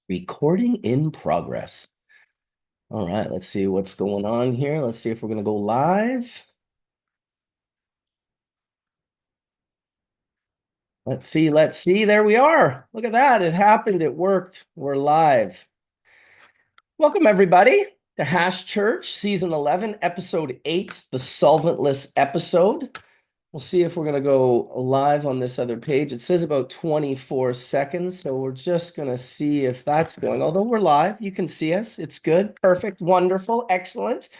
Recording in progress. All right, let's see what's going on here. Let's see if we're going to go live. Let's see. Let's see. There we are. Look at that. It happened. It worked. We're live. Welcome, everybody, to Hash Church, Season 11, Episode 8, the Solventless episode. We'll see if we're going to go live on this other page. It says about 24 seconds, so we're just going to see if that's going. Although we're live, you can see us. It's good, perfect, wonderful, excellent.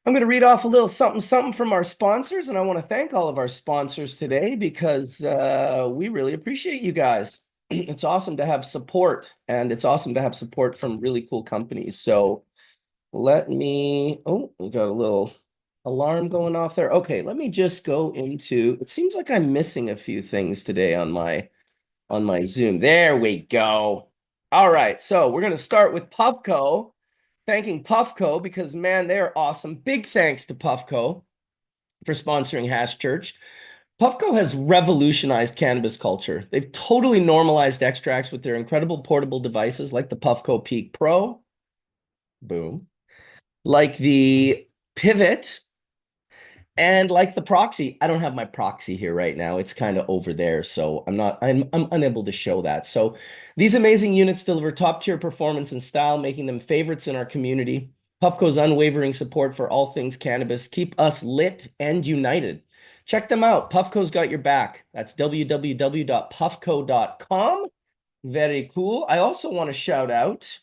I'm going to read off a little something from our sponsors, and I want to thank all of our sponsors today because we really appreciate you guys. It's awesome to have support, and it's awesome to have support from really cool companies. So let me, oh, we got a little alarm going off there. Okay, let me just go into, it seems like I'm missing a few things today on my Zoom. There we go. All right, so we're going to start with Puffco. Thanking Puffco because, man, they're awesome. Big thanks to Puffco for sponsoring Hash Church. Puffco has revolutionized cannabis culture. They've totally normalized extracts with their incredible portable devices like the Puffco Peak Pro, boom, like the Pivot, and like the Proxy. I don't have my Proxy here right now. It's kind of over there, so I'm unable to show that. So these amazing units deliver top-tier performance and style, making them favorites in our community. Puffco's unwavering support for all things cannabis keep us lit and united. Check them out. Puffco's got your back. That's www.puffco.com. Very cool. I also want to shout out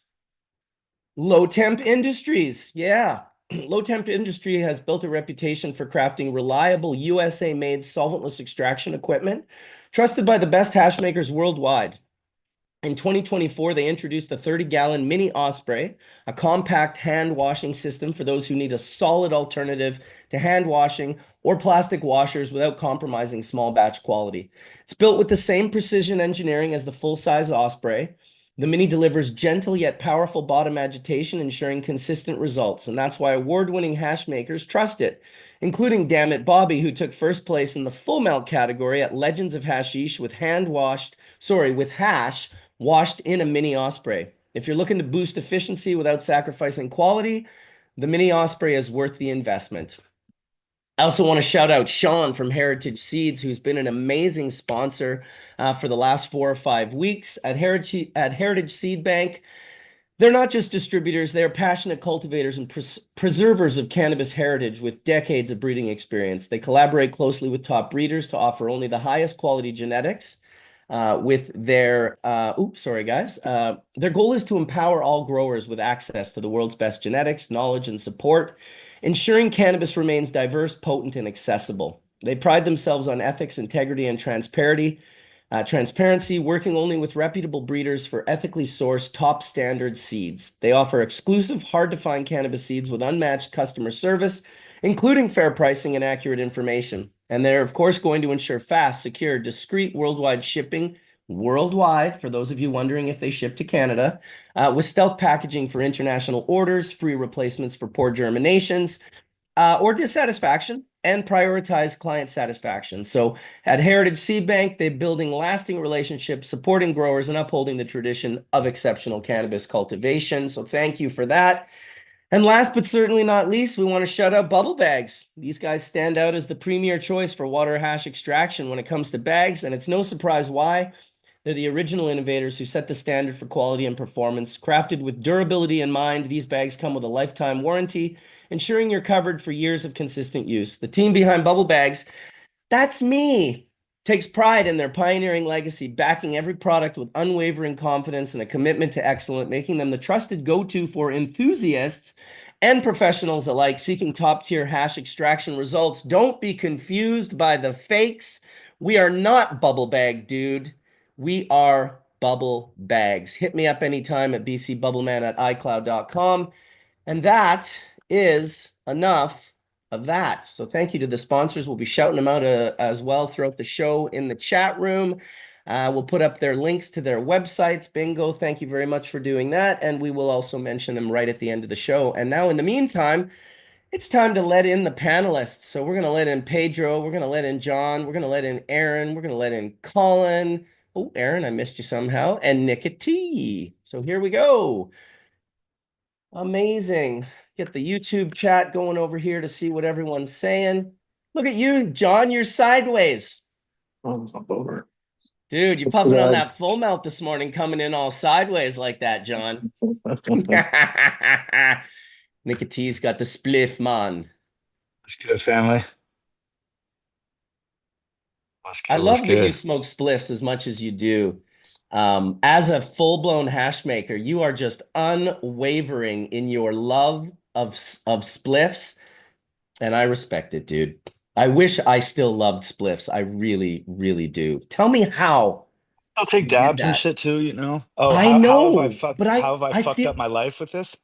Low Temp Industries. Yeah. Low Temp Industry has built a reputation for crafting reliable USA-made solventless extraction equipment, trusted by the best hash makers worldwide. In 2024, they introduced the 30-gallon Mini Osprey, a compact hand washing system for those who need a solid alternative to hand washing or plastic washers without compromising small batch quality. It's built with the same precision engineering as the full-size Osprey. The Mini delivers gentle yet powerful bottom agitation, ensuring consistent results, and that's why award-winning hash makers trust it, including Dammit Bobby, who took first place in the full melt category at Legends of Hashish with with hash washed in a Mini Osprey. If you're looking to boost efficiency without sacrificing quality, the Mini Osprey is worth the investment. I also want to shout out Sean from Heritage Seeds, who's been an amazing sponsor for the last 4 or 5 weeks at Heritage Seed Bank. They're not just distributors, they are passionate cultivators and preservers of cannabis heritage with decades of breeding experience. They collaborate closely with top breeders to offer only the highest quality genetics. With their, sorry guys. Their goal is to empower all growers with access to the world's best genetics, knowledge, and support, ensuring cannabis remains diverse, potent, and accessible. They pride themselves on ethics, integrity, and transparency, working only with reputable breeders for ethically sourced, top standard seeds. They offer exclusive, hard-to-find cannabis seeds with unmatched customer service, including fair pricing and accurate information. And they're, of course, going to ensure fast, secure, discreet worldwide shipping, worldwide, for those of you wondering if they ship to Canada, with stealth packaging for international orders, free replacements for poor germinations, or dissatisfaction, and prioritize client satisfaction. So at Heritage Seed Bank, they're building lasting relationships, supporting growers, and upholding the tradition of exceptional cannabis cultivation. So thank you for that. And last but certainly not least, we want to shout out Bubble Bags. These guys stand out as the premier choice for water hash extraction when it comes to bags, and it's no surprise why. They're the original innovators who set the standard for quality and performance. Crafted with durability in mind, these bags come with a lifetime warranty, ensuring you're covered for years of consistent use. The team behind Bubble Bags, that's me, takes pride in their pioneering legacy, backing every product with unwavering confidence and a commitment to excellence, making them the trusted go-to for enthusiasts and professionals alike seeking top-tier hash extraction results. Don't be confused by the fakes. We are not Bubble Bag, dude. We are Bubble Bags. Hit me up anytime at bcbubbleman@icloud.com. And that is enough of that. So thank you to the sponsors. We'll be shouting them out as well throughout the show in the chat room. We'll put up their links to their websites. Bingo. Thank you very much for doing that. And we will also mention them right at the end of the show. And now, in the meantime, it's time to let in the panelists. So we're going to let in Pedro. We're going to let in John. We're going to let in Aaron. We're going to let in Collin. Oh, Aaron, I missed you somehow. And Nicotine. So here we go. Amazing. Get the YouTube chat going over here to see what everyone's saying. Look at you, John. You're sideways. Oh, over. Dude, you're What's puffing on that? that full melt this morning, coming in all sideways like that, John. Let's Nicotine's got the spliff, man. get family. Let's I get. Let's love that you get. smoke spliffs as much as you do. As a full-blown hash maker, you are just unwavering in your love of spliffs, and I respect it, dude. I wish I still loved spliffs. I really, really do. Tell me how I'll take you did dabs and that. shit too. You know. Oh, I how have I know, fucked? but How have I I fucked feel up my life with this? Is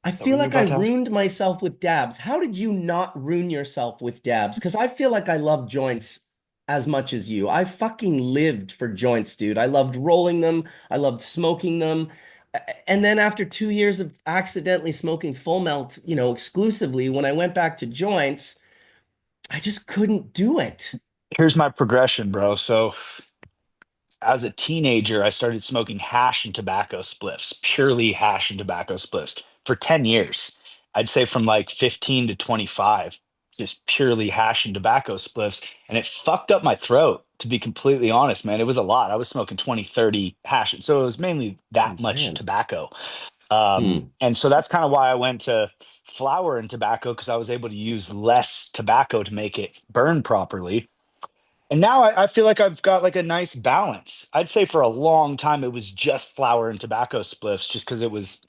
I that what feel you're like I about to ask? ruined myself with dabs. How did you not ruin yourself with dabs? Because I feel like I love joints as much as you. I fucking lived for joints, dude. I loved rolling them. I loved smoking them. And then after 2 years of accidentally smoking full melt, exclusively, when I went back to joints, I just couldn't do it. Here's my progression, bro. So as a teenager, I started smoking hash and tobacco spliffs, purely hash and tobacco spliffs for 10 years. I'd say from like 15 to 25, just purely hash and tobacco spliffs. And it fucked up my throat, to be completely honest, man. It was a lot. I was smoking 20, 30 hash. So it was mainly I'm that much saying. tobacco. Hmm. And so that's kind of why I went to flower and tobacco because I was able to use less tobacco to make it burn properly. And now I feel like I've got like a nice balance. I'd say for a long time it was just flower and tobacco spliffs just because it was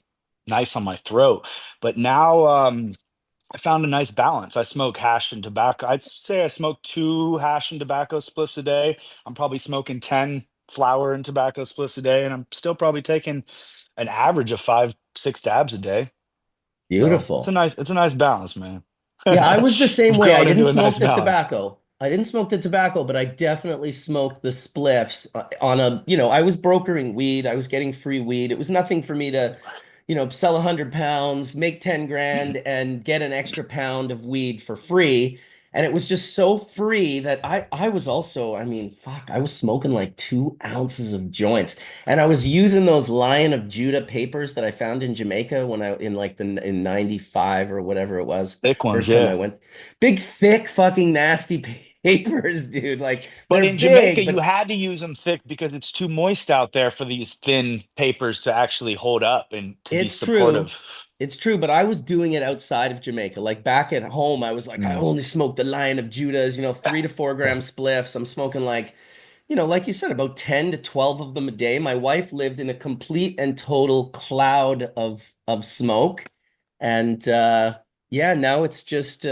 nice on my throat. But now I found a nice balance. I smoke hash and tobacco. I'd say I smoke two hash and tobacco spliffs a day. I'm probably smoking 10 flower and tobacco spliffs a day, and I'm still probably taking an average of 5, 6 dabs a day. So Beautiful. it's a nice balance, man. Yeah, I was the same We've way. I grown didn't into a nice smoke the balance. tobacco. I didn't smoke the tobacco, but I definitely smoked the spliffs on I was brokering weed. I was getting free weed. It was nothing for me to, sell 100 pounds, make 10 grand, and get an extra pound of weed for free. And it was just so free that I was also, I mean, fuck, I was smoking like 2 ounces of joints. And I was using those Lion of Judah papers that I found in Jamaica when I in like the in 95 or whatever it was. Thick ones, First time yeah. I went. Big, thick, fucking nasty papers, dude. Like But they're in Jamaica, big, you but had to use them thick because it's too moist out there for these thin papers to actually hold up and to be it's true. supportive. It's true, but I was doing it outside of Jamaica. Like back at home, I was like, I Mm. only smoked the Lion of Judah's, 3 to 4 gram spliffs. I'm smoking like, like you said, about 10 to 12 of them a day. My wife lived in a complete and total cloud of smoke. And yeah, now it's just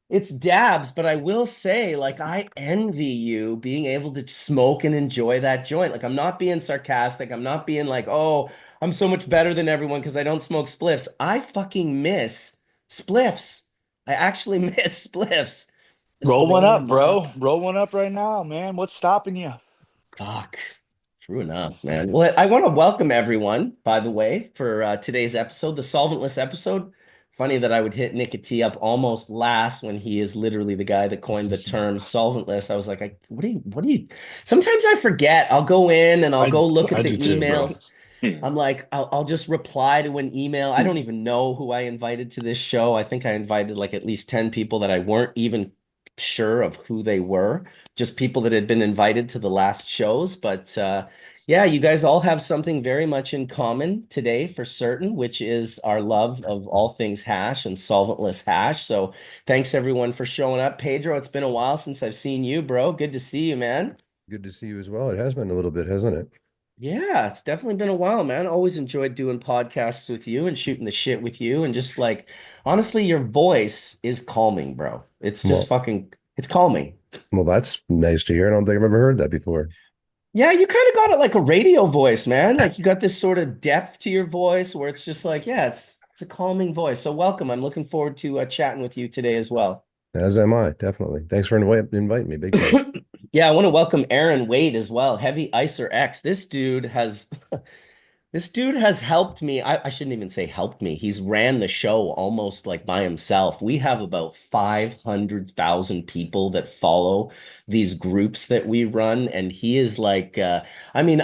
it's dabs, but I will say, like, I envy you being able to smoke and enjoy that joint. Like, I'm not being sarcastic. I'm not being like, oh, I'm so much better than everyone because I don't smoke spliffs. I fucking miss spliffs. I actually miss spliffs. Just Roll one roll up, them up. bro. Roll one up right now, man. What's stopping you? Fuck. True enough, man. Well, I want to welcome everyone, by the way, for today's episode, the solventless episode. Funny that I would hit Nicotine up almost last when he is literally the guy that coined the term solventless. I was like, what do you? Sometimes I forget. I'll go in and I'll I go look at I the do too, bro. emails. I'm like, I'll just reply to an email. I don't even know who I invited to this show. I think I invited like at least 10 people that I weren't even sure of who they were, just people that had been invited to the last shows. But yeah, you guys all have something very much in common today for certain, which is our love of all things hash and solventless hash. So thanks everyone for showing up. Pedro, it's been a while since I've seen you, bro. Good to see you, man. Good to see you as well. It has been a little bit, hasn't it? Yeah, it's definitely been a while, man. Always enjoyed doing podcasts with you and shooting the shit with you. And just like, honestly, your voice is calming, bro. It's just Well, it's calming. that's nice to hear. I don't think I've ever heard that before. Yeah, you kind of got it like a radio voice, man. Like you got this sort of depth to your voice where it's just like, yeah, it's a calming voice. So welcome. I'm looking forward to chatting with you today as well. As am I, definitely. Thanks for inviting me, big time. Yeah, I want to welcome Aaron Wade as well. Heavy Icer X. This dude has This dude has helped me. I shouldn't even say helped me. He's ran the show almost like by himself. We have about 500,000 people that follow these groups that we run, and he is like, I mean,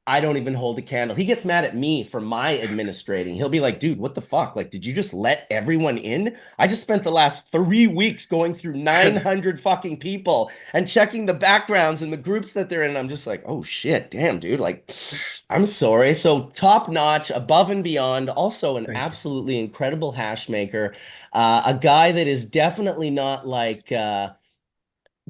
I don't even hold a candle. He gets mad at me for my administrating. He'll be like, dude, what the fuck? Like, did you just let everyone in? I just spent the last 3 weeks going through 900 fucking people and checking the backgrounds and the groups that they're in. I'm just like, oh shit, damn, dude. Like, I'm sorry. So top notch, above and beyond, also an Thank you. absolutely incredible hash maker. A guy that is definitely not like,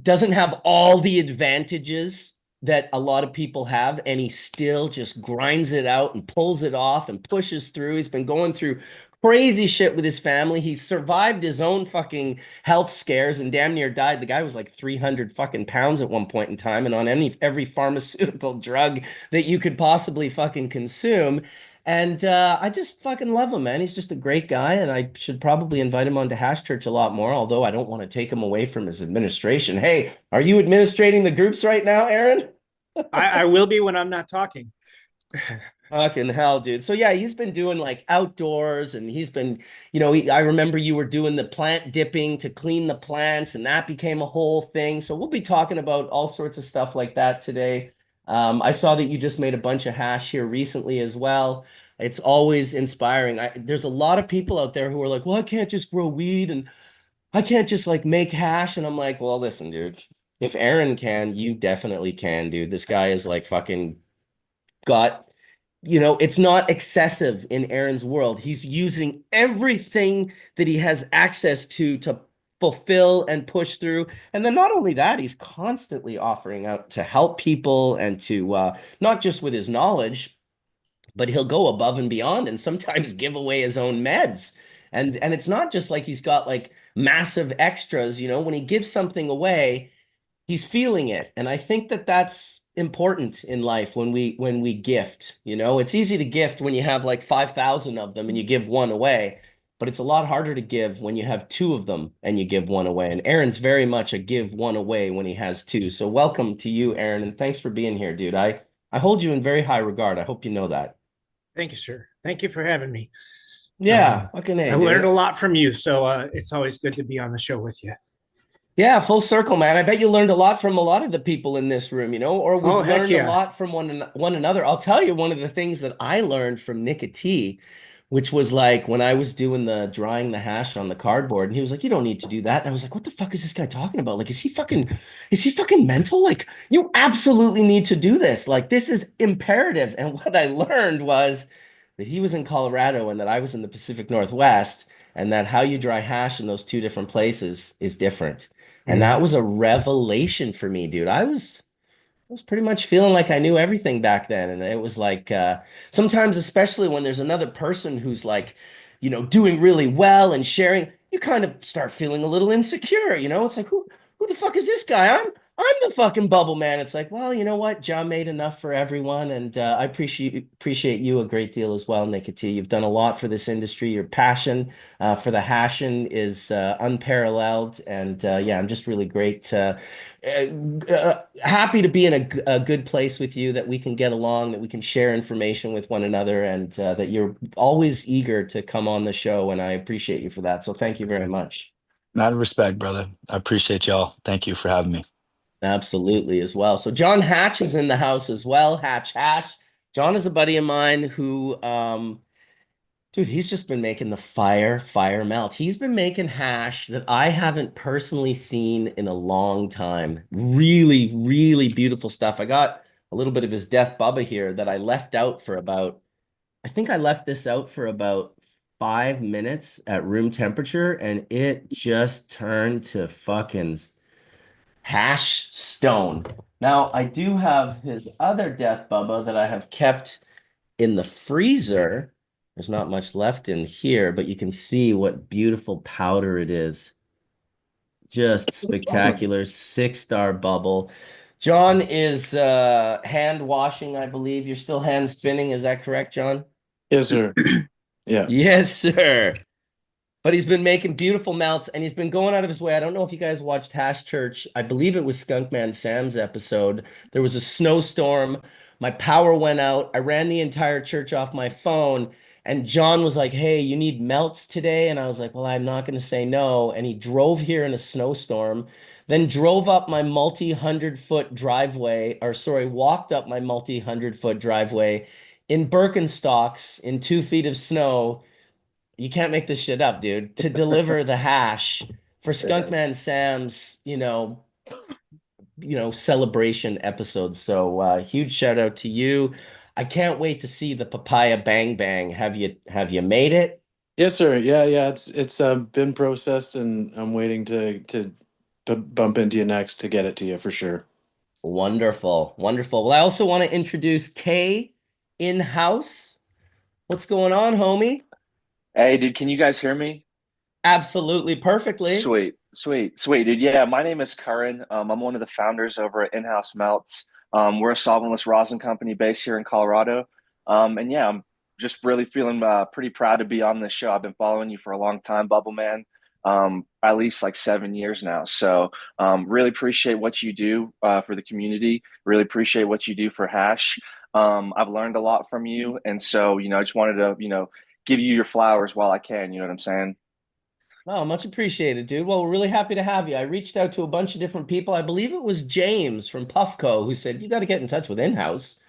doesn't have all the advantages that a lot of people have, and he still just grinds it out and pulls it off and pushes through. He's been going through crazy shit with his family. He's survived his own fucking health scares and damn near died. The guy was like 300 fucking pounds at one point in time and on every pharmaceutical drug that you could possibly fucking consume. And I just fucking love him, man. He's just a great guy, and I should probably invite him onto Hash Church a lot more, although I don't want to take him away from his administration. Hey, are you administrating the groups right now, Aaron? I will be when I'm not talking. Fucking hell, dude. So yeah, he's been doing like outdoors, and he's been, I remember you were doing the plant dipping to clean the plants, and that became a whole thing. So we'll be talking about all sorts of stuff like that today. I saw that you just made a bunch of hash here recently as well. It's always inspiring. There's a lot of people out there who are like, well, I can't just grow weed and I can't just like make hash. And I'm like, well, listen, dude, if Aaron can, you definitely can, dude. This guy is like fucking got, it's not excessive in Aaron's world. He's using everything that he has access to fulfill and push through. And then not only that, he's constantly offering out to help people and to not just with his knowledge, but he'll go above and beyond and sometimes give away his own meds. And it's not just like he's got like massive extras, when he gives something away, he's feeling it. And I think that that's important in life when we gift. It's easy to gift when you have like 5,000 of them and you give one away, but it's a lot harder to give when you have two of them and you give one away. And Aaron's very much a give one away when he has two. So welcome to you, Aaron, and thanks for being here, dude. I hold you in very high regard. I hope you know that. Thank you, sir. Thank you for having me. Yeah, fucking A, I learned dude. a lot from you, so it's always good to be on the show with you. Yeah, full circle, man. I bet you learned a lot from a lot of the people in this room, or we've Oh, heck learned a yeah. lot from one another. I'll tell you one of the things that I learned from Nick T, which was like when I was doing the drying the hash on the cardboard, and he was like, "You don't need to do that." And I was like, "What the fuck is this guy talking about? Like, is he fucking mental? Like, you absolutely need to do this. Like, this is imperative." And what I learned was that he was in Colorado and that I was in the Pacific Northwest, and that how you dry hash in those two different places is different. And Mhm. that was a revelation for me, dude. I was pretty much feeling like I knew everything back then. And it was like sometimes, especially when there's another person who's like, doing really well and sharing, you kind of start feeling a little insecure, It's like, who the fuck is this guy? I'm the fucking bubble man. It's like, well, you know what? John made enough for everyone, and I appreciate you a great deal as well, Nikiti. You've done a lot for this industry. Your passion for the hashing is unparalleled, and yeah, I'm just really great. Happy to be in a good place with you, that we can get along, that we can share information with one another, and that you're always eager to come on the show, and I appreciate you for that. So thank you very much. Out of respect, brother. I appreciate y'all. Thank you for having me. Absolutely as well. So John Hatch is in the house as well. Hatch Hash. John is a buddy of mine who dude, he's just been making the fire melt. He's been making hash that I haven't personally seen in a long time. Really, really beautiful stuff. I got a little bit of his Death Bubba here that I left out for about, I think I left this out for about 5 minutes at room temperature, and it just turned to fucking hash stone. Now, I do have his other Death Bubba that I have kept in the freezer. There's not much left in here, but you can see what beautiful powder it is. Just spectacular 6-star bubble. John is hand washing, I believe. You're still hand spinning. Is that correct, John? Yes, sir. Yeah. Yes, sir. But he's been making beautiful melts and he's been going out of his way. I don't know if you guys watched Hash Church. I believe it was Skunkman Sam's episode. There was a snowstorm. My power went out. I ran the entire church off my phone. And John was like, "Hey, you need melts today?" And I was like, "Well, I'm not going to say no." And he drove here in a snowstorm, then drove up my multi-100-foot driveway, or sorry, walked up my multi-100-foot driveway in Birkenstocks in 2 feet of snow. You can't make this shit up, dude. To deliver the hash for Skunkman Sam's, celebration episodes. So huge shout out to you. I can't wait to see the papaya bang bang. Have you made it? Yes, sir. Yeah. It's been processed, and I'm waiting to bump into you next to get it to you for sure. Wonderful. Wonderful. Well, I also want to introduce Kay in-house. What's going on, homie? Hey, dude, can you guys hear me? Absolutely perfectly. Sweet, dude. Yeah, my name is Curran. I'm one of the founders over at In-House Melts. We're a solventless rosin company based here in Colorado. And yeah, I'm just really feeling pretty proud to be on this show. I've been following you for a long time, Bubble Man, at least like 7 years now. So really appreciate what you do for the community. Really appreciate what you do for Hash. I've learned a lot from you, and so I just wanted to give you your flowers while I can. You know what I'm saying? Oh, much appreciated, dude. Well, we're really happy to have you. I reached out to a bunch of different people. I believe it was James from Puffco who said, "You got to get in touch with In-House."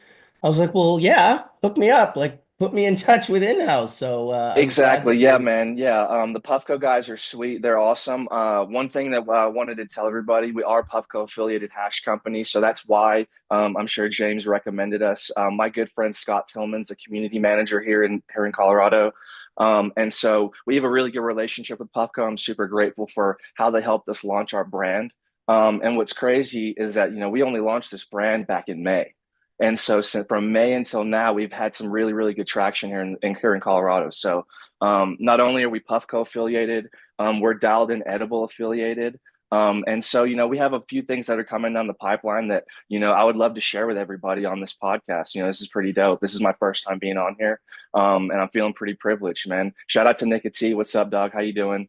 I was like, "Well, yeah, hook me up. Like, put me in touch with In-House." So I'm glad Exactly. that Yeah, you're. man. Yeah. The Puffco guys are sweet. They're awesome. One thing that I wanted to tell everybody, we are Puffco affiliated hash company. So that's why I'm sure James recommended us. My good friend Scott Tillman's a community manager here in Colorado. And so we have a really good relationship with Puffco. I'm super grateful for how they helped us launch our brand. And what's crazy is that, we only launched this brand back in May. And so from May until now, we've had some really, really good traction here in Colorado. So not only are we Puffco affiliated, we're Dialed In Edible affiliated. And so, we have a few things that are coming down the pipeline that, I would love to share with everybody on this podcast. This is pretty dope. This is my first time being on here. And I'm feeling pretty privileged, man. Shout out to Nick T. What's up, dog? How you doing?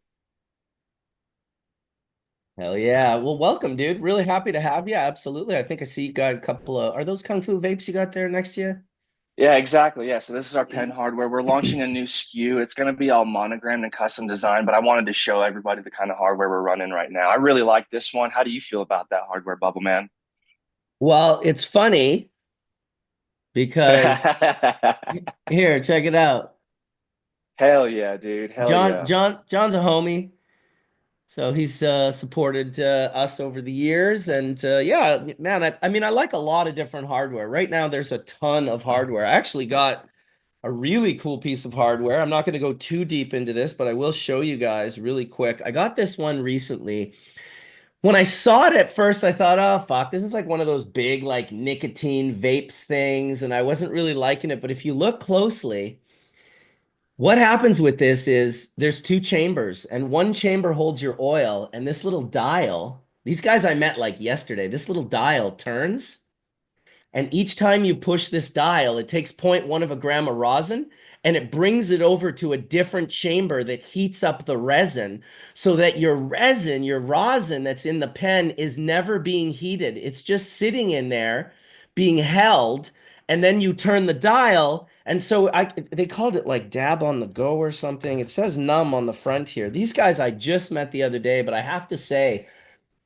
Hell yeah. Well, welcome, dude. Really happy to have you. Absolutely. I think I see you got a couple of, are those Kung Fu vapes you got there next to you? Yeah, exactly. Yeah. So this is our pen hardware. We're launching a new SKU. It's going to be all monogrammed and custom designed, but I wanted to show everybody the kind of hardware we're running right now. I really like this one. How do you feel about that hardware, Bubble Man? Well, it's funny because here, check it out. Hell yeah, dude. Hell yeah. John's a homie. So he's supported us over the years, and yeah, man, I mean, I like a lot of different hardware. Right now, there's a ton of hardware. I actually got a really cool piece of hardware. I'm not going to go too deep into this, but I will show you guys really quick. I got this one recently. When I saw it at first, I thought, "Oh, fuck, this is like one of those big like nicotine vapes things," and I wasn't really liking it. But if you look closely, what happens with this is there's two chambers, and one chamber holds your oil, and this little dial, these guys I met like yesterday, this little dial turns, and each time you push this dial, it takes zero point 0.1 of a gram of rosin and it brings it over to a different chamber that heats up the resin so that your resin, your rosin that's in the pen is never being heated. It's just sitting in there being held. And then you turn the dial. And so they called it like dab on the go or something. It says numb on the front here. These guys I just met the other day, but I have to say,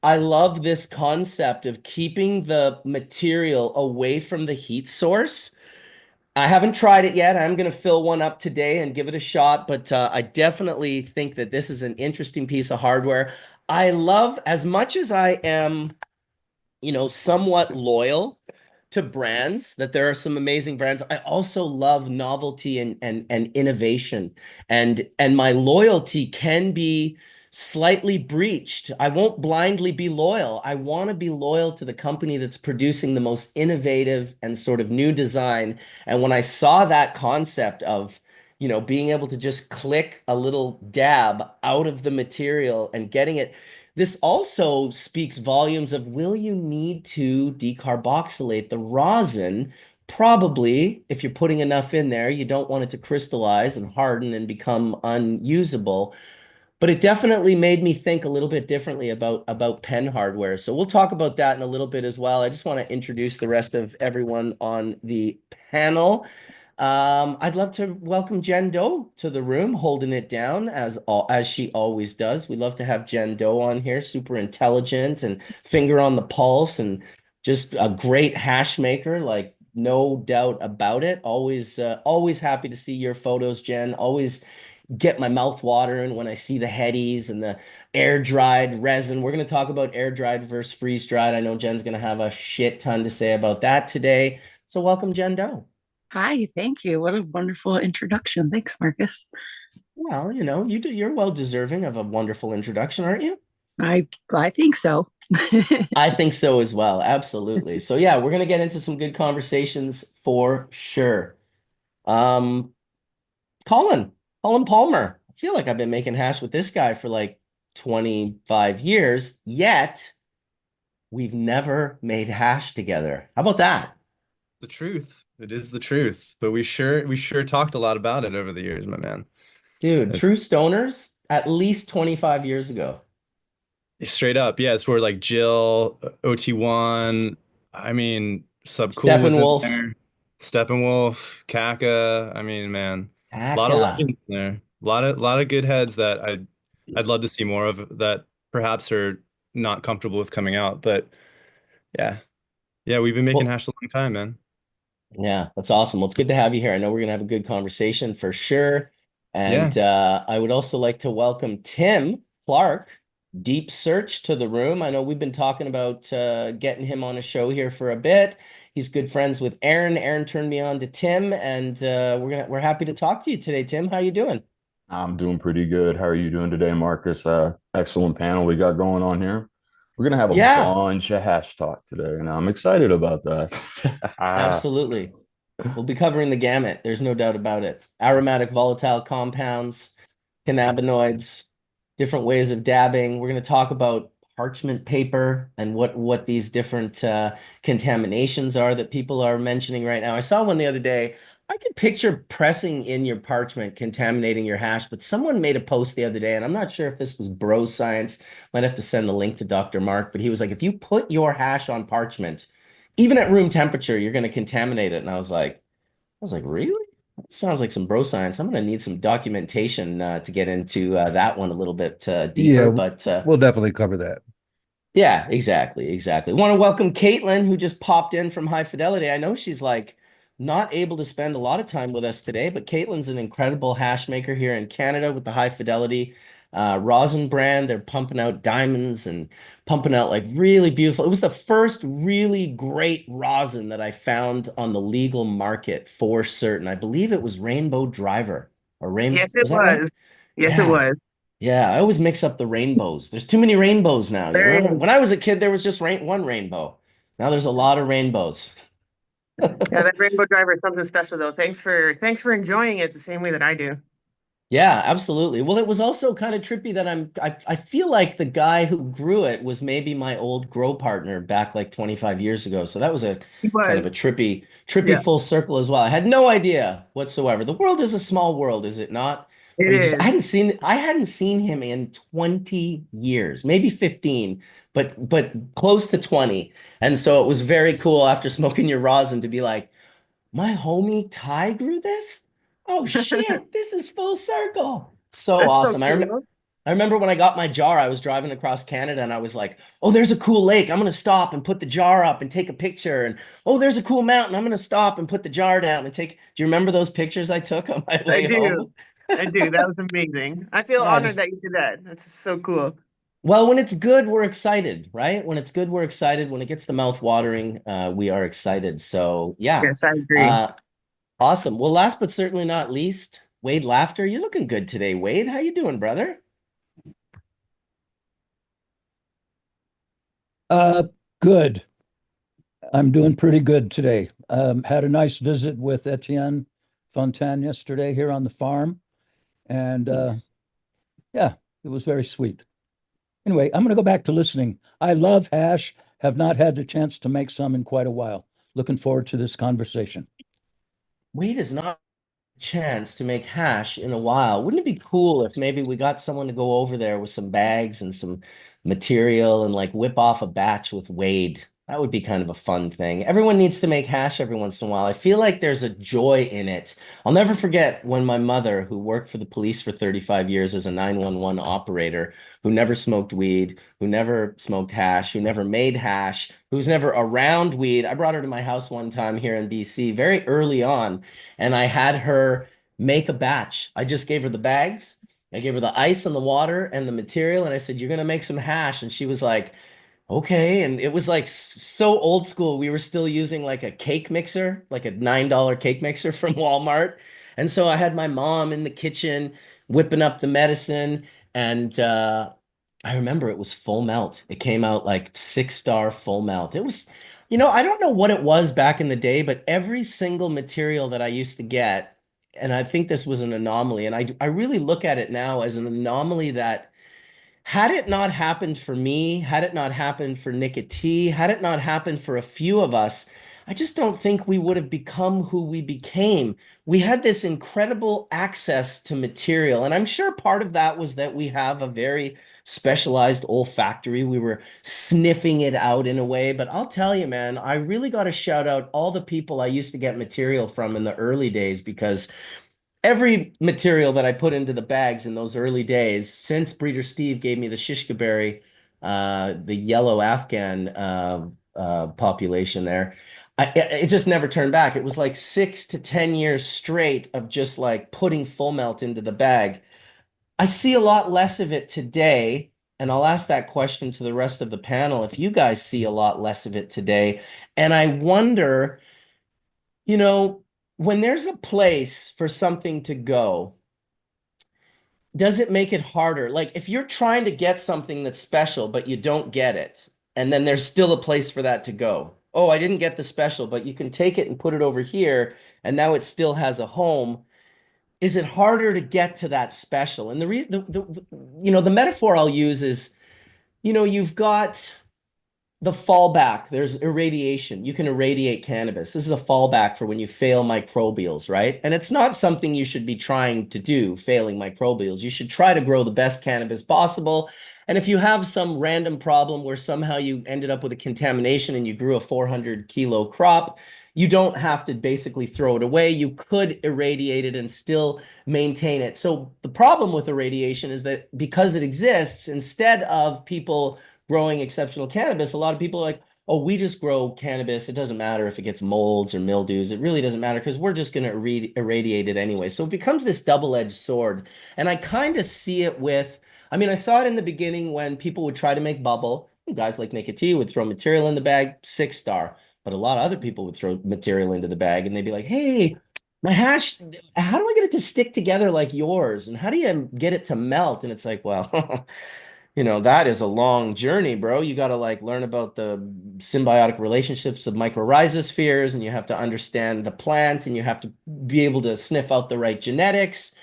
I love this concept of keeping the material away from the heat source. I haven't tried it yet. I'm going to fill one up today and give it a shot, but I definitely think that this is an interesting piece of hardware. I love, as much as I am, somewhat loyal to brands, that there are some amazing brands. I also love novelty and innovation. And my loyalty can be slightly breached. I won't blindly be loyal. I want to be loyal to the company that's producing the most innovative and sort of new design. And when I saw that concept of being able to just click a little dab out of the material and getting it, this also speaks volumes of, will you need to decarboxylate the rosin? Probably, if you're putting enough in there, you don't want it to crystallize and harden and become unusable. but it definitely made me think a little bit differently about pen hardware. So we'll talk about that in a little bit as well. I just want to introduce the rest of everyone on the panel. I'd love to welcome Jenn Doe to the room, holding it down as she always does. We love to have Jenn Doe on here, super intelligent and finger on the pulse, and just a great hash maker, like no doubt about it. Always happy to see your photos, Jenn. Always get my mouth watering when I see the headies and the air dried resin. We're going to talk about air dried versus freeze dried. I know Jenn's going to have a shit ton to say about that today. So welcome, Jenn Doe. Hi, thank you. What a wonderful introduction. Thanks, Marcus. Well, you're well deserving of a wonderful introduction, aren't you? I think so. I think so as well. Absolutely. So yeah, we're going to get into some good conversations for sure. Collin Palmer. I feel like I've been making hash with this guy for like 25 years, yet we've never made hash together. How about that? The truth. It is the truth. But we sure talked a lot about it over the years, my man. Dude, true stoners at least 25 years ago. Straight up. Yeah, it's where like Jill, OT1, I mean, Subcool was in Steppenwolf. there. Steppenwolf, Kaka. I mean, man. A lot of Kaka. legends in there. A lot of good heads that I'd love to see more of that perhaps are not comfortable with coming out. But yeah. Yeah, we've been making Well, hash a long time, man. yeah, that's awesome. Well, it's good to have you here. I know we're going to have a good conversation for sure. Yeah. And I would also like to welcome Tim Clark, Deep Search, to the room. I know we've been talking about getting him on a show here for a bit. He's good friends with Aaron. Aaron turned me on to Tim, and we're happy to talk to you today, Tim. How you doing? I'm doing pretty good. How are you doing today, Marcus? Excellent panel we got going on here. We're gonna have a Yeah, bunch of hash talk today, and I'm excited about that. absolutely. We'll be covering the gamut. There's no doubt about it. Aromatic volatile compounds, cannabinoids, different ways of dabbing. We're going to talk about parchment paper and what these different contaminations are that people are mentioning right now. I saw one the other day. I could picture pressing in your parchment, contaminating your hash, but someone made a post the other day, and I'm not sure if this was bro science. Might have to send the link to Dr. Mark, but he was like, if you put your hash on parchment, even at room temperature, you're going to contaminate it. And I was like, really? That sounds like some bro science. I'm going to need some documentation to get into that one a little bit deeper. Yeah, But we'll definitely cover that. yeah, exactly. Want to welcome Caitlin, who just popped in from Highfidelity. I know she's like not able to spend a lot of time with us today, but Caitlin's an incredible hash maker here in Canada with the Highfidelity Rosin brand. They're pumping out diamonds and pumping out like really beautiful. It was the first really great rosin that I found on the legal market for certain. I believe it was Rainbow Driver or Rainbow. Yes, it Was that right? was. Yes, it Yeah. was. Yeah, I always mix up the rainbows. There's too many rainbows now. You There remember when is. I was a kid, there was just one rainbow. Now there's a lot of rainbows. Yeah, that Rainbow Driver is something special though. Thanks for enjoying it the same way that I do. Yeah, absolutely. Well, it was also kind of trippy that I feel like the guy who grew it was maybe my old grow partner back like 25 years ago. So that was a He kind of a was. trippy Yeah, full circle as well. I had no idea whatsoever. The world is a small world, is it not? it Where you just is. I hadn't seen him in 20 years, maybe 15, but close to 20. And so it was very cool after smoking your rosin to be like, my homie Ty grew this? Oh shit, this is full circle. So That's so awesome. cool. I remember when I got my jar, I was driving across Canada and I was like, oh, there's a cool lake. I'm gonna stop and put the jar up and take a picture. And oh, there's a cool mountain. I'm gonna stop and put the jar down and take. Do you remember those pictures I took on my I way do. home? I do. That was amazing. I feel Yeah, honored just that you did that. That's just so cool. well, when it's good, we're excited, right? When it's good, we're excited. When it gets the mouth watering, we are excited. So yeah. Yes, I agree. Uh, Awesome. Well, last but certainly not least, Wade Laughter. You're looking good today, Wade. How you doing, brother? Uh, Good. I'm doing pretty good today. Had a nice visit with Etienne Fontaine yesterday here on the farm. And Nice. yeah, it was very sweet. Anyway, I'm going to go back to listening. I love hash, have not had the chance to make some in quite a while. Looking forward to this conversation. Wade is not chance to make hash in a while. Wouldn't it be cool if maybe we got someone to go over there with some bags and some material and like whip off a batch with Wade? That would be kind of a fun thing. Everyone needs to make hash every once in a while. I feel like there's a joy in it. I'll never forget when my mother, who worked for the police for 35 years as a 911 operator, who never smoked weed, who never smoked hash, who never made hash, who was never around weed. I brought her to my house one time here in BC very early on, and I had her make a batch. I just gave her the bags. I gave her the ice and the water and the material, and I said, "You're gonna make some hash." And she was like, "Okay." And it was like so old school. We were still using like a cake mixer, like a $9 cake mixer from Walmart. And so I had my mom in the kitchen whipping up the medicine, and I remember it was full melt. It came out like 6-star full melt. It was, I don't know what it was back in the day, but every single material that I used to get, and I think this was an anomaly, and I really look at it now as an anomaly that had it not happened for me, had it not happened for Nicotine, had it not happened for a few of us, I just don't think we would have become who we became. We had this incredible access to material, and I'm sure part of that was that we have a very specialized olfactory. We were sniffing it out in a way, but I'll tell you, man, I really got to shout out all the people I used to get material from in the early days, because every material that I put into the bags in those early days, since Breeder Steve gave me the shishka berry, the yellow Afghan population there, it just never turned back. It was like 6 to 10 years straight of just like putting full melt into the bag. I see a lot less of it today, and I'll ask that question to the rest of the panel if you guys see a lot less of it today. And I wonder, you know, when there's a place for something to go, does it make it harder? Like if you're trying to get something that's special, but you don't get it, and then there's still a place for that to go. Oh, I didn't get the special, but you can take it and put it over here, and now it still has a home. Is it harder to get to that special? And the reason, the metaphor I'll use is, you've got the fallback. There's irradiation. You can irradiate cannabis. This is a fallback for when you fail microbials, right? And it's not something you should be trying to do, failing microbials. You should try to grow the best cannabis possible. And if you have some random problem where somehow you ended up with a contamination and you grew a 400-kilo crop, you don't have to basically throw it away. You could irradiate it and still maintain it. So the problem with irradiation is that because it exists, instead of people growing exceptional cannabis, a lot of people are like, "Oh, we just grow cannabis. It doesn't matter if it gets molds or mildews. It really doesn't matter because we're just going to irradiate it anyway." So it becomes this double-edged sword. And I kind of see it with, I saw it in the beginning when people would try to make bubble. Guys like Nicotine would throw material in the bag, 6-star. But a lot of other people would throw material into the bag and they'd be like, "Hey, my hash, how do I get it to stick together like yours? And how do you get it to melt?" And it's like, well, that is a long journey, bro. You got to like learn about the symbiotic relationships of mycorrhizospheres, and you have to understand the plant, and you have to be able to sniff out the right genetics.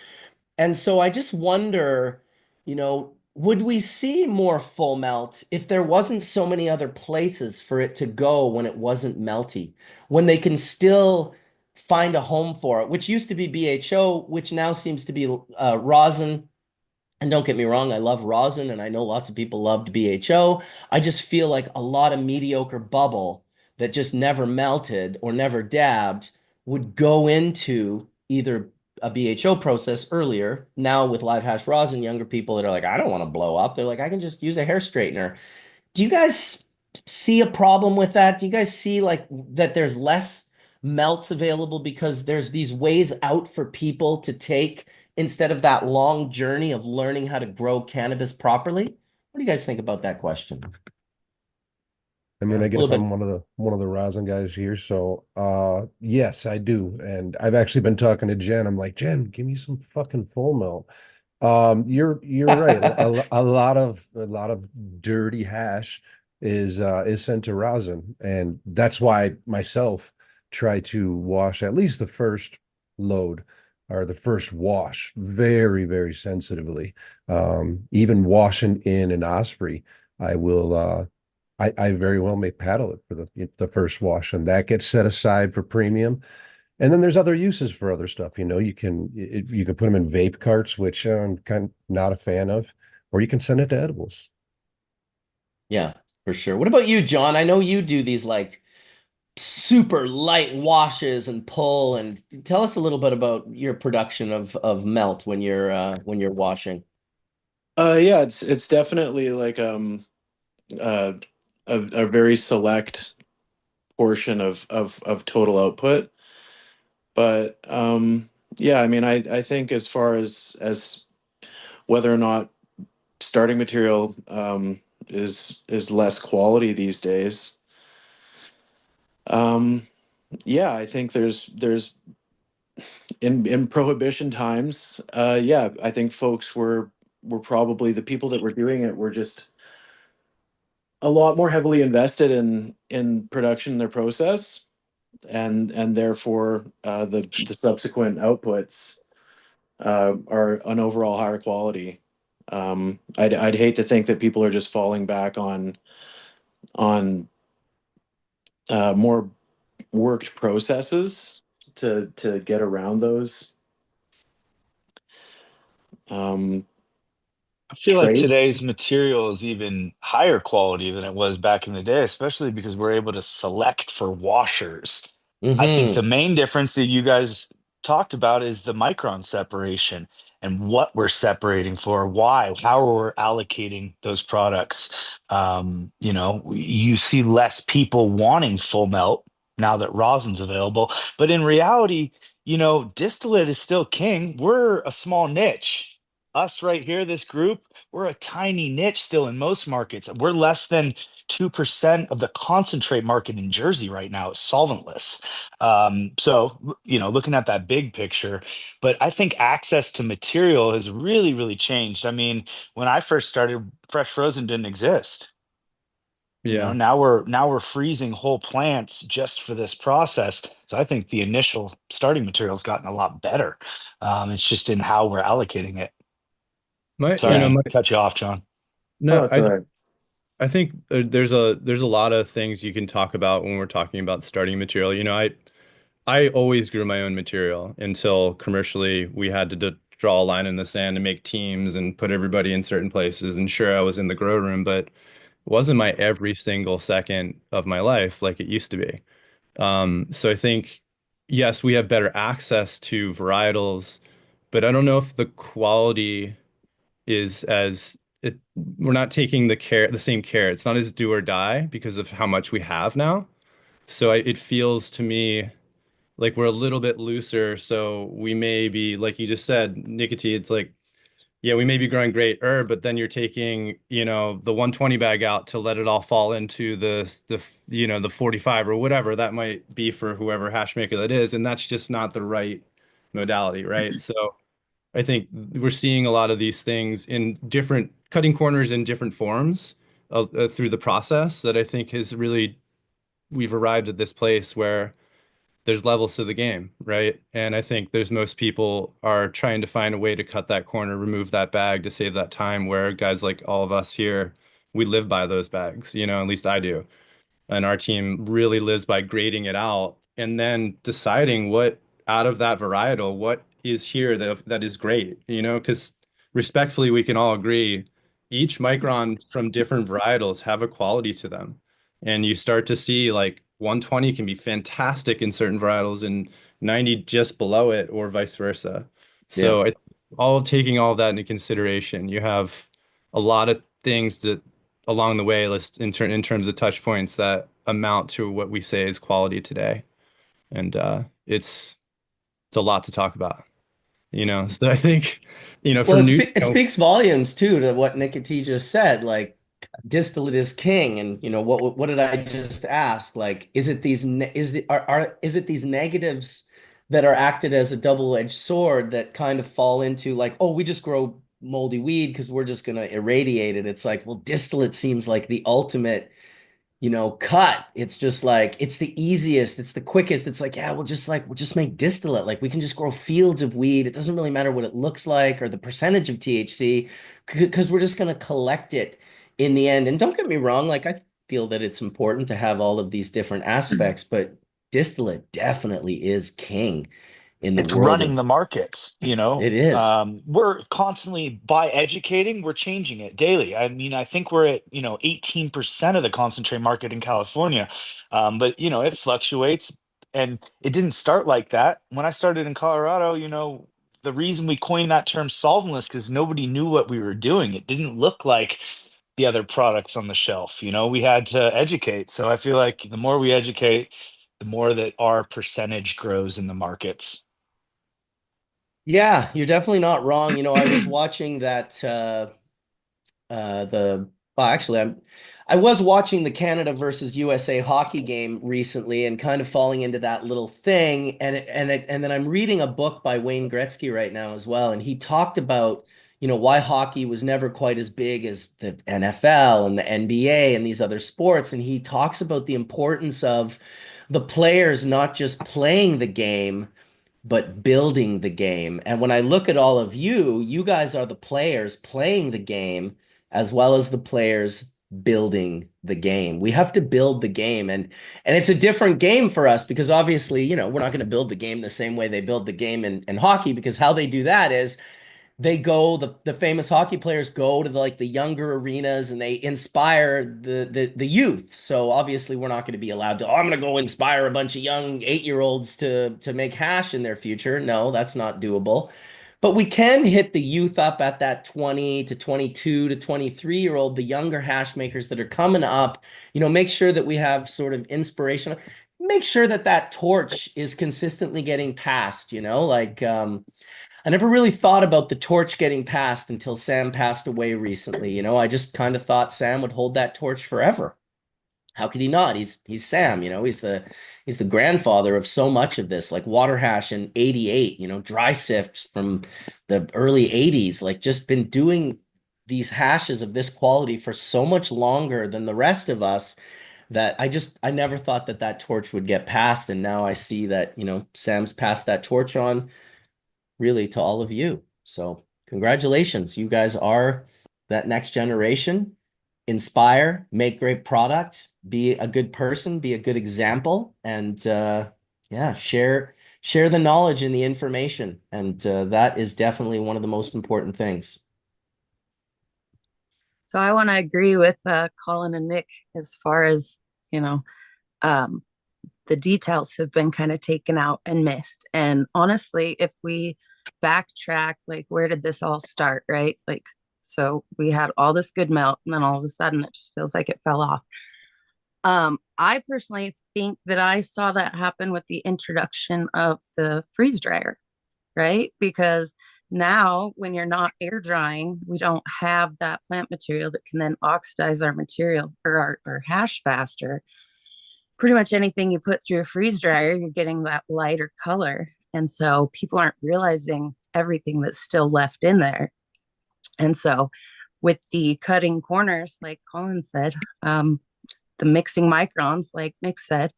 And so I just wonder, would we see more full melt if there wasn't so many other places for it to go when it wasn't melty, when they can still find a home for it, which used to be BHO, which now seems to be rosin. And don't get me wrong, I love rosin, and I know lots of people loved BHO. I just feel like a lot of mediocre bubble that just never melted or never dabbed would go into either a BHO process earlier. Now with live hash rosin, younger people that are like, "I don't want to blow up." They're like, "I can just use a hair straightener." Do you guys see a problem with that? Do you guys see like that there's less melts available because there's these ways out for people to take instead of that long journey of learning how to grow cannabis properly? What do you guys think about that question? I guess little I'm one of the rosin guys here. So yes, I do. And I've actually been talking to Jen. I'm like, "Jen, give me some fucking full melt." You're right. A lot of dirty hash is sent to rosin, and that's why I myself try to wash at least the first load or the first wash very, very sensitively. Even washing in an osprey, I will I very well may paddle it for the first wash, and that gets set aside for premium. And then there's other uses for other stuff. You can put them in vape carts, which I'm kind of not a fan of, or you can send it to edibles. Yeah, for sure. What about you, John? I know you do these like super light washes and pull, and tell us a little bit about your production of melt when you're washing. Yeah, it's definitely like uh a very select portion of total output. But yeah, I mean, I think as far as whether or not starting material is less quality these days, um, yeah, I think there's in prohibition times, yeah, I think folks were probably the people that were doing it were just a lot more heavily invested in production in their process, and therefore the subsequent outputs are an overall higher quality. I'd hate to think that people are just falling back on more worked processes to get around those um, I feel like today's traits. material is even higher quality than it was back in the day, especially because we're able to select for washers. I think the Mm-hmm. main difference that you guys talked about is the micron separation and what we're separating for, why, how we're allocating those products. You see less people wanting full melt now that rosin's available, but in reality, distillate is still king. We're a small niche. Us right here, this group, we're a tiny niche still in most markets. We're less than 2% of the concentrate market in Jersey right now is solventless. Looking at that big picture, but I think access to material has really, really changed. I mean, when I first started, fresh frozen didn't exist. Yeah. Now we're freezing whole plants just for this process. So I think the initial starting material has gotten a lot better. It's just in how we're allocating it. My, you Sorry know, Yeah. my, to cut you off, John. Oh, no, that's all right. I think there's a lot of things you can talk about when we're talking about starting material. I always grew my own material until commercially we had to draw a line in the sand and make teams and put everybody in certain places. And sure, I was in the grow room, but it wasn't my every single second of my life like it used to be. So I think, yes, we have better access to varietals, but I don't know if the quality is as it, we're not taking the same care. It's not as do or die because of how much we have now. So it feels to me like we're a little bit looser. So we may be, like you just said, nicotine, it's like, yeah, we may be growing great herb, but then you're taking, the 120 bag out to let it all fall into the 45 or whatever that might be for whoever hash maker that is. And that's just not the right modality, right? So I think we're seeing a lot of these things in different cutting corners in different forms through the process that I think has really, we've arrived at this place where there's levels to the game, right? And I think there's most people are trying to find a way to cut that corner, remove that bag to save that time where guys like all of us here, we live by those bags, at least I do. And our team really lives by grading it out and then deciding what out of that varietal, what is here that is great, because respectfully, we can all agree each micron from different varietals have a quality to them. And you start to see like 120 can be fantastic in certain varietals and 90 just below it or vice versa. Yeah. So all of taking all of that into consideration, you have a lot of things that along the way, let's in terms of touch points that amount to what we say is quality today. And it's a lot to talk about, So I think, Well, for new, it speaks volumes too to what Nikiti just said. Like, distillate is king, and what did I just ask? Like, is it these is it these negatives that are acted as a double-edged sword that kind of fall into like, oh, we just grow moldy weed because we're just gonna irradiate it. It's like, well, distillate seems like the ultimate cut. It's just like it's the easiest, it's the quickest. It's like, yeah, we'll just make distillate. Like we can just grow fields of weed. It doesn't really matter what it looks like or the percentage of THC because we're just gonna collect it in the end. And don't get me wrong, like I feel that it's important to have all of these different aspects, but distillate definitely is king in the It's world running of the markets, you know. it is. We're constantly, by educating, we're changing it daily. I mean, I think we're at 18% of the concentrate market in California, but it fluctuates, and it didn't start like that. When I started in Colorado, the reason we coined that term solventless, because nobody knew what we were doing. It didn't look like the other products on the shelf. We had to educate. So I feel like the more we educate, the more that our percentage grows in the markets. Yeah, you're definitely not wrong. I was watching that the well, actually I was watching the Canada versus USA hockey game recently and kind of falling into that little thing, and then I'm reading a book by Wayne Gretzky right now as well, and he talked about why hockey was never quite as big as the NFL and the NBA and these other sports, and he talks about the importance of the players not just playing the game but building the game. And when I look at all of you, you guys are the players playing the game as well as the players building the game. We have to build the game, and it's a different game for us because obviously, we're not going to build the game the same way they build the game in hockey, because how they do that is they go the famous hockey players go to the younger arenas and they inspire the youth. So obviously we're not going to be allowed to, I'm going to go inspire a bunch of young 8-year-olds to make hash in their future. No, that's not doable. But we can hit the youth up at that 20 to 22 to 23-year-old, the younger hash makers that are coming up, make sure that we have sort of inspiration, make sure that that torch is consistently getting passed, I never really thought about the torch getting passed until Sam passed away recently. I just kind of thought Sam would hold that torch forever. How could he not? He's Sam, he's the grandfather of so much of this, like water hash in '88, dry sift from the early '80s, like just been doing these hashes of this quality for so much longer than the rest of us that I never thought that that torch would get passed. And now I see that, Sam's passed that torch on really to all of you. So congratulations. You guys are that next generation. Inspire, make great product, be a good person, be a good example, and yeah, share the knowledge and the information. And that is definitely one of the most important things. So I want to agree with Collin and Nick as far as, um, the details have been kind of taken out and missed. And honestly, if we backtrack, like, where did this all start, right? Like, so we had all this good melt, and then all of a sudden it just feels like it fell off. I personally think that I saw that happen with the introduction of the freeze dryer, right? Because now when you're not air drying, we don't have that plant material that can then oxidize our material or our hash faster. Pretty much anything you put through a freeze dryer, you're getting that lighter color. And so people aren't realizing everything that's still left in there. And so with the cutting corners, like Collin said, the mixing microns, like Nick said,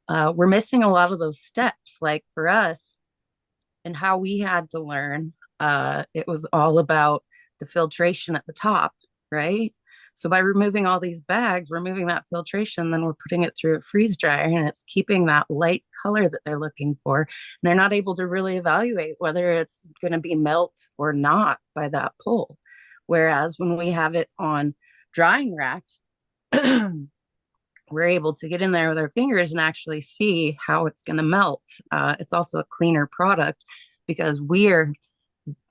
we're missing a lot of those steps. Like for us and how we had to learn, it was all about the filtration at the top, right? So by removing all these bags, removing that filtration, then we're putting it through a freeze dryer and it's keeping that light color that they're looking for. And they're not able to really evaluate whether it's going to be melt or not by that pull. Whereas when we have it on drying racks, we're able to get in there with our fingers and actually see how it's going to melt. It's also a cleaner product because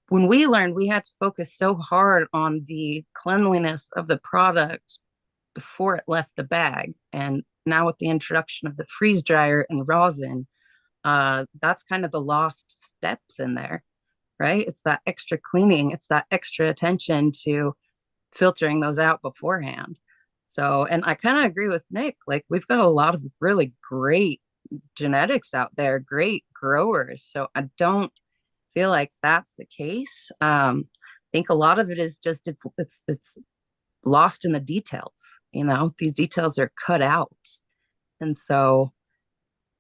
when we learned, we had to focus so hard on the cleanliness of the product before it left the bag. And now with the introduction of the freeze dryer and rosin, that's kind of the lost steps in there, right? It's that extra cleaning. It's that extra attention to filtering those out beforehand. So, and I kind of agree with Nick, like we've got a lot of really great genetics out there, great growers. So I don't feel like that's the case. I think a lot of it is just it's lost in the details. These details are cut out, and so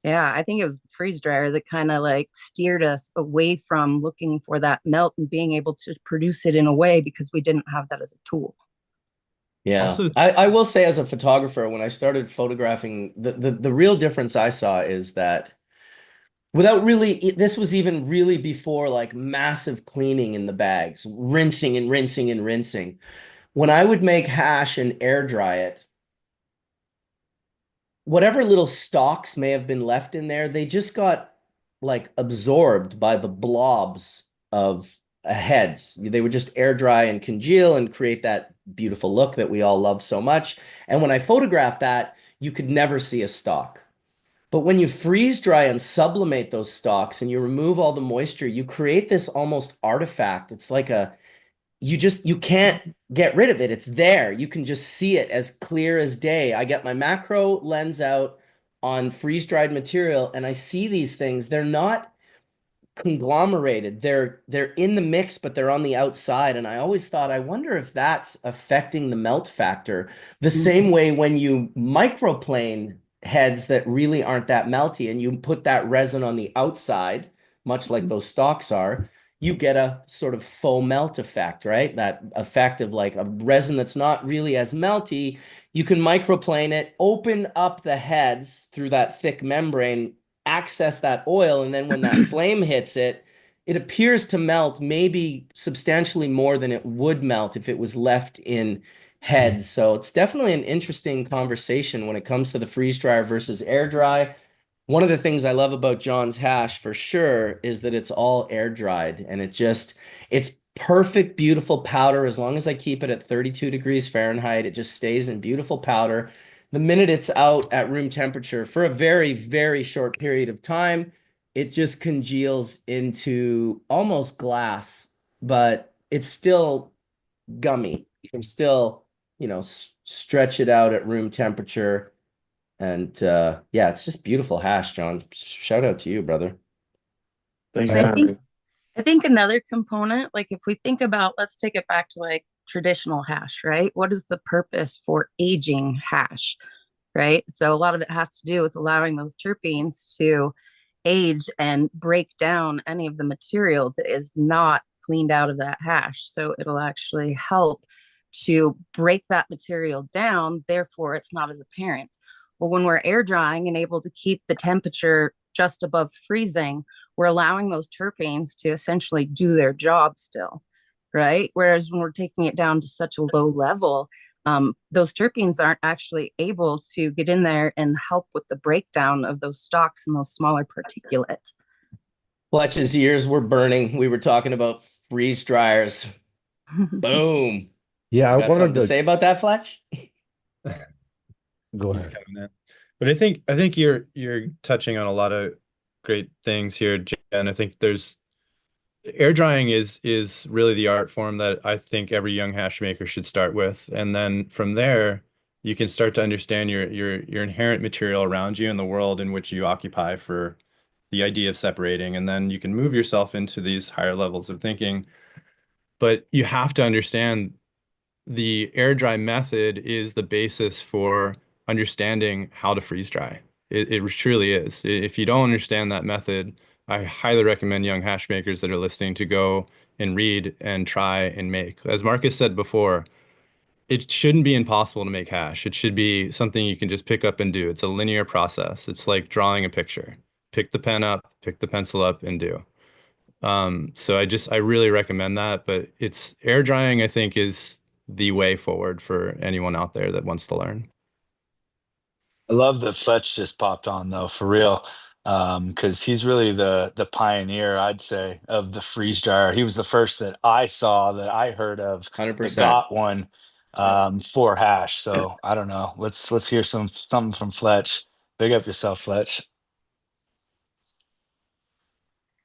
yeah, I think it was the freeze dryer that kind of like steered us away from looking for that melt and being able to produce it in a way because we didn't have that as a tool. Yeah. Also, I will say as a photographer, when I started photographing, the real difference I saw is that without really, this was even really before like massive cleaning in the bags, rinsing and rinsing and rinsing. When I would make hash and air dry it, whatever little stalks may have been left in there, they just got like absorbed by the blobs of heads. They would just air dry and congeal and create that beautiful look that we all love so much. And when I photographed that, you could never see a stalk. But when you freeze dry and sublimate those stalks and you remove all the moisture, you create this almost artifact. It's like you can't get rid of it. It's there. You can just see it as clear as day. I get my macro lens out on freeze-dried material and I see these things. They're not conglomerated. They're in the mix, but they're on the outside. And I always thought, I wonder if that's affecting the melt factor. The same way when you microplane heads that really aren't that melty and you put that resin on the outside, much like those stalks are, you get a sort of faux melt effect, right? That effect of like a resin that's not really as melty. You can microplane it, open up the heads through that thick membrane, access that oil, and then when that flame hits it, it appears to melt maybe substantially more than it would melt if it was left in heads. So it's definitely an interesting conversation when it comes to the freeze dryer versus air dry. One of the things I love about John's hash for sure is that it's all air dried and it's perfect, beautiful powder. As long as I keep it at 32 degrees Fahrenheit, it just stays in beautiful powder. The minute it's out at room temperature for a very, very short period of time, it just congeals into almost glass, but it's still gummy. You can still, stretch it out at room temperature. And yeah, it's just beautiful hash, John. Shout out to you, brother. Thank you I for having me. think another component, like if we think about, let's take it back to like traditional hash, right? What is the purpose for aging hash, right? So a lot of it has to do with allowing those terpenes to age and break down any of the material that is not cleaned out of that hash. So it'll actually help to break that material down. Therefore, it's not as apparent. Well, when we're air drying and able to keep the temperature just above freezing, we're allowing those terpenes to essentially do their job still, right? Whereas when we're taking it down to such a low level, those terpenes aren't actually able to get in there and help with the breakdown of those stalks and those smaller particulates. Fletch's ears were burning. We were talking about freeze dryers. Boom. Yeah, I You got something wanted to to say about that, Fletch? go he's ahead. coming in. But I think you're touching on a lot of great things here, Jen. I think there's air drying is really the art form that I think every young hash maker should start with. And then from there, you can start to understand your inherent material around you and the world in which you occupy for the idea of separating. And then you can move yourself into these higher levels of thinking. But you have to understand the air dry method is the basis for understanding how to freeze dry. It truly is. If you don't understand that method, I highly recommend young hash makers that are listening to go and read and try and make. As Marcus said before, it shouldn't be impossible to make hash. It should be something you can just pick up and do. It's a linear process. It's like drawing a picture. Pick the pen up, pick the pencil up, and do. So I really recommend that, but it's air drying, I think, is the way forward for anyone out there that wants to learn. I love that Fletch just popped on though, for real. Because he's really the pioneer, I'd say, of the freeze dryer. He was the first that I saw, that I heard of, that 100%. got one for hash. So I don't know. Let's hear something from Fletch. Big up yourself, Fletch.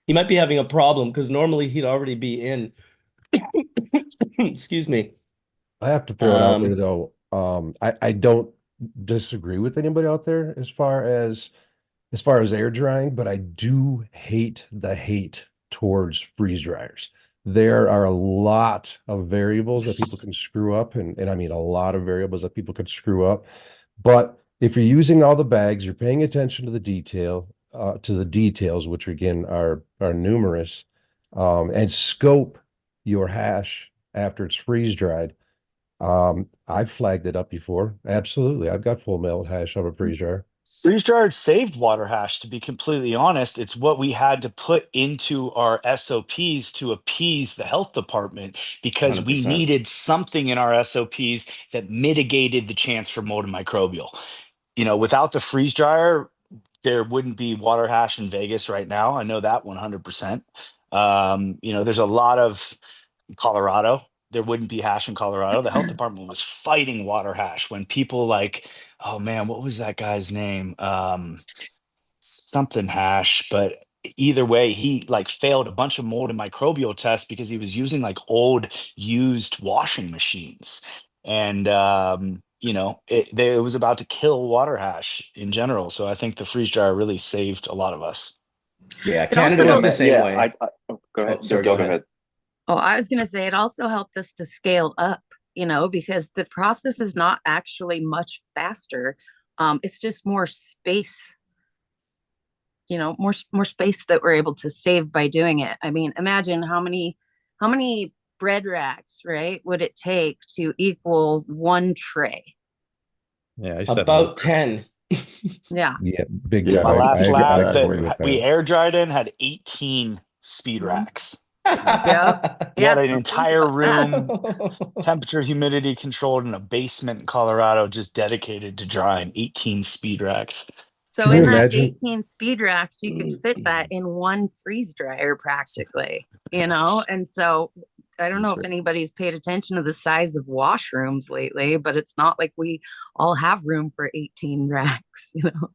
He might be having a problem because normally he'd already be in. Excuse me. I have to throw it out there though. I don't disagree with anybody out there as far as air drying, but I do hate the hate towards freeze dryers. There are a lot of variables that people can screw up, and I mean a lot of variables that people could screw up. But if you're using all the bags, you're paying attention to the details, which again are numerous, and scope your hash after it's freeze dried. I've flagged it up before. Absolutely. I've got full melt hash on a freeze dryer. Freeze dryer saved water hash, to be completely honest. It's what we had to put into our SOPs to appease the health department because we 100%. needed something in our SOPs that mitigated the chance for microbial. You know, without the freeze dryer, there wouldn't be water hash in Vegas right now. I know that 100%. You know, there's a lot of Colorado. There wouldn't be hash in Colorado. The health department was fighting water hash when people like, oh man, what was that guy's name? Something hash, but either way, he like failed a bunch of mold and microbial tests because he was using like old used washing machines. And you know, it was about to kill water hash in general. So I think the freeze dryer really saved a lot of us. Yeah, It Canada also- was the same way. Go ahead. Oh, sorry, Go go ahead. Oh, I was going to say it also helped us to scale up, you know, because the process is not actually much faster. It's just more space, you know, more space that we're able to save by doing it. I mean, imagine how many bread racks, right, would it take to equal one tray? Yeah, I said About 10. Yeah. Yeah, big Yeah, time. My last I lab agree with that we that. air dried in had 18 speed racks. Yep. We had an so think entire about that. room, temperature, humidity controlled in a basement in Colorado, just dedicated to drying 18 speed racks. So Can in you that imagine? 18 speed racks, you could fit that in one freeze dryer practically, you know? And so I don't know if anybody's paid attention to the size of washrooms lately, but it's not like we all have room for 18 racks, you know?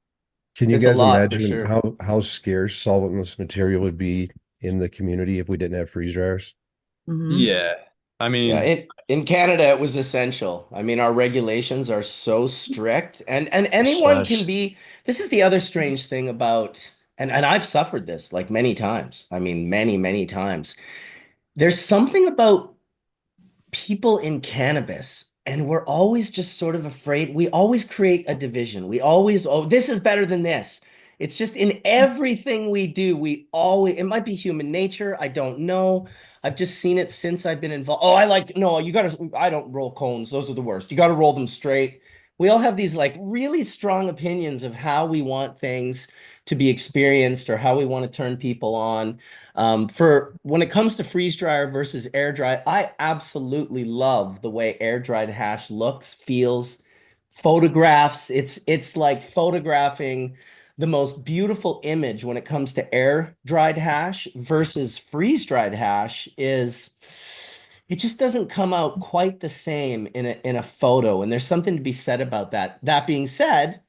Can you It's a guys lot for imagine sure. how scarce solventless material would be in the community if we didn't have freeze dryers? Mhm. Yeah. I Yeah, mean, in Canada it was essential. I mean, our regulations are so strict, and anyone can Such. be. This is the other strange thing about, and I've suffered this like many times. I mean, many times. There's something about people in cannabis, and we're always just sort of afraid. We always create a division. We always, oh, this is better than this. It's just in everything we do, we always, it might be human nature. I don't know. I've just seen it since I've been involved. Oh, I like, no, you gotta, I don't roll cones. Those are the worst. You gotta roll them straight. We all have these like really strong opinions of how we want things to be experienced or how we want to turn people on. For when it comes to freeze dryer versus air dry, I absolutely love the way air dried hash looks, feels, photographs. It's like photographing the most beautiful image when it comes to air dried hash versus freeze dried hash is it just doesn't come out quite the same in a photo. And there's something to be said about that. That being said,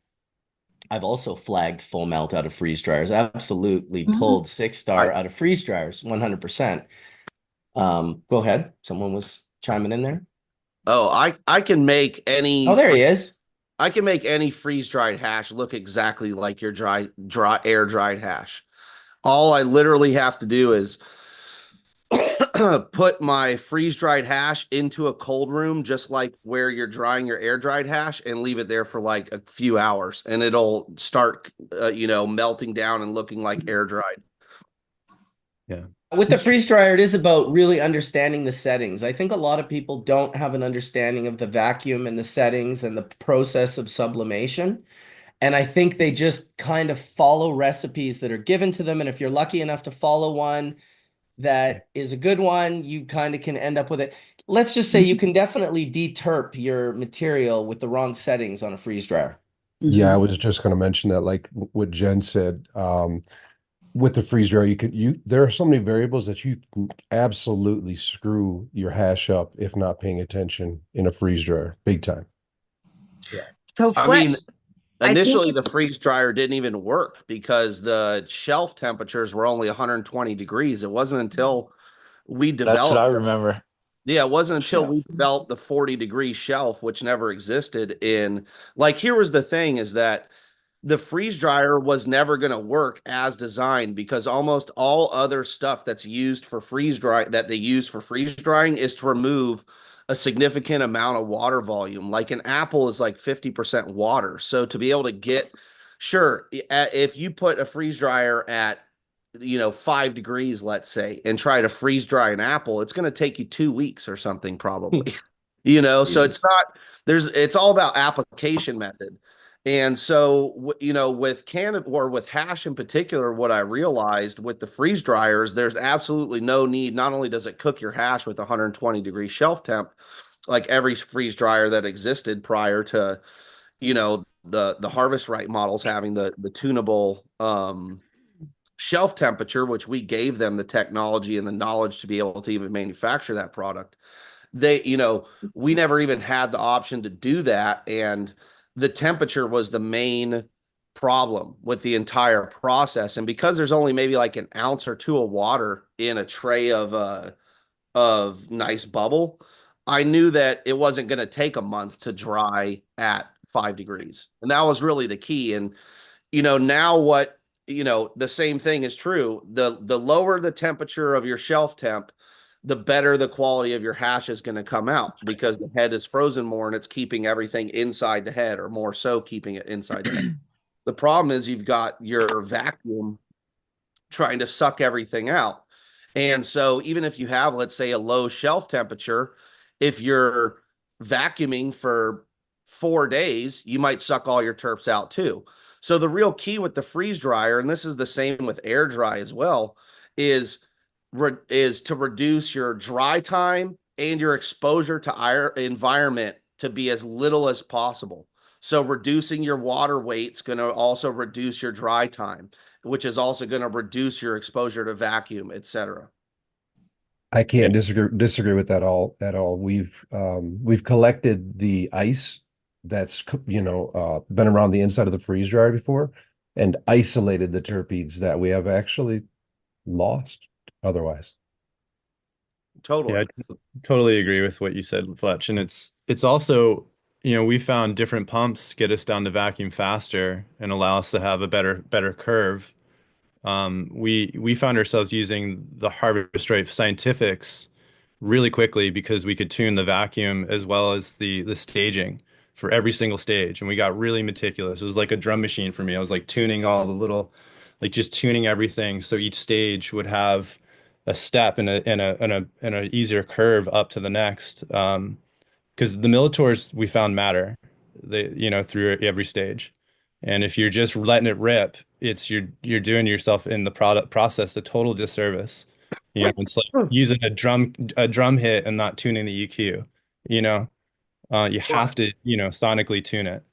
I've also flagged full melt out of freeze dryers. Absolutely pulled 6-star out of freeze dryers, 100%. Go ahead. Someone was chiming in there. Oh, I can make any. Oh, there he is. I can make any freeze dried hash look exactly like your dry air dried hash. All I literally have to do is put my freeze dried hash into a cold room, just like where you're drying your air dried hash, and leave it there for like a few hours, and it'll start, melting down and looking like air dried. yeah. With the freeze dryer, it is about really understanding the settings. I think a lot of people don't have an understanding of the vacuum and the settings and the process of sublimation. And I think they just kind of follow recipes that are given to them. And if you're lucky enough to follow one that is a good one, you kind of can end up with it. Let's just say you can definitely deterp your material with the wrong settings on a freeze dryer. Yeah, I was just going to mention that, like what Jen said, with the freeze dryer, there are so many variables that you can absolutely screw your hash up if not paying attention in a freeze dryer, big time. Yeah. So I mean, Fletch, I think initially the it's- freeze dryer didn't even work because the shelf temperatures were only 120 degrees. It wasn't until we That's what I developed. remember. Yeah, it wasn't until Yeah. we developed the 40-degree shelf, which never existed in, like, here was the thing is that the freeze dryer was never going to work as designed because almost all other stuff that's used for freeze dry that they use for freeze drying is to remove a significant amount of water volume. Like an apple is like 50% water. So to be able to get, sure, if you put a freeze dryer at 5 degrees, let's say, and try to freeze dry an apple, it's going to take you 2 weeks or something, probably. You know, so Yeah. it's not it's all about application method. And so, you know, with cannabis or with hash in particular, what I realized with the freeze dryers, there's absolutely no need. Not only does it cook your hash with 120-degree shelf temp, like every freeze dryer that existed prior to, you know, the harvest right models having the tunable shelf temperature, which we gave them the technology and the knowledge to be able to even manufacture that product. They, you know, we never even had the option to do that, and the temperature was the main problem with the entire process. And because there's only maybe like an ounce or two of water in a tray of nice bubble, I knew that it wasn't going to take a month to dry at 5 degrees. And that was really the key. And, you know, now what, you know, the same thing is true. The lower the temperature of your shelf temp, the better the quality of your hash is going to come out, because the head is frozen more and it's keeping everything inside the head, or more so keeping it inside the head. The problem is you've got your vacuum trying to suck everything out. And so even if you have, let's say, a low shelf temperature, if you're vacuuming for 4 days, you might suck all your terps out too. So the real key with the freeze dryer, and this is the same with air dry as well, is to reduce your dry time and your exposure to air environment to be as little as possible. So reducing your water weight's going to also reduce your dry time, which is also going to reduce your exposure to vacuum, etc. I can't disagree with that at all. We've collected the ice that's been around the inside of the freeze dryer before, and isolated the terpenes that we have actually lost otherwise. Totally. Yeah, I totally agree with what you said, Fletch. And it's also, we found different pumps get us down to vacuum faster and allow us to have a better curve. We found ourselves using the harvest rate scientifics really quickly because we could tune the vacuum as well as the staging for every single stage, and we got really meticulous. It was like a drum machine for me. I was like tuning all the little, like just tuning everything so each stage would have a step and a easier curve up to the next. Because the millitors we found matter, through every stage. And if you're just letting it rip, you're doing yourself in the product process a total disservice. It's like using a drum hit and not tuning the EQ. You have to, sonically tune it.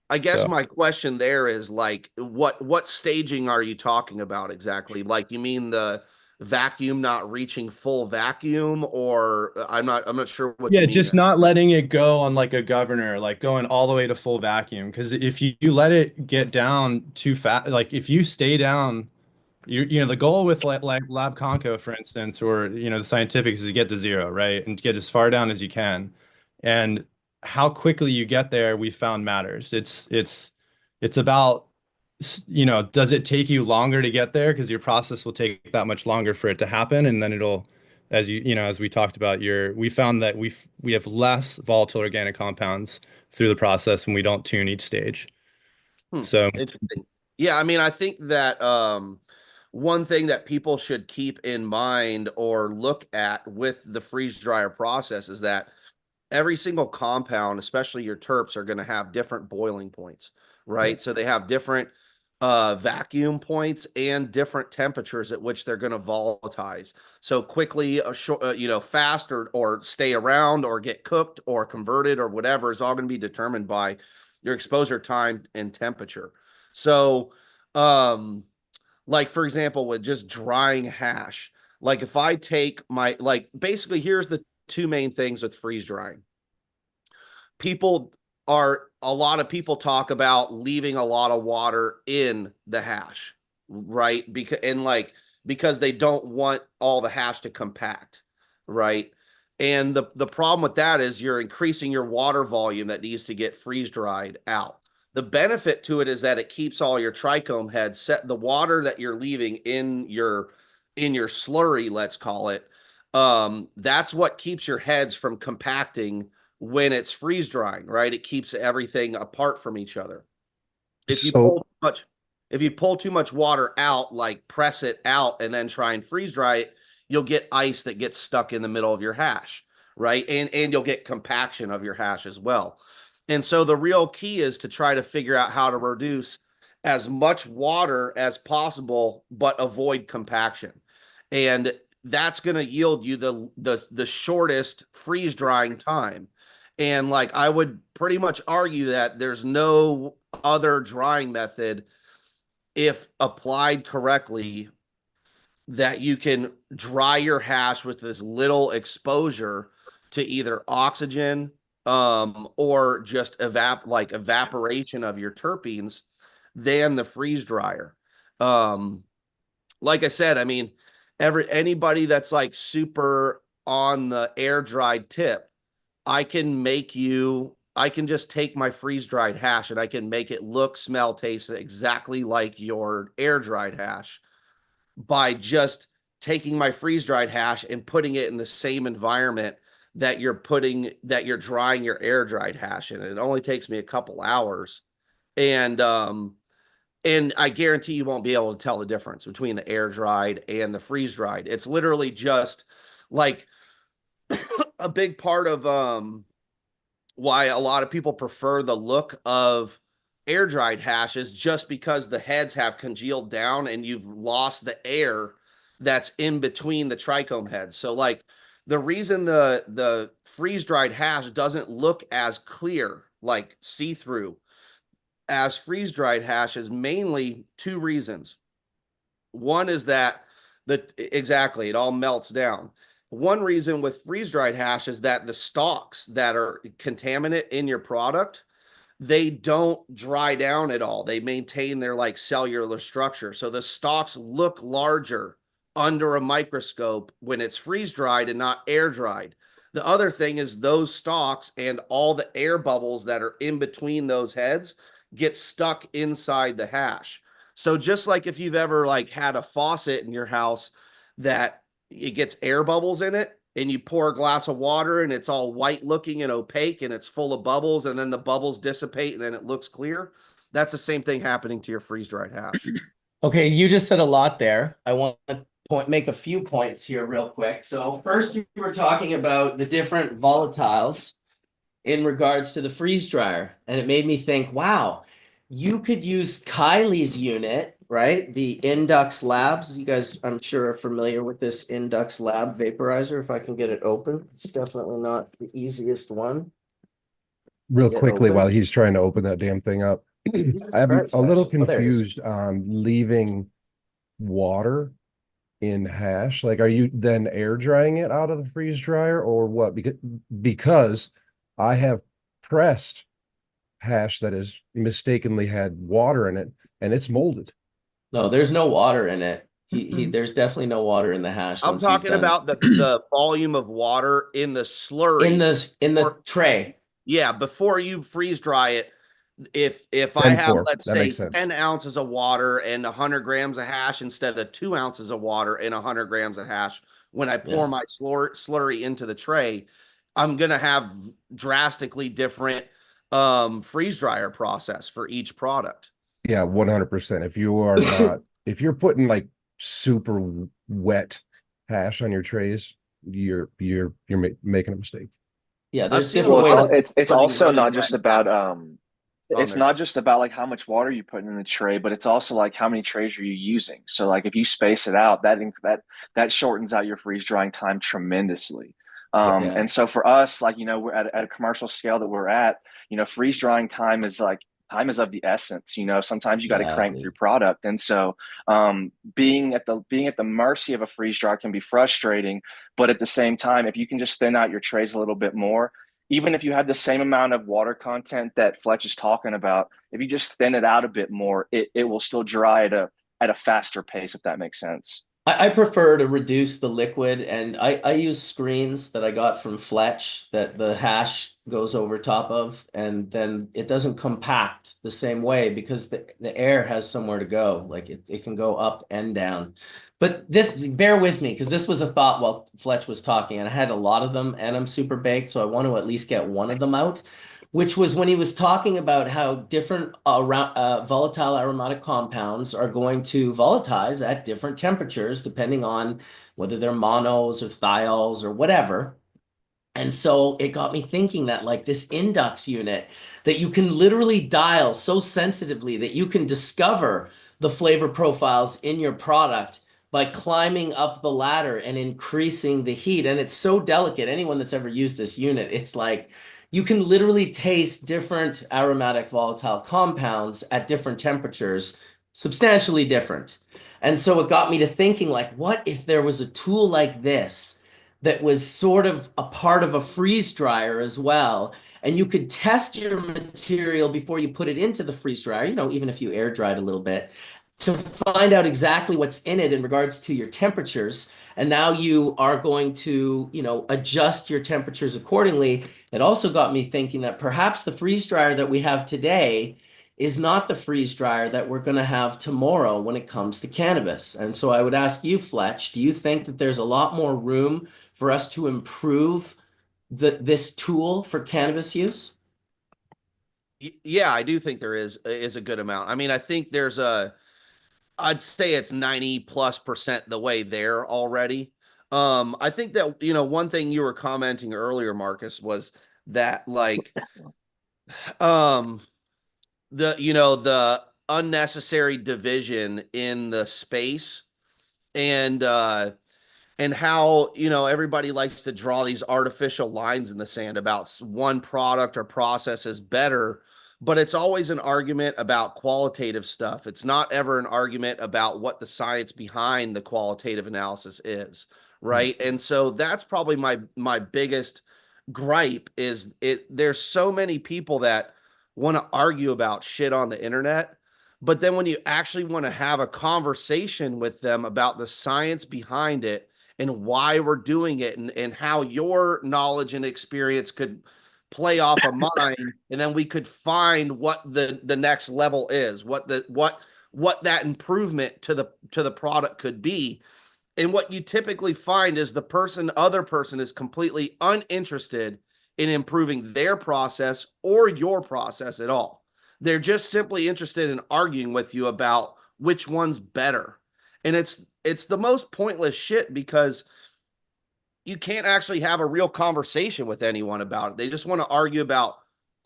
I guess So my question there is, like, what staging are you talking about exactly? Like, you mean the vacuum not reaching full vacuum, or I'm not sure what you yeah, mean just there. not letting it go on like a governor, like going all the way to full vacuum. Because if you let it get down too fast, like if you stay down, the goal with like Lab Conco, for instance, or the scientific is to get to zero, right? And get as far down as you can. And how quickly you get there, we found matters. It's about, does it take you longer to get there? Because your process will take that much longer for it to happen. And then it'll, as we talked about, we found that we have less volatile organic compounds through the process when we don't tune each stage. So Interesting. Yeah, I mean, I think that one thing that people should keep in mind or look at with the freeze dryer process is that every single compound, especially your terps, are going to have different boiling points, right? So they have different vacuum points and different temperatures at which they're going to volatilize. So quickly, fast, or stay around, or get cooked or converted or whatever, is all going to be determined by your exposure time and temperature. So, like for example, with just drying hash, like if I take basically, here's the two main things with freeze drying. A lot of people talk about leaving a lot of water in the hash, right? Because they don't want all the hash to compact, right? And the problem with that is you're increasing your water volume that needs to get freeze dried out. The benefit to it is that it keeps all your trichome heads set. The water that you're leaving in your slurry, let's call it, that's what keeps your heads from compacting when it's freeze drying, right? It keeps everything apart from each other. If you pull too much water out, like press it out and then try and freeze dry it, you'll get ice that gets stuck in the middle of your hash, right? And you'll get compaction of your hash as well. And so the real key is to try to figure out how to reduce as much water as possible, but avoid compaction. And that's going to yield you the shortest freeze drying time. And like I would pretty much argue that there's no other drying method, if applied correctly, that you can dry your hash with this little exposure to either oxygen or just evaporation of your terpenes than the freeze dryer. Like I said, I mean, anybody that's like super on the air dried tip, I can just take my freeze dried hash and I can make it look, smell, taste exactly like your air dried hash by just taking my freeze dried hash and putting it in the same environment that you're drying your air dried hash in. It only takes me a couple hours. And I guarantee you won't be able to tell the difference between the air dried and the freeze dried. It's literally just like a big part of why a lot of people prefer the look of air dried hashes, just because the heads have congealed down and you've lost the air that's in between the trichome heads. So like the reason the freeze dried hash doesn't look as clear, like see-through, as freeze dried hash is mainly two reasons. One is that exactly, it all melts down. One reason with freeze dried hash is that the stalks that are contaminant in your product, they don't dry down at all. They maintain their like cellular structure. So the stalks look larger under a microscope when it's freeze dried and not air dried. The other thing is those stalks and all the air bubbles that are in between those heads get stuck inside the hash. So just like if you've ever like had a faucet in your house that it gets air bubbles in it, and you pour a glass of water and it's all white looking and opaque and it's full of bubbles, and then the bubbles dissipate and then it looks clear. That's the same thing happening to your freeze dried hash. Okay, you just said a lot there. I want to make a few points here real quick. So first, you were talking about the different volatiles in regards to the freeze dryer, and it made me think, wow, you could use Kylie's unit, right? The Indux Labs. You guys, I'm sure, are familiar with this Indux Lab vaporizer. If I can get it open, it's definitely not the easiest one. Real quickly, open. while he's trying to open that damn thing up, I'm a little confused on leaving water in hash. Like, are you then air drying it out of the freeze dryer or what? Because I have pressed hash that has mistakenly had water in it and it's molded. No, there's no water in it. There's definitely no water in the hash. I'm talking about the volume of water in the slurry in the tray. Yeah, before you freeze dry it. If I have, let's say, 10 ounces of water and 100 grams of hash instead of 2 ounces of water and 100 grams of hash, when I pour my slurry into the tray, I'm going to have drastically different freeze dryer process for each product. Yeah, 100%. If you are not, if you're putting like super wet hash on your trays, you're making a mistake. Yeah, there's different ways. It's also not just about it's not just about like how much water you put in the tray, but it's also like how many trays are you using. So like if you space it out, that shortens out your freeze drying time tremendously. And so for us, like, you know, we're at a commercial scale that we're at, you know, freeze drying time is of the essence. You know, sometimes you got to crank through product. And so being at the mercy of a freeze dryer can be frustrating. But at the same time, if you can just thin out your trays a little bit more, even if you have the same amount of water content that Fletch is talking about, if you just thin it out a bit more, it will still dry at a faster pace, if that makes sense. I prefer to reduce the liquid, and I use screens that I got from Fletch that the hash goes over top of, and then it doesn't compact the same way because the air has somewhere to go. Like it can go up and down. But bear with me, because this was a thought while Fletch was talking, and I had a lot of them, and I'm super baked, so I want to at least get one of them out, which was when he was talking about how different volatile aromatic compounds are going to volatilize at different temperatures, depending on whether they're monos or thiols or whatever. And so it got me thinking that like this Indux unit that you can literally dial so sensitively that you can discover the flavor profiles in your product by climbing up the ladder and increasing the heat. And it's so delicate. Anyone that's ever used this unit, it's like you can literally taste different aromatic volatile compounds at different temperatures, substantially different. And so it got me to thinking like, what if there was a tool like this that was sort of a part of a freeze dryer as well. And you could test your material before you put it into the freeze dryer, even if you air dried a little bit, to find out exactly what's in it in regards to your temperatures. And now you are going to, adjust your temperatures accordingly. It also got me thinking that perhaps the freeze dryer that we have today is not the freeze dryer that we're going to have tomorrow when it comes to cannabis. And so I would ask you, Fletch, do you think that there's a lot more room for us to improve this tool for cannabis use? Yeah, I do think there is a good amount. I mean, I think I'd say it's 90+% the way there already. I think that, one thing you were commenting earlier, Marcus, was that like the unnecessary division in the space and how everybody likes to draw these artificial lines in the sand about one product or process is better, but it's always an argument about qualitative stuff. It's not ever an argument about what the science behind the qualitative analysis is, right? And so that's probably my biggest gripe is there's so many people that want to argue about shit on the internet, but then when you actually want to have a conversation with them about the science behind it and why we're doing it and how your knowledge and experience could play off of mine, and then we could find what the next level is, what that improvement to the product could be. And what you typically find is the other person is completely uninterested in improving their process or your process at all. They're just simply interested in arguing with you about which one's better. And it's the most pointless shit because you can't actually have a real conversation with anyone about it. They just want to argue about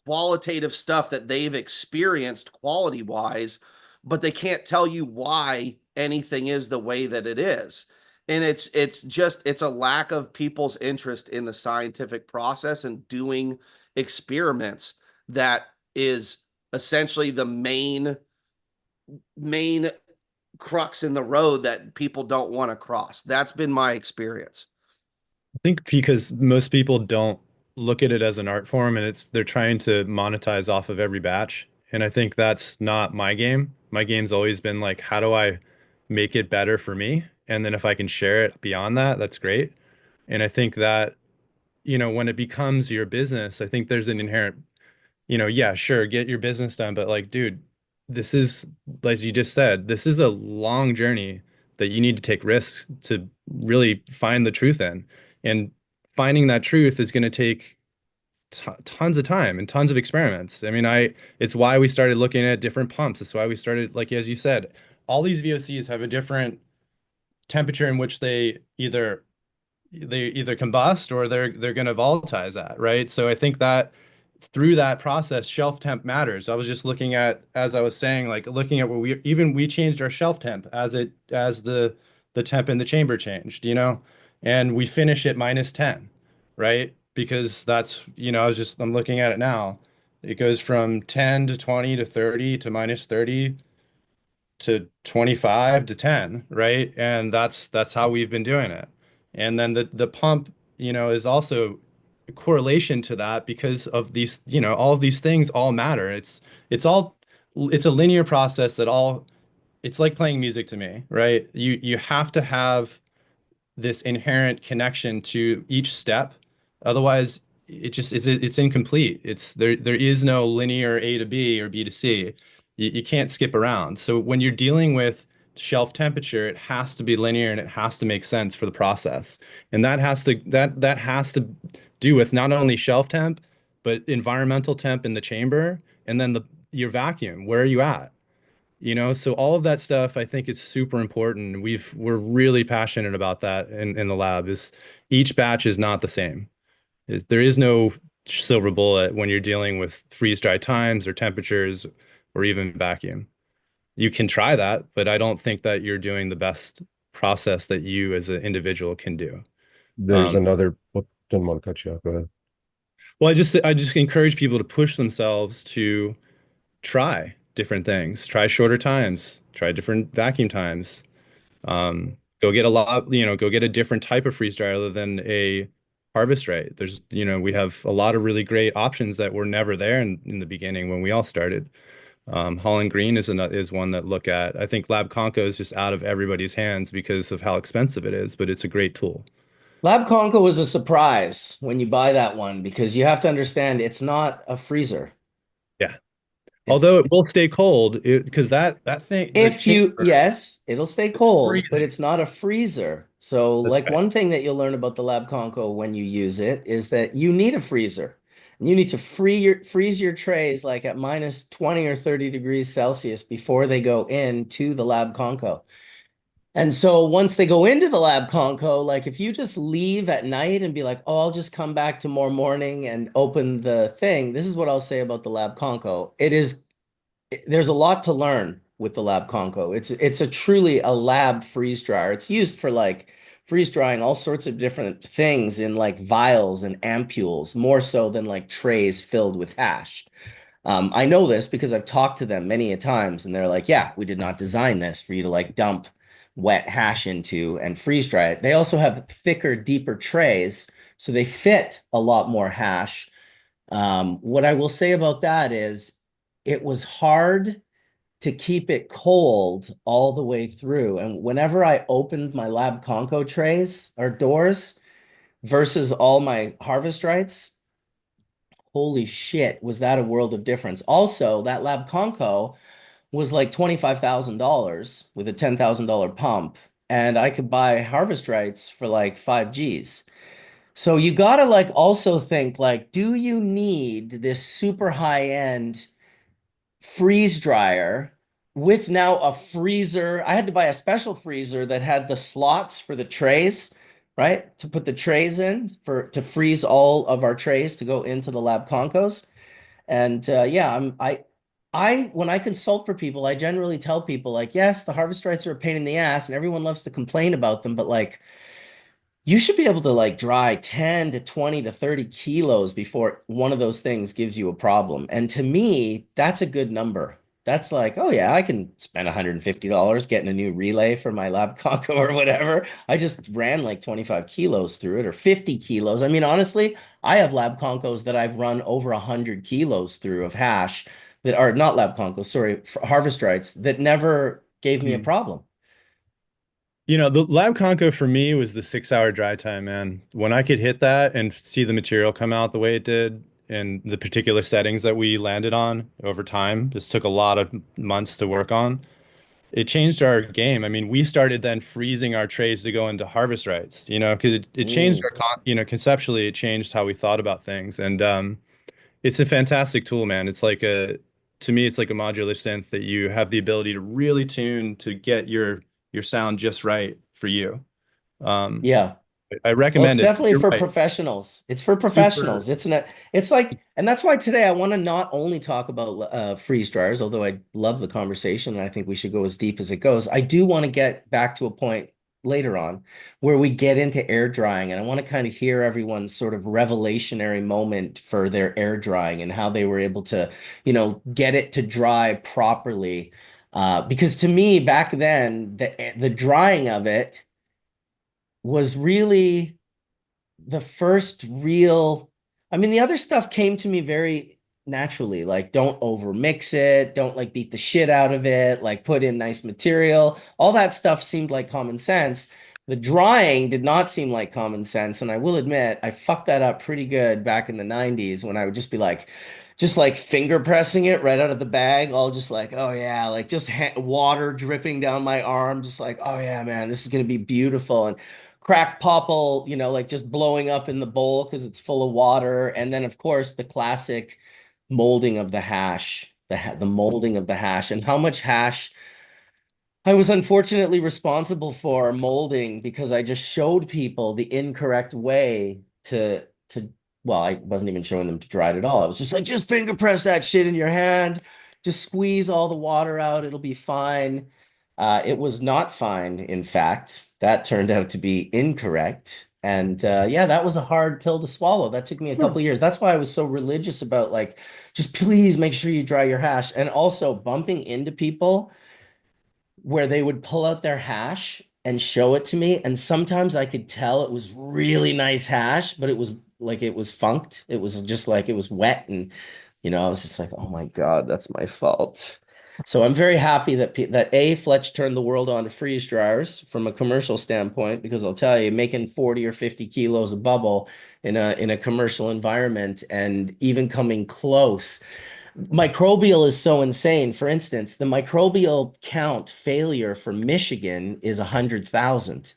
qualitative stuff that they've experienced quality wise, but they can't tell you why anything is the way that it is. And it's a lack of people's interest in the scientific process and doing experiments that is essentially the main crux in the road that people don't want to cross. That's been my experience. I think because most people don't look at it as an art form and they're trying to monetize off of every batch. And I think that's not my game. My game's always been like, how do I make it better for me? And then if I can share it beyond that, that's great. And I think that, when it becomes your business, I think there's an inherent, yeah, sure, get your business done, but like, dude, this is, like you just said, this is a long journey that you need to take risks to really find the truth in. And finding that truth is going to take tons of time and tons of experiments. I mean, it's why we started looking at different pumps. It's why we started, like, as you said, all these VOCs have a different temperature in which they either combust or they're going to volatilize at, right? So I think that through that process, shelf temp matters. I was just looking at, as I was saying, like looking at what we changed our shelf temp as the temp in the chamber changed, and we finish at -10, right? Because that's, I'm looking at it now. It goes from 10 to 20 to 30 to -30 to 25 to 10, right? And that's how we've been doing it. And then the pump, is also a correlation to that because of these, all of these things all matter. It's a linear process it's like playing music to me, right? You have to have this inherent connection to each step. Otherwise, it's incomplete. There is no linear A to B or B to C. You can't skip around. So when you're dealing with shelf temperature, it has to be linear and it has to make sense for the process. And that has to do with not only shelf temp, but environmental temp in the chamber, and then your vacuum. Where are you at? So all of that stuff I think is super important. We're really passionate about that in the lab. Is each batch is not the same. There is no silver bullet when you're dealing with freeze dry times or temperatures or even vacuum. You can try that, but I don't think that you're doing the best process that you as an individual can do. There's another, didn't want to cut you off. Go ahead. Well, I just encourage people to push themselves to try different things, try shorter times, try different vacuum times. Go get a lot, go get a different type of freeze dryer other than a harvest rate. We have a lot of really great options that were never there in the beginning when we all started. Holland Green is one that look at. I think Lab Conco is just out of everybody's hands because of how expensive it is, but it's a great tool. Lab Conco was a surprise when you buy that one because you have to understand it's not a freezer. Yeah. It's Although it will stay cold because that thing, the if you, chamber yes, it'll stay cold, but freezing. it's not a freezer. So, That's like right. one thing that you'll learn about the Lab Conco when you use it is that you need a freezer. And you need to freeze your trays like at minus 20 or 30 degrees Celsius before they go into the Lab Conco. And so once they go into the Lab Conco, like if you just leave at night and be like, oh, I'll just come back tomorrow morning and open the thing. This is what I'll say about the Lab Conco. There's a lot to learn with the Lab Conco. It's a truly a lab freeze dryer. It's used for like freeze drying all sorts of different things in like vials and ampules, more so than like trays filled with hash. I know this because I've talked to them many a times, and they're like, "Yeah, we did not design this for you to like dump wet hash into and freeze dry it." They also have thicker, deeper trays, so they fit a lot more hash. What I will say about that is it was hard to keep it cold all the way through. And whenever I opened my Lab Conco trays or doors versus all my harvest rights, holy shit, was that a world of difference. Also, that Lab Conco was like $25,000 with a $10,000 pump, and I could buy harvest rights for like 5 Gs. So you gotta like also think like, do you need this super high end freeze dryer with now a freezer? I had to buy a special freezer that had the slots for the trays, right? To put the trays in to freeze all of our trays to go into the Lab Concos. And yeah, I when I consult for people, I generally tell people like, yes, the harvest rights are a pain in the ass, and everyone loves to complain about them, but like you should be able to like dry 10 to 20 to 30 kilos before one of those things gives you a problem. And to me, that's a good number. That's like, oh yeah, I can spend $150 getting a new relay for my Lab Conco or whatever. I just ran like 25 kilos through it or 50 kilos. I mean, honestly, I have Lab Concos that I've run over 100 kilos through of hash that are not Lab Concos, sorry, harvest rights that never gave me a problem. The Lab Conco for me was the 6 hour dry time, man. When I could hit that and see the material come out the way it did and the particular settings that we landed on over time, just took a lot of months to work on. It changed our game. I mean, we started then freezing our trays to go into harvest rights, because it changed Mm. conceptually, it changed how we thought about things. And it's a fantastic tool, man. To me, it's like a modular synth that you have the ability to really tune to get your sound just right for you. Um, Yeah. I Well, it's recommend it. definitely You're for right. professionals. It's for Super. professionals. It's like, and that's why today I want to not only talk about freeze dryers, although I love the conversation and I think we should go as deep as it goes. I do want to get back to a point later on where we get into air drying, and I want to kind of hear everyone's sort of revelationary moment for their air drying and how they were able to, get it to dry properly. Because to me, back then, the drying of it was really the first real, I mean, the other stuff came to me very naturally, like don't over mix it, don't like beat the shit out of it, like put in nice material. All that stuff seemed like common sense. The drying did not seem like common sense, and I will admit I fucked that up pretty good back in the 90s when I would just like finger pressing it right out of the bag, all just like, oh yeah, like just water dripping down my arm, just like, oh yeah, man, this is gonna be beautiful. And crack popple, like just blowing up in the bowl because it's full of water. And then, of course, the classic molding of the hash, the molding of the hash, and how much hash I was unfortunately responsible for molding because I just showed people the incorrect way to well, I wasn't even showing them to dry it at all. I was just like, just finger press that shit in your hand, just squeeze all the water out, it'll be fine. It was not fine, in fact. That turned out to be incorrect. And yeah, that was a hard pill to swallow. That took me a couple years. That's why I was so religious about like, just please make sure you dry your hash. And also bumping into people where they would pull out their hash and show it to me. And sometimes I could tell it was really nice hash, but it was like it was funked. It was just like it was wet. And, I was just like, oh my God, that's my fault. So I'm very happy that Fletch turned the world on to freeze dryers from a commercial standpoint, because I'll tell you, making 40 or 50 kilos of bubble in a commercial environment and even coming close. Microbial is so insane. For instance, the microbial count failure for Michigan is 100,000.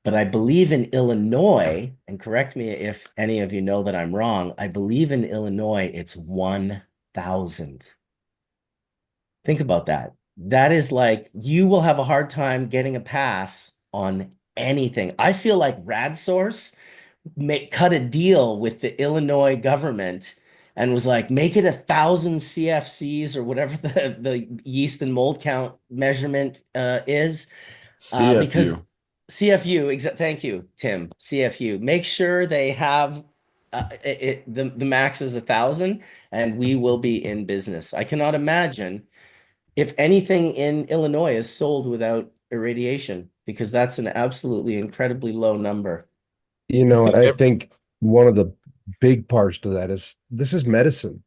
But I believe in Illinois, and correct me if any of you know that I'm wrong, I believe in Illinois it's 1,000. Think about that. That is like, you will have a hard time getting a pass on anything. I feel like RadSource cut a deal with the Illinois government and was like, make it 1,000 CFCs or whatever the yeast and mold count measurement is. Because CFU. CFU, thank you, Tim. CFU. Make sure they have the max is 1,000, and we will be in business. I cannot imagine if anything in Illinois is sold without irradiation, because that's an absolutely incredibly low number. And I think one of the big parts to that is this is medicine.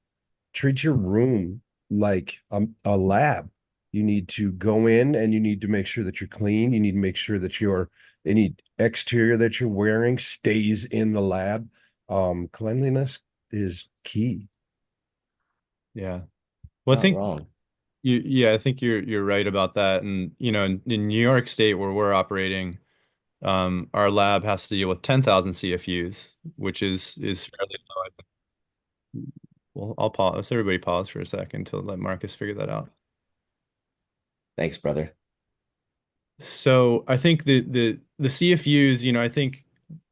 Treat your room like a lab. You need to go in and you need to make sure that you're clean. You need to make sure that any exterior that you're wearing stays in the lab. Cleanliness is key. Yeah. Well, I think I think you're right about that. And in New York State where we're operating, our lab has to deal with 10,000 CFUs, which is fairly low. Well, I'll pause. Let's everybody pause for a second to let Marcus figure that out. Thanks, brother. So I think the CFUs, I think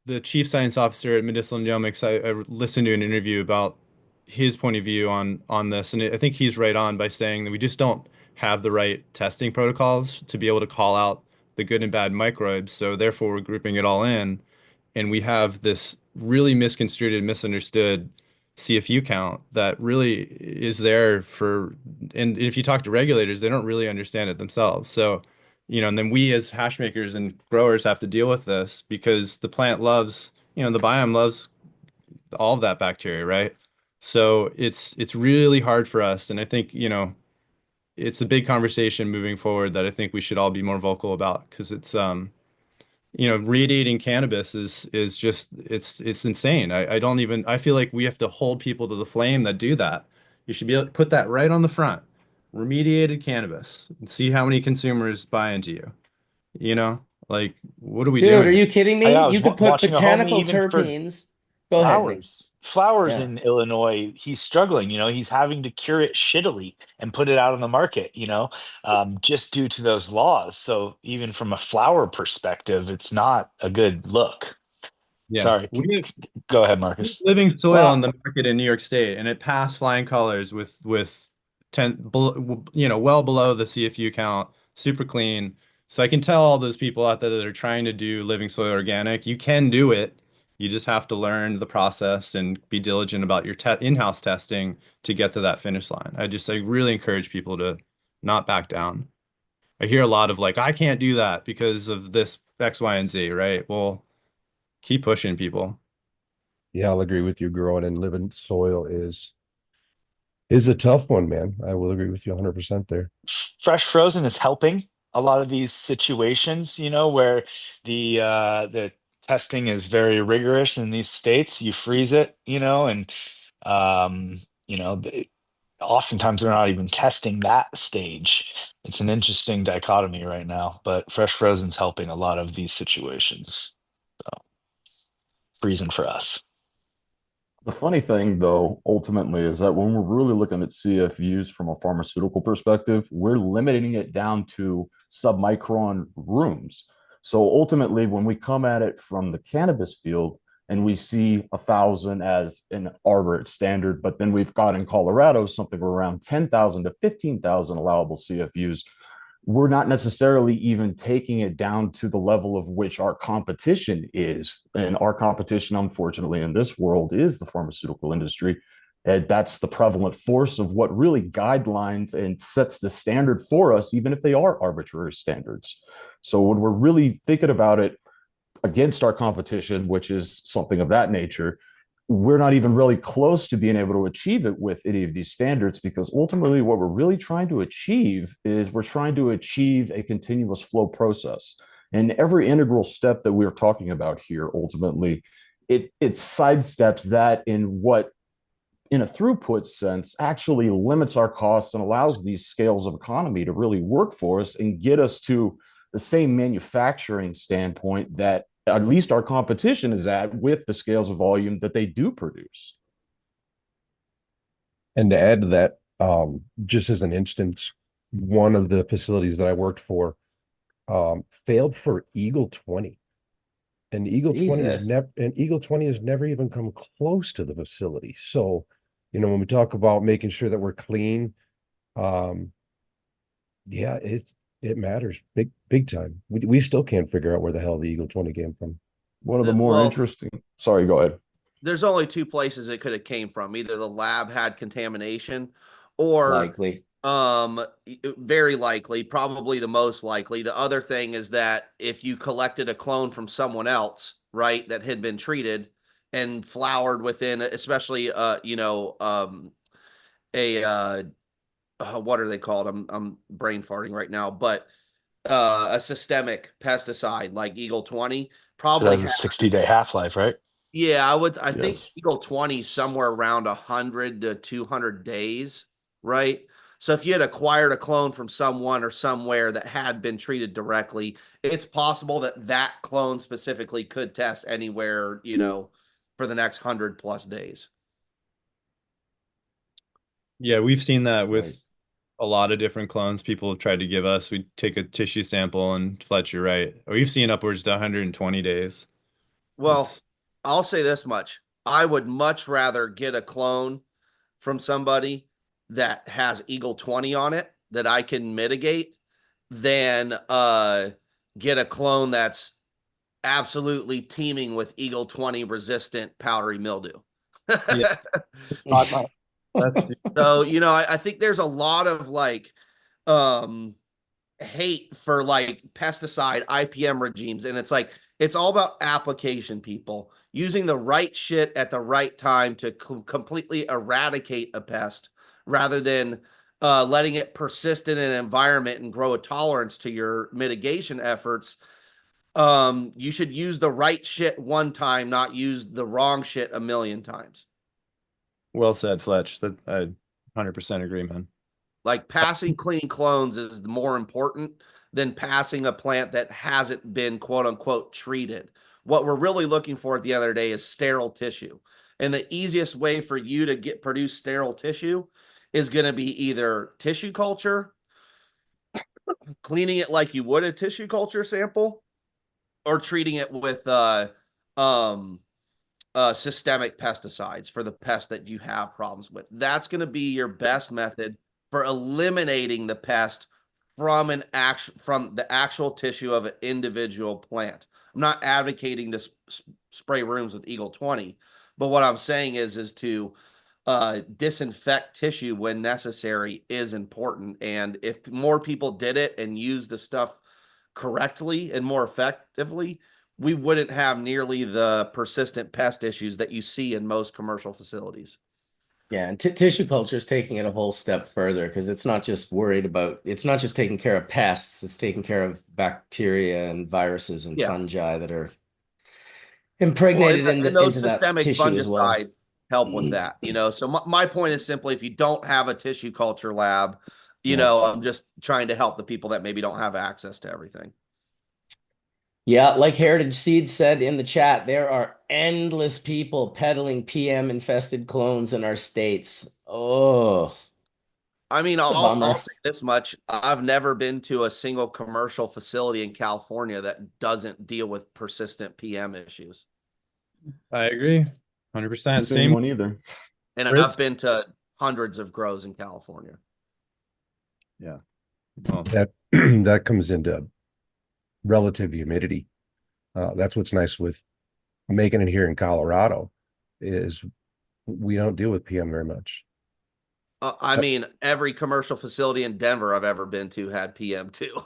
the chief science officer at Medicinal Genomics, I listened to an interview about his point of view on this, and I think he's right on by saying that we just don't have the right testing protocols to be able to call out the good and bad microbes. So therefore, we're grouping it all in, and we have this really misconstrued and misunderstood CFU count that really is there for. And if you talk to regulators, they don't really understand it themselves. So, and then we as hash makers and growers have to deal with this because the plant loves, the biome loves all of that bacteria, right? So it's really hard for us. And I think, it's a big conversation moving forward that I think we should all be more vocal about, because it's radiating cannabis is just it's insane. I feel like we have to hold people to the flame that do that. You should be able to put that right on the front. Remediated cannabis, and see how many consumers buy into you. Like, what are we Dude, doing are here? you kidding me? You could put watching a homie botanical even for terpenes. Go ahead, Nick. Flowers Yeah. in Illinois, he's struggling, he's having to cure it shittily and put it out on the market, just due to those laws. So even from a flower perspective, it's not a good look. Yeah. Sorry. Go ahead, Marcus. Living soil on the market in New York State, and it passed flying colors with 10, well below the CFU count, super clean. So I can tell all those people out there that are trying to do living soil organic, you can do it. You just have to learn the process and be diligent about your in-house testing to get to that finish line. I really encourage people to not back down. I hear a lot of like, I can't do that because of this X, Y, and Z, right? Well, keep pushing, people. Yeah, I'll agree with you. Growing and living soil is a tough one, man. I will agree with you 100% there. Fresh frozen is helping a lot of these situations, where the testing is very rigorous in these states. You freeze it, and oftentimes they're not even testing that stage. It's an interesting dichotomy right now, but fresh frozen's helping a lot of these situations. So freezing for us. The funny thing, though, ultimately, is that when we're really looking at CFUs from a pharmaceutical perspective, we're limiting it down to submicron rooms. So ultimately, when we come at it from the cannabis field and we see 1,000 as an arborate standard, but then we've got in Colorado something around 10,000 to 15,000 allowable CFUs. We're not necessarily even taking it down to the level of which our competition is. And our competition, unfortunately, in this world is the pharmaceutical industry. And that's the prevalent force of what really guidelines and sets the standard for us, even if they are arbitrary standards. So when we're really thinking about it against our competition, which is something of that nature, we're not even really close to being able to achieve it with any of these standards, because ultimately what we're really trying to achieve is we're trying to achieve a continuous flow process. And every integral step that we're talking about here, ultimately, it sidesteps that in what, in a throughput sense, actually limits our costs and allows these scales of economy to really work for us and get us to the same manufacturing standpoint that at least our competition is at with the scales of volume that they do produce. And to add to that, just as an instance, one of the facilities that I worked for failed for Eagle 20. And Eagle 20 has never even come close to the facility. So, when we talk about making sure that we're clean, yeah, it matters big time. We still can't figure out where the hell the Eagle 20 came from. One of the more interesting, sorry, go ahead. There's only two places it could have came from. Either the lab had contamination, or likely, very likely, probably the most likely. The other thing is that if you collected a clone from someone else, right, that had been treated and flowered within, especially what are they called? I'm brain farting right now, but a systemic pesticide like Eagle 20 probably has a 60-day half-life, right? Yeah, I think Eagle 20 is somewhere around 100 to 200 days, right? So if you had acquired a clone from someone or somewhere that had been treated directly, it's possible that that clone specifically could test anywhere, for the next 100+ days. Yeah, we've seen that with a lot of different clones people have tried to give us. We take a tissue sample, and Fletch, you're right. We've seen upwards to 120 days. Well, I'll say this much. I would much rather get a clone from somebody that has Eagle 20 on it that I can mitigate than get a clone that's absolutely teeming with Eagle 20 resistant powdery mildew. Yeah. So, I think there's a lot of hate for pesticide IPM regimes, and it's all about application, people using the right shit at the right time to completely eradicate a pest rather than letting it persist in an environment and grow a tolerance to your mitigation efforts. You should use the right shit one time, not use the wrong shit a million times. Well said, Fletch. That I 100% agree, man. Like passing clean clones is more important than passing a plant that hasn't been quote unquote treated. What we're really looking for at the end of the day is sterile tissue. And the easiest way for you to produce sterile tissue is going to be either tissue culture, cleaning it like you would a tissue culture sample, or treating it with systemic pesticides for the pests that you have problems with. That's going to be your best method for eliminating the pest from the actual tissue of an individual plant. I'm not advocating to spray rooms with Eagle 20, but what I'm saying is to disinfect tissue when necessary is important. And if more people did it and used the stuff correctly and more effectively, we wouldn't have nearly the persistent pest issues that you see in most commercial facilities. Yeah, and tissue culture is taking it a whole step further, because it's not just taking care of pests, it's taking care of bacteria and viruses and fungi that are impregnated into that tissue as well. Help with that, So my point is simply, if you don't have a tissue culture lab, I'm just trying to help the people that maybe don't have access to everything. Yeah, like Heritage Seeds said in the chat, there are endless people peddling PM infested clones in our states. Oh, I mean, I'll say this much. I've never been to a single commercial facility in California that doesn't deal with persistent PM issues. I agree. Haven't 100%. seen Same. one either. And Chris? I've been to hundreds of grows in California. Yeah. Well, That that comes into relative humidity. That's what's nice with making it here in Colorado is we don't deal with PM very much. I mean, every commercial facility in Denver I've ever been to had PM too.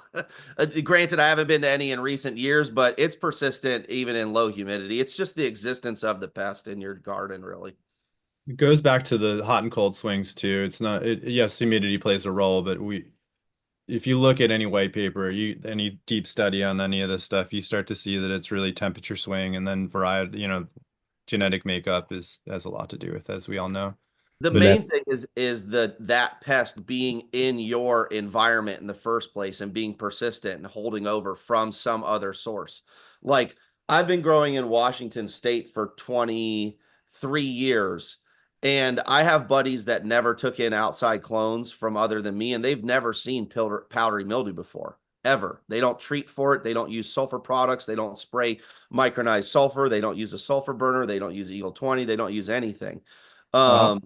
Granted, I haven't been to any in recent years, but it's persistent even in low humidity. It's just the existence of the pest in your garden, really. it goes back to the hot and cold swings too. It's not, yes, humidity plays a role, but if you look at any white paper, any deep study on any of this stuff, you start to see that it's really temperature swing, and then variety, genetic makeup has a lot to do with, as we all know. The But main thing is that pest being in your environment in the first place and being persistent and holding over from some other source. Like I've been growing in Washington State for 23 years, and I have buddies that never took in outside clones from other than me, and they've never seen powdery mildew before. Ever. They don't treat for it. They don't use sulfur products. They don't spray micronized sulfur. They don't use a sulfur burner. They don't use Eagle 20. They don't use anything. wow.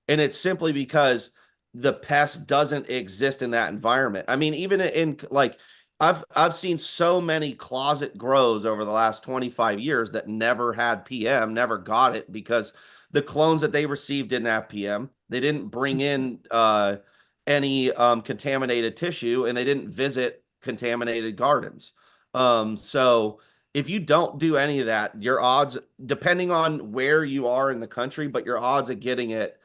And it's simply because the pest doesn't exist in that environment. I mean, even in like I've seen so many closet grows over the last 25 years that never had PM, never got it because the clones that they received didn't have PM. They didn't bring in any contaminated tissue, and they didn't visit contaminated gardens. So if you don't do any of that, your odds, depending on where you are in the country, but your odds of getting it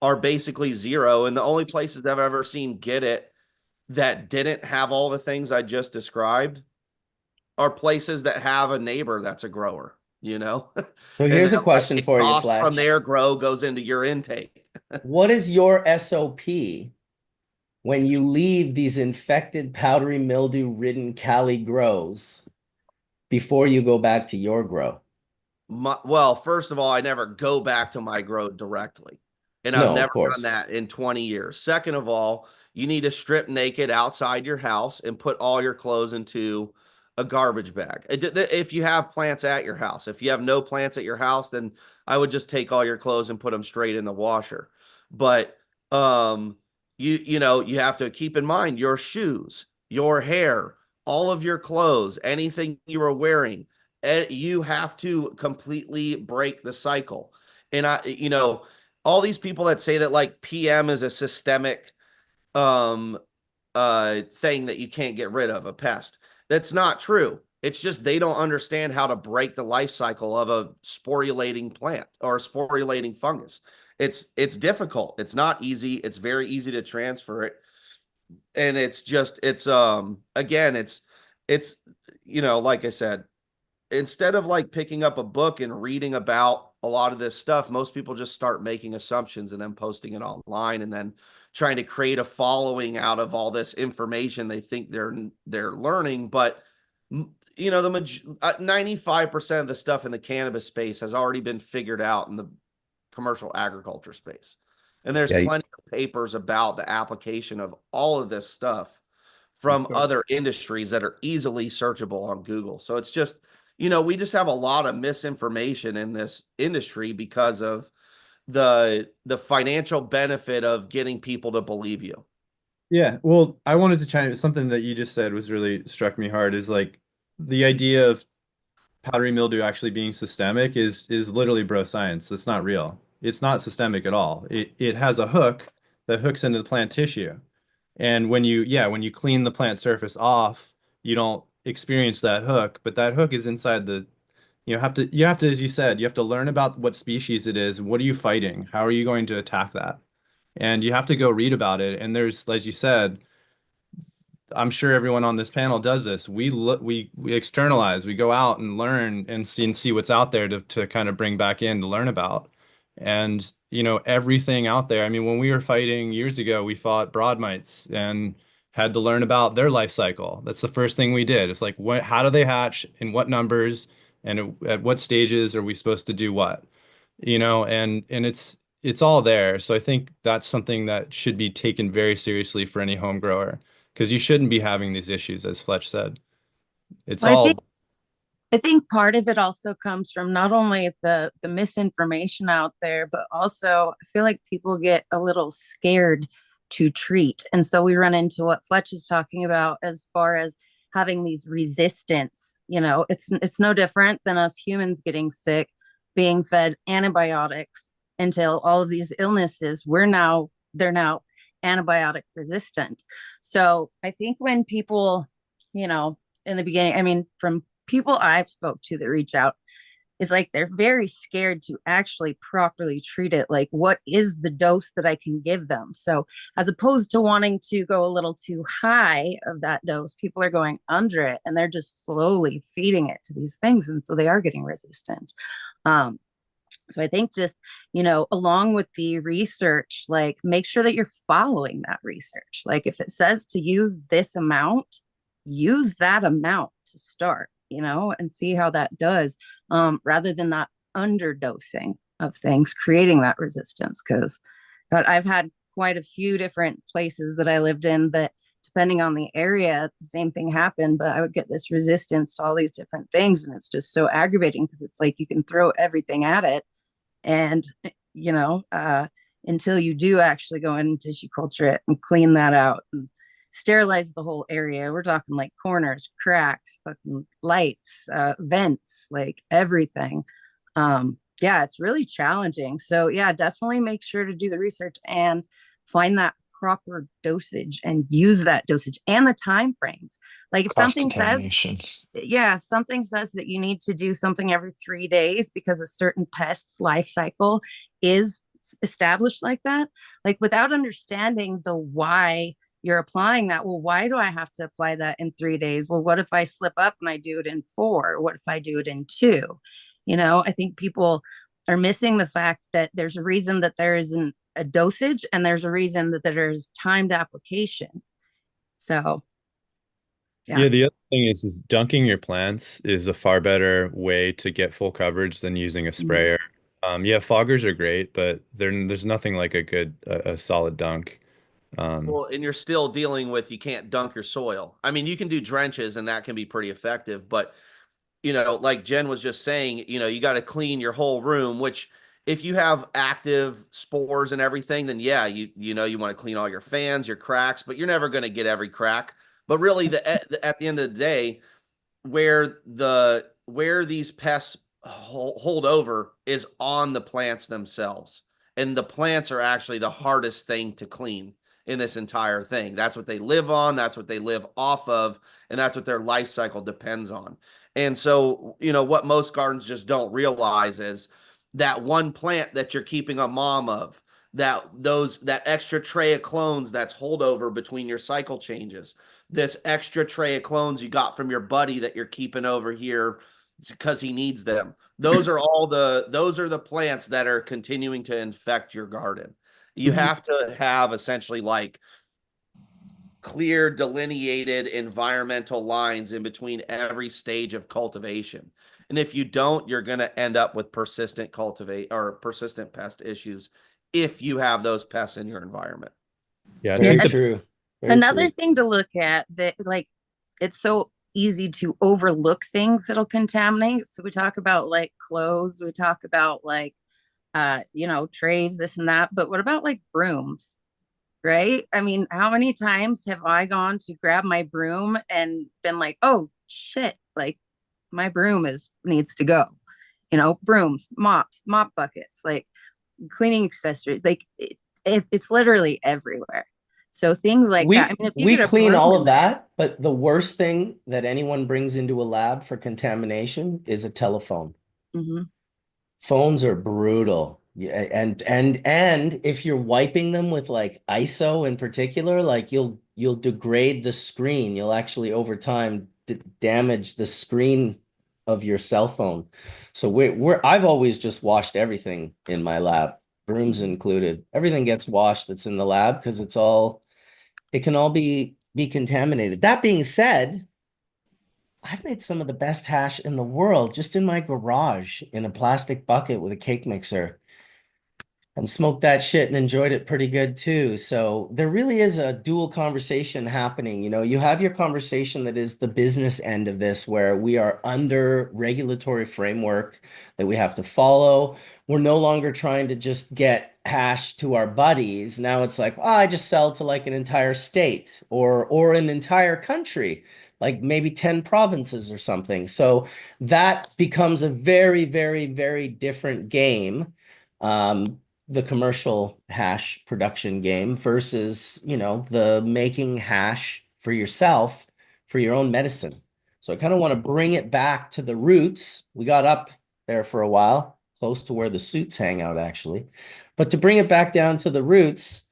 are basically zero. And the only places I've ever seen get it that didn't have all the things I just described are places that have a neighbor that's a grower, So and here's then a question for you, exhaust from Fletch. their grow goes into your intake. What is your SOP when you leave these infected powdery mildew ridden Cali grows before you go back to your grow? Well, first of all, I never go back to my grow directly. And I've No, of never done course. that in 20 years. Second of all, you need to strip naked outside your house and put all your clothes into a garbage bag. If you have plants at your house, if you have no plants at your house, then I would just take all your clothes and put them straight in the washer. But you have to keep in mind your shoes, your hair, all of your clothes, anything you are wearing, you have to completely break the cycle. And all these people that say that like PM is a systemic thing that you can't get rid of, a pest. That's not true. It's just they don't understand how to break the life cycle of a sporulating plant or a sporulating fungus. It's difficult. It's not easy. It's very easy to transfer it. And it's like I said, instead of like picking up a book and reading about a lot of this stuff, most people just start making assumptions and then posting it online and then trying to create a following out of all this information they think they're learning. But the 95% of the stuff in the cannabis space has already been figured out in the commercial agriculture space. And there's plenty of papers about the application of all of this stuff from other industries that are easily searchable on Google. So it's just, we just have a lot of misinformation in this industry because of the financial benefit of getting people to believe you. Yeah, well, I wanted to chime something that you just said was really struck me hard is like the idea of powdery mildew actually being systemic is literally bro science. It's not real. It's not systemic at all. It has a hook that hooks into the plant tissue. And when you clean the plant surface off, you don't experience that hook, but that hook is inside you have to, as you said, you have to learn about what species it is. What are you fighting? How are you going to attack that? And you have to go read about it. And there's, as you said, I'm sure everyone on this panel does this. We look, we externalize, we go out and learn and see what's out there to kind of bring back in to learn about. And everything out there. I mean, when we were fighting years ago, we fought broad mites and had to learn about their life cycle. That's the first thing we did. It's like, how do they hatch, in what numbers, and at what stages are we supposed to do what? And it's all there. So I think that's something that should be taken very seriously for any home grower, because you shouldn't be having these issues, as Fletch said. It's Well, all I think part of it also comes from not only the misinformation out there, but also I feel like people get a little scared to treat. And so we run into what Fletch is talking about as far as having these resistance. It's no different than us humans getting sick, being fed antibiotics until all of these illnesses, they're now antibiotic resistant. So I think when people, in the beginning, I mean, from people I've spoke to that reach out, is like they're very scared to actually properly treat it. Like, what is the dose that I can give them? So as opposed to wanting to go a little too high of that dose, people are going under it and they're just slowly feeding it to these things. And so they are getting resistant. So I think just, along with the research, like make sure that you're following that research. Like if it says to use this amount, use that amount to start, and see how that does, rather than not underdosing of things, creating that resistance. Because I've had quite a few different places that I lived in that, depending on the area, the same thing happened, but I would get this resistance to all these different things. And it's just so aggravating because it's like you can throw everything at it. And, until you do actually go in and tissue culture it and clean that out and sterilize the whole area. We're talking like corners, cracks, fucking lights, vents, like everything. Yeah, it's really challenging. So yeah, definitely make sure to do the research and find that proper dosage and use that dosage and the time frames. Like if something says, if something says that you need to do something every 3 days because a certain pest's life cycle is established like that, like without understanding the why you're applying that, well, why do I have to apply that in 3 days? Well, what if I slip up and I do it in 4? What if I do it in 2? I think people are missing the fact that there's a reason that there isn't a dosage and there's a reason that there's timed application. So yeah, the other thing is dunking your plants is a far better way to get full coverage than using a sprayer. Yeah, foggers are great, but there's nothing like a solid dunk. Well, and you're still dealing with, you can't dunk your soil. I mean, you can do drenches and that can be pretty effective, but like Jenn was just saying, you got to clean your whole room, which if you have active spores and everything, then yeah, you want to clean all your fans, your cracks, but you're never going to get every crack. But really at the end of the day, where these pests hold over is on the plants themselves. And the plants are actually the hardest thing to clean in this entire thing. That's what they live on, that's what they live off of, and that's what their life cycle depends on. And so, what most gardens just don't realize is that one plant that you're keeping a mom of, that extra tray of clones that's holdover between your cycle changes, this extra tray of clones you got from your buddy that you're keeping over here because he needs them. Those are the plants that are continuing to infect your garden. You have to have essentially like clear delineated environmental lines in between every stage of cultivation. And if you don't, you're going to end up with persistent pest issues if you have those pests in your environment. Yeah, Very true. Another thing to look at that, like, it's so easy to overlook things that'll contaminate. So we talk about like clothes, we talk about like, trays, this and that. But what about like brooms? Right? I mean, how many times have I gone to grab my broom and been like, oh shit, like my broom needs to go. Brooms, mops, mop buckets, like cleaning accessories, like it's literally everywhere. So things like that. I mean, if you we get a clean broom all in of that, but the worst thing that anyone brings into a lab for contamination is a telephone. Phones are brutal. Yeah, and if you're wiping them with like ISO in particular, like you'll degrade the screen. You'll actually over time damage the screen of your cell phone. So I've always just washed everything in my lab, brooms included. Everything gets washed that's in the lab because it can all be contaminated. That being said, I've made some of the best hash in the world just in my garage in a plastic bucket with a cake mixer. and smoked that shit and enjoyed it pretty good too. So there really is a dual conversation happening. You know, you have your conversation that is the business end of this, where we are under regulatory framework that we have to follow. We're no longer trying to just get hash to our buddies. Now it's like, oh, I just sell to like an entire state or an entire country, like maybe 10 provinces or something. So that becomes a very, very, very different game. The commercial hash production game versus, you know, the making hash for yourself for your own medicine. So I kind of want to bring it back to the roots. We got up there for a while, close to where the suits hang out, actually. But to bring it back down to the roots,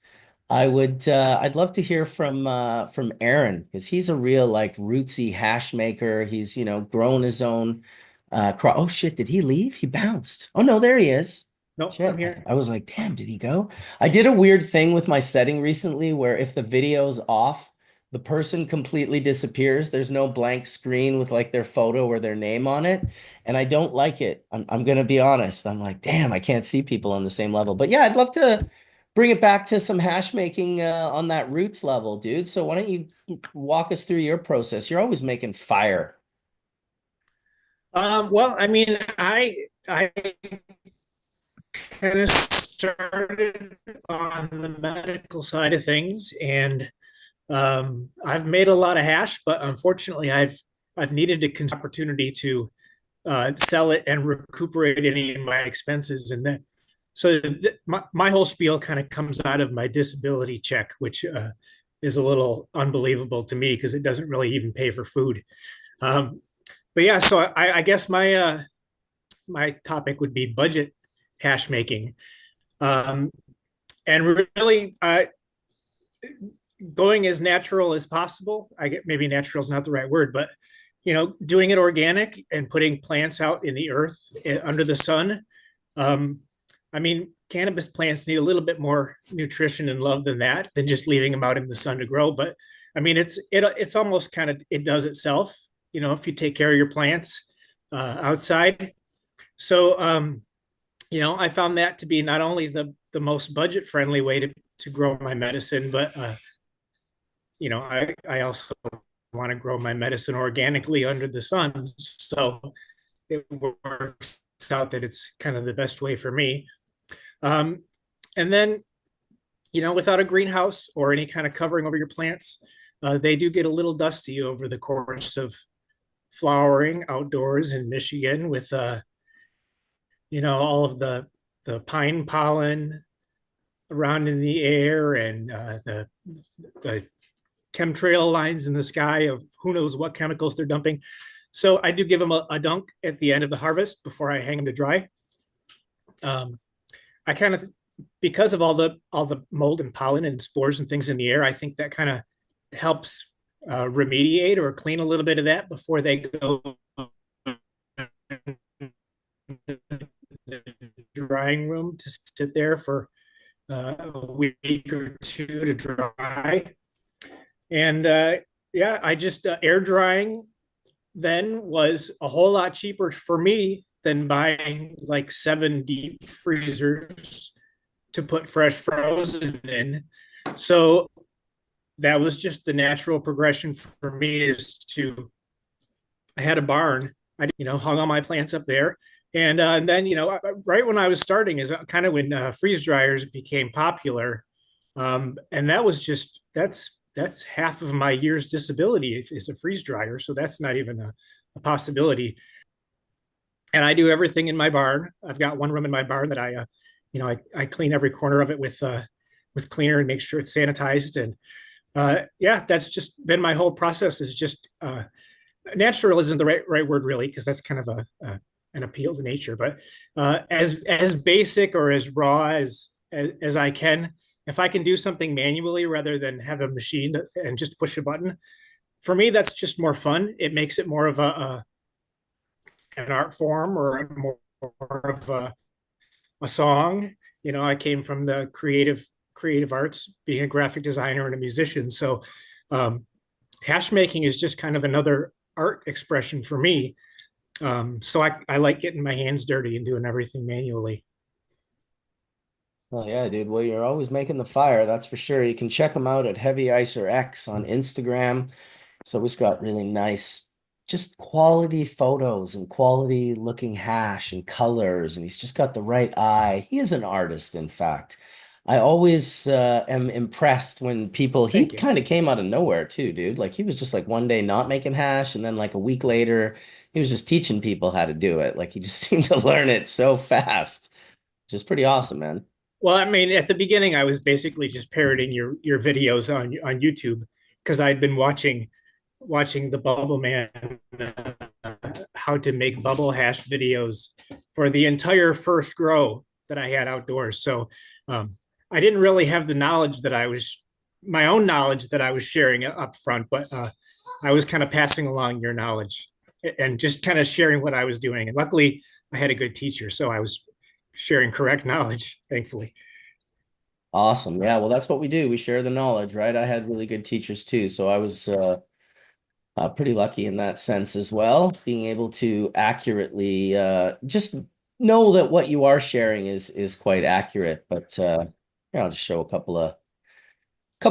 I'd love to hear from Aaron, because he's a real like rootsy hash maker. He's, you know, grown his own oh shit, did he leave? He bounced. Oh no, there he is. No, Shit, I'm here. I was like, damn, did he go? I did a weird thing with my setting recently where if the video's off, the person completely disappears. There's no blank screen with like their photo or their name on it. And I don't like it. I'm gonna be honest. I'm like, damn, I can't see people on the same level. But yeah, I'd love to bring it back to some hash making on that roots level, dude. So why don't you walk us through your process? You're always making fire. Well, I mean, I kind of started on the medical side of things, and I've made a lot of hash, but unfortunately, I've needed an opportunity to sell it and recuperate any of my expenses, and then so my whole spiel kind of comes out of my disability check, which is a little unbelievable to me because it doesn't really even pay for food. But yeah, so I guess my topic would be budget hash making, and really going as natural as possible. I get maybe natural is not the right word, but you know, doing it organic and putting plants out in the earth under the sun. I mean, cannabis plants need a little bit more nutrition and love than just leaving them out in the sun to grow. But I mean, it's almost kind of it does itself. You know, if you take care of your plants outside. So you know, I found that to be not only the most budget friendly way to grow my medicine, but you know, I also want to grow my medicine organically under the sun. So it works out that it's kind of the best way for me. And then, you know, without a greenhouse or any kind of covering over your plants, they do get a little dusty over the course of flowering outdoors in Michigan with, you know, all of the pine pollen around in the air and the chemtrail lines in the sky of who knows what chemicals they're dumping. So I do give them a dunk at the end of the harvest before I hang them to dry. I kind of, because of all the mold and pollen and spores and things in the air, I think that kind of helps remediate or clean a little bit of that before they go the drying room to sit there for a week or two to dry. And yeah, I just air drying then was a whole lot cheaper for me than buying like 7 deep freezers to put fresh frozen in. So that was just the natural progression for me is to, I had a barn, I, you know, hung all my plants up there. And then, you know, right when I was starting is kind of when freeze dryers became popular. And that was just, that's half of my year's disability is a freeze dryer. So that's not even a possibility. And I do everything in my barn. I've got one room in my barn that you know, I clean every corner of it with cleaner and make sure it's sanitized. And yeah, that's just been my whole process is just, natural isn't the right word really, because that's kind of an appeal to nature, but as basic or as raw as I can, if I can do something manually rather than have a machine and just push a button, for me, that's just more fun. It makes it more of an art form or more of a song. You know, I came from the creative arts, being a graphic designer and a musician. So hash making is just kind of another art expression for me. So I like getting my hands dirty and doing everything manually. Oh yeah, dude. Well, you're always making the fire, that's for sure. You can check them out at Heavy Icer X on Instagram. So he's got really nice, just quality photos and quality looking hash and colors, and he's just got the right eye. He is an artist, in fact. I always am impressed when people, he Thank you. kind of came out of nowhere too, dude. Like he was just like one day not making hash, and then like a week later, he was just teaching people how to do it. Like he just seemed to learn it so fast, which is pretty awesome, man. Well, I mean, at the beginning, I was basically just parroting your videos on YouTube because I'd been watching the Bubble Man, how to make bubble hash videos for the entire first grow that I had outdoors. So I didn't really have the knowledge that I was my own knowledge that I was sharing up front, but I was kind of passing along your knowledge and just kind of sharing what I was doing. And luckily, I had a good teacher, so I was sharing correct knowledge, thankfully. Awesome. Yeah, well, that's what we do. We share the knowledge, right? I had really good teachers too, so I was pretty lucky in that sense as well, being able to accurately just know that what you are sharing is quite accurate. But here, I'll just show a couple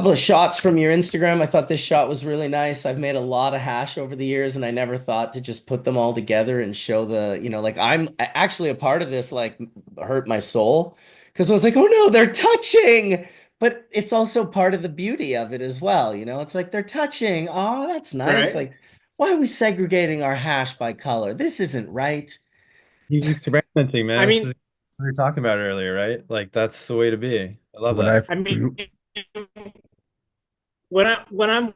of shots from your Instagram. I thought this shot was really nice. I've made a lot of hash over the years, and I never thought to just put them all together and show the, like I'm actually a part of this, like hurt my soul because I was like, oh no, they're touching. But it's also part of the beauty of it as well. It's like they're touching. Oh, that's nice. Right. Like, why are we segregating our hash by color? This isn't right. He's experimenting, man. I This is mean, what we were talking about earlier, right? Like that's the way to be. I love When that. I I mean, when I'm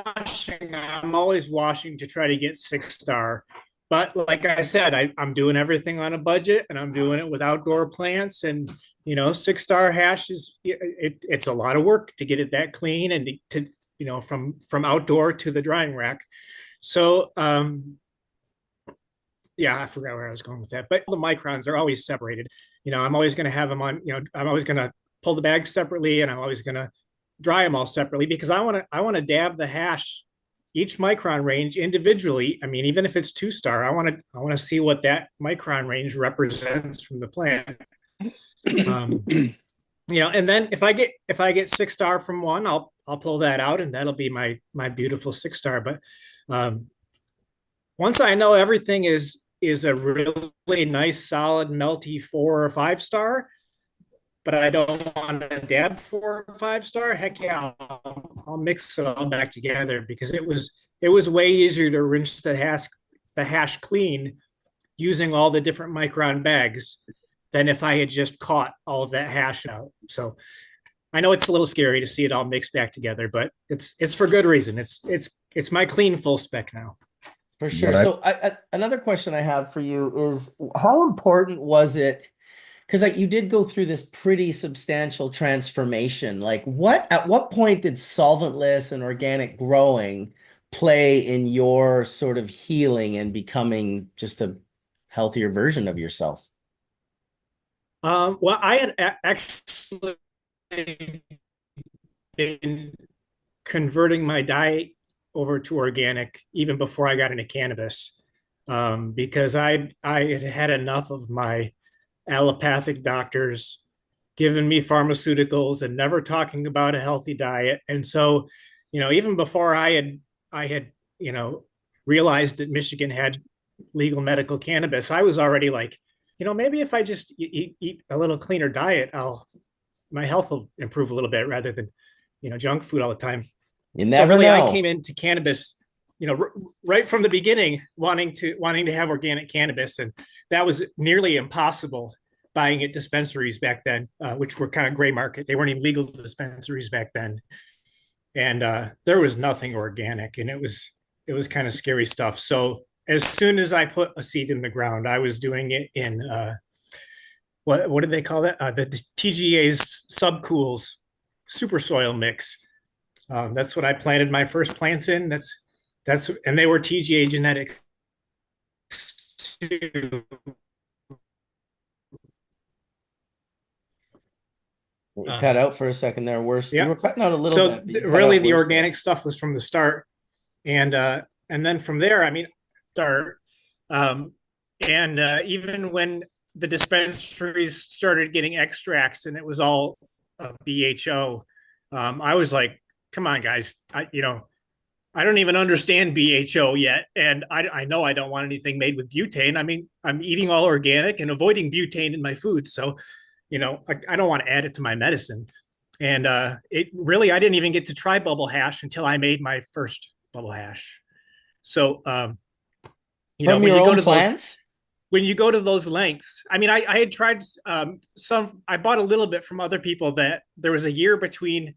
washing, I'm always washing to try to get 6 star. But like I said, I'm doing everything on a budget, and I'm doing it with outdoor plants. And 6 star hash it's a lot of work to get it that clean and to from outdoor to the drying rack. So yeah, I forgot where I was going with that. But the microns are always separated. I'm always going to have them on. I'm always going to pull the bags separately, and I'm always going to dry them all separately because I want to dab the hash each micron range individually. I mean, even if it's 2 star, I want to see what that micron range represents from the plant. And then if I get 6 star from one, I'll pull that out, and that'll be my beautiful 6 star. But once I know everything is a really nice, solid, melty 4 or 5 star, but I don't want to dab 4 or 5 star. Heck yeah, I'll mix it all back together because it was way easier to rinse the hash clean using all the different micron bags than if I had just caught all of that hash out. So I know it's a little scary to see it all mixed back together, but it's for good reason. It's my clean full spec now. For sure. what I So another question I have for you is how important was it? Because like you did go through this pretty substantial transformation. Like at what point did solventless and organic growing play in your sort of healing and becoming just a healthier version of yourself? Well, I had actually been converting my diet over to organic even before I got into cannabis, because I had had enough of my allopathic doctors giving me pharmaceuticals and never talking about a healthy diet. And so, even before I had realized that Michigan had legal medical cannabis, I was already like, maybe if I just eat a little cleaner diet, my health will improve a little bit rather than junk food all the time. You So never really, I know. came into cannabis, right from the beginning, wanting to have organic cannabis, and that was nearly impossible buying at dispensaries back then, which were kind of gray market. They weren't even legal dispensaries back then, and there was nothing organic, and it was kind of scary stuff. So as soon as I put a seed in the ground, I was doing it in what did they call that? The TGA's subcools super soil mix. That's what I planted my first plants in. And they were TGA genetics too. You cut out for a second there. Worse. You Yeah. were cutting out a little So bit, but you cut really, out the worse there. organic stuff was from the start, and then from there, I mean, start, and even when the dispensaries started getting extracts and it was all BHO, I was like, come on, guys, I don't even understand BHO yet. And I know I don't want anything made with butane. I mean, I'm eating all organic and avoiding butane in my food. So, I don't want to add it to my medicine. And it really, I didn't even get to try bubble hash until I made my first bubble hash. So, From when your you go own to those, plants? when you go to those lengths, I mean, I had tried I bought a little bit from other people. That there was a year between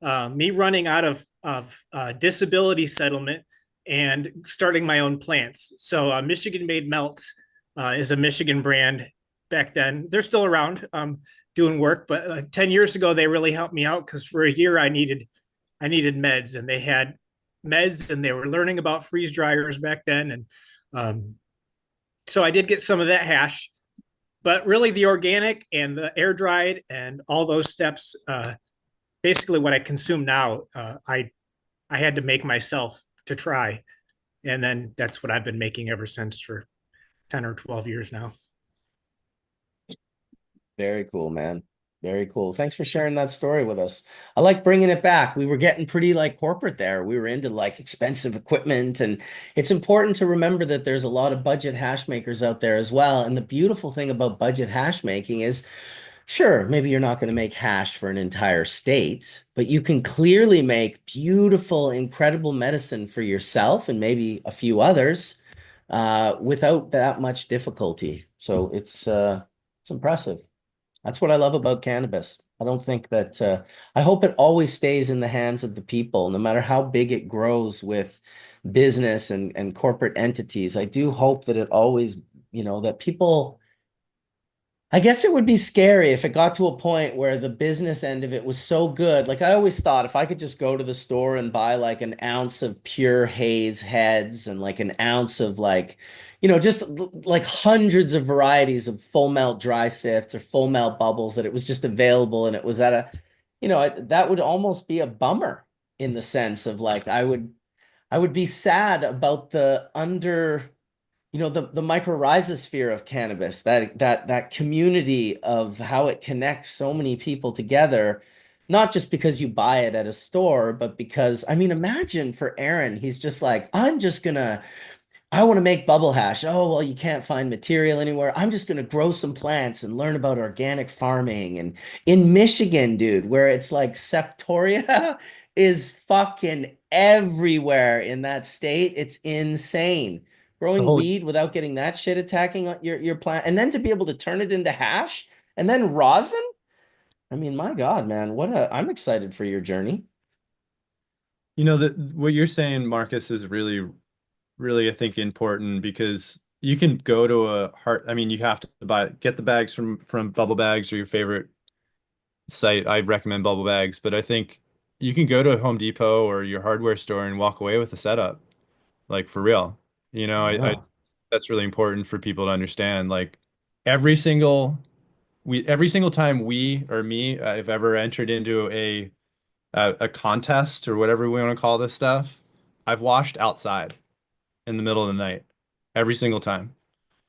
me running out of disability settlement and starting my own plants. So Michigan Made Melts is a Michigan brand back then. They're still around doing work, but 10 years ago, they really helped me out because for a year I needed meds, and they had meds, and they were learning about freeze dryers back then. And so I did get some of that hash, but really the organic and the air dried and all those steps, basically what I consume now, I had to make myself to try. And then that's what I've been making ever since for 10 or 12 years now. Very cool, man. Very cool. Thanks for sharing that story with us. I like bringing it back. We were getting pretty like corporate there. We were into like expensive equipment, and it's important to remember that there's a lot of budget hash makers out there as well. And the beautiful thing about budget hash making is, sure, maybe you're not going to make hash for an entire state, but you can clearly make beautiful, incredible medicine for yourself and maybe a few others without that much difficulty. So it's impressive. That's what I love about cannabis. I don't think that I hope it always stays in the hands of the people, no matter how big it grows with business and corporate entities. I do hope that it always, that people, I guess it would be scary if it got to a point where the business end of it was so good. Like I always thought if I could just go to the store and buy like an ounce of pure haze heads and like an ounce of like, just like hundreds of varieties of full melt dry sifts or full melt bubbles, that it was just available and it was at that would almost be a bummer in the sense of like I would be sad about the the mycorrhizosphere of cannabis, that community of how it connects so many people together, not just because you buy it at a store, but because, I mean, imagine for Aaron, he's just like, I want to make bubble hash. Oh, well, you can't find material anywhere. I'm just going to grow some plants and learn about organic farming. And in Michigan, dude, where it's like septoria is fucking everywhere in that state. It's insane. The Growing whole weed without getting that shit attacking your plant, and then to be able to turn it into hash and then rosin. I mean, my God, man, I'm excited for your journey. that what you're saying, Marcus, is really, really, I think, important because you can go to a heart. I mean, you have to get the bags from Bubble Bags or your favorite site. I recommend Bubble Bags, but I think you can go to a Home Depot or your hardware store and walk away with a setup, like for real. I Yeah. that's really important for people to understand. Like every single every single time we or me, I've ever entered into a contest or whatever we want to call this stuff, I've washed outside in the middle of the night every single time.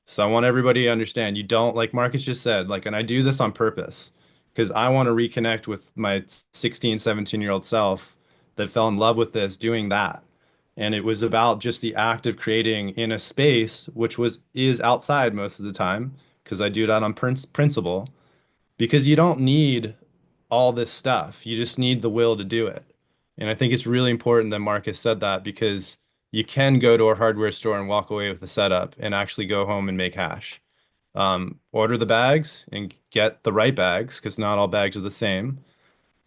So I want everybody to understand you don't, like Marcus just said, like, and I do this on purpose because I want to reconnect with my 16, 17-year-old self that fell in love with this doing that. And it was about just the act of creating in a space which is outside most of the time because I do that on principle because you don't need all this stuff. You just need the will to do it. And I think it's really important that Marcus said that because you can go to a hardware store and walk away with a setup and actually go home and make hash. Order the bags and get the right bags because not all bags are the same.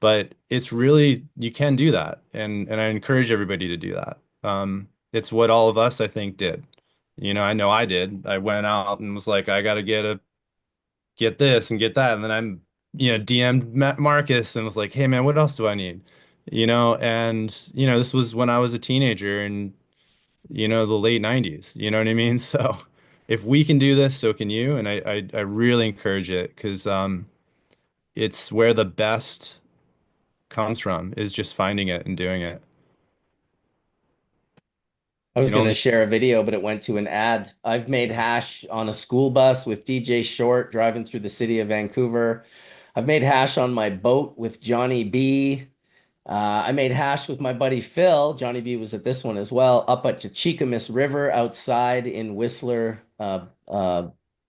But it's really, you can do that. And I encourage everybody to do that. It's what all of us, I think, did. I know I did. I went out and was like, I got to get this and get that. And then DM'd Marcus and was like, hey man, what else do I need? This was when I was a teenager in, the late 90s. You know what I mean? So if we can do this, so can you. And I really encourage it because it's where the best comes from is just finding it and doing it. I was can going to only share a video, but it went to an ad. I've made hash on a school bus with DJ Short driving through the city of Vancouver. I've made hash on my boat with Johnny B. I made hash with my buddy Phil. Johnny B was at this one as well, up at the Chicamis River outside in Whistler,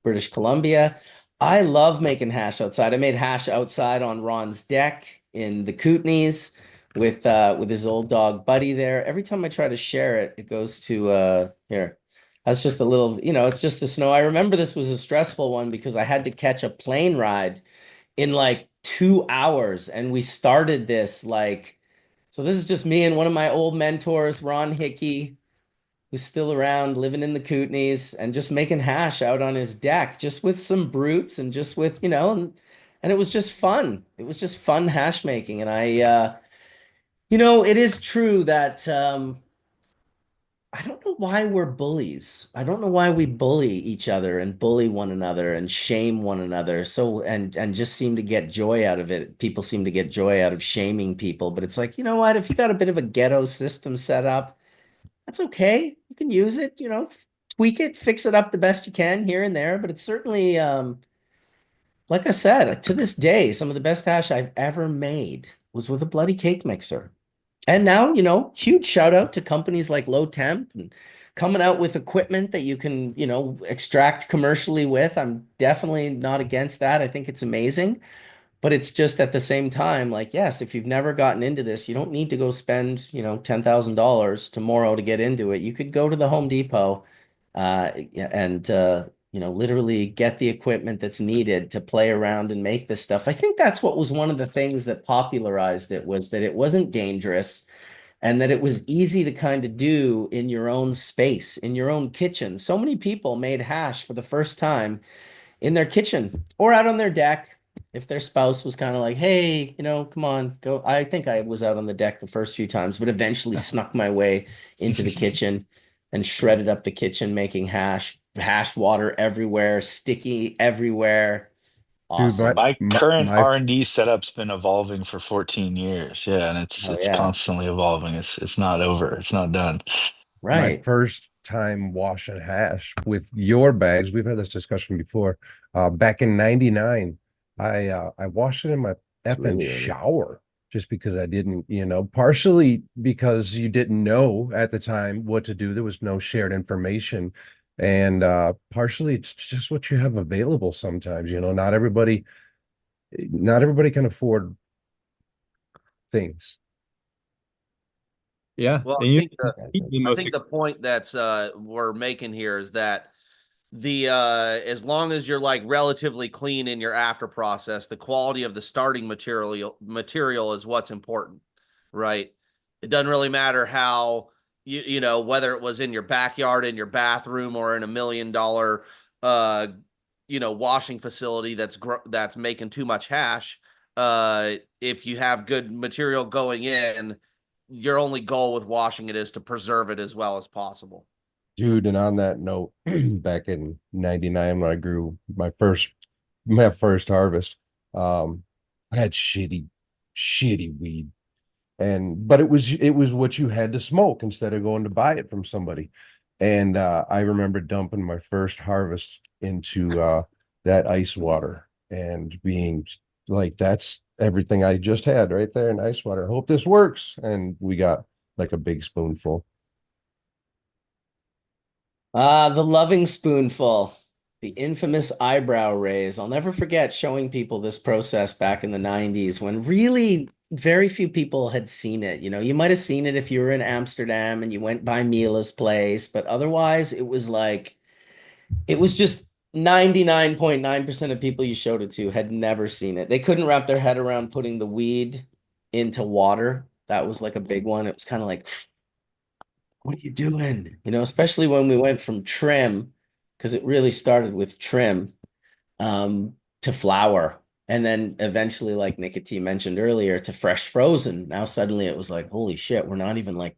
British Columbia. I love making hash outside. I made hash outside on Ron's deck in the Kootenays with his old dog Buddy there. Every time I try to share it, it goes to here. That's just a little, it's just the snow. I remember this was a stressful one because I had to catch a plane ride in like 2 hours. And we started this so this is just me and one of my old mentors, Ron Hickey, who's still around living in the Kootenays and just making hash out on his deck, just with some brutes and just with, and it was just fun. It was just fun hash making. And it is true that, I don't know why we're bullies. I don't know why we bully each other and bully one another and shame one another. So and just seem to get joy out of it. People seem to get joy out of shaming people, but it's like, you know what? If you got a bit of a ghetto system set up, that's okay. You can use it, tweak it, fix it up the best you can here and there, but it's certainly like I said, to this day, some of the best hash I've ever made was with a bloody cake mixer. And now, huge shout out to companies like Low Temp and coming out with equipment that you can, extract commercially with. I'm definitely not against that. I think it's amazing. But it's just at the same time, like, yes, if you've never gotten into this, you don't need to go spend, $10,000 tomorrow to get into it. You could go to the Home Depot and literally get the equipment that's needed to play around and make this stuff. I think that's what was one of the things that popularized it, was that it wasn't dangerous and that it was easy to kind of do in your own space, in your own kitchen. So many people made hash for the first time in their kitchen or out on their deck. If their spouse was kind of like, hey, come on, go. I think I was out on the deck the first few times, but eventually snuck my way into the kitchen and shredded up the kitchen, making hash water everywhere, sticky everywhere. Dude, Awesome. My my, current my R&D setup's been evolving for 14 years. Yeah, and it's Oh it's yeah. constantly evolving. It's not over. It's not done. my Right. first time washing hash with your bags, we've had this discussion before. Back in '99, I washed it in my It's effing really early. shower just because I didn't, partially because you didn't know at the time what to do. There was no shared information. And partially it's just what you have available sometimes. Not everybody can afford things. yeah. Well, And I you think the the I most think the point that's we're making here is that the as long as you're like relatively clean in your after process, the quality of the starting material is what's important, right? It doesn't really matter how whether it was in your backyard, in your bathroom, or in $1 million washing facility that's making too much hash. If you have good material going in, your only goal with washing it is to preserve it as well as possible. Dude, and on that note, back in '99 when I grew my first harvest, I had shitty weed. But it was what you had to smoke instead of going to buy it from somebody. And I remember dumping my first harvest into that ice water and being like, that's everything I just had right there in ice water. Hope this works. And we got like a big spoonful. The loving spoonful, the infamous eyebrow raise. I'll never forget showing people this process back in the 90s when really very few people had seen it. You might have seen it if you were in Amsterdam and you went by Mila's place, but otherwise it was just 99.9% of people you showed it to had never seen it. They couldn't wrap their head around putting the weed into water. That was like a big one. It was kind of like, what are you doing? Especially when we went from trim, because it really started with trim, to flour. And then eventually, like Nicotine mentioned earlier, to fresh frozen. Now suddenly it was like, holy shit, we're not even like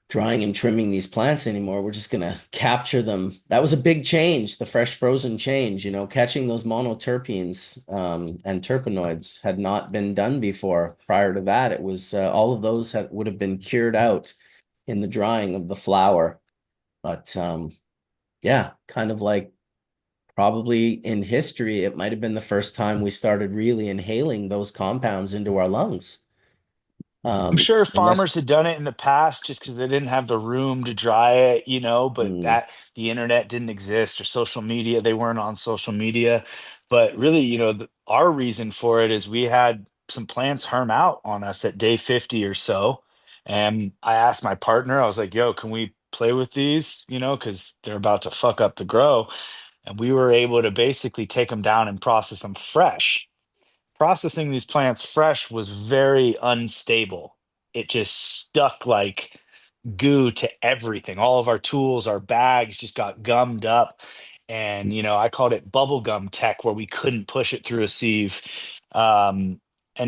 drying and trimming these plants anymore. We're just gonna capture them. That was a big change, the fresh frozen change, catching those monoterpenes and terpenoids had not been done before. Prior to that, it was all of those would have been cured out in the drying of the flower. But yeah, kind of like probably in history, it might have been the first time we started really inhaling those compounds into our lungs. I'm sure Unless farmers had done it in the past just because they didn't have the room to dry it, you know, but that the internet didn't exist or social media, they weren't on social media. But really, you know, our reason for it is we had some plants herm out on us at day 50 or so. And I asked my partner, I was like, yo, can we play with these? You know, because they're about to fuck up the grow. And we were able to basically take them down and process them fresh. Processing these plants fresh was very unstable. It just stuck like goo to everything. All of our tools, our bags just got gummed up. And, you know, I called it bubblegum tech where we couldn't push it through a sieve. And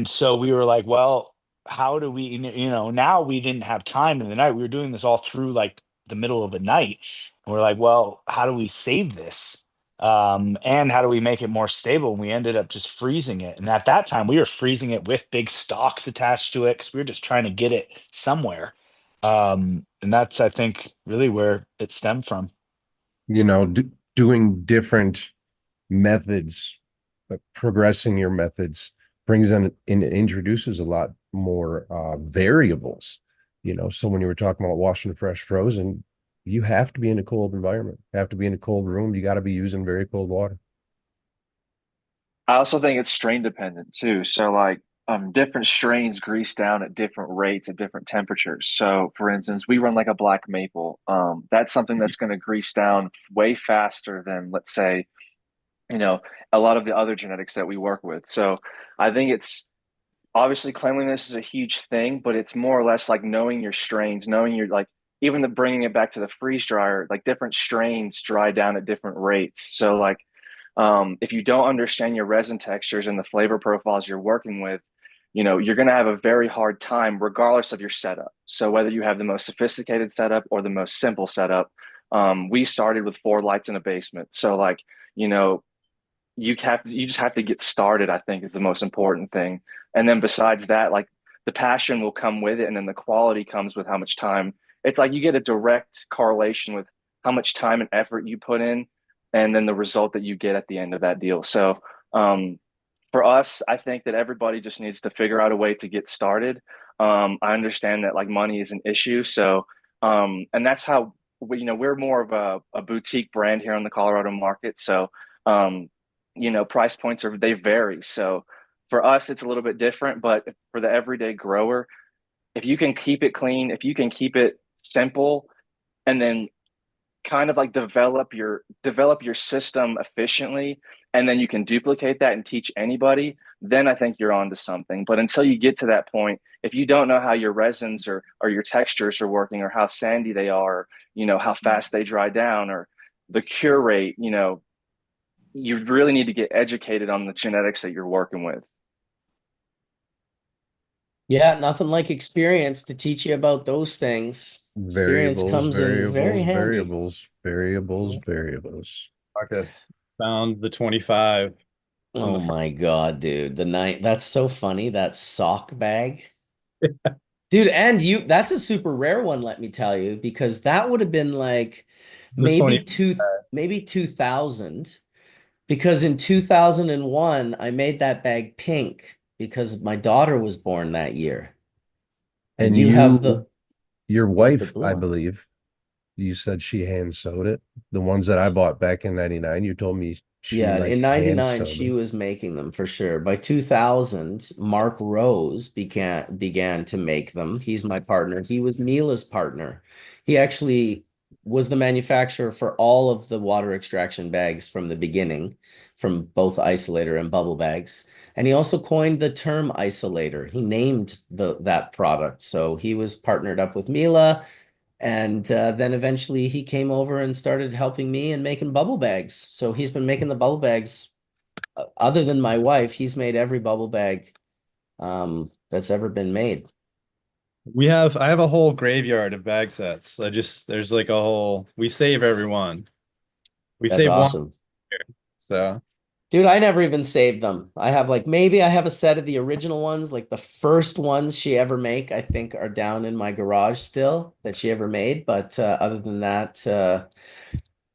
so we were like, well, how do we, you know, now we didn't have time in the night. We were doing this all through like the middle of the night. And we're like, well, how do we save this? And how do we make it more stable? And we ended up just freezing it. And at that time, we were freezing it with big stalks attached to it because we were just trying to get it somewhere. And that's, I think, really where it stemmed from. You know, doing different methods, progressing your methods brings in introduces a lot more variables. You know, so when you were talking about washing fresh frozen, you have to be in a cold environment, have to be in a cold room. You got to be using very cold water. I also think it's strain dependent too. So like different strains grease down at different rates at different temperatures. So for instance, we run like a black maple. That's something that's going to grease down way faster than, let's say, you know, a lot of the other genetics that we work with. So I think it's obviously cleanliness is a huge thing, but it's more or less like knowing your strains, knowing your like even the bringing it back to the freeze dryer, like different strains dry down at different rates. So like if you don't understand your resin textures and the flavor profiles you're working with, you know, you're going to have a very hard time regardless of your setup. So whether you have the most sophisticated setup or the most simple setup, we started with 4 lights in a basement. So like, you know, you just have to get started, I think is the most important thing. And then besides that, like the passion will come with it, and then the quality comes with how much time. It's like you get a direct correlation with how much time and effort you put in, and then the result that you get at the end of that deal. So for us, I think that everybody just needs to figure out a way to get started. I understand that like money is an issue, so and that's how we, you know, we're more of a boutique brand here on the Colorado market. So um, you know, price points are they vary. So for us, it's a little bit different, but for the everyday grower, if you can keep it clean, if you can keep it simple, and then kind of like develop your system efficiently, and then you can duplicate that and teach anybody, then I think you're onto something. But until you get to that point, if you don't know how your resins or your textures are working, or how sandy they are, you know, how fast they dry down, or the cure rate, you know, you really need to get educated on the genetics that you're working with. Yeah, nothing like experience to teach you about those things. Experience Variables, comes in very variables, handy. variables. Marcus found the 25 on Oh the front. my God, dude. The night that's so funny, that sock bag. Dude, and you that's a super rare one, let me tell you, because that would have been like The maybe 20. maybe 2000, because in 2001 I made that bag pink because my daughter was born that year. And And you have the your the wife, blue I one. believe, you said she hand sewed it. The ones that I bought back in 99, you told me she Yeah, like in hand 99 sewed she them. was making them for sure. By 2000, Mark Rose began to make them. He's my partner. He was Mila's partner. He actually was the manufacturer for all of the water extraction bags from the beginning, from both isolator and bubble bags. And he also coined the term isolator. He named that product. So he was partnered up with Mila. And then eventually he came over and started helping me and making bubble bags. So he's been making the bubble bags. Other than my wife, he's made every bubble bag that's ever been made. I have a whole graveyard of bag sets. There's like a whole, we save every one. We That's save one awesome. here. So Dude, I never even saved them. I have like maybe I have a set of the original ones, like the first ones she ever make, I think are down in my garage still that she ever made. But other than that,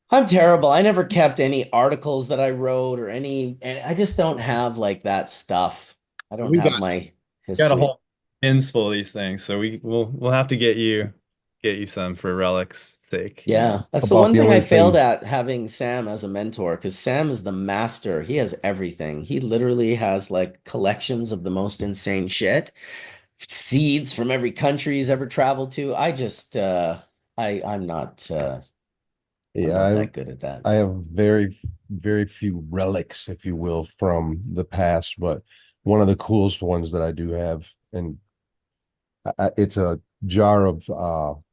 I'm terrible. I never kept any articles that I wrote or any, and I just don't have like that stuff. I don't We have got my got a history. whole bins full of these things, so we'll have to get you some for relics sake. Yeah, that's the About one the thing I only failed thing, at having Sam as a mentor because Sam is the master. He has everything. He literally has like collections of the most insane shit, seeds from every country he's ever traveled to. I just I'm not yeah, that good at that. I have very few relics, if you will, from the past, but one of the coolest ones that I do have, and it's a jar of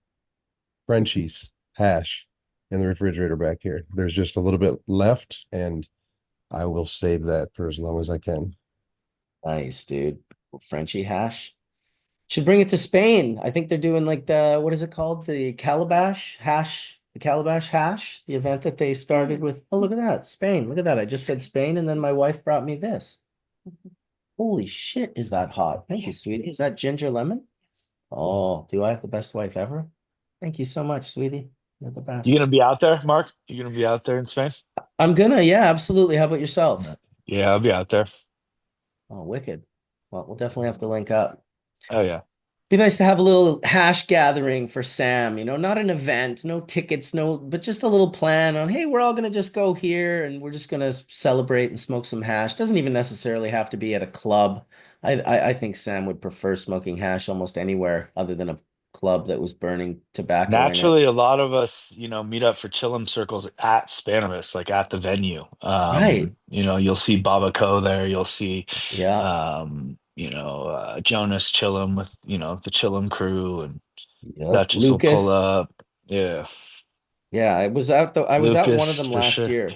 Frenchies hash in the refrigerator back here. There's just a little bit left, and I will save that for as long as I can. Nice, dude. Frenchy hash. Should bring it to Spain. I think they're doing like the what is it called? The Calabash hash, the event that they started with. Oh, look at that. Spain. Look at that. I just said Spain and then my wife brought me this. Holy shit, is that hot? Thank you, sweetie. Is that ginger lemon? Oh, do I have the best wife ever? Thank you so much, sweetie. You're the You best. gonna be out there, Mark? You gonna be out there in Spain? I'm gonna, yeah, absolutely. How about yourself? Yeah, I'll be out there. Oh, wicked. Well, we'll definitely have to link up. Oh yeah. Be nice to have a little hash gathering for Sam, not an event, no tickets, but just a little plan on, hey, we're all gonna just go here and we're just gonna celebrate and smoke some hash. Doesn't even necessarily have to be at a club. I think Sam would prefer smoking hash almost anywhere other than a club that was burning tobacco in it. Naturally, a lot of us, meet up for chillum circles at Spannabis, like at the venue. Right. You'll see Baba Co there, you'll see Yeah. Jonas chillum with, the chillum crew, and Yep. Duchess will pull Lucas. up. Yeah. Yeah, I was out one of Lucas them for last sure. year.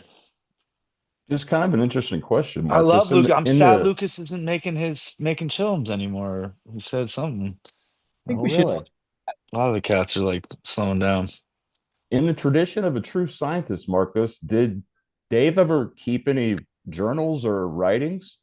Just kind of an interesting question, I Marcus. love In Luke. the I'm in sad the Lucas isn't making chillums anymore. He said something. I think Oh, we should. really? A lot of the cats are like slowing down. in the tradition of a true scientist, Marcus, did Dave ever keep any journals or writings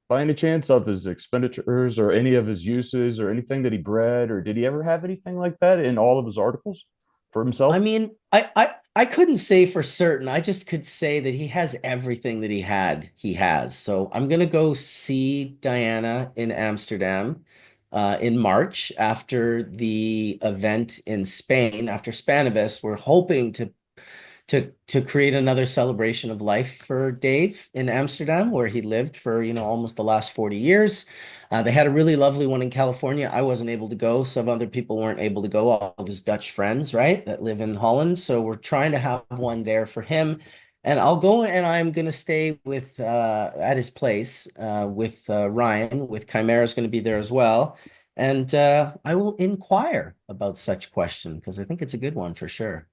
by any chance of his expenditures or any of his uses or anything that he bred, or did he ever have anything like that in all of his articles for I himself? mean, I couldn't say for certain. I just could say that he has everything that he has. So I'm gonna go see Diana in Amsterdam in March after the event in Spain, after Spannabis. We're hoping to create another celebration of life for Dave in Amsterdam, where he lived for, almost the last 40 years. They had a really lovely one in California. I wasn't able to go. Some other people weren't able to go, all of his Dutch friends, right, that live in Holland. So we're trying to have one there for him. And I'll go and I'm going to stay with at his place with Ryan, with Chimera's going to be there as well. And I will inquire about such question because I think it's a good one for sure.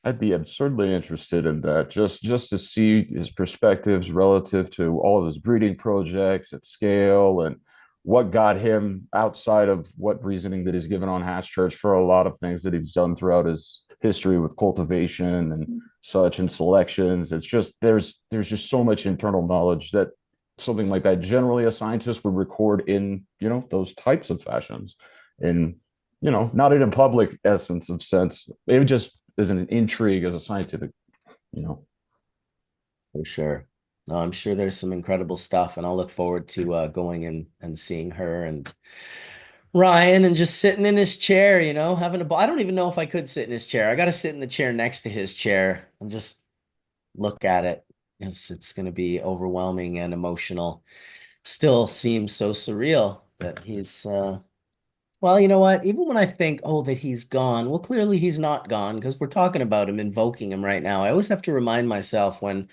I'd be absurdly interested in that, just to see his perspectives relative to all of his breeding projects at scale and what got him outside of what reasoning that he's given on Hash Church for a lot of things that he's done throughout his history with cultivation and such and selections. It's just there's just so much internal knowledge that something like that generally a scientist would record in, those types of fashions. And not in a public essence of sense. It just is an intrigue as a scientific, you know. For sure. No, I'm sure there's some incredible stuff, and I'll look forward to going and seeing her and Ryan and just sitting in his chair, having a ball. I don't even know if I could sit in his chair. I got to sit in the chair next to his chair and just look at it. It's going to be overwhelming and emotional. Still seems so surreal that he's well, you know what? Even when I think, oh, that he's gone, well, clearly he's not gone because we're talking about him, invoking him right now. I always have to remind myself when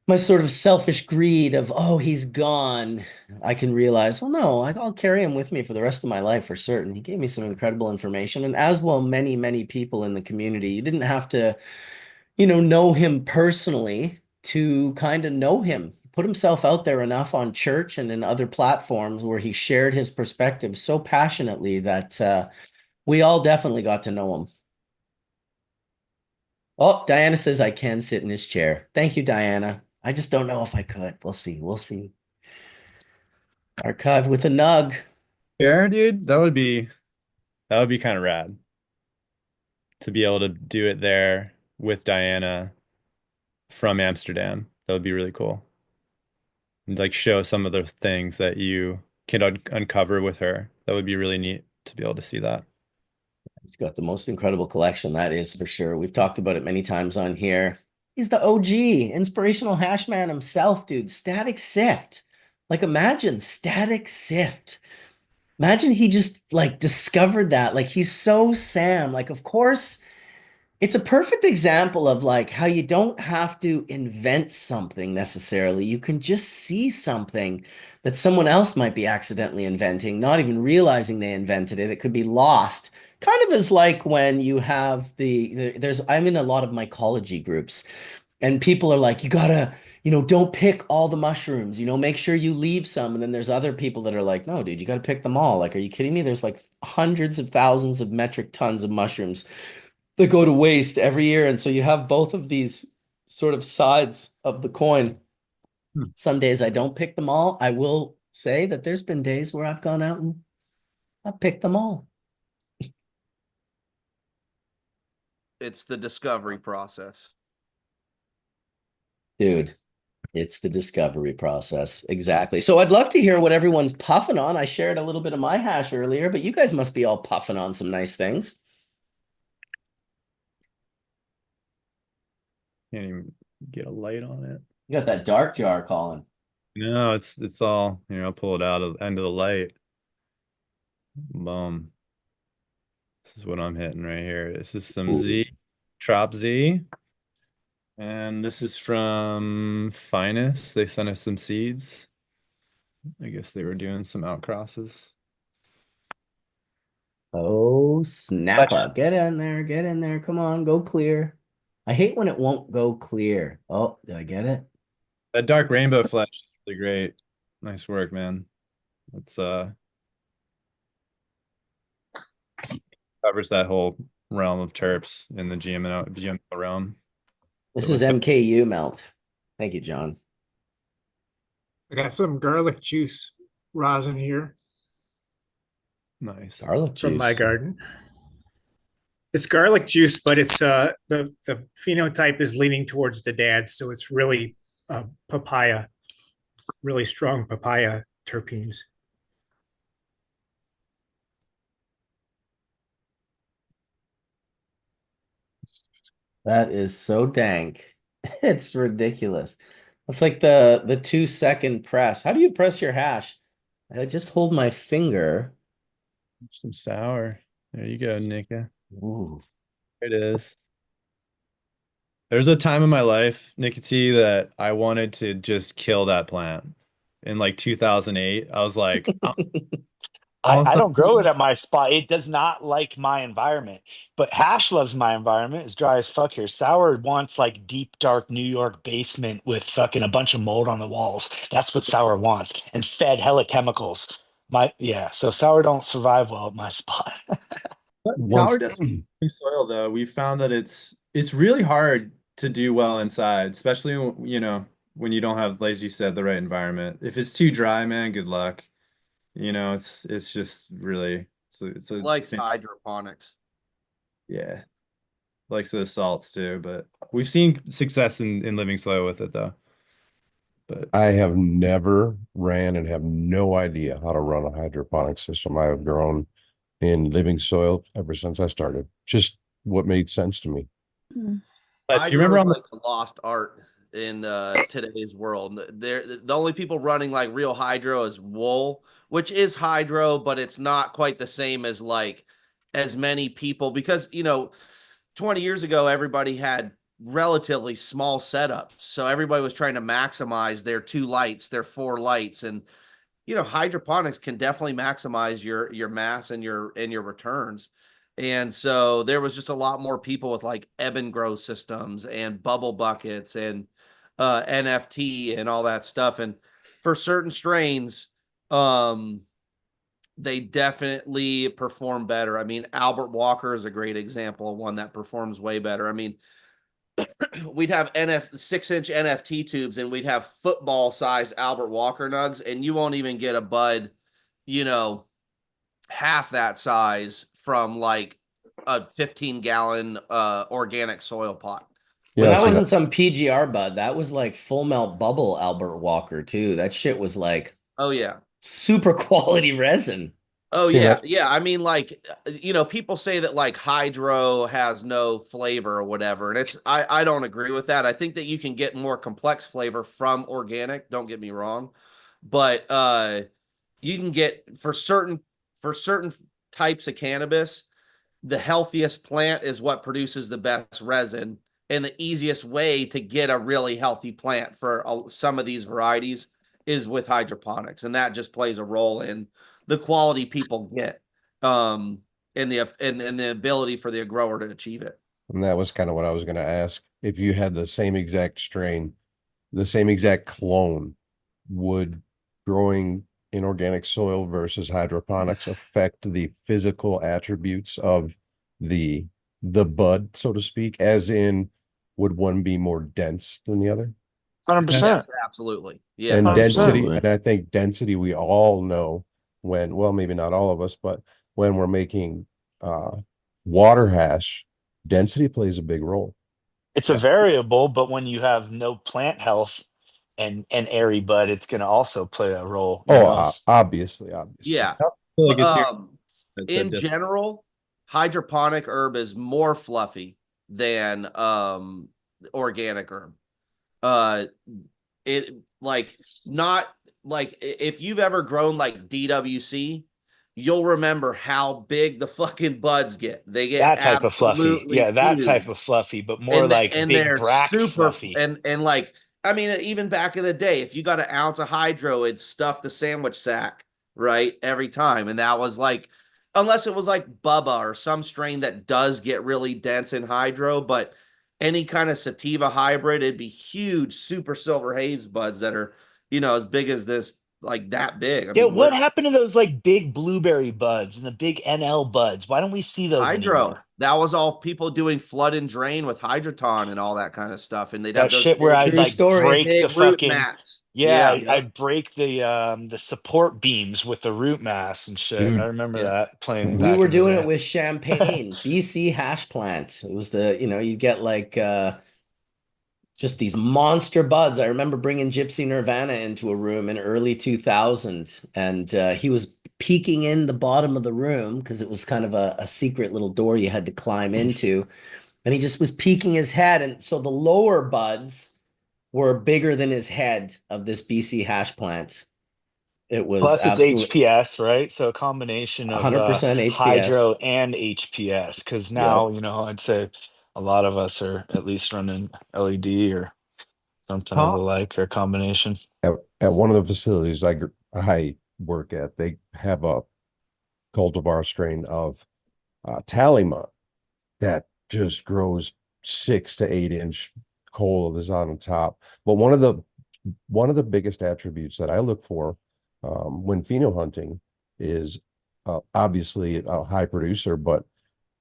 my sort of selfish greed of, oh, he's gone, I can realize, well, no, I'll carry him with me for the rest of my life for certain. He gave me some incredible information, and as well, many, many people in the community. You didn't have to, know him personally to kind of know him. Put himself out there enough on church and in other platforms where he shared his perspective so passionately that we all definitely got to know him. Oh, Diana says I can sit in his chair. Thank you, Diana. I just don't know if I could. We'll see. We'll see. Archive with a nug. Yeah, dude, that would be kind of rad to be able to do it there with Diana from Amsterdam. That would be really cool. And like show some of the things that you can uncover with her. That would be really neat to be able to see that. He's got the most incredible collection, that is for sure. We've talked about it many times on here. He's the OG, inspirational hash man himself, dude. Static Sift. Like imagine Static Sift. Imagine he just like discovered that. Like he's so Sam. Like, of course, it's a perfect example of like how you don't have to invent something necessarily. You can just see something that someone else might be accidentally inventing, not even realizing they invented it. It could be lost. Kind of as like when you have there's I'm in a lot of mycology groups and people are like, you gotta, don't pick all the mushrooms, make sure you leave some. And then there's other people that are like, no, dude, you gotta pick them all. Like, are you kidding me? There's like hundreds of thousands of metric tons of mushrooms that go to waste every year. And so you have both of these sort of sides of the coin. Some days I don't pick them all. I will say that there's been days where I've gone out and I've picked them all. It's the discovery process. Dude, it's the discovery process. Exactly. So I'd love to hear what everyone's puffing on. I shared a little bit of my hash earlier, but you guys must be all puffing on some nice things. Can't even get a light on it. You got that dark jar, Colin. No, it's all, I'll pull it out of the end of the light. Boom. This is what I'm hitting right here. This is some Z, Trop Z. And this is from Finest. They sent us some seeds. I guess they were doing some outcrosses. Oh, snapper. Get in there. Get in there. Come on, go clear. I hate when it won't go clear. Oh, did I get it? That dark rainbow flash is really great. Nice work, man. It's covers that whole realm of terps in the GMO realm. This is MKU melt. Thank you, John. I got some garlic juice rosin here. Nice. Garlic juice from my garden. It's garlic juice, but it's the phenotype is leaning towards the dad, so it's really papaya, really strong papaya terpenes. That is so dank. It's ridiculous. It's like the 2-second press. How do you press your hash? I just hold my finger. Some sour. There you go, Nika. Ooh. There it is. There's a time in my life, Nicotine, that I wanted to just kill that plant. In like 2008, I was like, I don't grow it at my spot. It does not like my environment. But hash loves my environment. It's dry as fuck here. Sour wants like deep, dark New York basement with fucking a bunch of mold on the walls. That's what sour wants. And fed hella chemicals. So sour don't survive well at my spot. Sour does soil though. We found that it's really hard to do well inside, especially when you don't have, like you said, the right environment. If it's too dry, man, good luck. It's just really it's Like hydroponics. Yeah. Likes the salts too, but we've seen success in living soil with it though. But I have never ran and have no idea how to run a hydroponic system. I have grown in living soil ever since I started. Just what made sense to me. but you remember on like the lost art in today's world. The only people running like real hydro is wool, which is hydro, but it's not quite the same as like as many people because 20 years ago everybody had relatively small setups. So everybody was trying to maximize their 2 lights, their 4 lights, and hydroponics can definitely maximize your mass and your returns. And so there was just a lot more people with like ebb and grow systems and bubble buckets and NFT and all that stuff. And for certain strains, they definitely perform better. I mean, Albert Walker is a great example of one that performs way better. I mean, we'd have 6-inch NFT tubes, and we'd have football sized Albert Walker nugs, and you won't even get a bud, half that size from like a 15-gallon organic soil pot. When Yeah, that so wasn't some PGR bud, that was like full melt bubble Albert Walker too. That shit was like Oh yeah. super quality resin. Oh See, yeah, that- yeah. I mean, like, people say that like hydro has no flavor or whatever, and I don't agree with that. I think that you can get more complex flavor from organic. Don't get me wrong, but you can get for certain types of cannabis, the healthiest plant is what produces the best resin, and the easiest way to get a really healthy plant for some of these varieties is with hydroponics, and that just plays a role in the quality people get, and the ability for the grower to achieve it. and that was kind of what I was going to ask. If you had the same exact strain, the same exact clone, would growing in organic soil versus hydroponics affect the physical attributes of the bud, so to speak? As in, would one be more dense than the other? 100%. Yes, absolutely. Yeah, And density, Absolutely. and I think density, we all know when, well, maybe not all of us, but when we're making water hash, density plays a big role. It's a variable, but when you have no plant health and airy bud, it's going to also play a role. Obviously. yeah. I feel like it's your it's a In general, hydroponic herb is more fluffy than organic herb. It like not like if you've ever grown like DWC, you'll remember how big the fucking buds get. They get that type of fluffy. absolutely Yeah, that huge. type of fluffy, but more like big They're bract super fluffy. and like, I mean, even back in the day, if you got an ounce of hydro, it'd stuff the sandwich sack, right? Every time. And that was like, unless it was like Bubba or some strain that does get really dense in hydro, but any kind of sativa hybrid, it'd be huge super silver haze buds that are, as big as this, like that big. I Yeah, mean, what happened to those like big blueberry buds and the big NL buds? Why don't we see those hydro? anymore? That was all people doing flood and drain with hydroton and all that kind of stuff. And they'd have That those shit where I'd True like story. break the big root fucking mats. I'd break the support beams with the root mass and shit. I Dude, remember Yeah. that playing We back were in the doing day. it with Champagne, BC hash plant. It was you'd get like just these monster buds. I remember bringing Gypsy Nirvana into a room in early 2000, and he was peeking in the bottom of the room because it was kind of a secret little door you had to climb into. And he just was peeking his head. And so the lower buds were bigger than his head of this BC hash plant. It was Plus it's absolutely HPS, right? So a combination of 100% HPS. hydro and HPS. Because Yep. now, I'd say a lot of us are at least running LED or something of the like or combination. at one of the facilities I work at, they have a cultivar strain of Talima that just grows 6 to 8 inch. Coal is on the top. But one of the biggest attributes that I look for when pheno hunting is obviously a high producer, but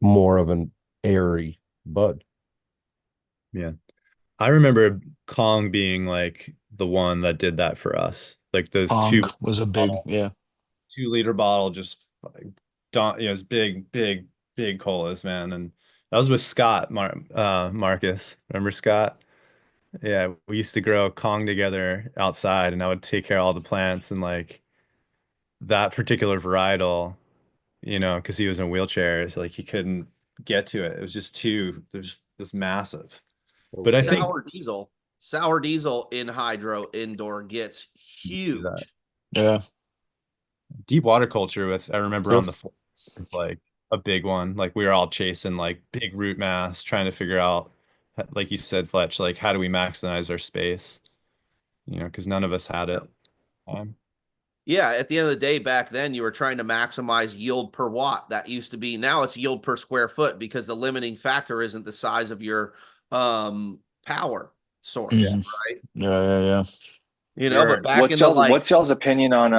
more of an airy bud. Yeah. I remember Kong being like the one that did that for us. Like those Pong was a big, 2 liter bottle, just like it's big, big, big colas, man. And that was with Scott Marcus. Remember Scott? Yeah, we used to grow Kong together outside, and I would take care of all the plants and like that particular varietal, because he was in a wheelchair, so like he couldn't get to it. It was just there's this massive. But I think Sour diesel in hydro indoor gets huge. yeah. Deep water culture I remember So on the floor, like a big one. Like we were all chasing like big root mass, trying to figure out, like you said, Fletch, like how do we maximize our space? Because none of us had it. Yeah, at the end of the day, back then you were trying to maximize yield per watt. That used to be. Now it's yield per square foot because the limiting factor isn't the size of your power source, right? Yeah. But back What's in the what's y'all's opinion on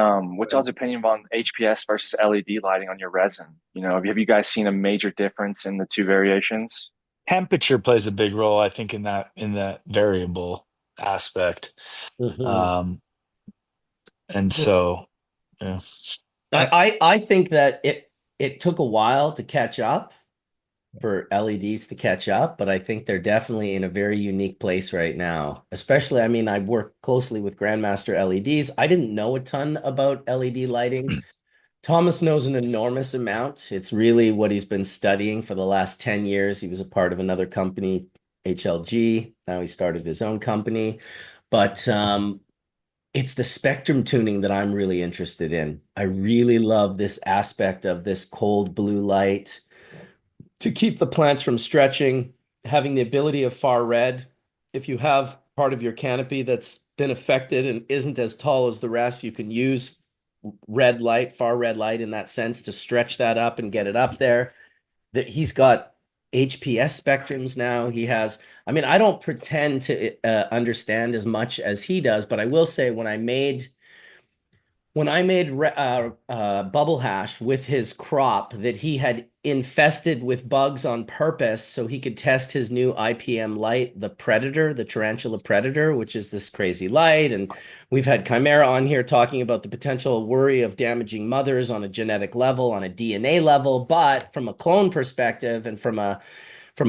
HPS versus LED lighting on your resin? Have you guys seen a major difference in the two variations? temperature plays a big role, I think, in that variable aspect. Mhm. And so, yeah. I think that it took a while to catch up for LEDs to catch up, but I think they're definitely in a very unique place right now. Especially, I mean, I work closely with Grandmaster LEDs. I didn't know a ton about LED lighting. Thomas knows an enormous amount. It's really what he's been studying for the last 10 years. He was a part of another company, HLG. Now he started his own company. But it's the spectrum tuning that I'm really interested in. I really love this aspect of this cold blue light to keep the plants from stretching, having the ability of far red. If you have part of your canopy that's been affected and isn't as tall as the rest, you can use red light, far red light in that sense to stretch that up and get it up there. That he's got HPS spectrums now. He has, I mean, I don't pretend to understand as much as he does, but I will say when I made bubble hash with his crop that he had infested with bugs on purpose so he could test his new IPM light, the Predator, the Tarantula Predator, which is this crazy light. And we've had Chimera on here talking about the potential worry of damaging mothers on a genetic level, on a DNA level, but from a clone perspective and from a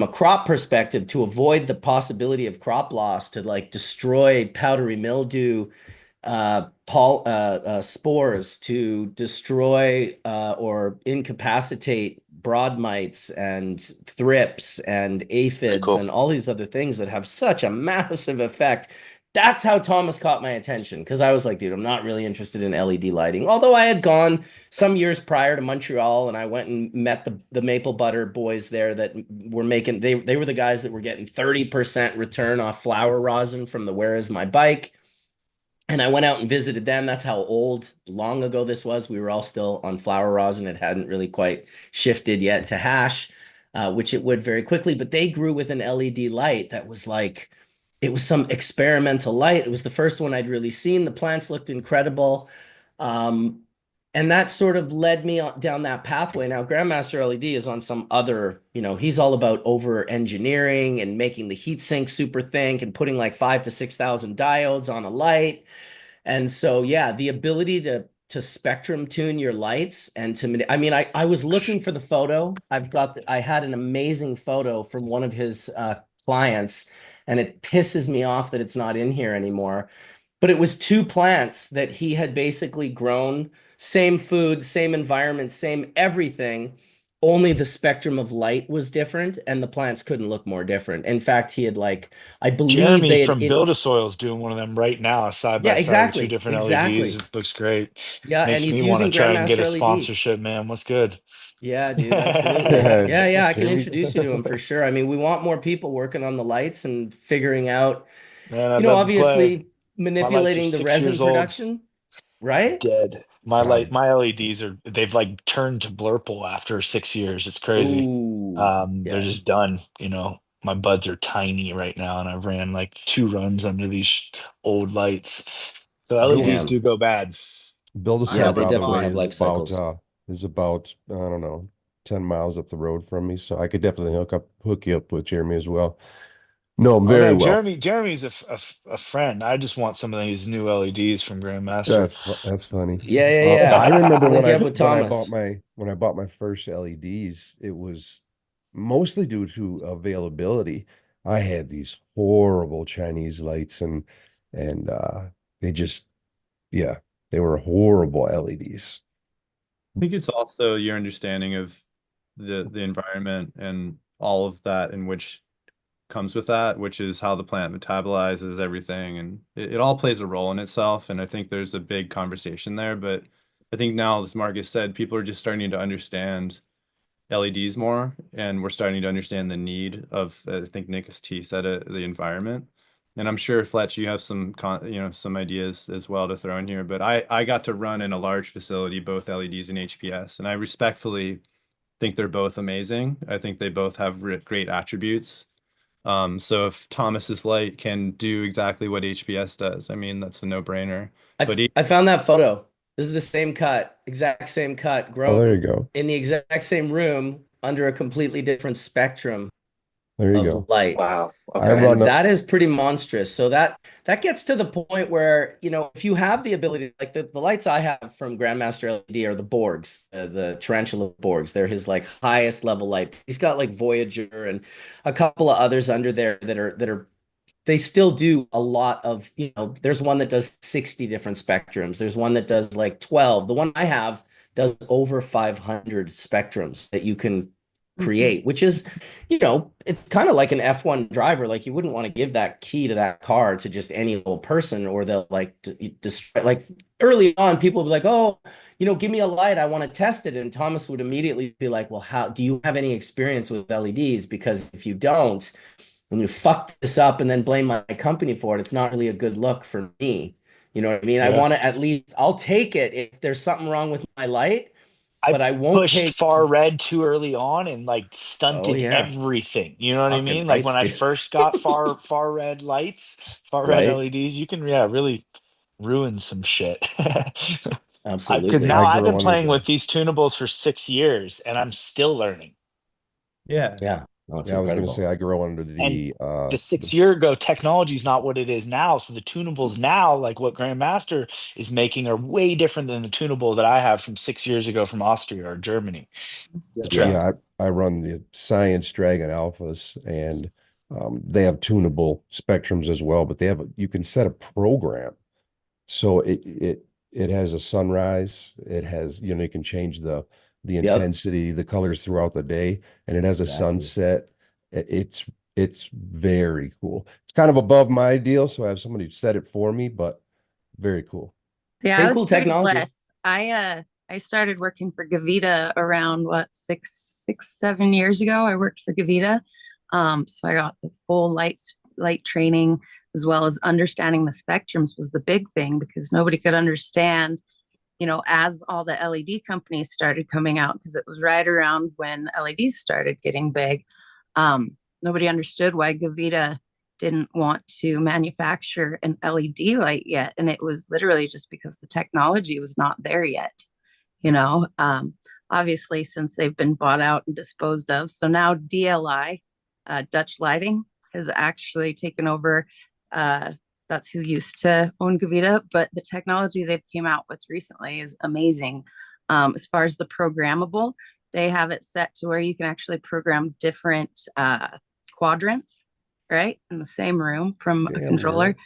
crop perspective, to avoid the possibility of crop loss, to like destroy powdery mildew spores, to destroy or incapacitate broad mites and thrips and Very aphids cool. and all these other things that have such a massive effect. That's how Thomas caught my attention, because I was like, dude, I'm not really interested in LED lighting. Although I had gone some years prior to Montreal and I went and met the maple butter boys there that were making, they were the guys that were getting 30% return off flower rosin from the Where Is My Bike. And I went out and visited them. That's how long ago this was. We were all still on flower rosin. It hadn't really quite shifted yet to hash, which it would very quickly. But they grew with an LED light that was like, it was some experimental light. It was the first one I'd really seen. The plants looked incredible. Um, and that sort of led me down that pathway. Now, Grandmaster LED is on some other, he's all about over engineering and making the heat sink super think and putting like 5 to 6,000 diodes on a light. And so, yeah, the ability to spectrum tune your lights and I mean, I was looking for the photo. I had an amazing photo from one of his clients, and it pisses me off that it's not in here anymore. But it was two plants that he had basically grown, same food, same environment, same everything. Only the spectrum of light was different, and the plants couldn't look more different. In fact, he had like, I believe Jeremy they had from Build a Soil is doing one of them right now, side by yeah, side with two exactly. different LEDs. Exactly. It looks great. Yeah, and Makes he's me want to using try and get Grandmaster a LED. sponsorship, man. What's good? Yeah, dude, absolutely. Yeah, Yeah, yeah, I can Jeremy. introduce you to him for sure. I mean, we want more people working on the lights and figuring out, Man, I'd love to play. obviously My lights are manipulating the 6 years resin old. production, right? Dead. God, My LEDs they've like turned to blurple after 6 years. It's crazy. Ooh, They're yeah. just done. My buds are tiny right now, and I've ran like 2 runs under these old lights. So build LEDs Damn. do go bad. build a I Yeah, soil, have they by a the definitely way, have thought. life cycles. is about I don't know 10 miles up the road from me, so I could definitely hook you up with Jeremy as well. Know him Oh very no, well. Jeremy's a friend. I just want some of these new LEDs from Grandmaster. That's funny. Yeah, yeah, yeah. I remember Link you up with Thomas. when I bought my first LEDs, it was mostly due to availability. I had these horrible Chinese lights and they just yeah, they were horrible LEDs. I think it's also your understanding of the environment and all of that in which comes with that, which is how the plant metabolizes everything, and it all plays a role in itself. And I think there's a big conversation there, but I think now, as Marcus said, people are just starting to understand LEDs more, and we're starting to understand the need of, I think Nicholas T said it, the environment. And I'm sure Fletch, you have some ideas as well to throw in here. But I got to run in a large facility, both LEDs and HPS, and I respectfully think they're both amazing. I think they both have great attributes. So if Thomas's light can do exactly what HPS does, I mean, that's a no-brainer. But I found that photo. This is the same cut, exact same cut, Oh, there you grown go. in the exact same room under a completely different spectrum. There you of go. light. Wow. I Okay. run And a, that is pretty monstrous. So that gets to the point where, you know, if you have the ability, like the lights I have from Grandmaster LED are the Borgs, the Tarantula Borgs. They're his like highest level light. He's got like Voyager and a couple of others under there that are they still do a lot of, you know, there's one that does 60 different spectrums. There's one that does like 12. The one I have does over 500 spectrums that you can create, which is, you know, it's kind of like an F1 driver. Like you wouldn't want to give that key to that car to just any old person, or they'll like destroy. Like early on, people would be like, oh, you know, give me a light, I want to test it. And Thomas would immediately be like, well, how do you have any experience with LEDs? Because if you don't, when you fuck this up and then blame my company for it, it's not really a good look for me. You know what I mean? I Yeah. want to at least, I'll take it if there's something wrong with my light, I but I won't pushed take, far red too early on and like oh stunted yeah, everything. You know what I fucking mean? Like when rights, I dude. first got far red lights, far red Right? LEDs, you can really ruin some shit. Because Absolutely. now I I've been grow under playing the, with these tunables for 6 years and I'm still learning. Yeah. Yeah. No, it's yeah, I was going to say, incredible. I grow under And the the 6 year ago technology is not what it is now. So the tunables now, like what Grandmaster is making, are way different than the tunable that I have from 6 years ago from Austria or Germany. The Yeah. trip. yeah, I run the Science Dragon Alphas, and they have tunable spectrums as well, but they have you can set a program. So it has a sunrise, it has, you know, you can change the Yep. intensity, the colors throughout the day, and it has a Exactly. sunset. It's very cool. It's kind of above my deal, so I have somebody set it for me, but very cool. Yeah, I Pretty was cool pretty technology. blessed. I started working for Gavita around what 7 years ago. I worked for Gavita. So I got the full light training as well as understanding the spectrums was the big thing because nobody could understand, you know, as all the LED companies started coming out, because it was right around when LEDs started getting big. Nobody understood why Gavita didn't want to manufacture an LED light yet. And it was literally just because the technology was not there yet, you know. Obviously, since they've been bought out and disposed of. So now DLI, Dutch Lighting, has actually taken over. That's who used to own Gavita, but the technology they've came out with recently is amazing. As far as the programmable, they have it set to where you can actually program different quadrants, right, in the same room from a Damn, controller, girl.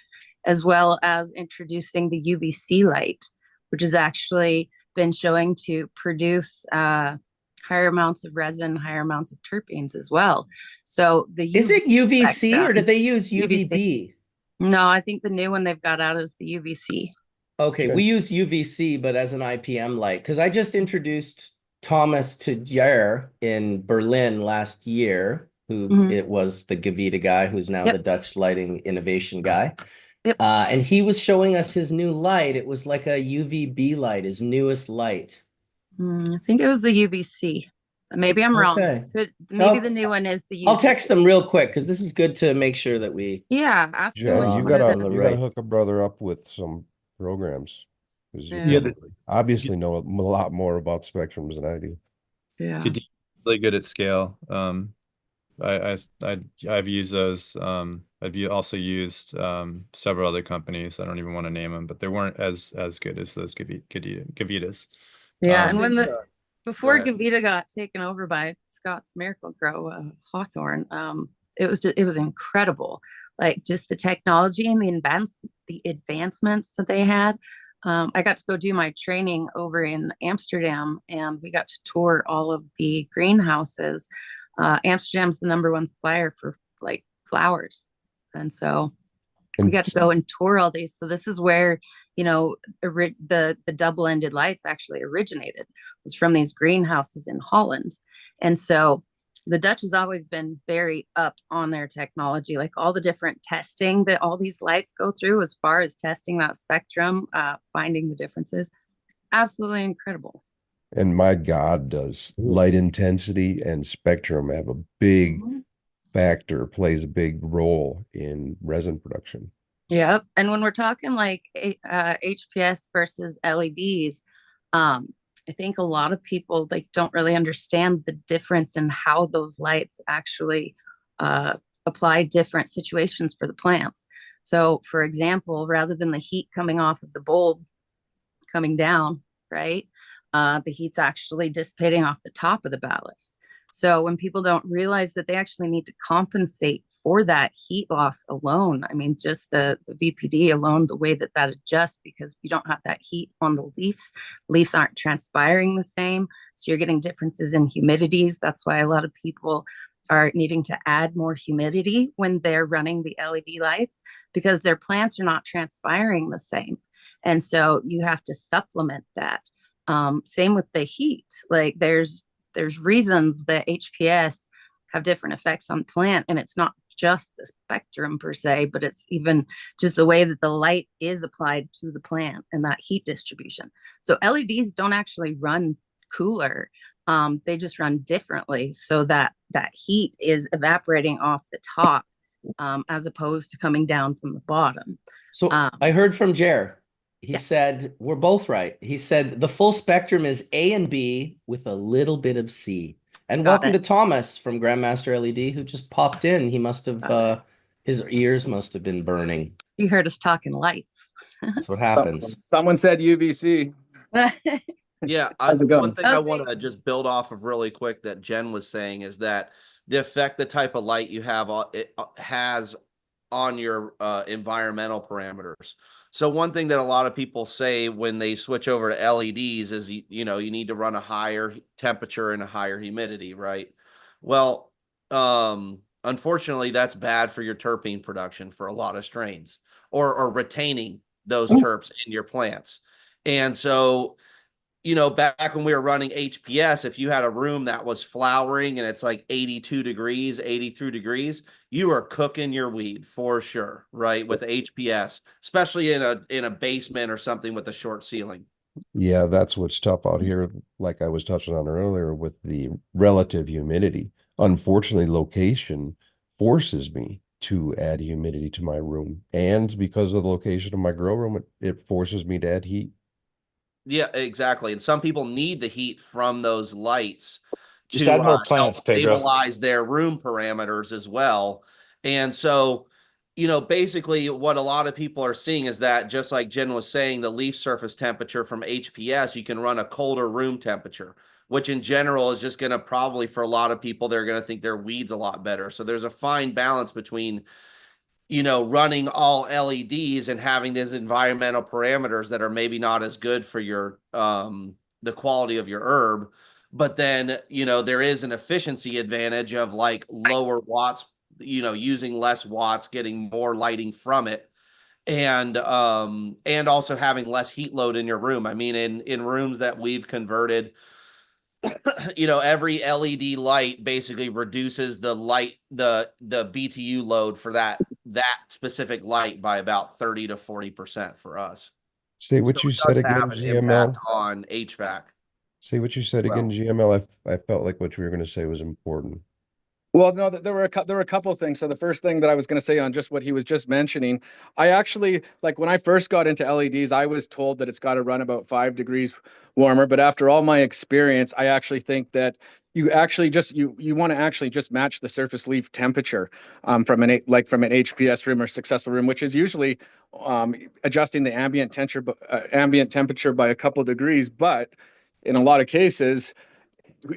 as well as introducing the UVC light, which has actually been showing to produce higher amounts of resin, higher amounts of terpenes as well. So the Is it UVC or did spectrum, they use UVC. UVB? No, I think the new one they've got out is the UVC. Okay, Okay. we use UVC, but as an IPM light, because I just introduced Thomas to Jair in Berlin last year, who it was the Gavita guy, who's now the Yep. Dutch lighting innovation guy. Yep. And he was showing us his new light. It was like a UVB light, his newest light. I think it was the UVC. Maybe I'm wrong. Okay. Maybe the new one is the I'll UVC. text them real quick because this is good to make sure that we Yeah, ask him Jen, which you one it gotta is. you gotta hook a brother up with some programs because you Yeah. probably obviously know a lot more about spectrums than I do. Yeah. Really good at scale. I've used those. Also used several other companies. I don't even want to name them, but they weren't as good as those Gavitas. Yeah, Um, and when Go before ahead. Gavita got taken over by Scott's Miracle Grow, Hawthorne, it was incredible. Like just the technology and the advancements that they had. I got to go do my training over in Amsterdam, and we got to tour all of the greenhouses. Amsterdam's the #1 supplier for like flowers, and so we got to go and tour all these. So this is where, you know, the double-ended lights actually originated, was from these greenhouses in Holland. And so the Dutch has always been very up on their technology, like all the different testing that all these lights go through as far as testing that spectrum, finding the differences. Absolutely incredible. And my God, does light intensity and spectrum have a big factor, plays a big role in resin production. Yep. And when we're talking like HPS versus LEDs, I think a lot of people like don't really understand the difference in how those lights actually apply different situations for the plants. So, for example, rather than the heat coming off of the bulb coming down, right? The heat's actually dissipating off the top of the ballast. So when people don't realize that they actually need to compensate for that heat loss alone, I mean, just the VPD alone, the way that that adjusts, because we don't have that heat on the leaves aren't transpiring the same. So you're getting differences in humidities. That's why a lot of people are needing to add more humidity when they're running the LED lights, because their plants are not transpiring the same. And so you have to supplement that. Same with the heat. Like there's reasons that HPS have different effects on plant, and it's not just the spectrum per se, but it's even just the way that the light is applied to the plant and that heat distribution. So LEDs don't actually run cooler. They just run differently, so that heat is evaporating off the top, as opposed to coming down from the bottom. So I heard from Jer. He said, we're both right. He said the full spectrum is A and B with a little bit of C. And welcome to Thomas from Grandmaster LED, who just popped in. He must have, his ears must have been burning. You heard us talking lights. That's what happens. Someone said UVC. Yeah, one thing I want to just build off of really quick that Jen was saying is that the effect the type of light you have it has on your environmental parameters. So one thing that a lot of people say when they switch over to LEDs is, you need to run a higher temperature and a higher humidity, right? Well, unfortunately, that's bad for your terpene production for a lot of strains, or retaining those terps in your plants. And so, back when we were running HPS, if you had a room that was flowering and it's like 82 degrees, 83 degrees, you are cooking your weed for sure, right? With HPS, especially in a basement or something with a short ceiling. Yeah, that's what's tough out here, like I was touching on earlier with the relative humidity. Unfortunately, location forces me to add humidity to my room. And because of the location of my grow room, it forces me to add heat. Yeah, exactly. And some people need the heat from those lights Just to add more plants, help Pedro. stabilize their room parameters as well. And so, basically what a lot of people are seeing is that, just like Jen was saying, the leaf surface temperature from HPS, you can run a colder room temperature, which in general is just going to probably, for a lot of people, they're going to think their weed's a lot better. So there's a fine balance between running all LEDs and having these environmental parameters that are maybe not as good for your the quality of your herb. But then, there is an efficiency advantage of like lower watts, using less watts, getting more lighting from it. And also having less heat load in your room. I mean, in rooms that we've converted, every LED light basically reduces the BTU load for that specific light by about 30 to 40% for us. Say what So you it said does again, have an impact GML. on HVAC. Say what you said again, GML. I felt like what you were going to say was important. Well, no, there were a couple of things. So the first thing that I was going to say on just what he was just mentioning, I actually, like when I first got into LEDs, I was told that it's got to run about 5 degrees warmer. But after all my experience, I actually think that you actually just you want to actually just match the surface leaf temperature from an HPS room or successful room, which is usually adjusting the ambient temperature by a couple degrees. But in a lot of cases,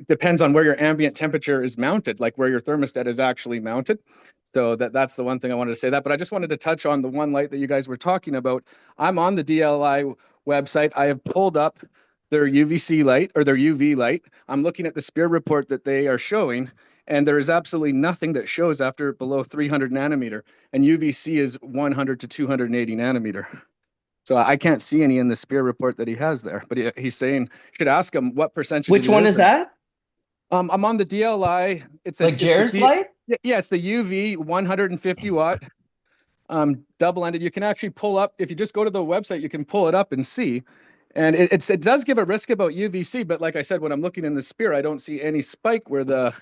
depends on where your ambient temperature is mounted, like where your thermostat is actually mounted. So that's the one thing I wanted to say that. But I just wanted to touch on the one light that you guys were talking about. I'm on the DLI website. I have pulled up their UVC light or their UV light. I'm looking at the SPEAR report that they are showing, and there is absolutely nothing that shows after below 300 nanometer, and UVC is 100 to 280 nanometer. So I can't see any in the SPEAR report that he has there, but he's saying you should ask him what percentage. Which one is that? I'm on the DLI. It's like Jer's light? Yeah, it's the UV 150 watt double-ended. You can actually pull up, if you just go to the website, you can pull it up and see. And it does give a risk about UVC, but like I said, when I'm looking in the SPEAR, I don't see any spike where the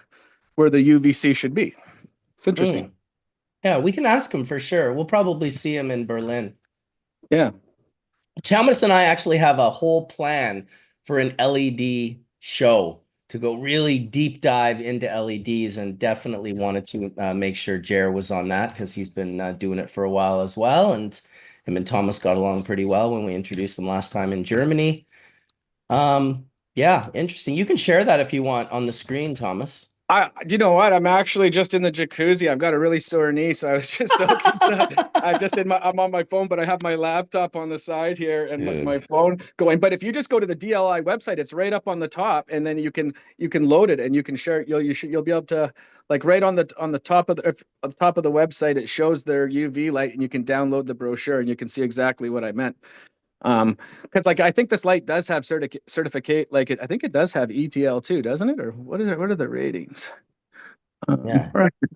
UVC should be. It's interesting. Yeah, we can ask him for sure. We'll probably see him in Berlin. Yeah. Thomas and I actually have a whole plan for an LED show. to go really deep dive into LEDs, and definitely wanted to make sure Jer was on that because he's been doing it for a while as well. And him and Thomas got along pretty well when we introduced them last time in Germany. Yeah, interesting. You can share that if you want on the screen, Thomas. You know what? I'm actually just in the jacuzzi. I've got a really sore knee, so I was just so concerned. I'm on my phone, but I have my laptop on the side here and my phone going. But if you just go to the DLI website, it's right up on the top, and then you can load it and you can share it. You'll be able to, like, right on the top of the website, it shows their UV light, and you can download the brochure and you can see exactly what I meant. Because, like, I think this light does have certificate, like, I think it does have ETL too, doesn't it? Or what is it? What are the ratings? Yeah,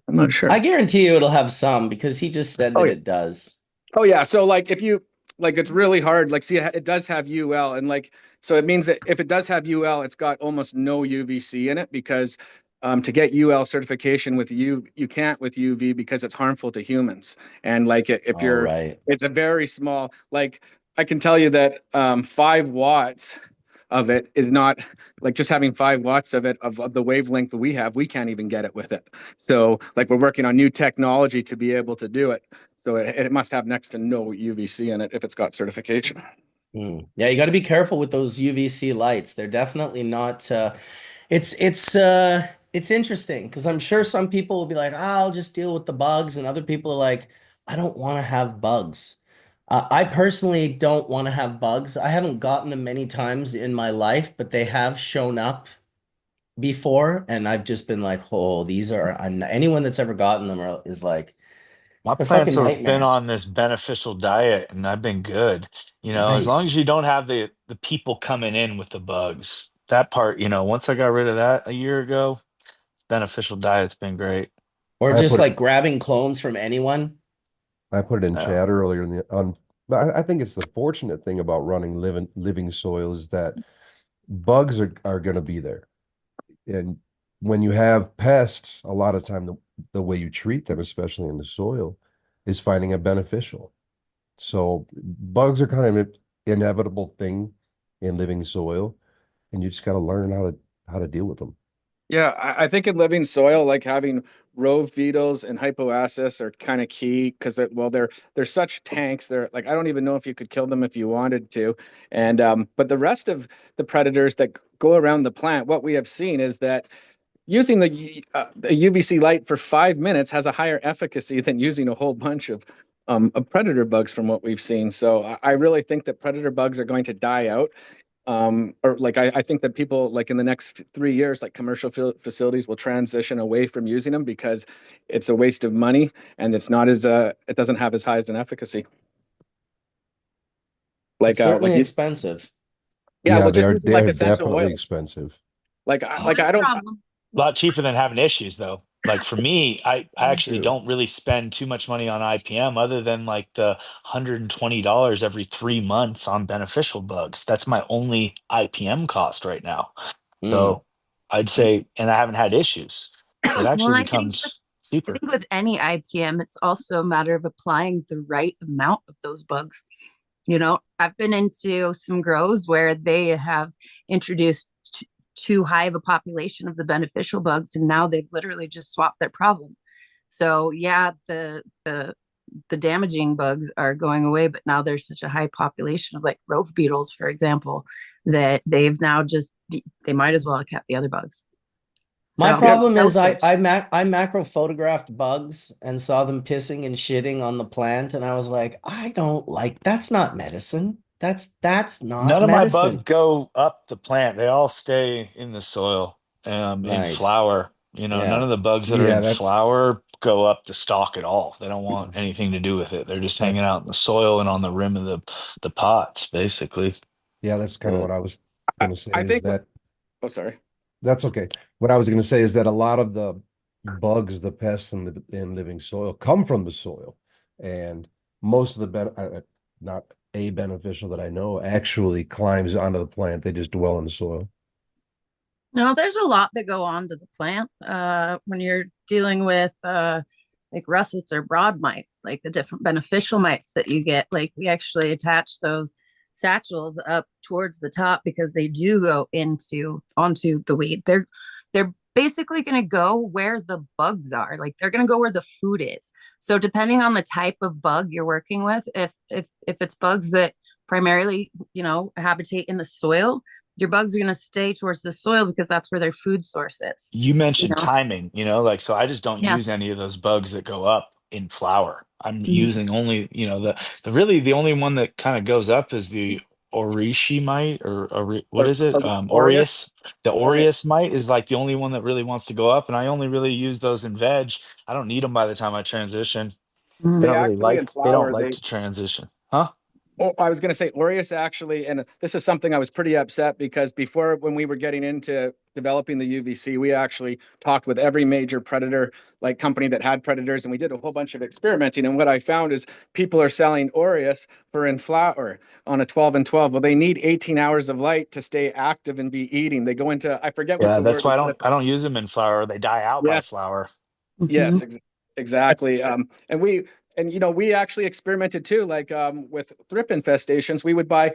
I'm not sure. I guarantee you it'll have some because he just said that it does. Oh yeah, so like if you like, it's really hard. Like, see, it does have UL, and like, so it means that if it does have UL, it's got almost no UVC in it, because to get UL certification with you can't with UV because it's harmful to humans. And like, if you're, right, it's a very small, like, I can tell you that 5 watts of it is not, like, just having 5 watts of it, of the wavelength that we have, we can't even get it with it. So like, we're working on new technology to be able to do it. So it must have next to no UVC in it if it's got certification. Yeah, you got to be careful with those UVC lights. They're definitely not. It's interesting because I'm sure some people will be like, I'll just deal with the bugs, and other people are like, I don't want to have bugs. I personally don't want to have bugs. I haven't gotten them many times in my life, but they have shown up before, and I've just been like, oh, these are. Anyone that's ever gotten them is like, My they're plants fucking have been nightmares. on this beneficial diet, and I've been good. As long as Nice. you don't have the people coming in with the bugs. That part, once I got rid of that a year ago, this beneficial diet's been great. Or I just put it like grabbing clones from anyone. I put it in Yeah. chat earlier in the but I think it's the fortunate thing about running living soil is that bugs are going to be there. And when you have pests, a lot of time the way you treat them, especially in the soil, is finding a beneficial. So bugs are kind of an inevitable thing in living soil, and you just got to learn how to deal with them. Yeah, I think in living soil, like, having rove beetles and hypoacis are kind of key, because they're such tanks. They're like, I don't even know if you could kill them if you wanted to. And but the rest of the predators that go around the plant, what we have seen is that using the UVC light for 5 minutes has a higher efficacy than using a whole bunch of predator bugs, from what we've seen. So I really think that predator bugs are going to die out. Or like, I think that people, like, in the next 3 years, like, commercial facilities will transition away from using them because it's a waste of money, and it's not as it doesn't have as high as an efficacy. It's certainly expensive. Yeah, well, they just are using, like, they're essential definitely oils. expensive. Like, I don't. A lot cheaper than having issues, though. Like, for me, I actually don't really spend too much money on IPM, other than like the $120 every 3 months on beneficial bugs. That's my only IPM cost right now. So I'd say, and I haven't had issues. It Well, actually I think becomes I cheaper. think with any IPM, it's also a matter of applying the right amount of those bugs. I've been into some grows where they have introduced too high of a population of the beneficial bugs, and now they've literally just swapped their problem. So yeah, the damaging bugs are going away, but now there's such a high population of, like, rove beetles, for example, that they might as well have kept the other bugs. My So problem is I macro photographed bugs and saw them pissing and shitting on the plant, and I was like, I don't like, that's not medicine. That's not None of my bugs medicine. go up the plant. They all stay in the soil, in Nice. flower. None Yeah. of the bugs that are Yeah, in that's flower go up the stalk at all. They don't want anything to do with it. They're just that hanging out in the soil and on the rim of the pots, basically. yeah, that's kind of what I was going to say I is think. that Oh, sorry. that's okay. What I was going to say is that a lot of the bugs, the pests in living soil come from the soil, and most of not a beneficial that I know actually climbs onto the plant. They just dwell in the soil. no, there's a lot that go on to the plant when you're dealing with like russets or broad mites, like the different beneficial mites that you get. Like, we actually attach those satchels up towards the top because they do go onto the weed. They're basically going to go where the bugs are. Like they're going to go where the food is. So depending on the type of bug you're working with, if it's bugs that primarily, habitate in the soil, your bugs are going to stay towards the soil because that's where their food source is. You mentioned timing, like, so I just don't Yeah. use any of those bugs that go up in flower. I'm using only, the only one that kind of goes up is the Orishi mite or what is it? Aureus. The Aureus mite is like the only one that really wants to go up. And I only really use those in veg. I don't need them by the time I transition. They don't like to transition. Huh? Oh, I was going to say Aureus actually, and this is something I was pretty upset because before, when we were getting into developing the UVC, we actually talked with every major predator like company that had predators, and we did a whole bunch of experimenting. And what I found is people are selling Aureus for in flower on a 12 and 12. Well, they need 18 hours of light to stay active and be eating. They go into, I forget what Yeah, the that's word. why I don't use them in flower. They die out by flower. Yes, exactly. We actually experimented too, like with thrip infestations. We would buy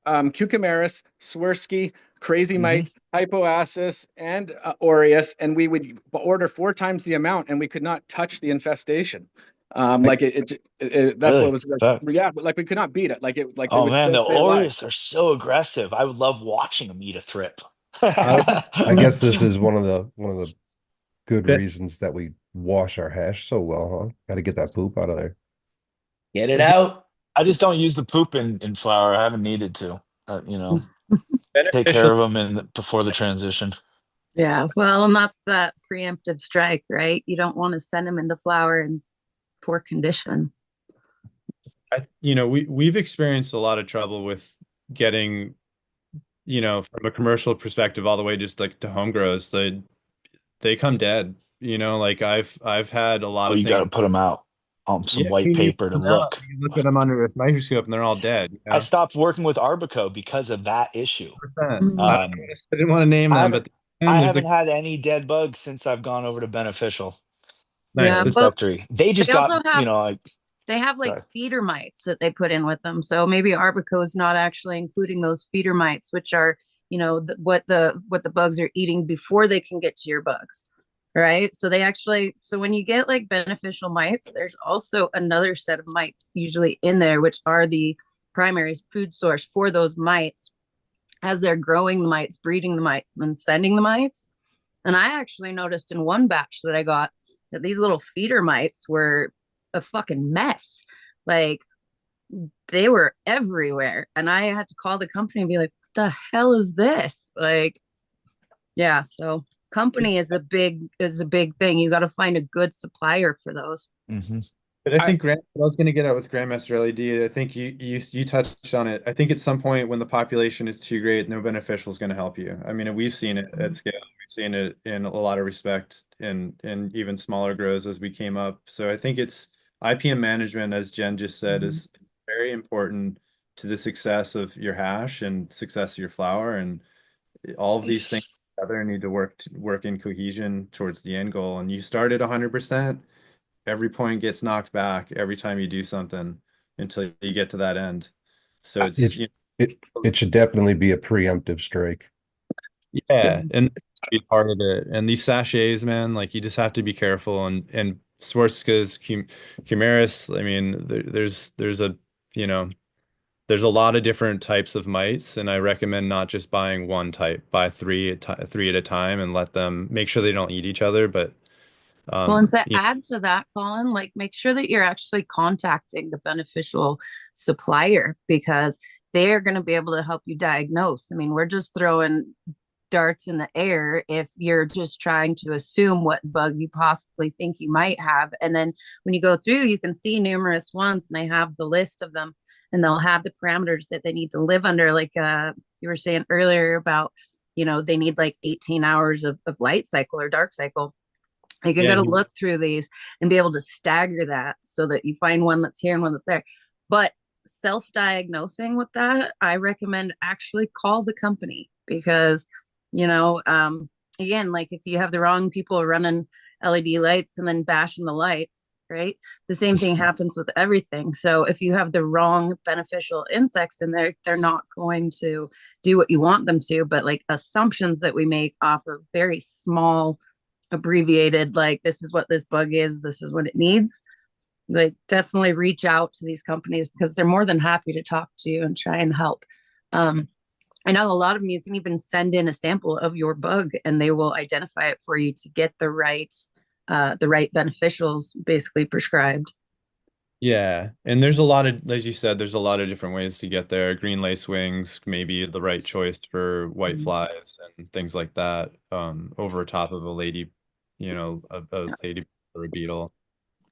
Cucumaris, Swirsky, Crazy Mite, Hypoacis, and Aureus, and we would order 4 times the amount, and we could not touch the infestation. That's Really? what was like, yeah, but like we could not beat it. They Oh would man, still the stay alive. Aureus are so aggressive. I would love watching them eat a thrip. I guess this is one of the good reasons that we wash our hash so well, huh? Got to get that poop out of there. Get it out. I just don't use the poop in flower. I haven't needed to, take care Beneficial. of them before the transition. Yeah, well, and that's that preemptive strike, right? You don't want to send them into flower in poor condition. We've experienced a lot of trouble with getting, from a commercial perspective, all the way just like to home grows. They come dead. Like I've had a lot Oh, of you got to things. put them out on some Yeah, white paper to look. you look at them under a microscope and they're all dead. I stopped working with Arbico because of that issue. 100%. I didn't want to name them, but I haven't had any dead bugs since I've gone over to beneficial. Nice. Insectary. They just got, they have like sorry. feeder mites that they put in with them. So maybe Arbico is not actually including those feeder mites, which are, what the bugs are eating before they can get to your bugs. Right. So when you get like beneficial mites, there's also another set of mites usually in there, which are the primary food source for those mites as they're growing the mites, breeding the mites, and then sending the mites. And I actually noticed in one batch that I got that these little feeder mites were a fucking mess. Like they were everywhere. And I had to call the company and be like, what the hell is this? Like, yeah. So company is a big thing. You got to find a good supplier for those. But I think what I was going to get at with Grandmaster LED, I think you touched on it. I think at some point when the population is too great, no beneficial is going to help you. I mean, we've seen it at scale. We've seen it in a lot of respect in even smaller grows as we came up. So I think it's IPM management, as Jenn just said, is very important to the success of your hash and success of your flower. And all of these things together need to work in cohesion towards the end goal. And you start at 100%. Every point gets knocked back every time you do something until you get to that end. So it should definitely be a preemptive strike. Yeah, and be part of it. And these sachets, man, like you just have to be careful. And Swarovski's, Cumaris, I mean, there's a lot of different types of mites, and I recommend not just buying one type. Buy three at a time and let them make sure they don't eat each other. But well, and to add to that, Collin, like make sure that you're actually contacting the beneficial supplier because they're going to be able to help you diagnose. I mean, we're just throwing darts in the air if you're just trying to assume what bug you possibly think you might have. And then when you go through, you can see numerous ones and they have the list of them and they'll have the parameters that they need to live under. Like you were saying earlier about, they need like 18 hours of light cycle or dark cycle. You got to look through these and be able to stagger that so that you find one that's here and one that's there. But self-diagnosing with that, I recommend actually call the company because, again, like if you have the wrong people running LED lights and then bashing the lights, right? The same thing happens with everything. So if you have the wrong beneficial insects in there, they're not going to do what you want them to. But like assumptions that we make off of very small, abbreviated, like this is what this bug is, this is what it needs, like definitely reach out to these companies because they're more than happy to talk to you and try and help. I know a lot of them, you can even send in a sample of your bug and they will identify it for you to get the right beneficials basically prescribed. Yeah. And there's a lot of, as you said, there's a lot of different ways to get there. Green lace wings, maybe the right choice for white flies and things like that, over top of a lady, a lady or a beetle.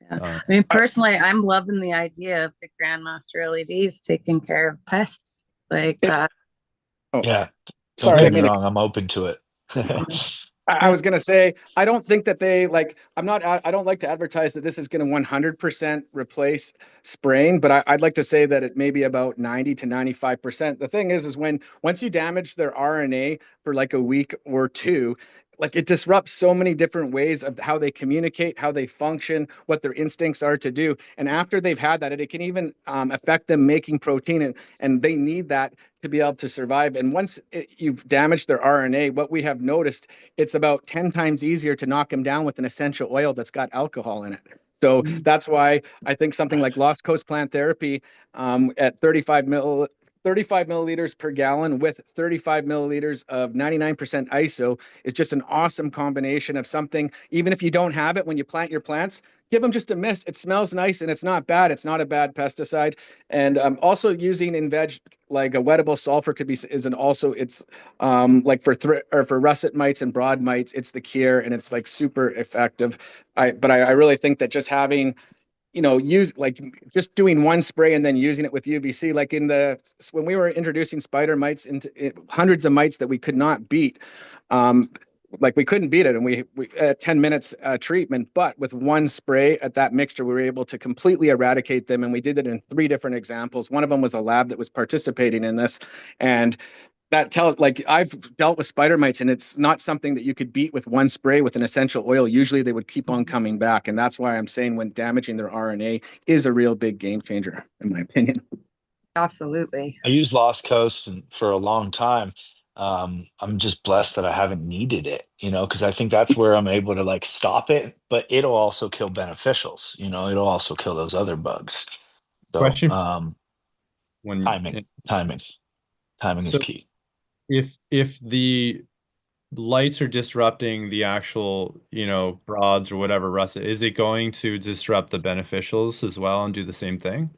Yeah. I mean, personally, I'm loving the idea of the Grandmaster LEDs taking care of pests. Like, Yeah. Don't Sorry, I get me mean, wrong. I'm open to it. I was gonna say, I don't think that they like. I don't like to advertise that this is going to 100% replace spraying, but I'd like to say that it may be about 90 to 95%. The thing is once you damage their RNA for like a week or two, like it disrupts so many different ways of how they communicate, how they function, what their instincts are to do. And after they've had that, it can even affect them making protein, and they need that to be able to survive. And once you've damaged their RNA, what we have noticed, it's about 10 times easier to knock them down with an essential oil that's got alcohol in it. So that's why I think something like Lost Coast Plant Therapy at 35 milliliters per gallon with 35 milliliters of 99% ISO is just an awesome combination of something. Even if you don't have it when you plant your plants, give them just a mist. It smells nice and it's not bad. It's not a bad pesticide. And also using in veg, like a wettable sulfur could be, it's like for russet mites and broad mites, it's the cure and it's like super effective. But I really think that just having, use like just doing one spray and then using it with UVC, like when we were introducing spider mites into hundreds of mites that we could not beat, like we couldn't beat it, and we 10 minutes treatment, but with one spray at that mixture, we were able to completely eradicate them. And we did it in 3 different examples. One of them was a lab that was participating in this, and like I've dealt with spider mites, and it's not something that you could beat with one spray with an essential oil. Usually they would keep on coming back. And that's why I'm saying when damaging their RNA is a real big game changer, in my opinion. absolutely. I used Lost Coast for a long time. I'm just blessed that I haven't needed it, because I think that's where I'm able to like stop it, but it'll also kill beneficials, it'll also kill those other bugs. So Question timing is key. If the lights are disrupting the actual, broads or whatever russet, is it going to disrupt the beneficials as well and do the same thing?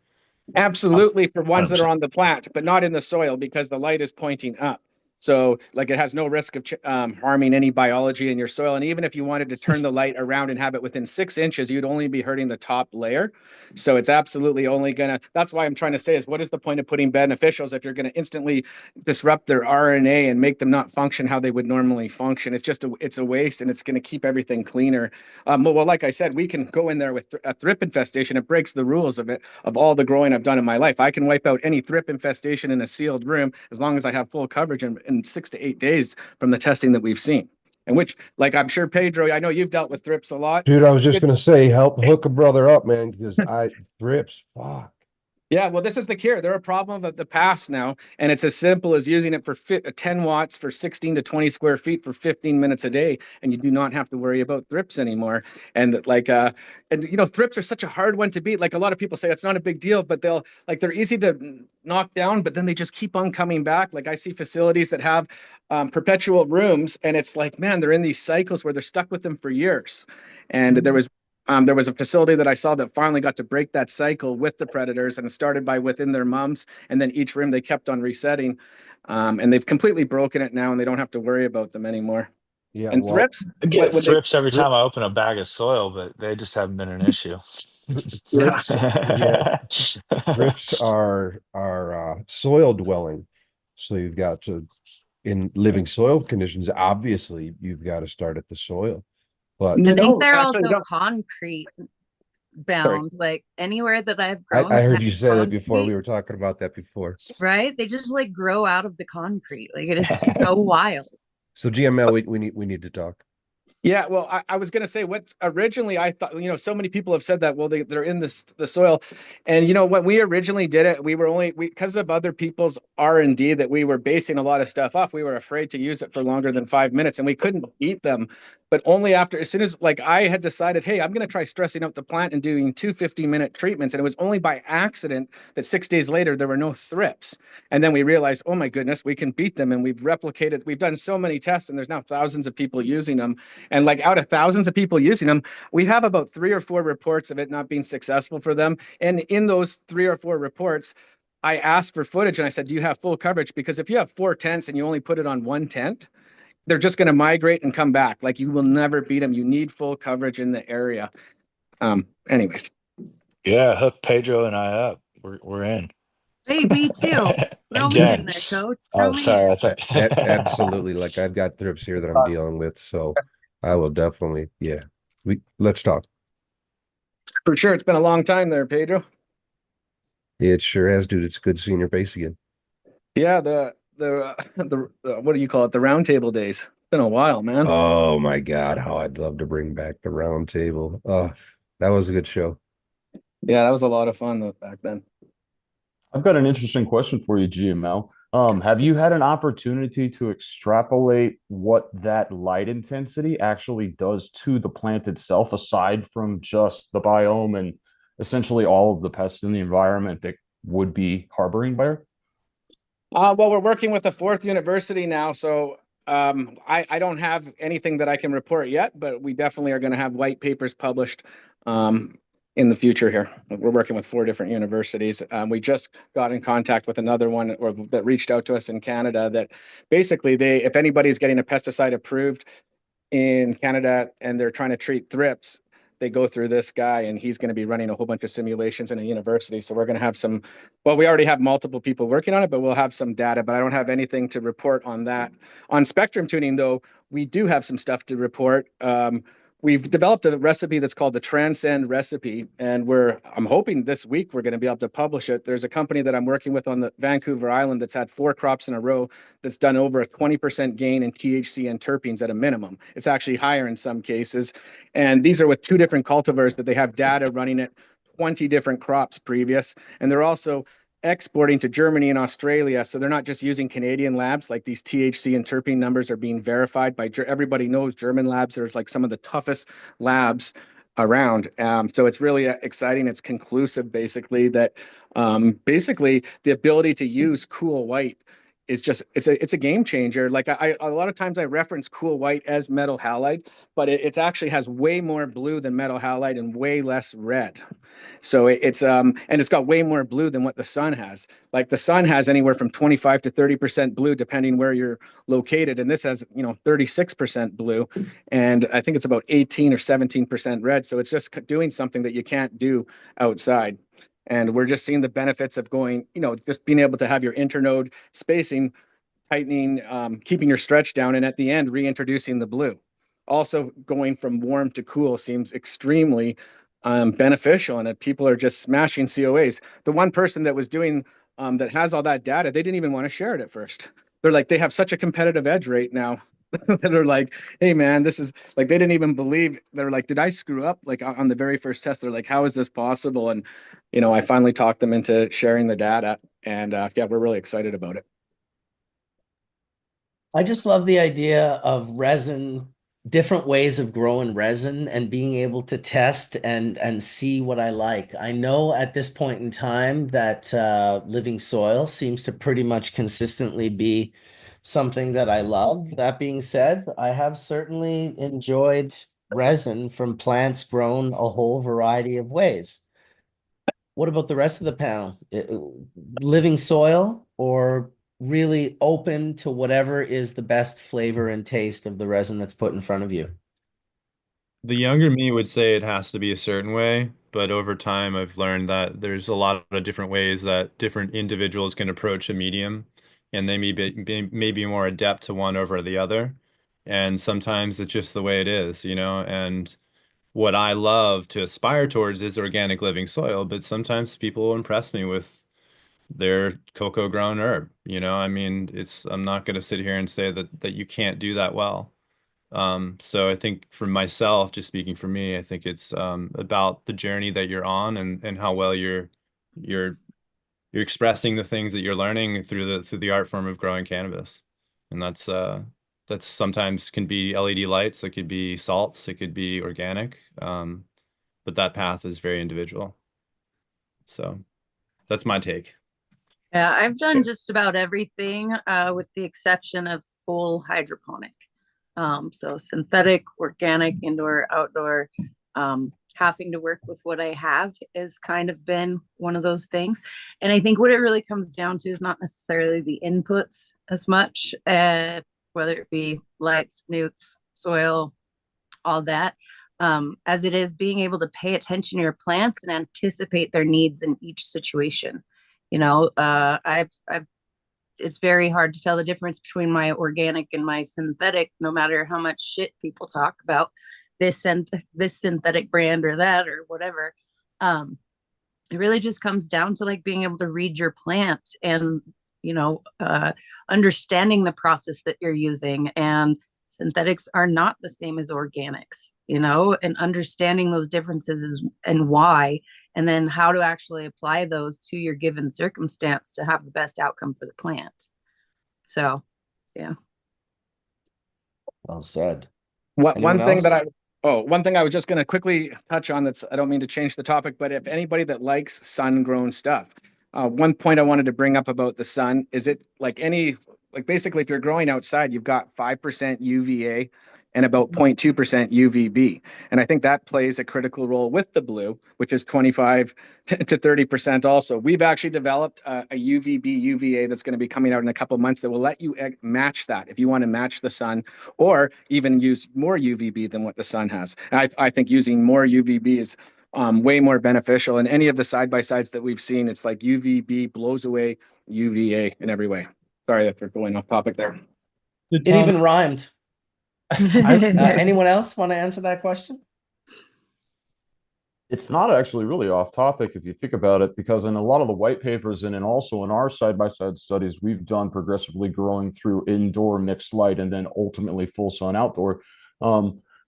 Absolutely, for ones that are 100%. on the plant, but not in the soil because the light is pointing up. So like it has no risk of harming any biology in your soil. And even if you wanted to turn the light around and have it within 6 inches, you'd only be hurting the top layer. So it's absolutely only that's why I'm trying to say is what is the point of putting beneficials if you're going to instantly disrupt their RNA and make them not function how they would normally function? It's a waste, and it's going to keep everything cleaner. Well, like I said, we can go in there with a thrip infestation. It breaks the rules of all the growing I've done in my life. I can wipe out any thrip infestation in a sealed room as long as I have full coverage in 6 to 8 days from the testing that we've seen. And which, like, I'm sure Pedro, I know you've dealt with thrips a lot. Dude, I was just going to say, help hook a brother up, man, because thrips, fuck. Yeah, well, this is the cure. They're a problem of the past now, and it's as simple as using it for 10 watts for 16 to 20 square feet for 15 minutes a day, and you do not have to worry about thrips anymore. And thrips are such a hard one to beat. Like a lot of people say, it's not a big deal, but they're easy to knock down, but then they just keep on coming back. Like I see facilities that have perpetual rooms, and it's like, man, they're in these cycles where they're stuck with them for years. And there was a facility that I saw that finally got to break that cycle with the predators, and it started by within their mums, and then each room they kept on resetting, and they've completely broken it now, and they don't have to worry about them anymore. Yeah, And well, thrips, I get when thrips every time I open a bag of soil, but they just haven't been an issue. thrips, yeah, thrips are soil dwelling. So you've got to, in living soil conditions, obviously you've got to start at the soil. But I think they're actually, also concrete bound. Like anywhere that I've grown, I heard you say that before. concrete, We were talking about that before. right? They just like grow out of the concrete. Like it is so wild. So GML, we need to talk. Yeah, well, I was going to say what originally I thought, so many people have said that, well, they're in the soil. And, when we originally did it, we were only, because of other people's R&D that we were basing a lot of stuff off, we were afraid to use it for longer than 5 minutes and we couldn't beat them. But only after, as soon as like I had decided, hey, I'm going to try stressing out the plant and doing 2 50-minute treatments. And it was only by accident that 6 days later, there were no thrips. And then we realized, oh my goodness, we can beat them. And we've done so many tests and there's now thousands of people using them. And like out of thousands of people using them, we have about 3 or 4 reports of it not being successful for them. And in those 3 or 4 reports, I asked for footage and I said, do you have full coverage? Because if you have 4 tents and you only put it on 1 tent, they're just going to migrate and come back. Like you will never beat them. You need full coverage in the area. Anyways. Yeah, hook Pedro and I up. We're in. Hey, me too. Throw And me Jen. in there, coach. Oh, Throw me sorry. in. I thought... Absolutely. Like I've got thrips here that I'm dealing with, so I will definitely, yeah. Let's talk. For sure. It's been a long time there, Pedro. It sure has, dude. It's good seeing your face again. Yeah, the what do you call it? The roundtable days. It's been a while, man. Oh my God, how I'd love to bring back the round table. Oh, that was a good show. Yeah, that was a lot of fun back then. I've got an interesting question for you, GML. Have you had an opportunity to extrapolate what that light intensity actually does to the plant itself, aside from just the biome and essentially all of the pests in the environment that would be harboring there? Well, we're working with a fourth university now, so I don't have anything that I can report yet, but we definitely are going to have white papers published in the future here. We're working with 4 different universities. We just got in contact with another one that reached out to us in Canada that basically if anybody's getting a pesticide approved in Canada and they're trying to treat thrips, they go through this guy and he's going to be running a whole bunch of simulations in a university. So we're going to have we already have multiple people working on it, but we'll have some data, but I don't have anything to report on that. On spectrum tuning though, we do have some stuff to report. We've developed a recipe that's called the Transcend recipe, and I'm hoping this week we're going to be able to publish it. There's a company that I'm working with on the Vancouver Island that's had 4 crops in a row that's done over a 20% gain in THC and terpenes at a minimum. It's actually higher in some cases. And these are with 2 different cultivars that they have data running at 20 different crops previous. And they're also exporting to Germany and Australia. So they're not just using Canadian labs, like these THC and terpene numbers are being verified by, everybody knows German labs are like some of the toughest labs around. So it's really exciting. It's conclusive, basically, that basically the ability to use cool white is just, it's a game changer. Like a lot of times I reference cool white as metal halide, but it actually has way more blue than metal halide and way less red. So it's and it's got way more blue than what the sun has. Like the sun has anywhere from 25 to 30% blue, depending where you're located. And this has, 36% blue. And I think it's about 18 or 17% red. So it's just doing something that you can't do outside. And we're just seeing the benefits of going, just being able to have your internode spacing, tightening, keeping your stretch down, and at the end, reintroducing the blue. Also, going from warm to cool seems extremely beneficial, and that people are just smashing COAs. The one person that was doing that has all that data, they didn't even want to share it at first. They're like, they have such a competitive edge right now. They're like, hey man, this is like, they didn't even believe. They're like, did I screw up? Like on the very first test, they're like, how is this possible? And I finally talked them into sharing the data, and yeah, we're really excited about it. I just love the idea of resin, different ways of growing resin and being able to test and see what I like. I know at this point in time that living soil seems to pretty much consistently be something that I love. That being said, I have certainly enjoyed resin from plants grown a whole variety of ways. What about the rest of the panel? Living soil or really open to whatever is the best flavor and taste of the resin that's put in front of you? The younger me would say it has to be a certain way, but over time I've learned that there's a lot of different ways that different individuals can approach a medium, and they may be more adept to one over the other. And sometimes it's just the way it is, and what I love to aspire towards is organic living soil, but sometimes people impress me with their cocoa grown herb. I mean, I'm not going to sit here and say that you can't do that well. So I think for myself, just speaking for me, I think it's about the journey that you're on and how well you're expressing the things that you're learning through the art form of growing cannabis. And that's sometimes can be LED lights, it could be salts, it could be organic. But that path is very individual. So that's my take. Yeah, I've done just about everything with the exception of full hydroponic. So synthetic, organic, indoor, outdoor. Having to work with what I have has kind of been one of those things. And I think what it really comes down to is not necessarily the inputs as much, whether it be lights, newts, soil, all that, as it is being able to pay attention to your plants and anticipate their needs in each situation. I've it's very hard to tell the difference between my organic and my synthetic, no matter how much shit people talk about this synthetic brand or that or whatever. It really just comes down to like being able to read your plant and understanding the process that you're using. And synthetics are not the same as organics, and understanding those differences and why, and then how to actually apply those to your given circumstance to have the best outcome for the plant. So, yeah. Well said. One thing I was just going to quickly touch on, I don't mean to change the topic, but if anybody that likes sun-grown stuff, one point I wanted to bring up about the sun is basically if you're growing outside, you've got 5% UVA and about 0.2% UVB. And I think that plays a critical role with the blue, which is 25 to 30% also. We've actually developed a UVB UVA that's going to be coming out in a couple of months that will let you match that if you want to match the sun, or even use more UVB than what the sun has. I think using more UVB is way more beneficial. And any of the side-by-sides that we've seen, it's like UVB blows away UVA in every way. Sorry if we're going off topic there. It even rhymed. Anyone else want to answer that question? It's not actually really off topic if you think about it, because in a lot of the white papers and also in our side-by-side studies, we've done progressively growing through indoor mixed light and then ultimately full sun outdoor.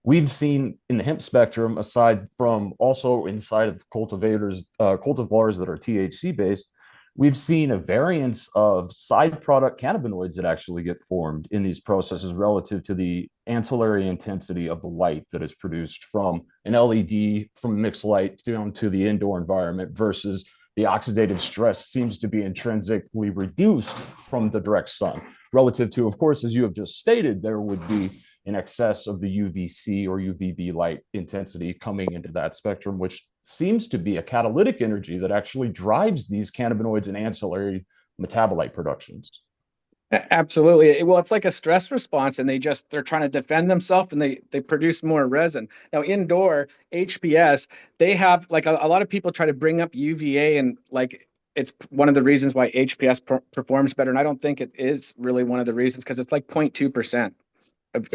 We've seen in the hemp spectrum, aside from also inside of cultivators, cultivars that are THC based, we've seen a variance of side product cannabinoids that actually get formed in these processes relative to the ancillary intensity of the light that is produced from an LED, from mixed light down to the indoor environment, versus the oxidative stress seems to be intrinsically reduced from the direct sun relative to, of course, as you have just stated, there would be in excess of the UVC or UVB light intensity coming into that spectrum, which seems to be a catalytic energy that actually drives these cannabinoids and ancillary metabolite productions. Absolutely. Well, it's like a stress response, and they're trying to defend themselves, and they produce more resin. Now, indoor HPS, they have like a lot of people try to bring up UVA, and like it's one of the reasons why HPS performs better. And I don't think it is really one of the reasons, because it's like 0.2%.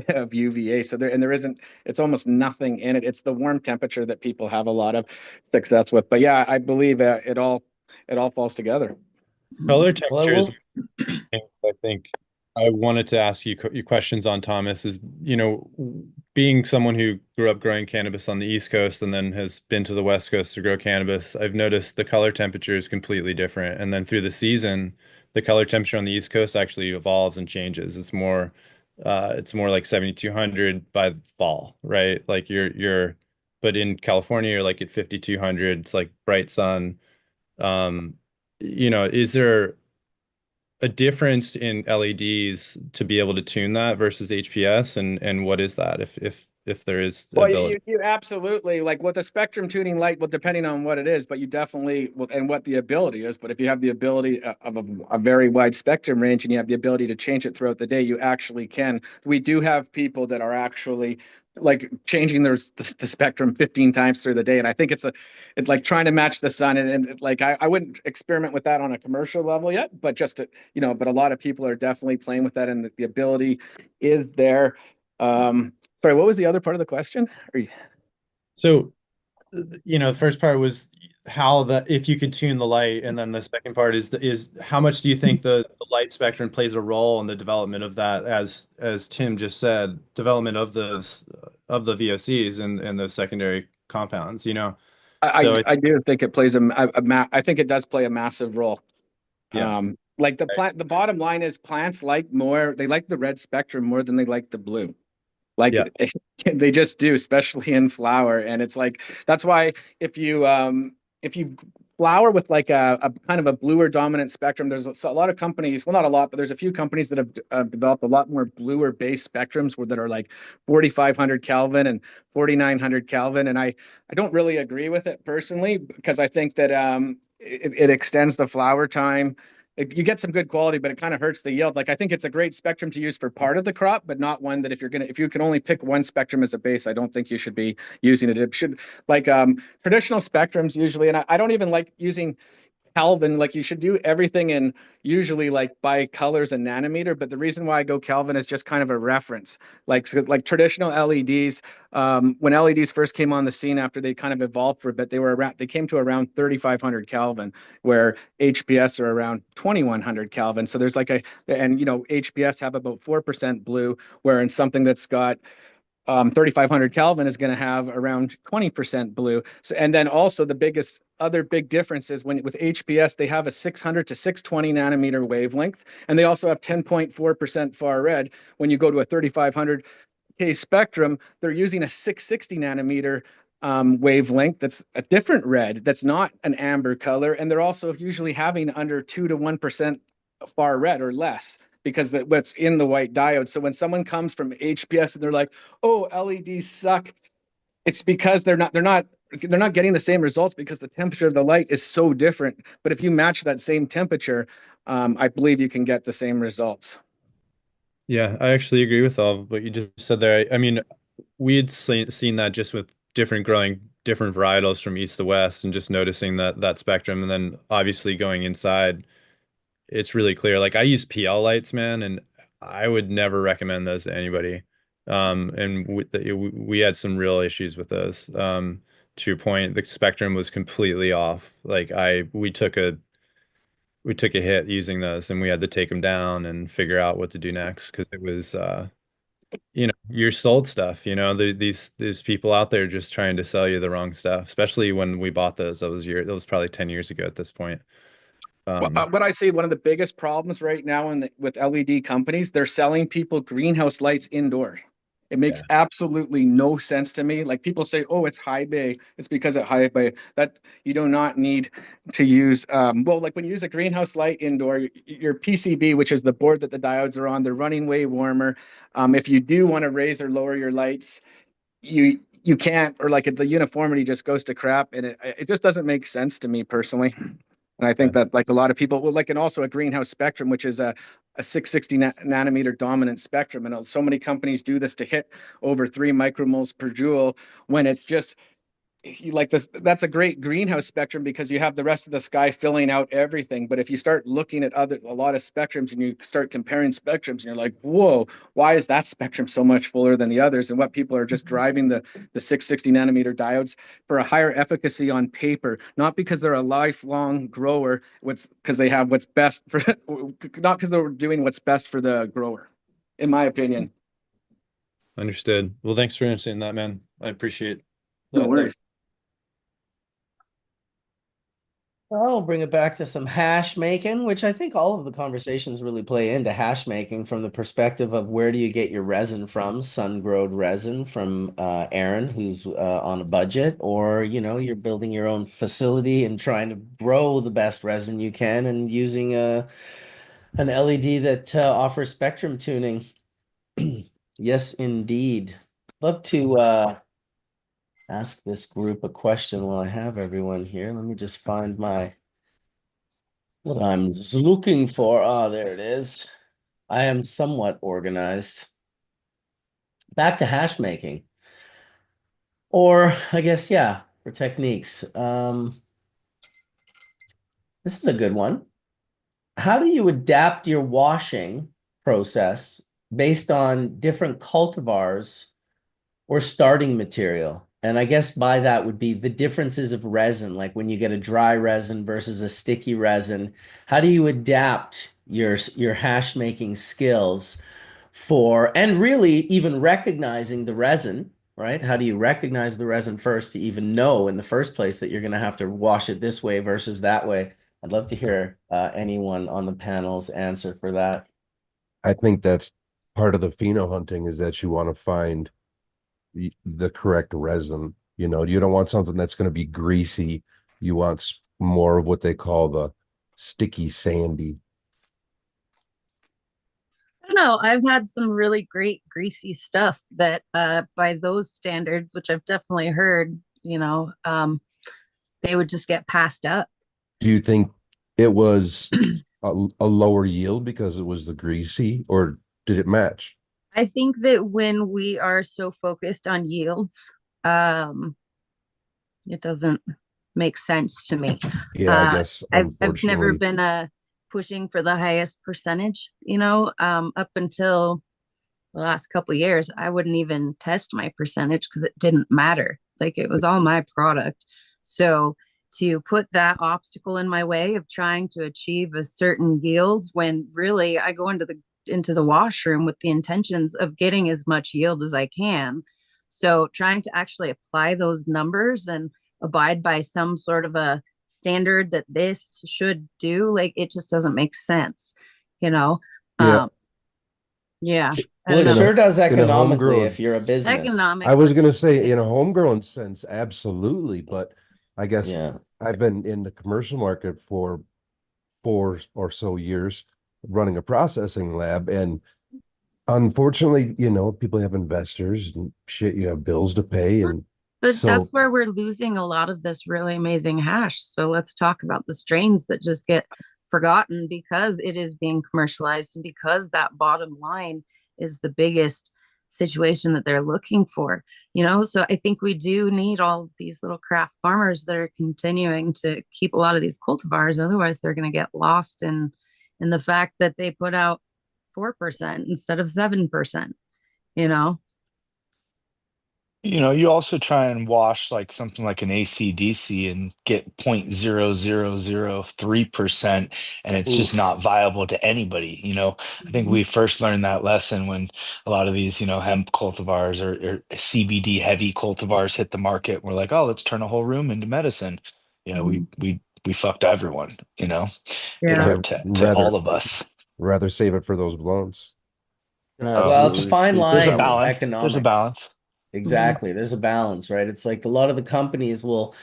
Of UVA. So there isn't, it's almost nothing in it. It's the warm temperature that people have a lot of success with. But yeah, I believe it all falls together. Color textures. I think I wanted to ask you questions on, Thomas, is, being someone who grew up growing cannabis on the East Coast and then has been to the West Coast to grow cannabis, I've noticed the color temperature is completely different. And then through the season, the color temperature on the East Coast actually evolves and changes. It's more like 7,200 by fall, right? Like but in California, you're like at 5,200. It's like bright sun. Is there a difference in LEDs to be able to tune that versus HPS, and what is that if there is the ability? You absolutely, like with a spectrum tuning light, well, depending on what it is, but you definitely, and what the ability is, but if you have the ability of a very wide spectrum range and you have the ability to change it throughout the day, you actually can. We do have people that are actually like changing the spectrum 15 times through the day. And I think it's like trying to match the sun. And like, I wouldn't experiment with that on a commercial level yet, but just to, but a lot of people are definitely playing with that, and the ability is there. Sorry, what was the other part of the question? So, the first part was how if you could tune the light, and then the second part is how much do you think the light spectrum plays a role in the development of that, as Tim just said, development of the VOCs and the secondary compounds, you know? So I do think it plays I think it does play a massive role. yeah, Like the bottom line is plants they like the red spectrum more than they like the blue. Like yeah, they just do, especially in flower. And it's like that's why if you flower with like a kind of a bluer dominant spectrum, there's a lot of companies, well, not a lot, but there's a few companies that have developed a lot more bluer based spectrums that are like 4,500 Kelvin and 4,900 Kelvin. And I don't really agree with it personally, because I think that it extends the flower time. You get some good quality, but it kind of hurts the yield. Like I think it's a great spectrum to use for part of the crop, but not one that if you can only pick one spectrum as a base, I don't think you should be using it. It should like traditional spectrums usually, and I don't even like using Kelvin. Like you should do everything in usually like by colors and nanometer. But the reason why I go Kelvin is just kind of a reference. Like traditional LEDs, when LEDs first came on the scene after they kind of evolved for a bit, they came to around 3,500 Kelvin, where HPS are around 2,100 Kelvin. So there's and HPS have about 4% blue, where in something that's got 3,500 Kelvin is going to have around 20% blue. So, and then also the other big difference is with HPS, they have a 600 to 620 nanometer wavelength, and they also have 10.4% far red. When you go to a 3,500 K spectrum, they're using a 660 nanometer wavelength that's a different red, that's not an amber color, and they're also usually having under 2 to 1% far red or less, because what's in the white diode. So when someone comes from HPS and they're like, "Oh, LEDs suck," it's because they're not getting the same results, because the temperature of the light is so different. But if you match that same temperature, I believe you can get the same results. yeah, I actually agree with all of what you just said there. I mean, we had seen that just with growing different varietals from east to west, and just noticing that spectrum, and then obviously going inside, it's really clear. Like I use PL lights, man, and I would never recommend those to anybody. And we had some real issues with those. To your point, the spectrum was completely off. Like we took a hit using those, and we had to take them down and figure out what to do next, because it was you're sold stuff. These people out there just trying to sell you the wrong stuff. Especially when we bought those, that was probably 10 years ago at this point. What I see, one of the biggest problems right now with LED companies, they're selling people greenhouse lights indoor. It makes absolutely no sense to me. Like people say, "Oh, it's high bay." It's because at high bay that you do not need to use. Well, like when you use a greenhouse light indoor, your PCB, which is the board that the diodes are on, they're running way warmer. If you do want to raise or lower your lights, you can't, or like the uniformity just goes to crap, and it just doesn't make sense to me personally. And I think that like a lot of people will like, and also a greenhouse spectrum, which is a 660 nanometer dominant spectrum. And so many companies do this to hit over 3 micromoles per joule, when it's just like this. That's a great greenhouse spectrum because you have the rest of the sky filling out everything. But if you start looking at a lot of spectrums, and you start comparing spectrums, and you're like, whoa, why is that spectrum so much fuller than the others? And what people are just driving the 660 nanometer diodes for a higher efficacy on paper, not because they're a lifelong grower, because they have what's best for, not because they're doing what's best for the grower, in my opinion. Understood. Well, thanks for answering that, man. I appreciate No that. worries. I'll bring it back to some hash making, which I think all of the conversations really play into hash making from the perspective of where do you get your resin from, sun-grown resin from Aaron, who's on a budget, or you're building your own facility and trying to grow the best resin you can and using an LED that offers spectrum tuning. Yes, indeed. Love to ask this group a question while I have everyone here. Let me just find what I'm looking for. Ah, there it is. I am somewhat organized. Back to hash making. Or I guess, yeah, for techniques. This is a good one. How do you adapt your washing process based on different cultivars or starting material? And I guess by that would be the differences of resin, like when you get a dry resin versus a sticky resin. How do you adapt your hash making skills for, and really even recognizing the resin, right? How do you recognize the resin first to even know in the first place that you're going to have to wash it this way versus that way? I'd love to hear anyone on the panel's answer for that. I think that's part of the pheno hunting, is that you want to find the correct resin. You know, you don't want something that's going to be greasy. You want more of what they call the sticky sandy. I don't know. I've had some really great greasy stuff that by those standards, which I've definitely heard, they would just get passed up. Do you think it was a lower yield because it was the greasy, or did it match? I think that when we are so focused on yields, it doesn't make sense to me. Yeah, I guess I've never unfortunately. been pushing for the highest percentage, up until the last couple of years. I wouldn't even test my percentage because it didn't matter. Like, it was all my product. So to put that obstacle in my way of trying to achieve a certain yields, when really I go into the washroom with the intentions of getting as much yield as I can. So trying to actually apply those numbers and abide by some sort of a standard that this should do, like, it just doesn't make sense, you know? Yeah. Yeah. Well, it sure does in a economically homegrown if you're a business. I was gonna say in a homegrown sense, absolutely, but I guess Yeah. I've been in the commercial market for 4 or so years running a processing lab, and unfortunately, people have investors and shit, you have bills to pay, and But so that's where we're losing a lot of this really amazing hash. So let's talk about the strains that just get forgotten because it is being commercialized and because that bottom line is the biggest situation that they're looking for. So I think we do need all of these little craft farmers that are continuing to keep a lot of these cultivars. Otherwise, they're going to get lost in the fact that they put out 4% instead of 7%, you know? You also try and wash like something like an ACDC and get 0.0003%, and it's just Oof. not viable to anybody. I think we first learned that lesson when a lot of these, hemp cultivars or CBD heavy cultivars hit the market. We're like, oh, let's turn a whole room into medicine. We fucked everyone, it Yeah. hurt to all of us. rather save it for those blunts. Well, it's a fine There's a line, balance. There's a economics. balance. Exactly. There's a balance, right? It's like a lot of the companies will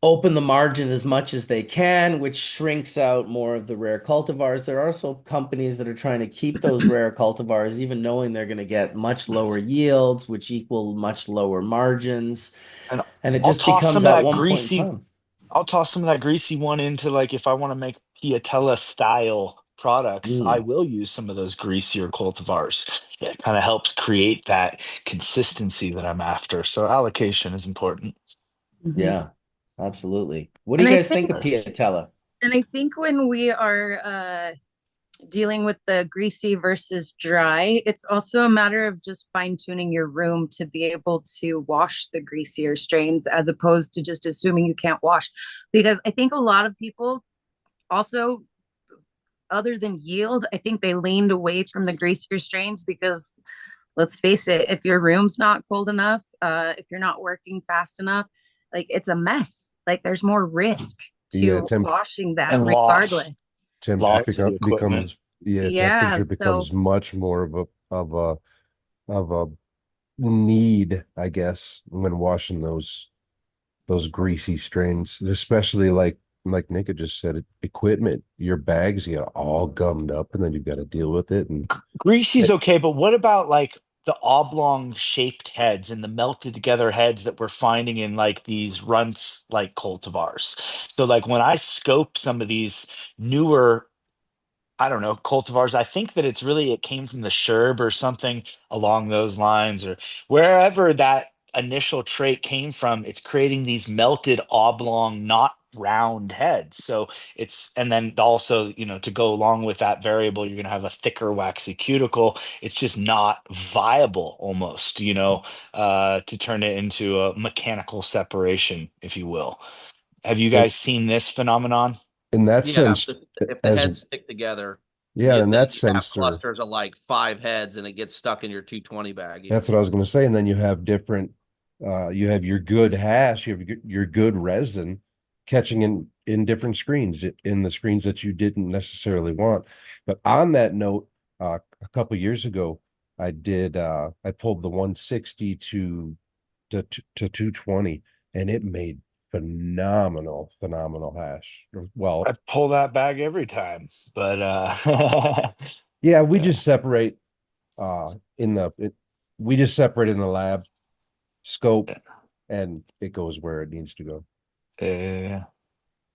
open the margin as much as they can, which shrinks out more of the rare cultivars. There are also companies that are trying to keep those rare cultivars, even knowing they're going to get much lower yields, which equal much lower margins. And And it I'll just toss becomes some of at that one point in greasy time. I'll toss some of that greasy one into, like, if I want to make Piatella style products, I will use some of those greasier cultivars. It kind of helps create that consistency that I'm after. So allocation is important. Yeah, absolutely. What do And you I guys think think of Piatella? and I think when we are dealing with the greasy versus dry, it's also a matter of just fine tuning your room to be able to wash the greasier strains as opposed to just assuming you can't wash. Because I think a lot of people also, other than yield, I think they leaned away from the greasier strains because let's face it, if your room's not cold enough, if you're not working fast enough, like, it's a mess. Like, there's more risk Yeah, to washing that And regardless. temperature loss to equipment. becomes yeah, Yeah, temperature so becomes much more of a need, I guess, when washing those greasy strains, especially like Nick had just said, equipment, your bags get all gummed up, and then you've got to deal with it. And Greasy's okay, but what about like the oblong shaped heads and the melted together heads that we're finding in like these runts like cultivars? So like when I scope some of these newer, I don't know, cultivars, I think that it came from the Sherb or something along those lines, or wherever that initial trait came from. It's creating these melted oblong, not round heads. So and then also, to go along with that variable, you're going to have a thicker waxy cuticle. It's just not viable almost, to turn it into a mechanical separation, if you will. Have you guys seen this phenomenon? In that Yeah, sense, if the heads stick together, yeah, in that you have sense, clusters of like 5 heads and it gets stuck in your 220 bag. that's what I was going to say. And then you have different, you have your good hash, you have your good resin catching in different screens, in the screens that you didn't necessarily want. But on that note, a couple of years ago, I pulled the 160 to 220, and it made phenomenal hash. Well, I pull that bag every time, but yeah, we just separate we just separate in the lab scope, and it goes where it needs to go. yeah.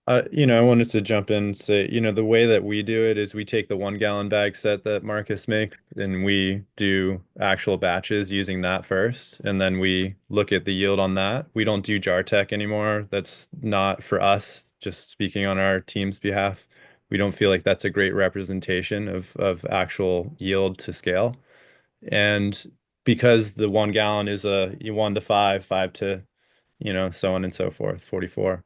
I wanted to jump in and say, the way that we do it is we take the 1 gallon bag set that Marcus makes, and we do actual batches using that first, and then we look at the yield on that. We don't do jar tech anymore. That's not for us, just speaking on our team's behalf. We don't feel like that's a great representation of actual yield to scale. And because the 1 gallon is a 1 to 5, 5 to, so on and so forth, 44,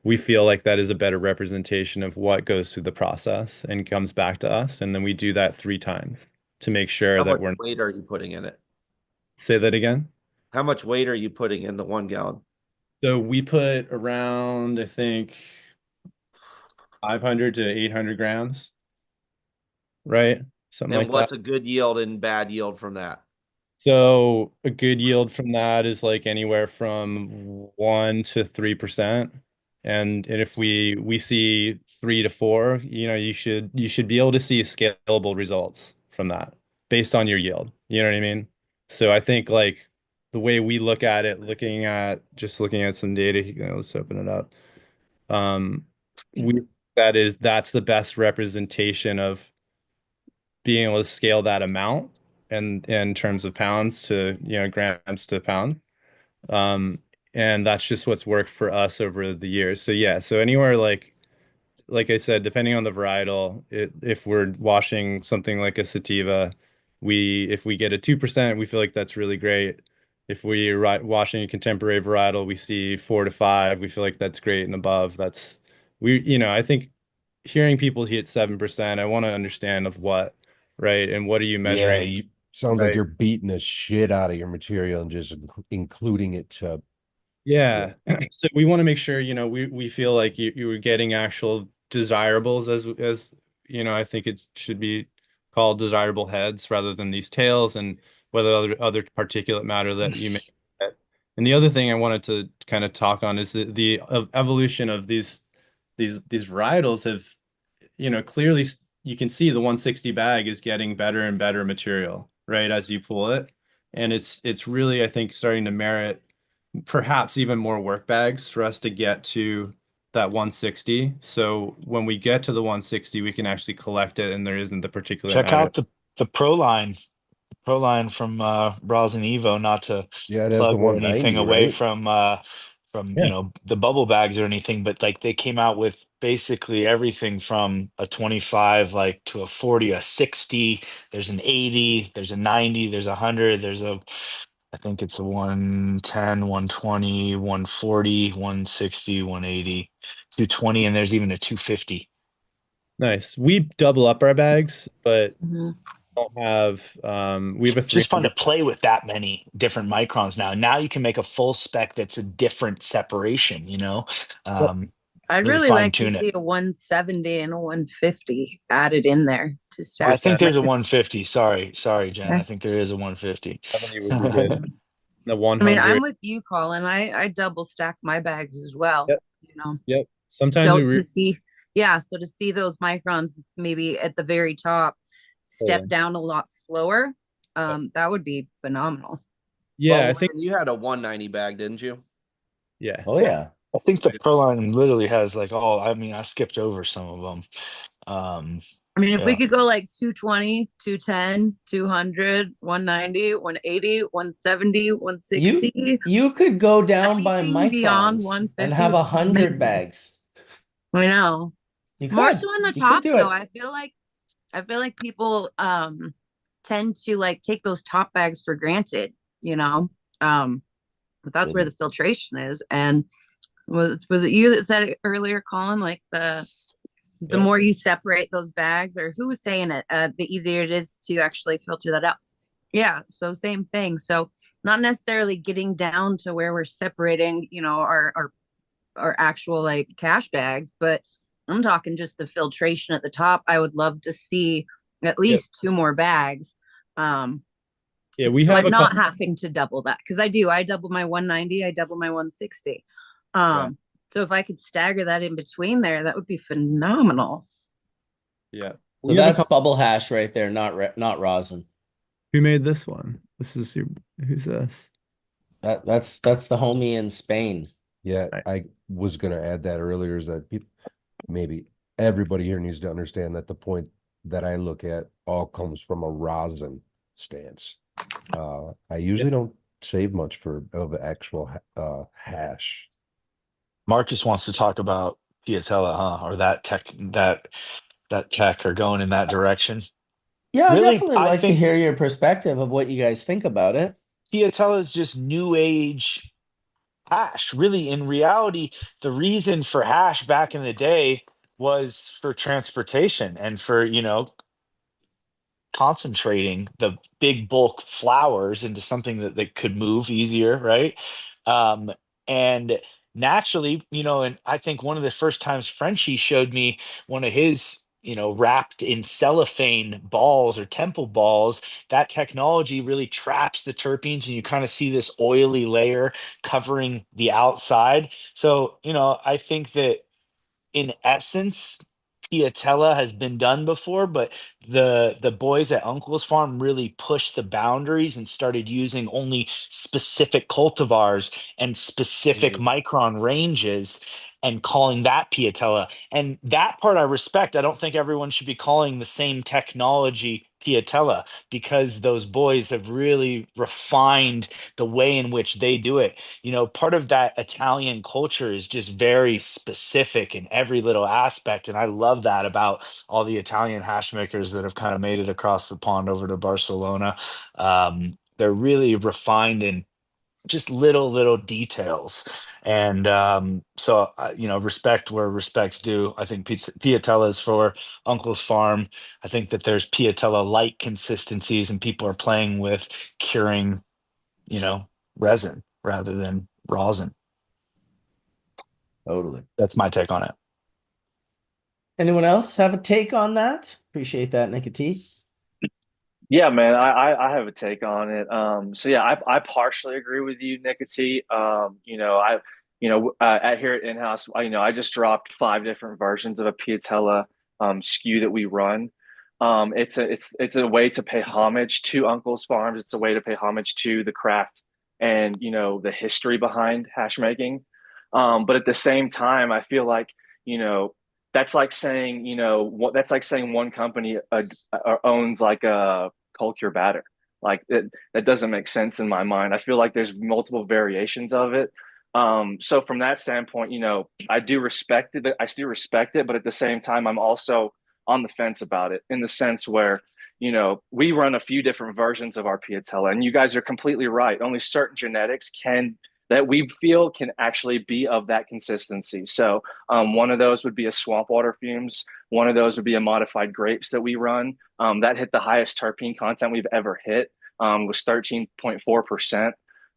we feel like that is a better representation of what goes through the process and comes back to us. And then we do that 3 times to make sure How that much weight are you putting in it? Say that again. How much weight are you putting in the 1 gallon? So we put around, I think, 500 to 800 grams, right? Something And like that. what's a good yield and bad yield from that? So a good yield from that is like anywhere from 1 to 3%. And if we see 3 to 4, you should be able to see scalable results from that based on your yield. You know what I mean? So I think like the way we look at it, looking at some data, let's open it up. We that's the best representation of being able to scale that amount and in terms of pounds to, grams to pound. And that's just what's worked for us over the years. So yeah, so anywhere like I said, depending on the varietal, if we're washing something like a sativa, if we get a 2%, we feel like that's really great. If we're washing a contemporary varietal, we see 4 to 5, we feel like that's great and above. I think hearing people hit 7%, I want to understand of what, right? And what are you measuring? Yeah, sounds like Right. you're beating the shit out of your material and just including it to. Yeah. So we want to make sure, we feel like you were getting actual desirables as I think it should be called desirable heads rather than these tails, and whether other particulate matter that you may get. And the other thing I wanted to kind of talk on is the evolution of these varietals have, clearly you can see the 160 bag is getting better and better material, right, as you pull it. And it's really, I think, starting to merit perhaps even more work bags for us to get to that 160. So when we get to the 160, we can actually collect it and there isn't the particulate Check matter. out the Pro line. Pro line from Rosin Evo, not to Yeah, it has the plug or anything 190, away right? from Yeah. the bubble bags or anything, but like they came out with basically everything from a 25 like to a 40, a 60, there's an 80, there's a 90, there's 100, I think it's a 110, 120, 140, 160, 180, 220, and there's even a 250. Nice. We double up our bags, but Mhm. don't have we have a It's just fun to 300. play with that many different microns now. Now you can make a full spec that's a different separation, I'd really really fine like to tune it. see a 170 and a 150 added in there to I stack think that. there's a 150. Sorry, Jen. I Okay. think there is a 150. 70 would be good. The I mean, 100. I'm with you, Colin. I double stack my bags as well, Yep. you know. Yep. Sometimes So we to see, yeah, so to see those microns maybe at the very top step down a lot slower, that would be phenomenal. Yeah, Well, I think you had a 190 bag, didn't you? yeah. Oh yeah. I think the Pro line literally has like I skipped over some of them. I mean, if we Yeah. could go like 220, 210, 200, 190, 180, 170, 160, You could go down by anything beyond microns and 150 have would be 100 amazing. bags. I know. You More could. so on the You could top do though. it. I feel like people tend to like take those top bags for granted, you know. But that's where the filtration is. And was it you that said it earlier, Colin? Like the Yeah. more you separate those bags, or who was saying it, the easier it is to actually filter that out. Yeah, so same thing. So not necessarily getting down to where we're separating, you know, our actual like cash bags, but I'm talking just the filtration at the top. I would love to see at Yep. least 2 more bags. Yeah, we So have I'm a not couple. having to double that because I double my 190, I double my 160. Yeah. So if I could stagger that in between there, that would be phenomenal. Yeah. So We have a that's couple. bubble hash right there, not rosin. Who made this one? Who's this? That's the homie in Spain. Yeah, Right. I was going to add that earlier is that maybe everybody here needs to understand that the point that I look at all comes from a rosin stance. I usually don't save much of actual hash. Marcus wants to talk about Piatella, huh? Or that tech or going in that direction. Yeah, I Really, definitely I like to think hear your perspective of what you guys think about it. Piatella is just new age hash. Really, in reality, the reason for hash back in the day was for transportation and for, concentrating the big bulk flowers into something that could move easier, right? And naturally, and I think one of the first times Frenchie showed me one of his, wrapped in cellophane balls or temple balls, that technology really traps the terpenes and you kind of see this oily layer covering the outside. So, I think that in essence, Piatella has been done before, but the boys at Uncle's Farm really pushed the boundaries and started using only specific cultivars and specific micron ranges and calling that Piatella. And that part I respect. I don't think everyone should be calling the same technology Piatella because those boys have really refined the way in which they do it. Part of that Italian culture is just very specific in every little aspect. And I love that about all the Italian hash makers that have kind of made it across the pond over to Barcelona. They're really refined in just little details. And so, respect where respect's due. I think Piatella is for Uncle's Farm. I think that there's Piatella light consistencies and people are playing with curing, you know, resin rather than rosin. Totally. That's my take on it. Anyone else have a take on that? Appreciate that, Nicotine. Yeah, man, I have a take on it. So yeah, I partially agree with you, Nicotine. At here at in-house, I just dropped 5 different versions of a Piatella SKU that we run. It's a way to pay homage to Uncle's Farms. It's a way to pay homage to the craft and the history behind hash making. But at the same time, I feel like you know that's like saying that's like saying one company owns like a culture batter. Like that doesn't make sense in my mind. I feel like there's multiple variations of it. So from that standpoint, I do respect it. I still respect it, but at the same time, I'm also on the fence about it in the sense where, we run a few different versions of our Piatella, and you guys are completely right. Only certain genetics that we feel can actually be of that consistency. So one of those would be a swamp water fumes. One of those would be a modified grapes that we run. That hit the highest terpene content we've ever hit, was 13.4%.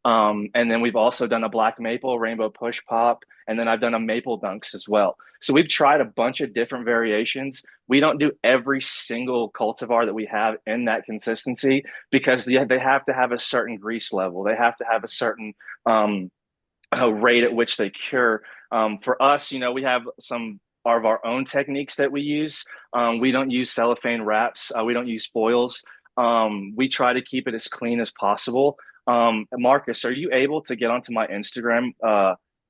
And then we've also done a black maple, rainbow push pop, and then I've done a maple dunks as well. So we've tried a bunch of different variations. We don't do every single cultivar that we have in that consistency because they have to have a certain grease level. They have to have a certain rate at which they cure. For us, we have some of our own techniques that we use. We don't use cellophane wraps. We don't use foils. We try to keep it as clean as possible. Marcus, are you able to get onto my Instagram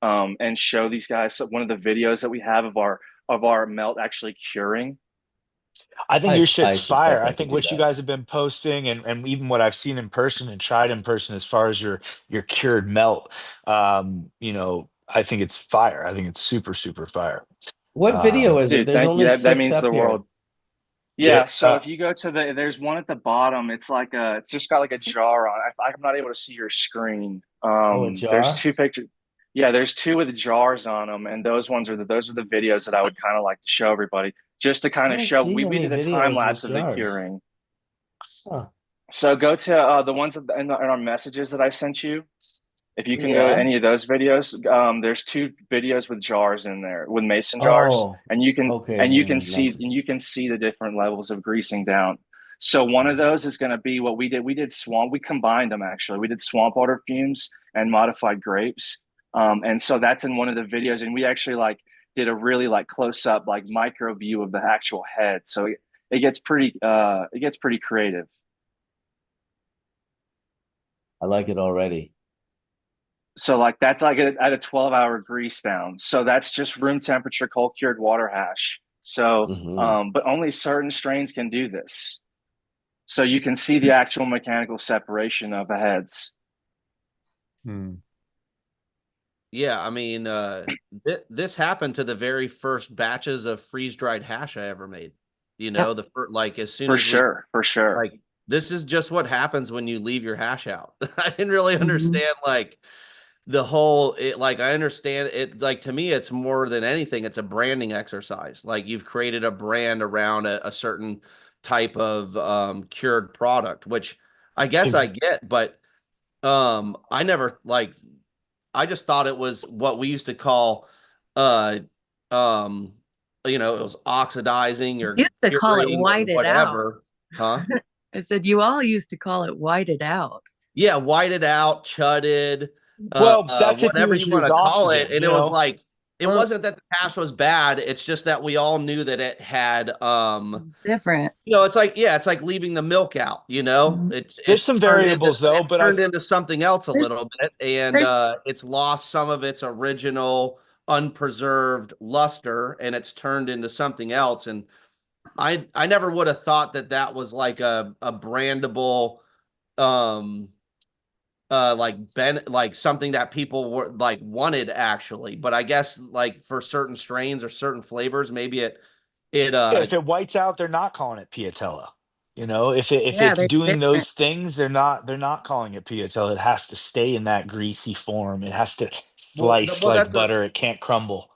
and show these guys one of the videos that we have of our melt actually curing? I think your shit's I fire. suspect I I could think do what you that. guys have been posting and even what I've seen in person and tried in person as far as your cured melt, I think it's fire. I think it's super, super fire. What video is it? Dude, There's thank you. only That 6 means up the here. world. Yeah, Yeah, so if you go to there's one at the bottom. It's like it's just got like a jar on it. I'm not able to see your screen. Oh, a There's jar? two pictures. Yeah, there's two with jars on them, and those are the videos that I would kind of like to show everybody, just to kind I of don't show. see We any did a time videos with lapse of the jars. curing. Huh. So go to the ones in our messages that I sent you. If you can go to Yeah. any of those videos, there's two videos with jars in there, with mason jars, Oh, and okay. Here in the you messages. can see the different levels of greasing down. So one of Okay. those is going to be what we did. We did swamp. We combined them actually. We did swamp water fumes and modified grapes, and so that's in one of the videos. And we actually like did a really like close up like micro view of the actual head. So it gets pretty creative. I like it already. So like that's like at a 12-hour grease down. So that's just room temperature cold cured water hash. So Hmm. but only certain strains can do this. So you can see the actual mechanical separation of the heads. Yeah, I mean, this happened to the very first batches of freeze-dried hash I ever made. You Yep. know, like as soon For as we sure, for sure. like this is just what happens when you leave your hash out. I didn't really understand like the whole like I understand it like to me it's more than anything it's a branding exercise. Like you've created a brand around a certain type of cured product, which I guess I get, but I never like I just thought it was what we used to call uh um it was oxidizing or You used to call it curing or whited out. whatever. Huh? I said you all used to call it whited out. Yeah, whited out, chudded, well, that's if you whatever you want infuse to call it. oxygen, And you it was know. like it Well, wasn't that the hash was bad. It's just that we all knew that it had different. it's like it's like leaving the milk out, Mhm. There's some variables though, but turned into something else a little There's bit, and there's it's lost some of its original unpreserved luster, and it's turned into something else. And I never would have thought that that was like a brandable um like something that people were like wanted actually, but I guess like for certain strains or certain flavors maybe it yeah, if it whites out, they're not calling it Piatella. You know, if yeah, it's there's doing different. those things, they're not calling it Piatella. It has to stay in that greasy form. It has to slice well like that's butter. It can't crumble.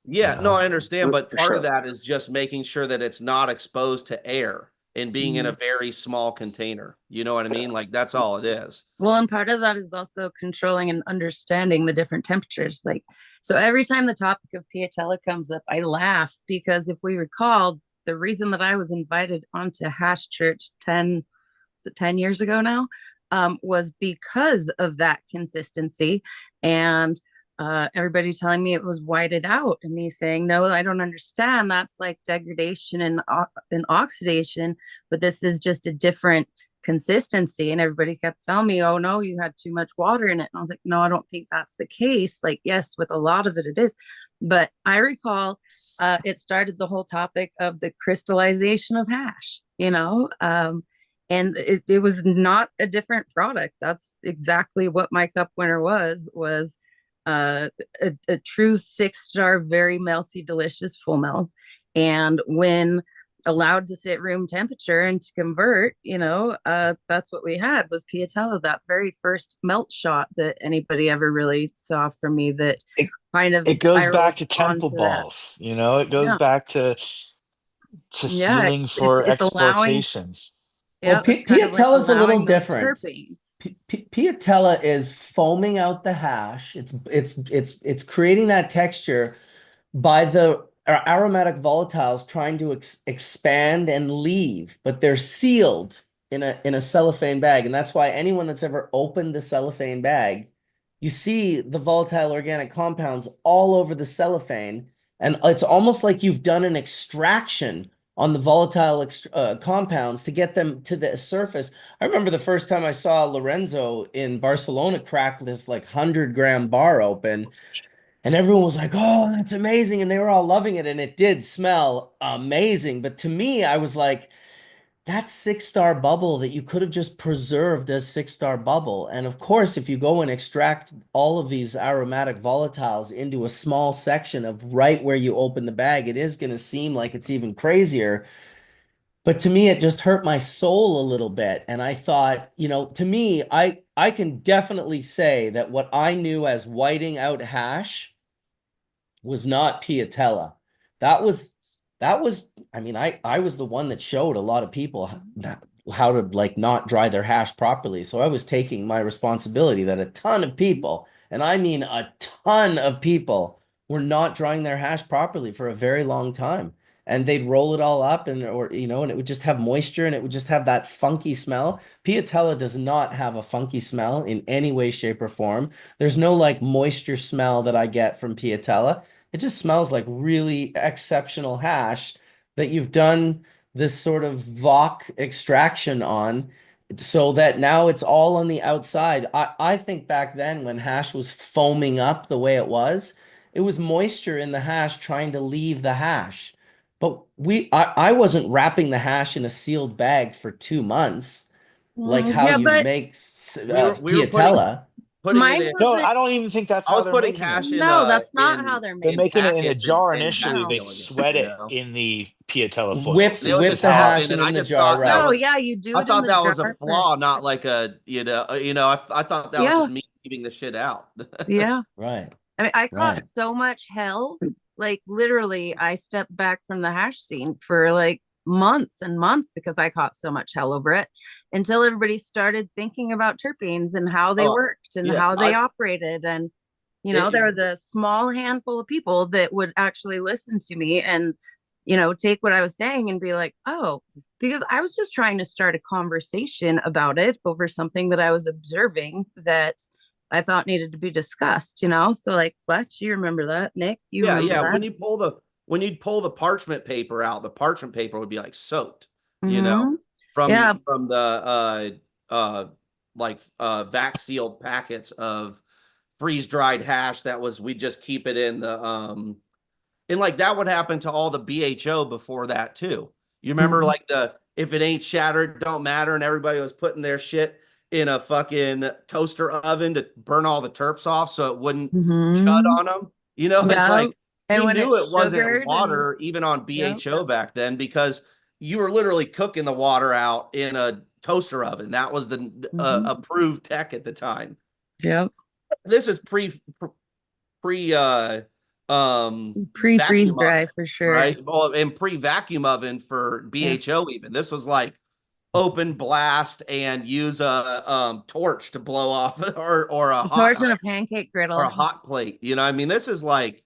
You Yeah, no, know. I understand, but For part of sure. that is just making sure that it's not exposed to air and being in a Mhm. very small container. You know what I mean? Like that's all it is. Well, and part of that is also controlling and understanding the different temperatures. Like, so every time the topic of Piatella comes up, I laugh because if we recall, the reason that I was invited onto Hash Church 10, is it 10 years ago now, was because of that consistency. And everybody telling me it was whited out, and me saying, no, I don't understand. That's like degradation and oxidation, but this is just a different consistency. And everybody kept telling me, oh no, you had too much water in it. And I was like, no, I don't think that's the case. Like, yes, with a lot of it, it is. But I recall it started the whole topic of the crystallization of hash, and it was not a different product. That's exactly what my cup winner was a true 6-star, very melty, delicious full melt. And when allowed to sit room temperature and to convert, that's what we had was Piatella, that very first melt shot that anybody ever really saw from me that It kind of it goes back spiraled to temple onto that. balls. You know, it goes Yeah. back to Yeah. sealing for It's allowing, exploitations. yeah, it's kind of like Piatella is a little allowing those different. terpenes. Piatella is foaming out the hash. It's creating that texture by the aromatic volatiles trying to expand and leave, but they're sealed in a cellophane bag, and that's why anyone that's ever opened the cellophane bag, you see the volatile organic compounds all over the cellophane, and it's almost like you've done an extraction on the volatile compounds to get them to the surface. I remember the first time I saw Lorenzo in Barcelona crack this like 100-gram bar open, and everyone was like, "Oh, that's amazing." And they were all loving it. And it did smell amazing. But to me, I was like, that's 6-star bubble that you could have just preserved as 6-star bubble. And of course, if you go and extract all of these aromatic volatiles into a small section of right where you open the bag, it is going to seem like it's even crazier. But to me, it just hurt my soul a little bit. And I thought, to me, I can definitely say that what I knew as whiting out hash was not Piatella. That was I mean, I was the one that showed a lot of people how to like not dry their hash properly. So I was taking my responsibility that a ton of people, and I mean a ton of people, were not drying their hash properly for a very long time. And they'd roll it all up and and it would just have moisture and it would just have that funky smell. Piatella does not have a funky smell in any way, shape, or form. There's no like moisture smell that I get from Piatella. It just smells like really exceptional hash that you've done this sort of Vok extraction on, so that now it's all on the outside. I think back then when hash was foaming up the way it was moisture in the hash trying to leave the hash. But I wasn't wrapping the hash in a sealed bag for 2 months, like how Yeah, you but make We were Piatella. putting it mine in. No, wasn't. I don't even think that's I how was they're putting making it. hash No, that's not how they're They're making making it in a packets jar and initially. They vacuum sweat you it know. in the Piatella foil. Whip They would whip Is just the put how. it hash in, and in I the just jar, thought that No, right? was. yeah, you do I it in thought the that was a jar flaw, first. not like I thought that was Yeah, just me keeping the shit out. yeah. Right. I mean, I caught Right. so much hell. Like literally, I stepped back from the hash scene for like months and months because I caught so much hell over it until everybody started thinking about terpenes and how they Oh, worked and yeah, how they operated. And, there it, was a small handful of people that would actually listen to me and, take what I was saying and be like, oh, because I was just trying to start a conversation about it over something that I was observing that I thought needed to be discussed, So like Fletch, you remember that? Nick, you yeah, remember yeah. that? When you'd pull the parchment paper out, the parchment paper would be like soaked, Mm-hmm. from Yeah. from the vac sealed packets of freeze dried hash that was we just keep it in the and like that would happen to all the BHO before that too. You remember Mm-hmm. like the if it ain't shattered, don't matter, and everybody was putting their shit in a fucking toaster oven to burn all the terps off so it wouldn't chud Mm-hmm. on them. It's Yeah. like And we when knew it's it wasn't sugared and water even on yeah. BHO back then because you were literally cooking the water out in a toaster oven. That was the Mm-hmm. approved tech at the time. Yep. This is pre Pre-freeze vacuum dry oven, for sure. right? Well, and pre-vacuum oven for BHO even. This was like open blast and use a torch to blow off or a A torch and hot a pancake or a griddle. hot plate. I mean, this is like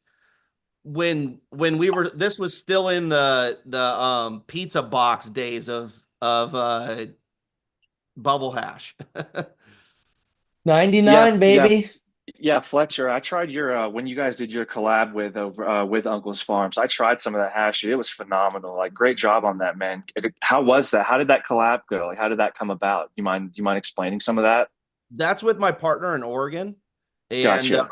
when we were this was still in the pizza box days of bubble hash. 99, Yeah, baby. yeah, Fletcher. I tried your when you guys did your collab with over with Uncle's Farms. I tried some of that hash. It was phenomenal. Like, great job on that, man. How was that? How did that collab go? Like, how did that come about? Do you mind explaining some of that? That's with my partner in Oregon. And Gotcha.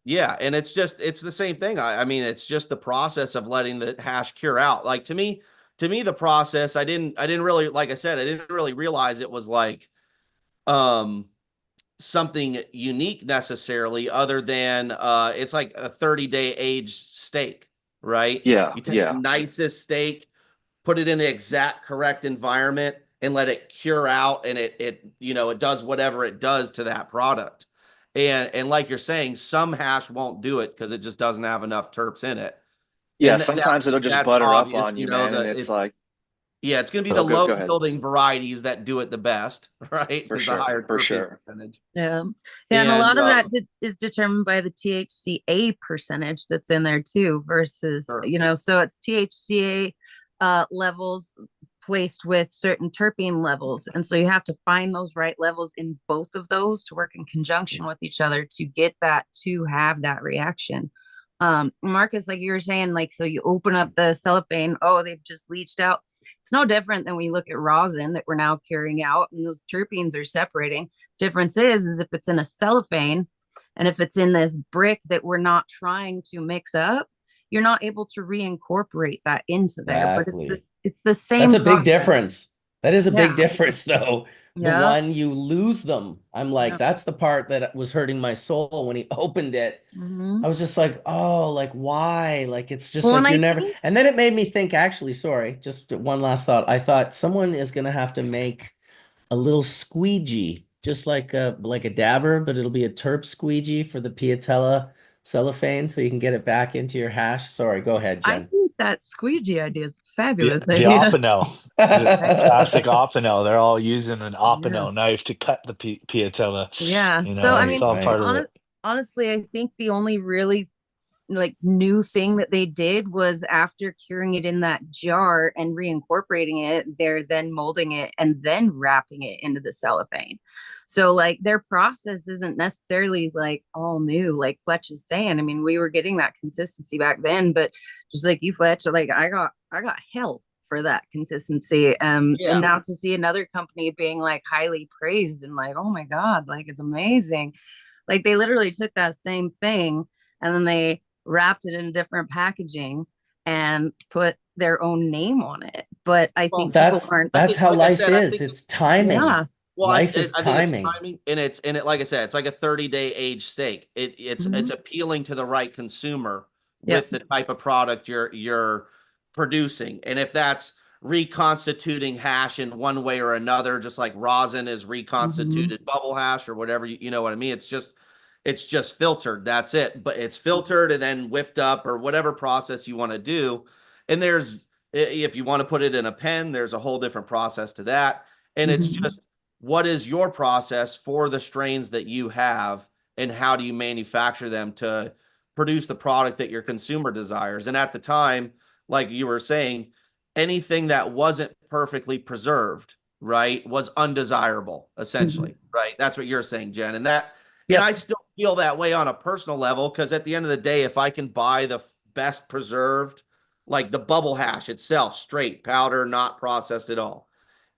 yeah, and it's the same thing. I mean, it's just the process of letting the hash cure out. Like to me, the process, I didn't really, like I said, I didn't really realize it was like um something unique necessarily, other than it's like a 30-day aged steak, right? Yeah, You take the yeah. nicest steak, put it in the exact correct environment, and let it cure out, and it does whatever it does to that product. And like you're saying, some hash won't do it because it just doesn't have enough terps in it. Yeah, And sometimes it'll just that's butter up obvious, on you, man, and that it's like, it's going to be the oh, go low go ahead. yielding varieties that do it the best, right? For Is the sure, higher for terpene sure. percentage. Yeah. Yeah. And a And lot of that is determined by the THCA percentage that's in there too, versus, sure. so it's THCA levels placed with certain terpene levels. And so you have to find those right levels in both of those to work in conjunction with each other to get that, to have that reaction. Marcus, like you were saying, like, so you open up the cellophane, oh, they've just leached out. It's no different than when you look at rosin that we're now curing out and those terpenes are separating. Difference is if it's in a cellophane and if it's in this brick that we're not trying to mix up, you're not able to reincorporate that into there. But Exactly. it's the same That's a big process. difference. That is a big Yeah. difference, though. The Yeah. one you lose them. I'm like, Yeah. that's the part that was hurting my soul when he opened it. Mhm. I was just like, oh, like why? Like it's just Well, and like you're I never. think And then it made me think, actually, sorry, just one last thought. I thought someone is gonna have to make a little squeegee, just like a dabber, but it'll be a terp squeegee for the Piatella cellophane, so you can get it back into your hash. Sorry, go ahead, I Jen. think that squeegee idea is a The fabulous the idea. opinel, the classic opinel. They're all using an Yeah. opinel knife to cut the piatella. Yeah. You So know, I it's Right, mean, all right. part of it. honestly, I think the only really like new thing that they did was after curing it in that jar and reincorporating it, they're then molding it and then wrapping it into the cellophane. So like their process isn't necessarily like all new, like Fletch is saying. I mean, we were getting that consistency back then, but just like you, Fletch, like I got help for that consistency. And Yeah. now to see another company being like highly praised and like, oh my God, like it's amazing. Like they literally took that same thing and then they wrapped it in different packaging and put their own name on it. But I Well, think people That's aren't, that's how like I life said, I is. think It's timing. yeah. well, Life is I think it's timing. timing, and like I said, it's like a 30-day age steak. It's Mhm. appealing to the right consumer Yep. with the type of product you're producing, and if that's reconstituting hash in one way or another, just like rosin is Mhm. reconstituted bubble hash or whatever, you know what I mean? It's just filtered. That's it. But it's filtered and then whipped up or whatever process you want to do. And there's if you want to put it in a pen, there's a whole different process to that. And it's Mhm. just what is your process for the strains that you have and how do you manufacture them to produce the product that your consumer desires? And at the time, like you were saying, anything that wasn't perfectly preserved, right, was undesirable, Mhm. essentially, right? That's what you're saying, Jen. And Yep. I still feel that way on a personal level because at the end of the day, if I can buy the best preserved, like the bubble hash itself, straight powder, not processed at all.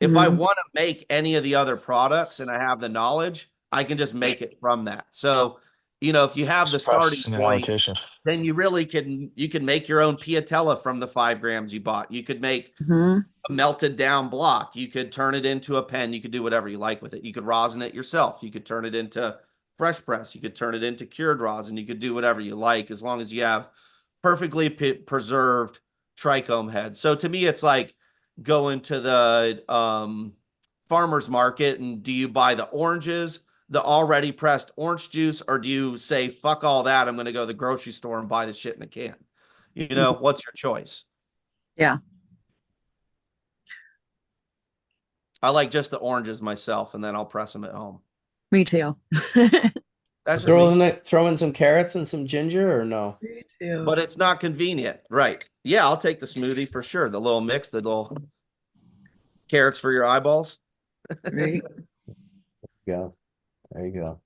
If I Mhm. want to make any of the other products and I have the knowledge, I can just make it from that. So, if you have the Just starting processing and point, allocation. then you can make your own piatella from the 5 grams you bought. You could make Mhm. a melted down block. You could turn it into a pen. You could do whatever you like with it. You could rosin it yourself. You could turn it into fresh press. You could turn it into cured rosin. You could do whatever you like as long as you have perfectly preserved trichome head. So to me, it's like going to the farmer's market and do you buy the oranges, the already pressed orange juice, or do you say, fuck all that, I'm going to go to the grocery store and buy the shit in a can? Mhm. What's your choice? Yeah. I like just the oranges myself, and then I'll press them at home. Me too. That's just Throw me. in some carrots and some ginger or no? Me too. But it's not convenient, right? Yeah, I'll take the smoothie for sure. The little mix, the little carrots for your eyeballs. Right. Yeah, there you go.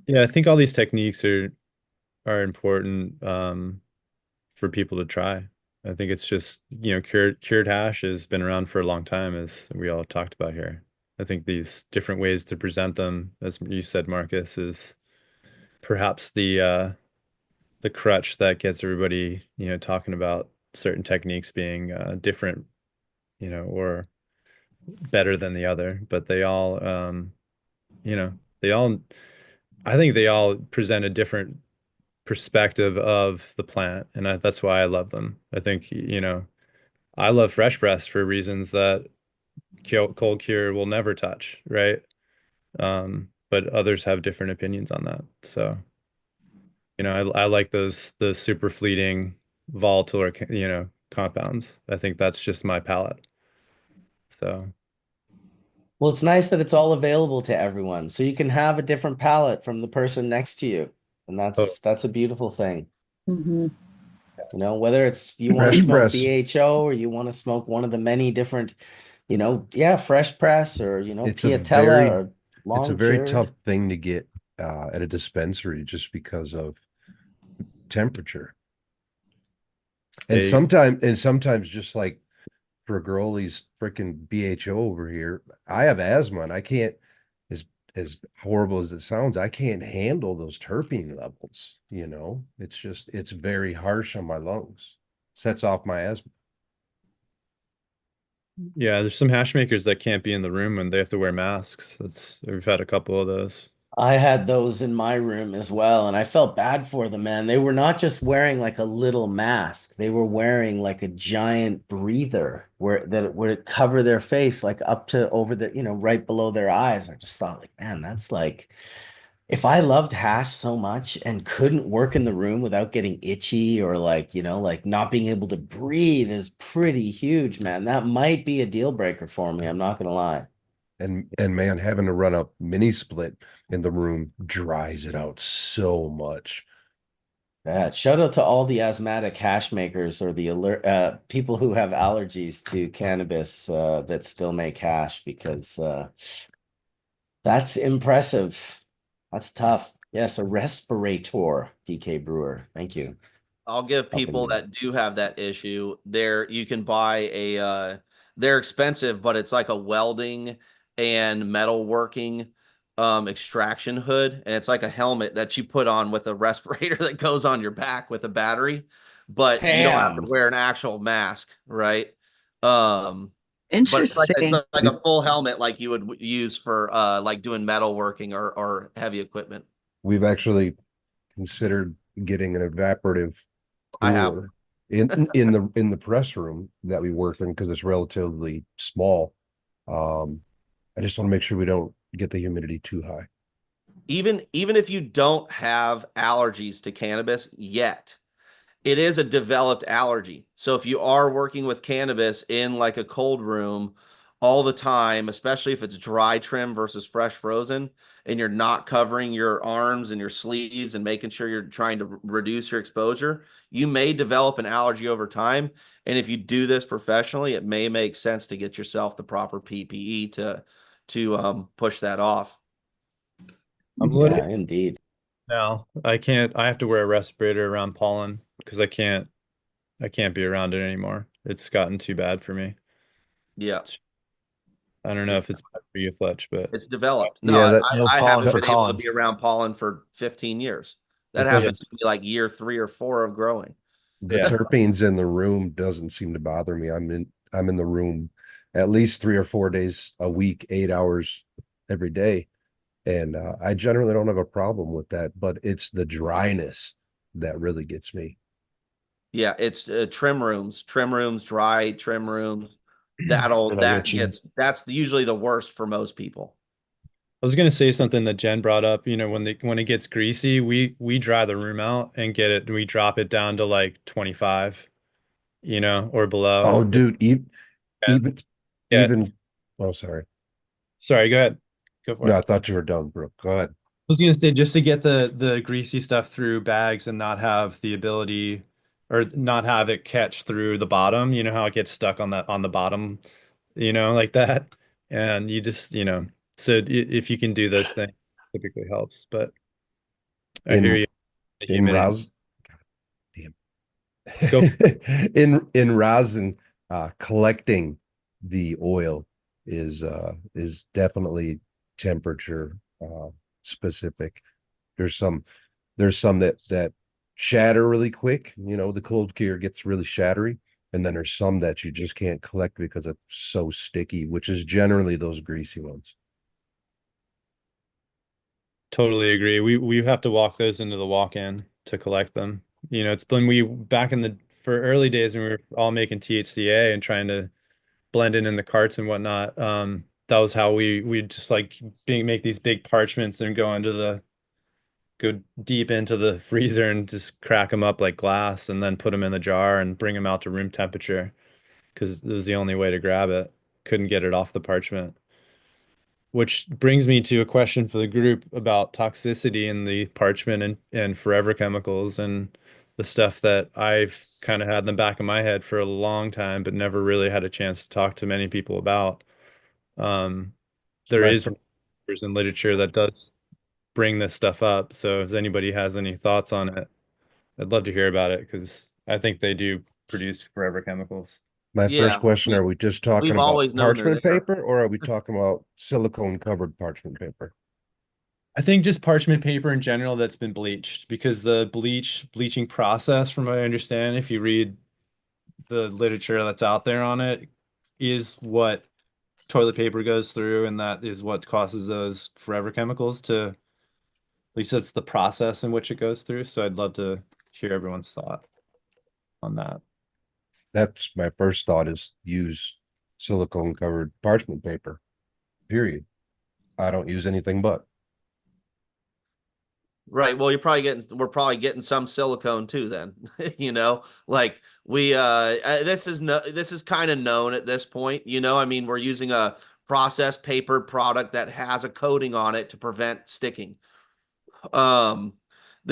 Yeah, I think all these techniques are important for people to try. I think it's just, cured hash has been around for a long time, as we all talked about here. I think these different ways to present them, as you said, Marcus, is perhaps the crutch that gets everybody, talking about certain techniques being different, or better than the other. But you know, they all, I think they all present a different perspective of the plant, and that's why I love them. I think, I love fresh press for reasons that cold cure will never touch, right? But others have different opinions on that. So, I like the super fleeting volatile or, compounds. I think that's just my palate. So, Well, it's nice that it's all available to everyone, so you can have a different palate from the person next to you, and oh, that's a beautiful thing. Mhm. Whether it's you want to Fresh smoke press. BHO or you want to smoke one of the many different, yeah, fresh press or It's a Piatella very or it's a long very cured. tough thing to get at a dispensary just because of temperature. they And sometimes just like for Girlie's freaking BHO over here, I have asthma and I can't, as as horrible as it sounds, I can't handle those terpene levels, it's very harsh on my lungs. Sets off my asthma. Yeah, there's some hash makers that can't be in the room and they have to wear masks. We've had a couple of those. I had those in my room as well, and I felt bad for them, man. They were not just wearing like a little mask; they were wearing like a giant breather where that would cover their face, like up to over the, right below their eyes. I just thought, like, man, that's like if I loved hash so much and couldn't work in the room without getting itchy or like, like not being able to breathe is pretty huge, man. That might be a deal breaker for me. I'm not gonna lie. And man, having to run a mini split in the room dries it out so much. Yeah, shout out to all the asthmatic hash makers or the alert people who have allergies to cannabis that still make hash because that's impressive. That's tough. Yes, a respirator, PK Brewer. Thank you. I'll give Helping people me. that do have that issue there, you can buy they're expensive, but it's like a welding and metal working extraction hood, and it's like a helmet that you put on with a respirator that goes on your back with a battery, but you don't have to Damn. wear an actual mask, right? Um but it's Interesting. like a full helmet like you would use for like doing metal working or heavy equipment. We've actually considered getting an evaporative I have. cooler in the press room that we work in because it's relatively small. I just want to make sure we don't get the humidity too high. Even if you don't have allergies to cannabis yet, it is a developed allergy. So if you are working with cannabis in like a cold room all the time, especially if it's dry trim versus fresh frozen, and you're not covering your arms and your sleeves and making sure you're trying to reduce your exposure, you may develop an allergy over time. And if you do this professionally, it may make sense to get yourself the proper PPE to push that off. I'm Yeah, literally indeed. now. I have to wear a respirator around pollen because I can't be around it anymore. It's gotten too bad for me. Yeah. I don't know if it's bad for you, Fletch, but It's developed. No, Yeah, that No I pollen haven't for been able to be Collins. around pollen for 15 years. That because yeah, happens to be like year 3 or 4 of growing. the yeah. terpenes in the room doesn't seem to bother me. I'm in the room at least 3 or 4 days a week, 8 hours every day. And I generally don't have a problem with that, but it's the dryness that really gets me. Yeah, it's trim rooms, dry trim rooms. Get that itchy. That's usually the worst for most people. I was gonna say something that Jen brought up. When it gets greasy, we dry the room out and we drop it down to like 25, or below. Oh, dude, Yeah. even Yeah. even oh, sorry. Sorry, go ahead. Go for No, it. I thought you were done, Brooke. Go ahead. I was gonna say just to get the greasy stuff through bags and not have the ability or not have it catch through the bottom. You know how it gets stuck on the bottom, like that. And you just, so if you can do those things, typically helps. But I hear In you. The in humidity. Ros damn. Go. In rosin, collecting the oil is definitely temperature specific. There's some that shatter really quick. The cold cure gets really shattery, and then there's some that you just can't collect because it's so sticky, which is generally those greasy ones. Totally agree. We have to walk those into the walk-in to collect them. It's when we back in the for early days when we were all making THCA and trying to blend it in the carts and whatnot. That was how we just like make these big parchments and go deep into the freezer and just crack them up like glass and then put them in the jar and bring them out to room temperature because it was the only way to grab it. Couldn't get it off the parchment. Which brings me to a question for the group about toxicity in the parchment and forever chemicals and the stuff that I've kind of had in the back of my head for a long time, but never really had a chance to talk to many people about. Um, there My is in literature that does bring this stuff up. So if anybody has any thoughts on it, I'd love to hear about it because I think they do produce forever chemicals. my first Yeah, question, are we just talking we've about always known they're parchment there. paper or are we talking about silicone covered parchment paper? I think just parchment paper in general that's been bleached because the bleaching process, from what I understand, if you read the literature that's out there on it, is what toilet paper goes through, and that is what causes those forever chemicals to, at least that's the process in which it goes through. So I'd love to hear everyone's thought on that. That's my first thought, is use silicone covered parchment paper, period. I don't use anything but. Right. Well, we're probably getting some silicone too then. Like this is kind of known at this point, I mean, we're using a processed paper product that has a coating on it to prevent sticking. The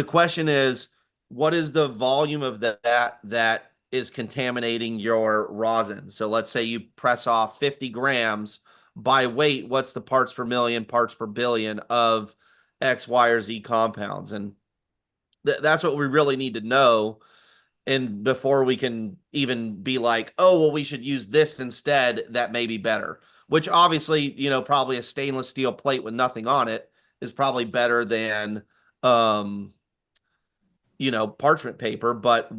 question is, what is the volume of that is contaminating your rosin? So let's say you press off 50 grams by weight. What's the parts per million, parts per billion of X, Y, or Z compounds? And that's what we really need to know. And before we can even be like, oh, well, we should use this instead, that may be better. Which obviously, probably a stainless steel plate with nothing on it is probably better than parchment paper. But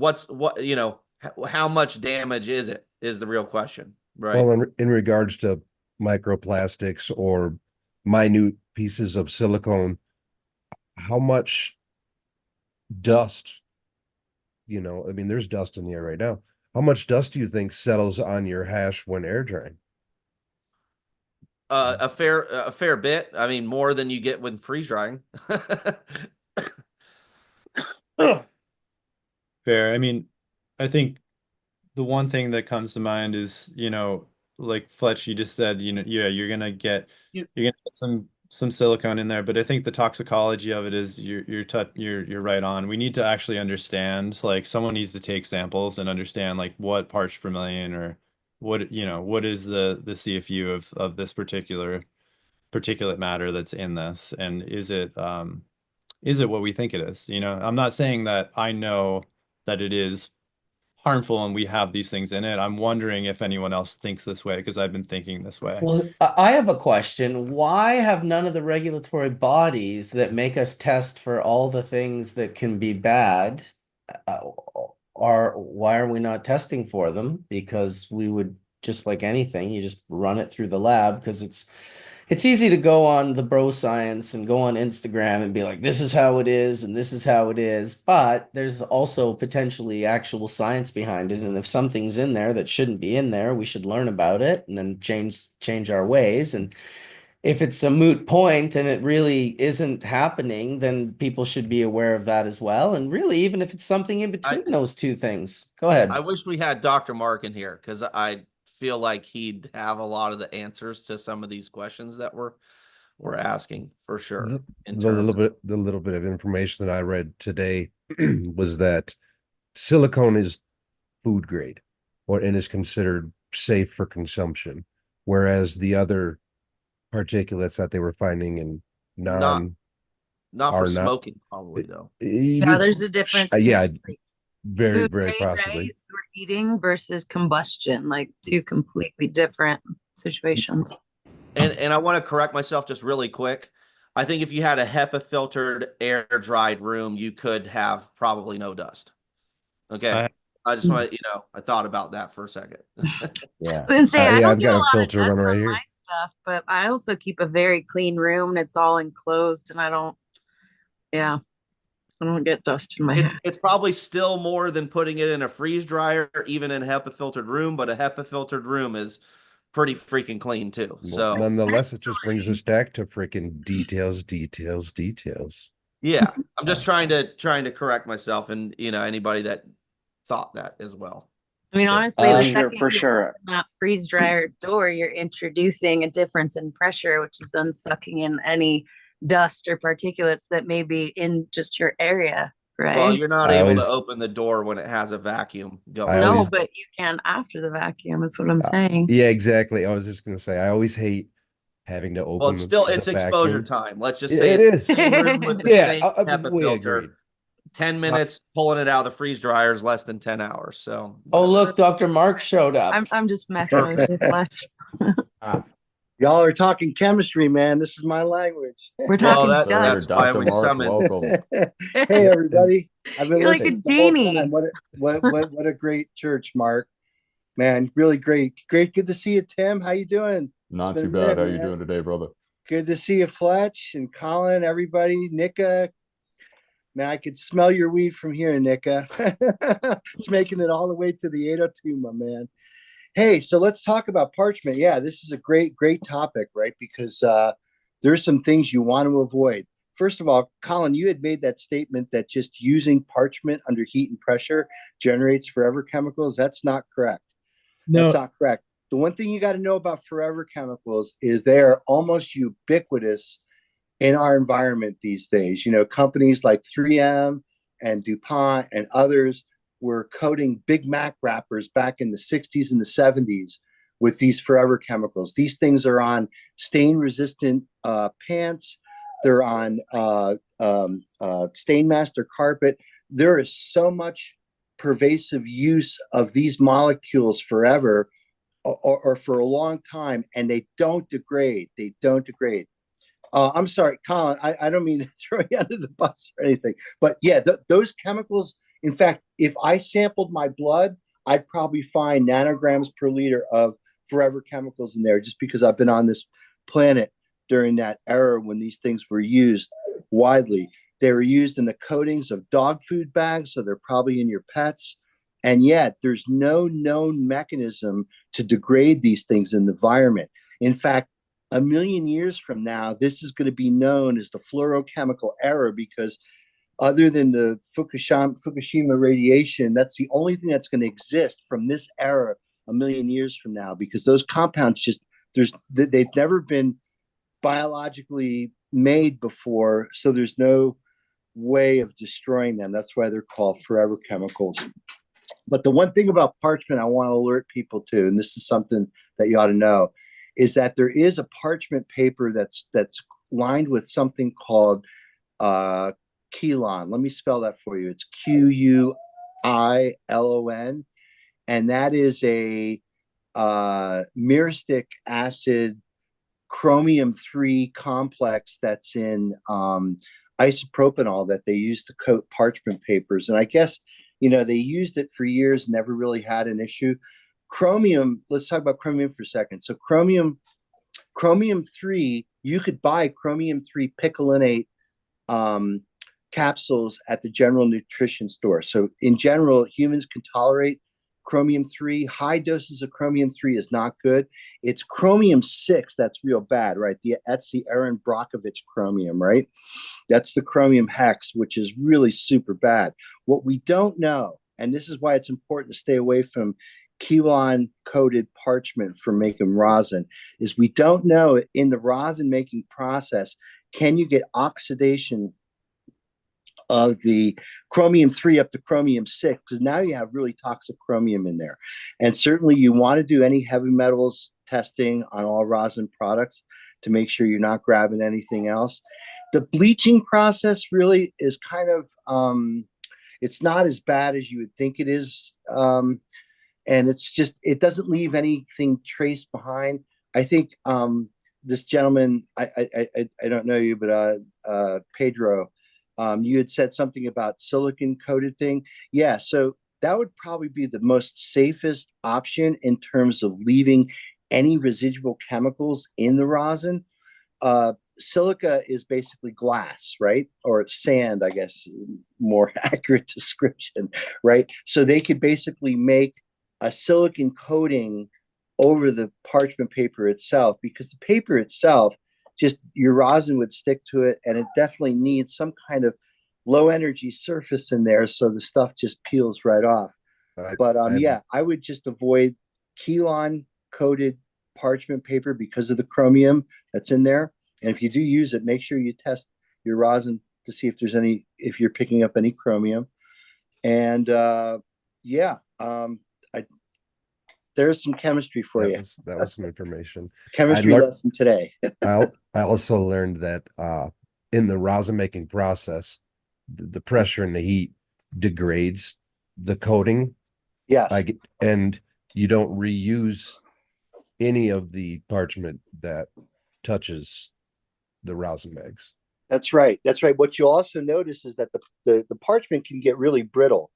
how much damage is it is the real question, right? Well, in regards to microplastics or minute pieces of silicone, how much dust, I mean, there's dust in the air right now. How much dust do you think settles on your hash when air drying? A fair bit. I mean, more than you get when freeze drying. Fair. I mean, I think the one thing that comes to mind is, like Fletch, you just said, yeah, you're gonna get some silicone in there, but I think the toxicology of it is you're right on. We need to actually understand, like, someone needs to take samples and understand, like, what parts per million, or what is the CFU of this particular particulate matter that's in this, and is it what we think it is? I'm not saying that I know that it is harmful and we have these things in it. I'm wondering if anyone else thinks this way, because I've been thinking this way. Well, I have a question. Why have none of the regulatory bodies that make us test for all the things that can be bad, why are we not testing for them? Because we would, just like anything, you just run it through the lab, because it's easy to go on the bro science and go on Instagram and be like, this is how it is and this is how it is. But there's also potentially actual science behind it. And if something's in there that shouldn't be in there, we should learn about it and then change our ways. And if it's a moot point and it really isn't happening, then people should be aware of that as well. And really, even if it's something in between those two things. Go ahead. I wish we had Dr. Mark in here, because I feel like he'd have a lot of the answers to some of these questions that we're asking, for sure. The little bit of information that I read today was that silicone is food grade, and is considered safe for consumption, whereas the other particulates that they were finding in not for smoking, probably, though. Yeah, there's a difference. Yeah, very, food very grade, possibly. right? Or eating versus combustion, like two completely different situations. And I want to correct myself just really quick. I think if you had a HEPA filtered, air dried room, you could have probably no dust. Okay. I just want I thought about that for a second. Yeah. I say, I don't I've get got a a lot filter of dust running right on here. my stuff, but I also keep a very clean room and it's all enclosed, and I don't get dust in my It's probably still more than putting it in a freeze dryer, even in a HEPA filtered room, but a HEPA filtered room is pretty freaking clean too. So nonetheless, it just brings us back to freaking details. Yeah, I'm just trying to correct myself, and anybody that thought that as well. I mean, honestly, the Sure, second for you sure. open that freeze dryer door, you're introducing a difference in pressure, which is then sucking in any dust or particulates that may be in just your area, right? Well, you're not able to open the door when it has a vacuum going. No, but you can after the vacuum. That's what I'm saying. Yeah, exactly. I was just gonna say, I always hate having to open. Well, it's still the exposure vacuum. time. Let's just say it is. Same room with the same HEPA we filter. agreed. 10 minutes pulling it out of the freeze dryer is less than 10 hours. So Oh, look, Dr. Mark showed up. I'm just messing with your flesh. Y'all are talking chemistry, man. This is my language. We're talking dust. That's why Dr. we Mark, summoned. welcome. Hey, everybody. I've been You're like a listening the whole genie. time. What a great church, Mark. Man, really great. Great. Good to see you, Tim. How you doing? Not It's too been a bad. minute, How you man. doing today, brother? Good to see you, Fletch and Colin, everybody. Nika. Man, I could smell your weed from here, Nika. It's making it all the way to the 802, my man. Hey, so let's talk about parchment. Yeah, this is a great topic, right? Because there's some things you want to avoid. First of all, Colin, you had made that statement that just using parchment under heat and pressure generates forever chemicals. That's not correct. That's not correct. The one thing you got to know about forever chemicals is they are almost ubiquitous in our environment these days. You know, companies like 3M and DuPont and others were coating Big Mac wrappers back in the 60s and the 70s with these forever chemicals. These things are on stain resistant pants, they're on stain master carpet. There is so much pervasive use of these molecules forever or for a long time, and they don't degrade. They don't degrade. I'm sorry, Colin, I don't mean to throw you under the bus or anything, but yeah, those chemicals, in fact, if I sampled my blood, I'd probably find nanograms per liter of forever chemicals in there just because I've been on this planet during that era when these things were used widely. They were used in the coatings of dog food bags, so they're probably in your pets. And yet, there's no known mechanism to degrade these things in the environment. In fact, a million years from now, this is going to be known as the fluorochemical era because other than the Fukushima radiation, that's the only thing that's going to exist from this era a million years from now because those compounds they've never been biologically made before, so there's no way of destroying them. That's why they're called forever chemicals. But the one thing about parchment I want to alert people to, and this is something that you ought to know, is that there is a parchment paper that's lined with something called Quilon. Let me spell that for you. It's Quilon, and that is a myristic acid chromium-3 complex that's in isopropanol that they use to coat parchment papers. And I guess, you know, they used it for years, never really had an issue. Chromium, let's talk about chromium for a second. So chromium-3, you could buy chromium-3 picolinate capsules at the general nutrition store. So in general, humans can tolerate chromium-3. High doses of chromium-3 is not good. It's chromium-6 that's real bad, right? That's the Aaron Brockovich chromium, right? That's the chromium hex, which is really super bad. What we don't know, and this is why it's important to stay away from Quilon coated parchment for making rosin, is we don't know in the rosin making process, can you get oxidation of the chromium-3 up to chromium-6, because now you have really toxic chromium in there. And certainly you want to do any heavy metals testing on all rosin products to make sure you're not grabbing anything else. The bleaching process really is kind of, it's not as bad as you would think it is. And it's just, it doesn't leave anything traced behind. I think this gentleman, I don't know you, but Pedro, you had said something about silicon coated thing. Yeah, so that would probably be the most safest option in terms of leaving any residual chemicals in the rosin. Silica is basically glass, right? Or sand, I guess, more accurate description, right? So they could basically make a silicon coating over the parchment paper itself, because the paper itself, just your rosin would stick to it, and it definitely needs some kind of low energy surface in there so the stuff just peels right off. But yeah, I would just avoid Quilon coated parchment paper because of the chromium that's in there. And if you do use it, make sure you test your rosin to see if there's any, if you're picking up any chromium. And yeah, there's some chemistry for you. That was some information. Chemistry lesson today. I also learned that in the rosin making process, the pressure and the heat degrades the coating. Yes. And you don't reuse any of the parchment that touches the rosin bags. That's right. That's right. What you'll also notice is that the parchment can get really brittle.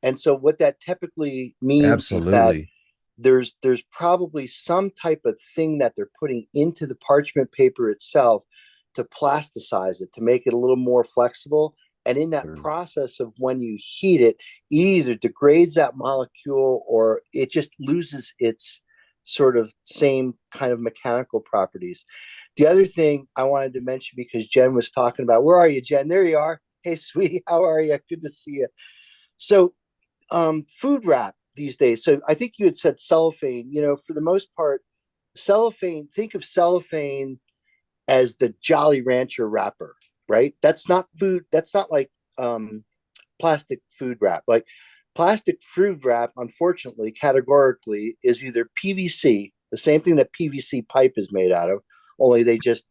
And so what that typically means is that there's probably some type of thing that they're putting into the parchment paper itself to plasticize it, to make it a little more flexible. And in that process of when you heat it, either degrades that molecule or it just loses its sort of same kind of mechanical properties. The other thing I wanted to mention, because Jenn was talking about, where are you, Jenn? There you are. Hey, sweetie, how are you? Good to see you. So, food wrap these days. So I think you had said cellophane, for the most part, cellophane, think of cellophane as the Jolly Rancher wrapper, right? That's not food. That's not like plastic food wrap. Like plastic food wrap, unfortunately, categorically, is either PVC, the same thing that PVC pipe is made out of, only they just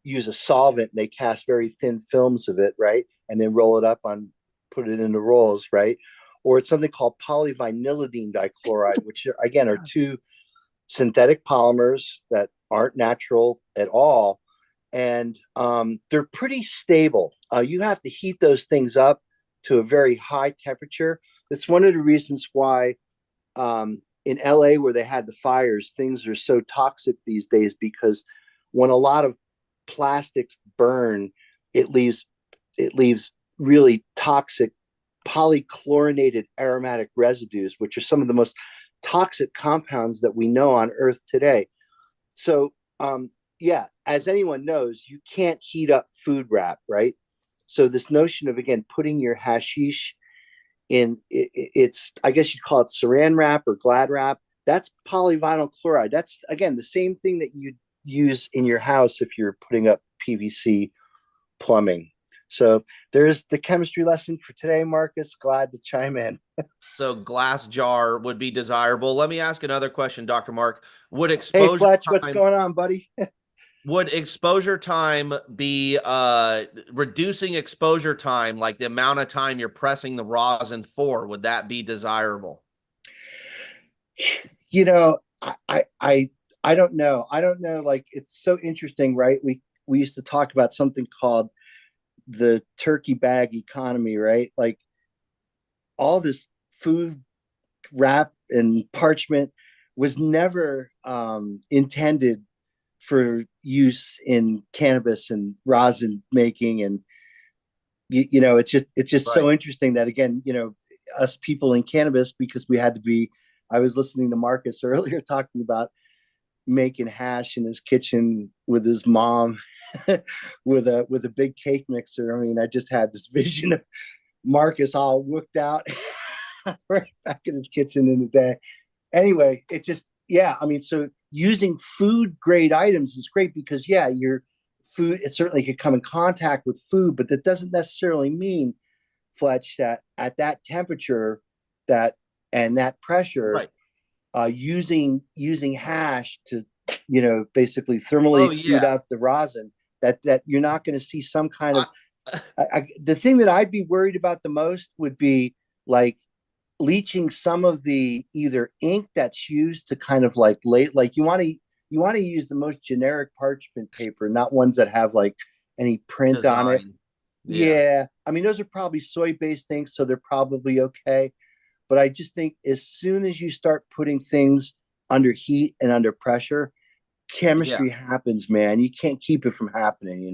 use a solvent and they cast very thin films of it, right? And then roll it up put it into rolls, right? Or it's something called polyvinylidene dichloride, which again are two synthetic polymers that aren't natural at all. And they're pretty stable. You have to heat those things up to a very high temperature. That's one of the reasons why in LA, where they had the fires, things are so toxic these days, because when a lot of plastics burn, it leaves really toxic polychlorinated aromatic residues, which are some of the most toxic compounds that we know on Earth today. So, yeah, as anyone knows, you can't heat up food wrap, right? So this notion of, again, putting your hashish in, it's, I guess you'd call it saran wrap or glad wrap. That's polyvinyl chloride. That's, again, the same thing that you'd use in your house if you're putting up PVC plumbing. So there's the chemistry lesson for today, Marcus. Glad to chime in. So glass jar would be desirable. Let me ask another question, Dr. Mark. Would exposure Hey, Fletch, time, what's going on, buddy? would exposure time be reducing exposure time, like the amount of time you're pressing the rosin for? Would that be desirable? I don't know. I don't know. Like, it's so interesting, right? We used to talk about something called the turkey bag economy, right? Like all this food wrap and parchment was never intended for use in cannabis and rosin making. And it's just right. So interesting that, again, us people in cannabis, because we had to be, I was listening to Marcus earlier talking about making hash in his kitchen with his mom with a big cake mixer. I mean, I just had this vision of Marcus all worked out right back in his kitchen in the day. Anyway, it just, yeah, I mean, so using food grade items is great because, yeah, your food, it certainly could come in contact with food, but that doesn't necessarily mean, Fletch, that at that temperature and that pressure, right, using hash to, basically thermally extrude out the rosin, that you're not going to see some kind of, the thing that I'd be worried about the most would be like leaching some of the either ink that's used to kind of like you want to use the most generic parchment paper, not ones that have like any print design on it. Yeah. I mean, those are probably soy-based inks, so they're probably okay. But I just think as soon as you start putting things under heat and under pressure, chemistry happens, man. You can't keep it from happening,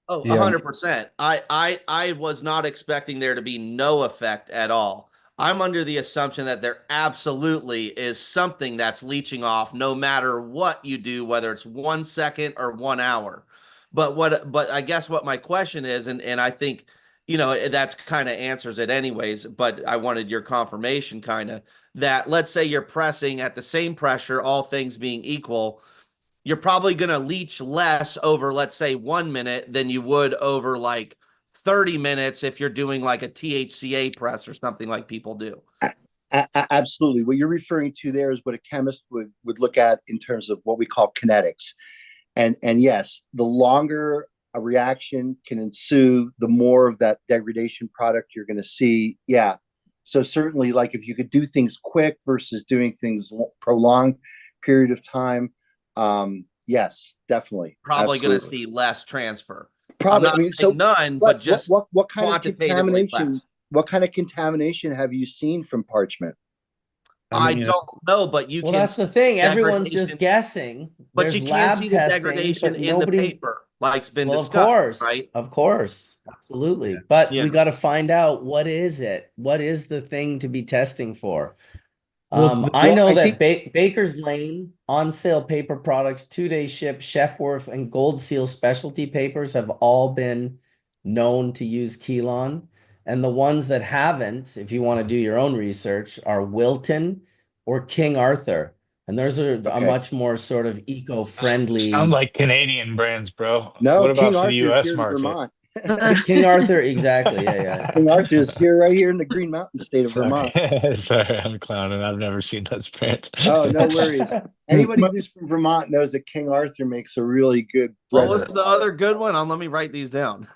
Oh, 100%. I was not expecting there to be no effect at all. I'm under the assumption that there absolutely is something that's leaching off no matter what you do, whether it's 1 second or 1 hour. But I guess what my question is, and I think, that's kind of answers it anyways, but I wanted your confirmation kind of that, let's say you're pressing at the same pressure, all things being equal, you're probably going to leach less over, let's say, 1 minute than you would over like 30 minutes if you're doing like a THCA press or something like people do. Absolutely. What you're referring to there is what a chemist would look at in terms of what we call kinetics. And yes, the longer a reaction can ensue, the more of that degradation product you're going to see. Yeah. So certainly, like if you could do things quick versus doing things prolonged period of time, yes, definitely. Probably going to see less transfer. Probably. I'm not saying none, but just what kind of contamination? less. What kind of contamination have you seen from parchment? I mean, don't know, but you Well, can that's see the thing. Everyone's degradation, just guessing. but There's you can't lab see the testing, degradation but in the nobody. paper, like's been Well, discussed, right? of course, absolutely. But Yeah. we got to find out what is it? What is the thing to be testing for? Well, I know I that think Baker's Lane on sale paper products, 2-day ship, Chef Worth, and Gold Seal specialty papers have all been known to use Kelon. And the ones that haven't, if you want to do your own research, are Wilton or King Arthur. And those are a okay. much more sort of Sound eco-friendly. like Canadian brands, bro. No, What King about for the Arthur's US here in market? Vermont. King Arthur, exactly. Yeah, King Arthur is here, right here in the Green Mountain state of Sorry. Vermont. Sorry, I'm clowning. I've never seen those brands. Oh, no worries. yeah. Anybody who's from Vermont knows that King Arthur makes a really good What bread. was the other good one? Let me write these down.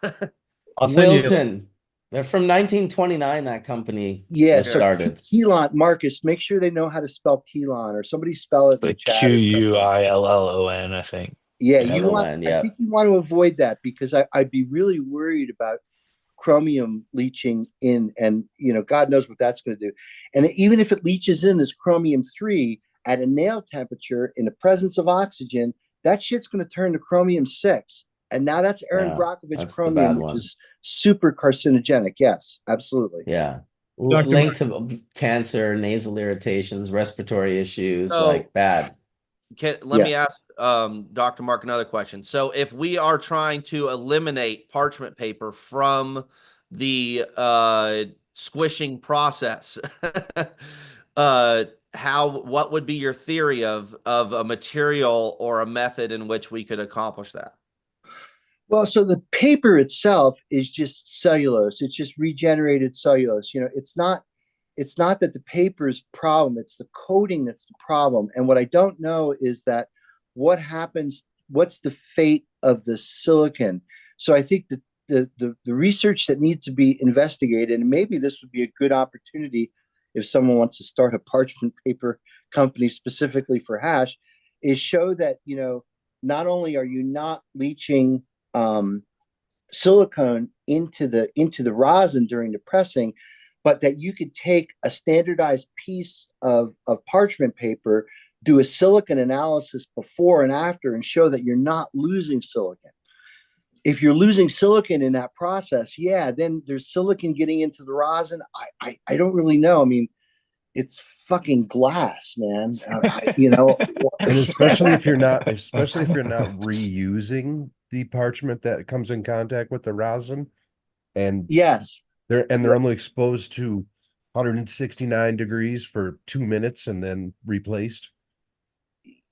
I'll send you. Wilton. They're from 1929, that company Yeah, was so started. Kelon, Marcus, make sure they know how to spell Kelon, or somebody spell it It's in the like chat or something. QUILLON, I think. Yeah, Yeah, I yeah. think you want to avoid that because I'd be really worried about chromium leaching in, and God knows what that's going to do. And even if it leaches in as chromium 3 at a nail temperature in the presence of oxygen, that shit's going to turn to chromium 6. And now that's Aaron Yeah, Brockovich that's the chromium, bad which one. is super carcinogenic. Yes, absolutely. Yeah. Dr. Linked to cancer, nasal irritations, respiratory issues, So like bad. let me ask Dr. Mark another question. So if we are trying to eliminate parchment paper from the squishing process, what would be your theory of a material or a method in which we could accomplish that? Well, so the paper itself is just cellulose. It's just regenerated cellulose. It's not that the paper's problem, it's the coating that's the problem. And what I don't know is that what's the fate of the silicon? So I think that the research that needs to be investigated, and maybe this would be a good opportunity if someone wants to start a parchment paper company specifically for hash, is show that, not only are you not leaching silicone into the rosin during the pressing, but that you could take a standardized piece of parchment paper, do a silicon analysis before and after, and show that you're not losing silicon. If you're losing silicon in that process, yeah, then there's silicon getting into the rosin. I don't really know. I mean, it's fucking glass, man. And especially if you're not reusing the parchment that comes in contact with the rosin, and yes, they're only exposed to 169 degrees for 2 minutes and then replaced.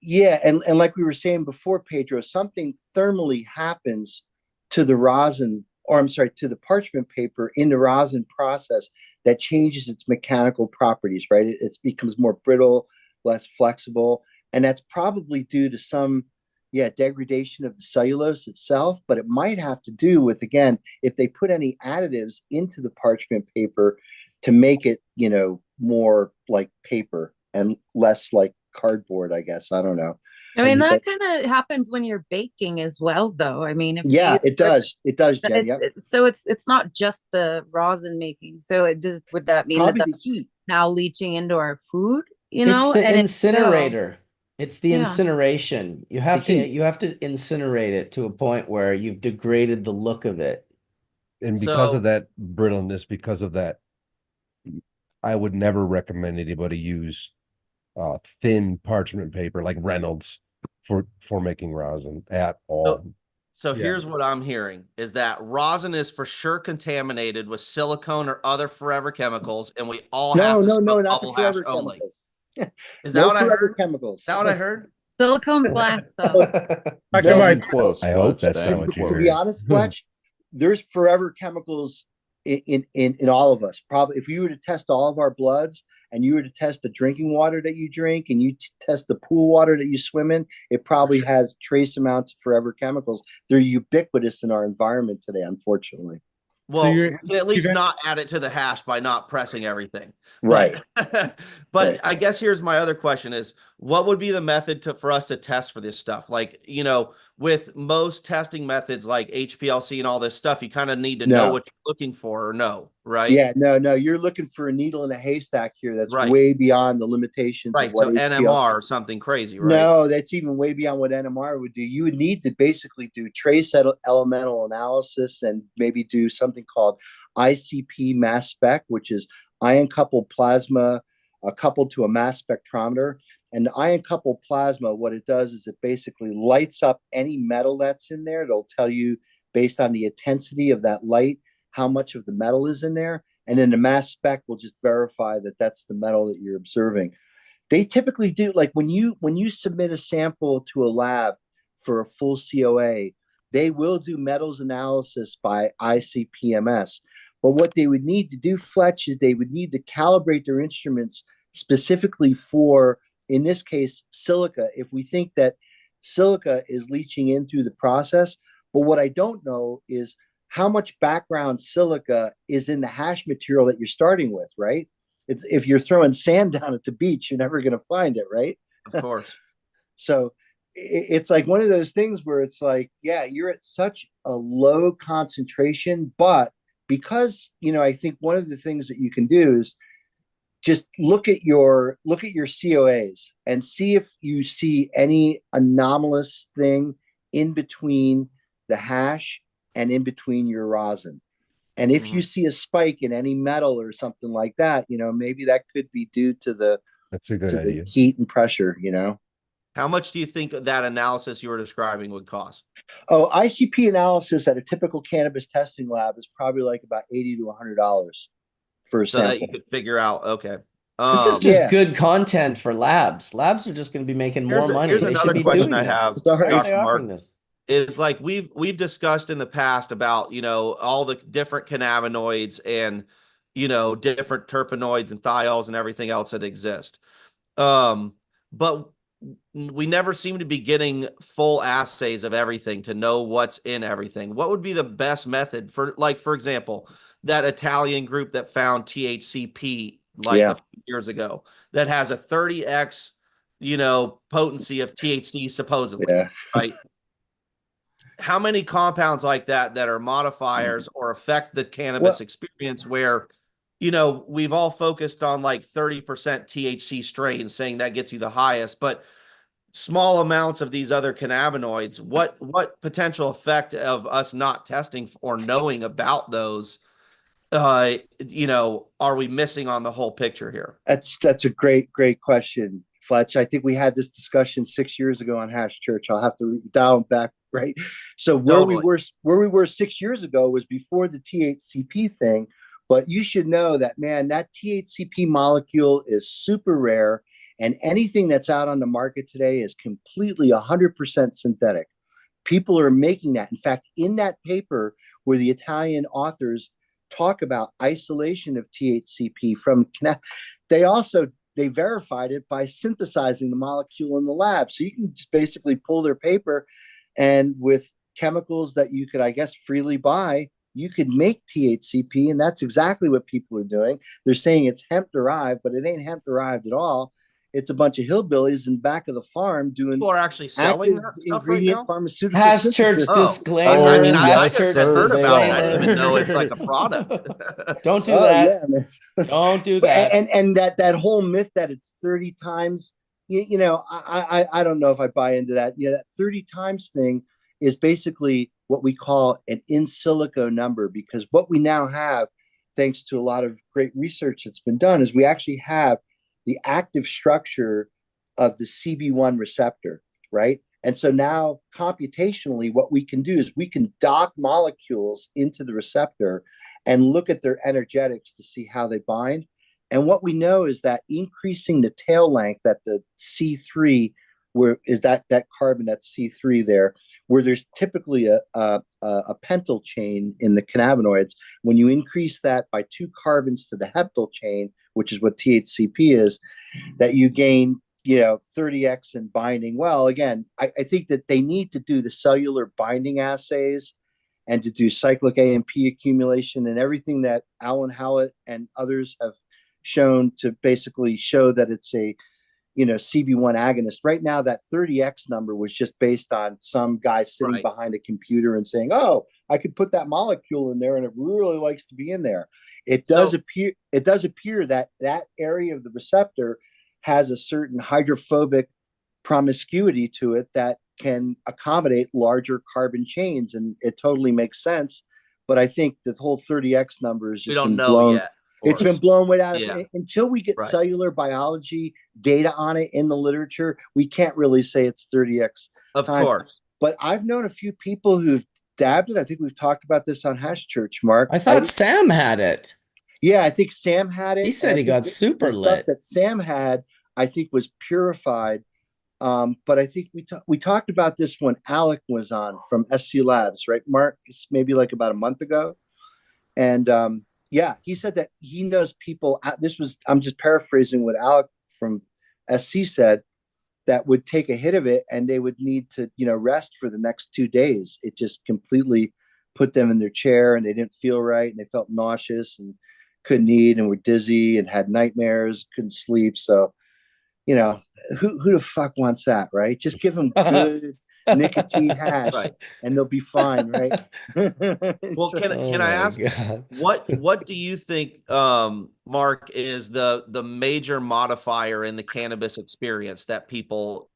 yeah, and like we were saying before, Pedro, something thermally happens to the rosin, or I'm sorry, to the parchment paper in the rosin process that changes its mechanical properties, right? It becomes more brittle, less flexible, and that's probably due to some, degradation of the cellulose itself, but it might have to do with, again, if they put any additives into the parchment paper to make it, more like paper and less like cardboard, I guess. I don't know. I mean, that kind of happens when you're baking as well, though. I mean, if you it does. It does, Jen. Yep. So it's not just the rosin making. So would that mean Probably that the heat now leaching into our food? It's the and incinerator. It's the Yeah. incineration. You have to incinerate it to a point where you've degraded the look of it. And because of that brittleness, because of that, I would never recommend anybody use thin parchment paper like Reynolds for making rosin at all. So here's what I'm hearing is that rosin is for sure contaminated with silicone or other forever chemicals, and we all have to smoke not the bubble hash forever only. chemicals. Is that what I heard? Chemicals. Is that what I heard? Silicone's glass, though. Close. I hope that's Fletch. not what you To heard. be honest, Fletch, there's forever chemicals in all of us. Probably, if you were to test all of our bloods, and you were to test the drinking water that you drink, and you test the pool water that you swim in, it probably has trace amounts of forever chemicals. They're ubiquitous in our environment today, unfortunately. Well, so you can at least not add it to the hash by not pressing everything. Right. But I guess here's my other question is, what would be the method for us to test for this stuff? Like, you know, with most testing methods like HPLC and all this stuff, you kind of need to know No. what you're looking for or no, right? Yeah, no, you're looking for a needle in a haystack here. That's Right. way beyond the limitations of Right. what So HPLC. NMR or something crazy, right? No, that's even way beyond what NMR would do. You would need to basically do trace elemental analysis and maybe do something called ICP mass spec, which is ion coupled plasma coupled to a mass spectrometer. And the ion coupled plasma, what it does is it basically lights up any metal that's in there. It'll tell you based on the intensity of that light how much of the metal is in there. And then the mass spec will just verify that that's the metal that you're observing. They typically do, like when you submit a sample to a lab for a full COA, they will do metals analysis by ICP-MS. But what they would need to do, Fletch, is they would need to calibrate their instruments specifically for, in this case, silica, if we think that silica is leaching in through the process. But what I don't know is how much background silica is in the hash material that you're starting with, right? If you're throwing sand down at the beach, you're never going to find it, right? Of course. So it's like one of those things where it's like, yeah, you're at such a low concentration, but because, you know, I think one of the things that you can do is just look at your COAs and see if you see any anomalous thing in between the hash and in between your rosin. And if you see a spike in any metal or something like that, you know, maybe that could be due to the That's a good idea. The heat and pressure, you know. How much do you think that analysis you were describing would cost? Oh, ICP analysis at a typical cannabis testing lab is probably like about $80 to $100 for a so sample. that you could figure out, okay. This is just good content for labs. Labs are just going to be making more money. Here's They should another be question doing I this. have, Why aren't they Dr. offering Mark, this? is like we've discussed in the past about, you know, all the different cannabinoids and, you know, different terpenoids and thiols and everything else that exist. But we never seem to be getting full assays of everything to know what's in everything. What would be the best method for, like, for example, that Italian group that found THCP like a few years ago that has a 30x, you know, potency of THC supposedly, right? How many compounds like that are modifiers or affect the cannabis experience where, you know, we've all focused on like 30% THC strains saying that gets you the highest, but small amounts of these other cannabinoids, what potential effect of us not testing or knowing about those, you know, are we missing on the whole picture here? That's a great question, Fletch. I think we had this discussion 6 years ago on Hash Church. I'll have to dial back, right? So where we were 6 years ago was before the THCP thing, but you should know that, man, that THCP molecule is super rare, and anything that's out on the market today is completely 100% synthetic. People are making that. In fact, in that paper where the Italian authors talk about isolation of THCP from they verified it by synthesizing the molecule in the lab. So you can just basically pull their paper, and with chemicals that you could, I guess, freely buy, you could make THCP, and that's exactly what people are doing. They're saying it's hemp derived, but it ain't hemp derived at all. It's a bunch of hillbillies in the back of the farm doing people are actually selling active that stuff ingredient right now? pharmaceutical Hash synthesis. Church disclaimer. I mean, I Hash just Church heard about that, disclaimer. even though it's like a product. Don't do that. Yeah, man. Don't do that. And that whole myth that it's 30 times, you know, I don't know if I buy into that. You know, that 30 times thing is basically what we call an in silico number, because what we now have, thanks to a lot of great research that's been done, is we actually have the active structure of the CB1 receptor, right? And so now computationally, what we can do is we can dock molecules into the receptor and look at their energetics to see how they bind. And what we know is that increasing the tail length at the C3, where is that carbon, that's C3 there, where there's typically a pentyl chain in the cannabinoids. When you increase that by 2 carbons to the heptyl chain, which is what THCP is, that you gain, you know, 30x in binding. Well, again, I think that they need to do the cellular binding assays and to do cyclic AMP accumulation and everything that Alan Howlett and others have shown to basically show that it's a CB1 agonist. Right now, that 30x number was just based on some guy sitting behind a computer and saying, "Oh, I could put that molecule in there, and it really likes to be in there." It does appear that that area of the receptor has a certain hydrophobic promiscuity to it that can accommodate larger carbon chains, and it totally makes sense. But I think the whole 30x number has just been blown. It's been blown way out of until we get cellular biology data on it in the literature. We can't really say it's 30x. Of course. But I've known a few people who've dabbed it. I think we've talked about this on Hash Church, Mark. I thought Sam had it. Yeah, I think Sam had it. He said he got super lit. Stuff that Sam had, I think, was purified. But I think we talked about this when Alec was on from SC Labs, right, Mark? It's maybe like about a month ago. And yeah, he said that he knows people. I'm just paraphrasing what Alec from SC said, that would take a hit of it and they would need to, rest for the next 2 days. It just completely put them in their chair and they didn't feel right and they felt nauseous and couldn't eat and were dizzy and had nightmares, couldn't sleep. So, who the fuck wants that, right? Just give them good nicotine hash and they'll be fine, right? Well, can I ask what do you think, Mark, is the major modifier in the cannabis experience that people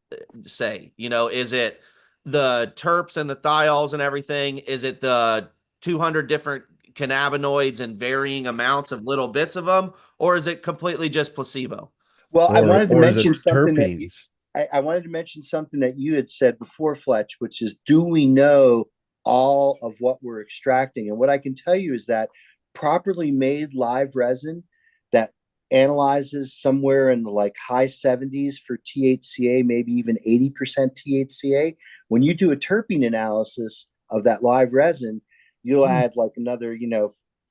say? Is it the terps and the thiols and everything? Is it the 200 different cannabinoids and varying amounts of little bits of them, or is it completely just placebo? Well, I wanted to mention something I wanted to mention something that you had said before, Fletch, which is, do we know all of what we're extracting? And what I can tell you is that properly made live resin that analyzes somewhere in the high 70s for THCA, maybe even 80% THCA. When you do a terpene analysis of that live resin, you'll add another,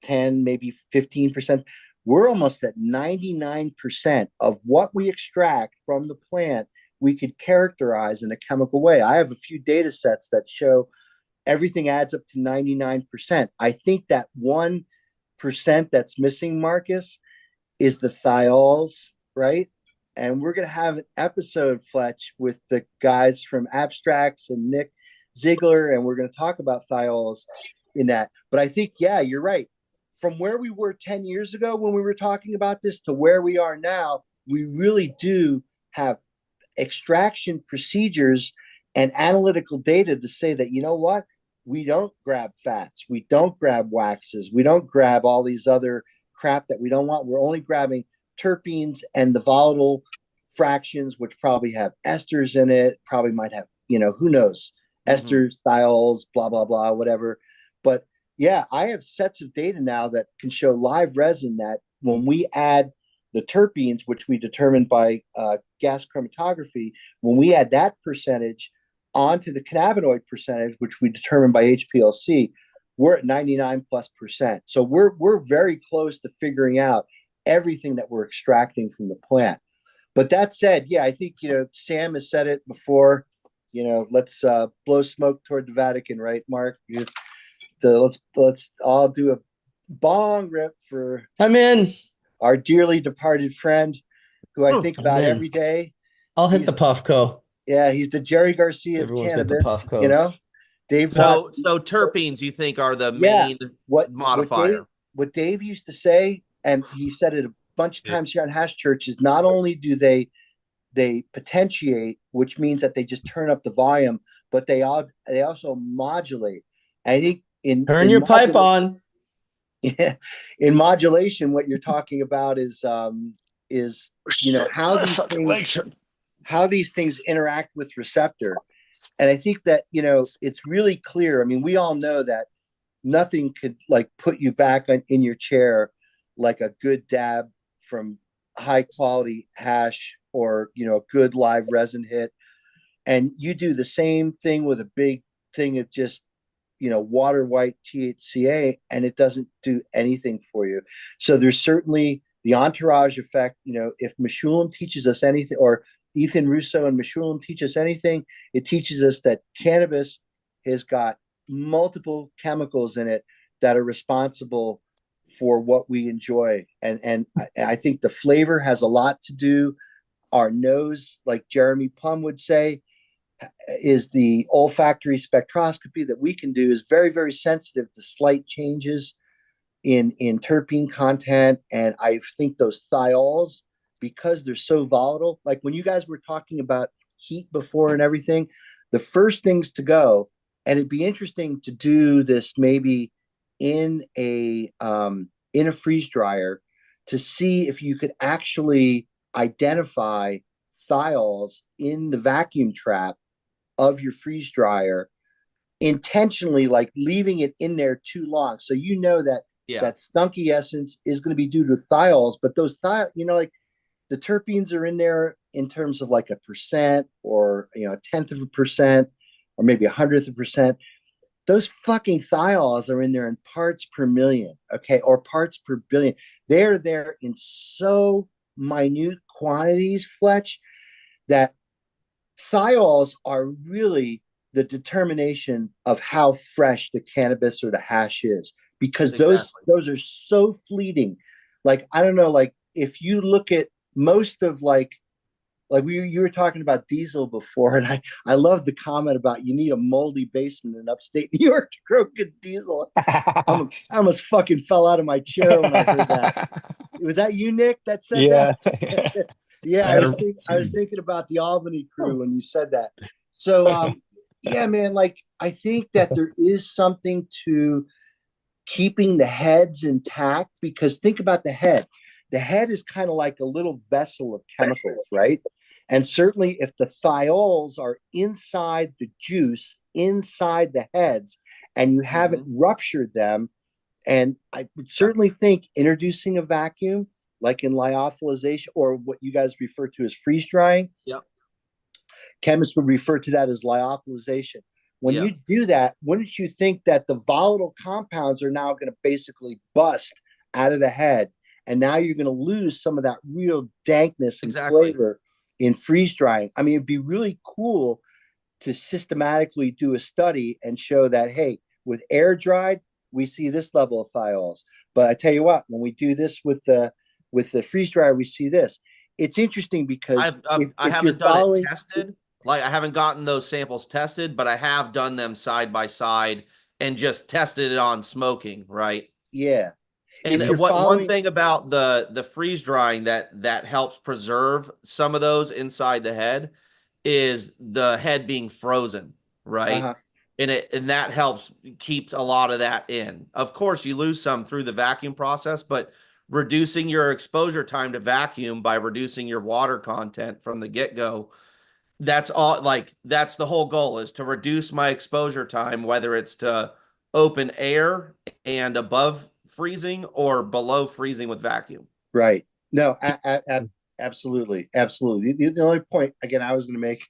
10, maybe 15%. We're almost at 99% of what we extract from the plant we could characterize in a chemical way. I have a few data sets that show everything adds up to 99%. I think that 1% that's missing, Marcus, is the thiols, right? And we're going to have an episode, Fletch, with the guys from Abstracts and Nick Ziegler, and we're going to talk about thiols in that. But I think, yeah, you're right. From where we were 10 years ago when we were talking about this to where we are now, we really do have extraction procedures and analytical data to say that, you know what, we don't grab fats, we don't grab waxes, we don't grab all these other crap that we don't want. We're only grabbing terpenes and the volatile fractions, which probably have esters in it, probably might have, who knows, esters, thiols, blah, blah, blah, whatever. But yeah, I have sets of data now that can show live resin that when we add the terpenes, which we determined by gas chromatography, when we add that percentage onto the cannabinoid percentage, which we determined by HPLC, we're at 99+%. So we're very close to figuring out everything that we're extracting from the plant. But that said, yeah, I think, Sam has said it before, let's blow smoke toward the Vatican, right, Mark? Let's all do a bong rip for our dearly departed friend, who I think about every day. I'll hit the Puffco. Yeah, he's the Jerry Garcia of cannabis. Dave. So terpenes, you think, are the main modifier? What Dave used to say, and he said it a bunch of times here on Hash Church, is not only do they potentiate, which means that they just turn up the volume, but they also modulate. I think turn your pipe on. Yeah, in modulation, what you're talking about is how these things interact with receptor. And I think that it's really clear. I mean, we all know that nothing could put you back in your chair like a good dab from high quality hash or a good live resin hit. And you do the same thing with a big thing of just water white THCA, and it doesn't do anything for you. So there's certainly the entourage effect. If Meshulam teaches us anything, or Ethan Russo and Meshulam teach us anything, it teaches us that cannabis has got multiple chemicals in it that are responsible for what we enjoy. And I think the flavor has a lot to do Our nose, like Jeremy Plum would say, is the olfactory spectroscopy that we can do is very, very sensitive to slight changes in terpene content. And I think those thiols, because they're so volatile, like when you guys were talking about heat before and everything, the first things to go, and it'd be interesting to do this maybe in a freeze dryer to see if you could actually identify thiols in the vacuum trap of your freeze dryer intentionally, like leaving it in there too long. So you know that that stunky essence is going to be due to thiols, but those like the terpenes are in there in terms of like 1% or, a 1/10%, or maybe 100th%. Those fucking thiols are in there in parts per million, okay, or parts per billion. They're there in so minute quantities, Fletch, that thiols are really the determination of how fresh the cannabis or the hash is, because those are so fleeting. Like, I don't know, like if you look at most of like you were talking about diesel before, and I love the comment about you need a moldy basement in upstate New York to grow good diesel. I almost fucking fell out of my chair when I heard that. Was that you, Nick, that said that? Yeah, I was thinking about the Albany crew when you said that. So yeah, man, like I think that there is something to keeping the heads intact, because think about the head. The head is kind of like a little vessel of chemicals, right? And certainly if the thiols are inside the juice, inside the heads, and you haven't ruptured them, and I would certainly think introducing a vacuum, like in lyophilization, or what you guys refer to as freeze drying. Chemists would refer to that as lyophilization. When you do that, wouldn't you think that the volatile compounds are now going to basically bust out of the head? And now you're going to lose some of that real dankness and flavor in freeze drying. I mean, it'd be really cool to systematically do a study and show that, hey, with air dried, we see this level of thiols. But I tell you what, when we do this with the freeze dryer, we see this. It's interesting because I haven't done it tested. Like, I haven't gotten those samples tested, but I have done them side by side and just tested it on smoking, right? Yeah. And one thing about the freeze drying that helps preserve some of those inside the head is the head being frozen, right? And that helps keeps a lot of that in. Of course, you lose some through the vacuum process, but reducing your exposure time to vacuum by reducing your water content from the get-go, that's all. Like, that's the whole goal, is to reduce my exposure time, whether it's to open air and above freezing or below freezing with vacuum. Right. No, absolutely. Absolutely. The only point, again, I was going to make,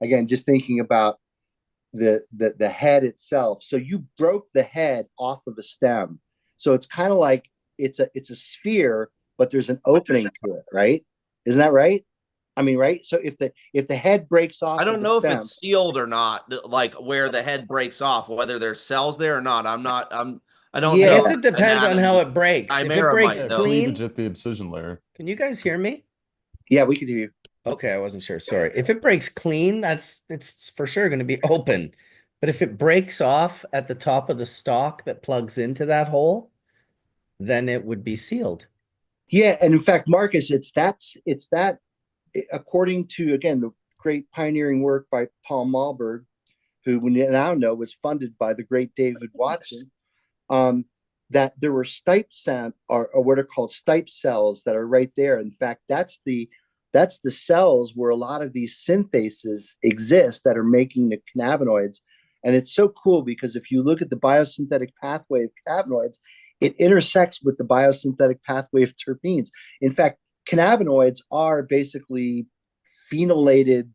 again, just thinking about the head itself. So you broke the head off of a stem. So it's kind of like it's a sphere, but there's an opening to it, right? Isn't that right? I mean, right? So if the head breaks off, I don't know if it's sealed or not, like where the head breaks off, whether there's cells there or not. I don't know. I guess it depends on how it breaks. If it breaks clean, at the incision layer. Can you guys hear me? Yeah, we can hear you. Okay, I wasn't sure. Sorry. If it breaks clean, it's for sure going to be open. But if it breaks off at the top of the stalk that plugs into that hole, then it would be sealed. Yeah, and in fact, Marcus, it's that according to, again, the great pioneering work by Paul Malberg, who we now know was funded by the great David Watson, that there were stipe or what are called stipe cells that are right there. In fact, that's the cells where a lot of these synthases exist that are making the cannabinoids. And it's so cool because if you look at the biosynthetic pathway of cannabinoids, it intersects with the biosynthetic pathway of terpenes. In fact, cannabinoids are basically phenylated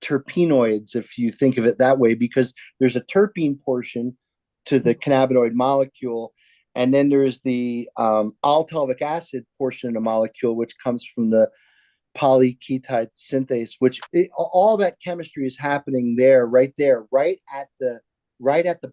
terpenoids, if you think of it that way, because there's a terpene portion to the cannabinoid molecule, and then there's the alpha-talvic acid portion of the molecule, which comes from the polyketide synthase, which all that chemistry is happening there, right at the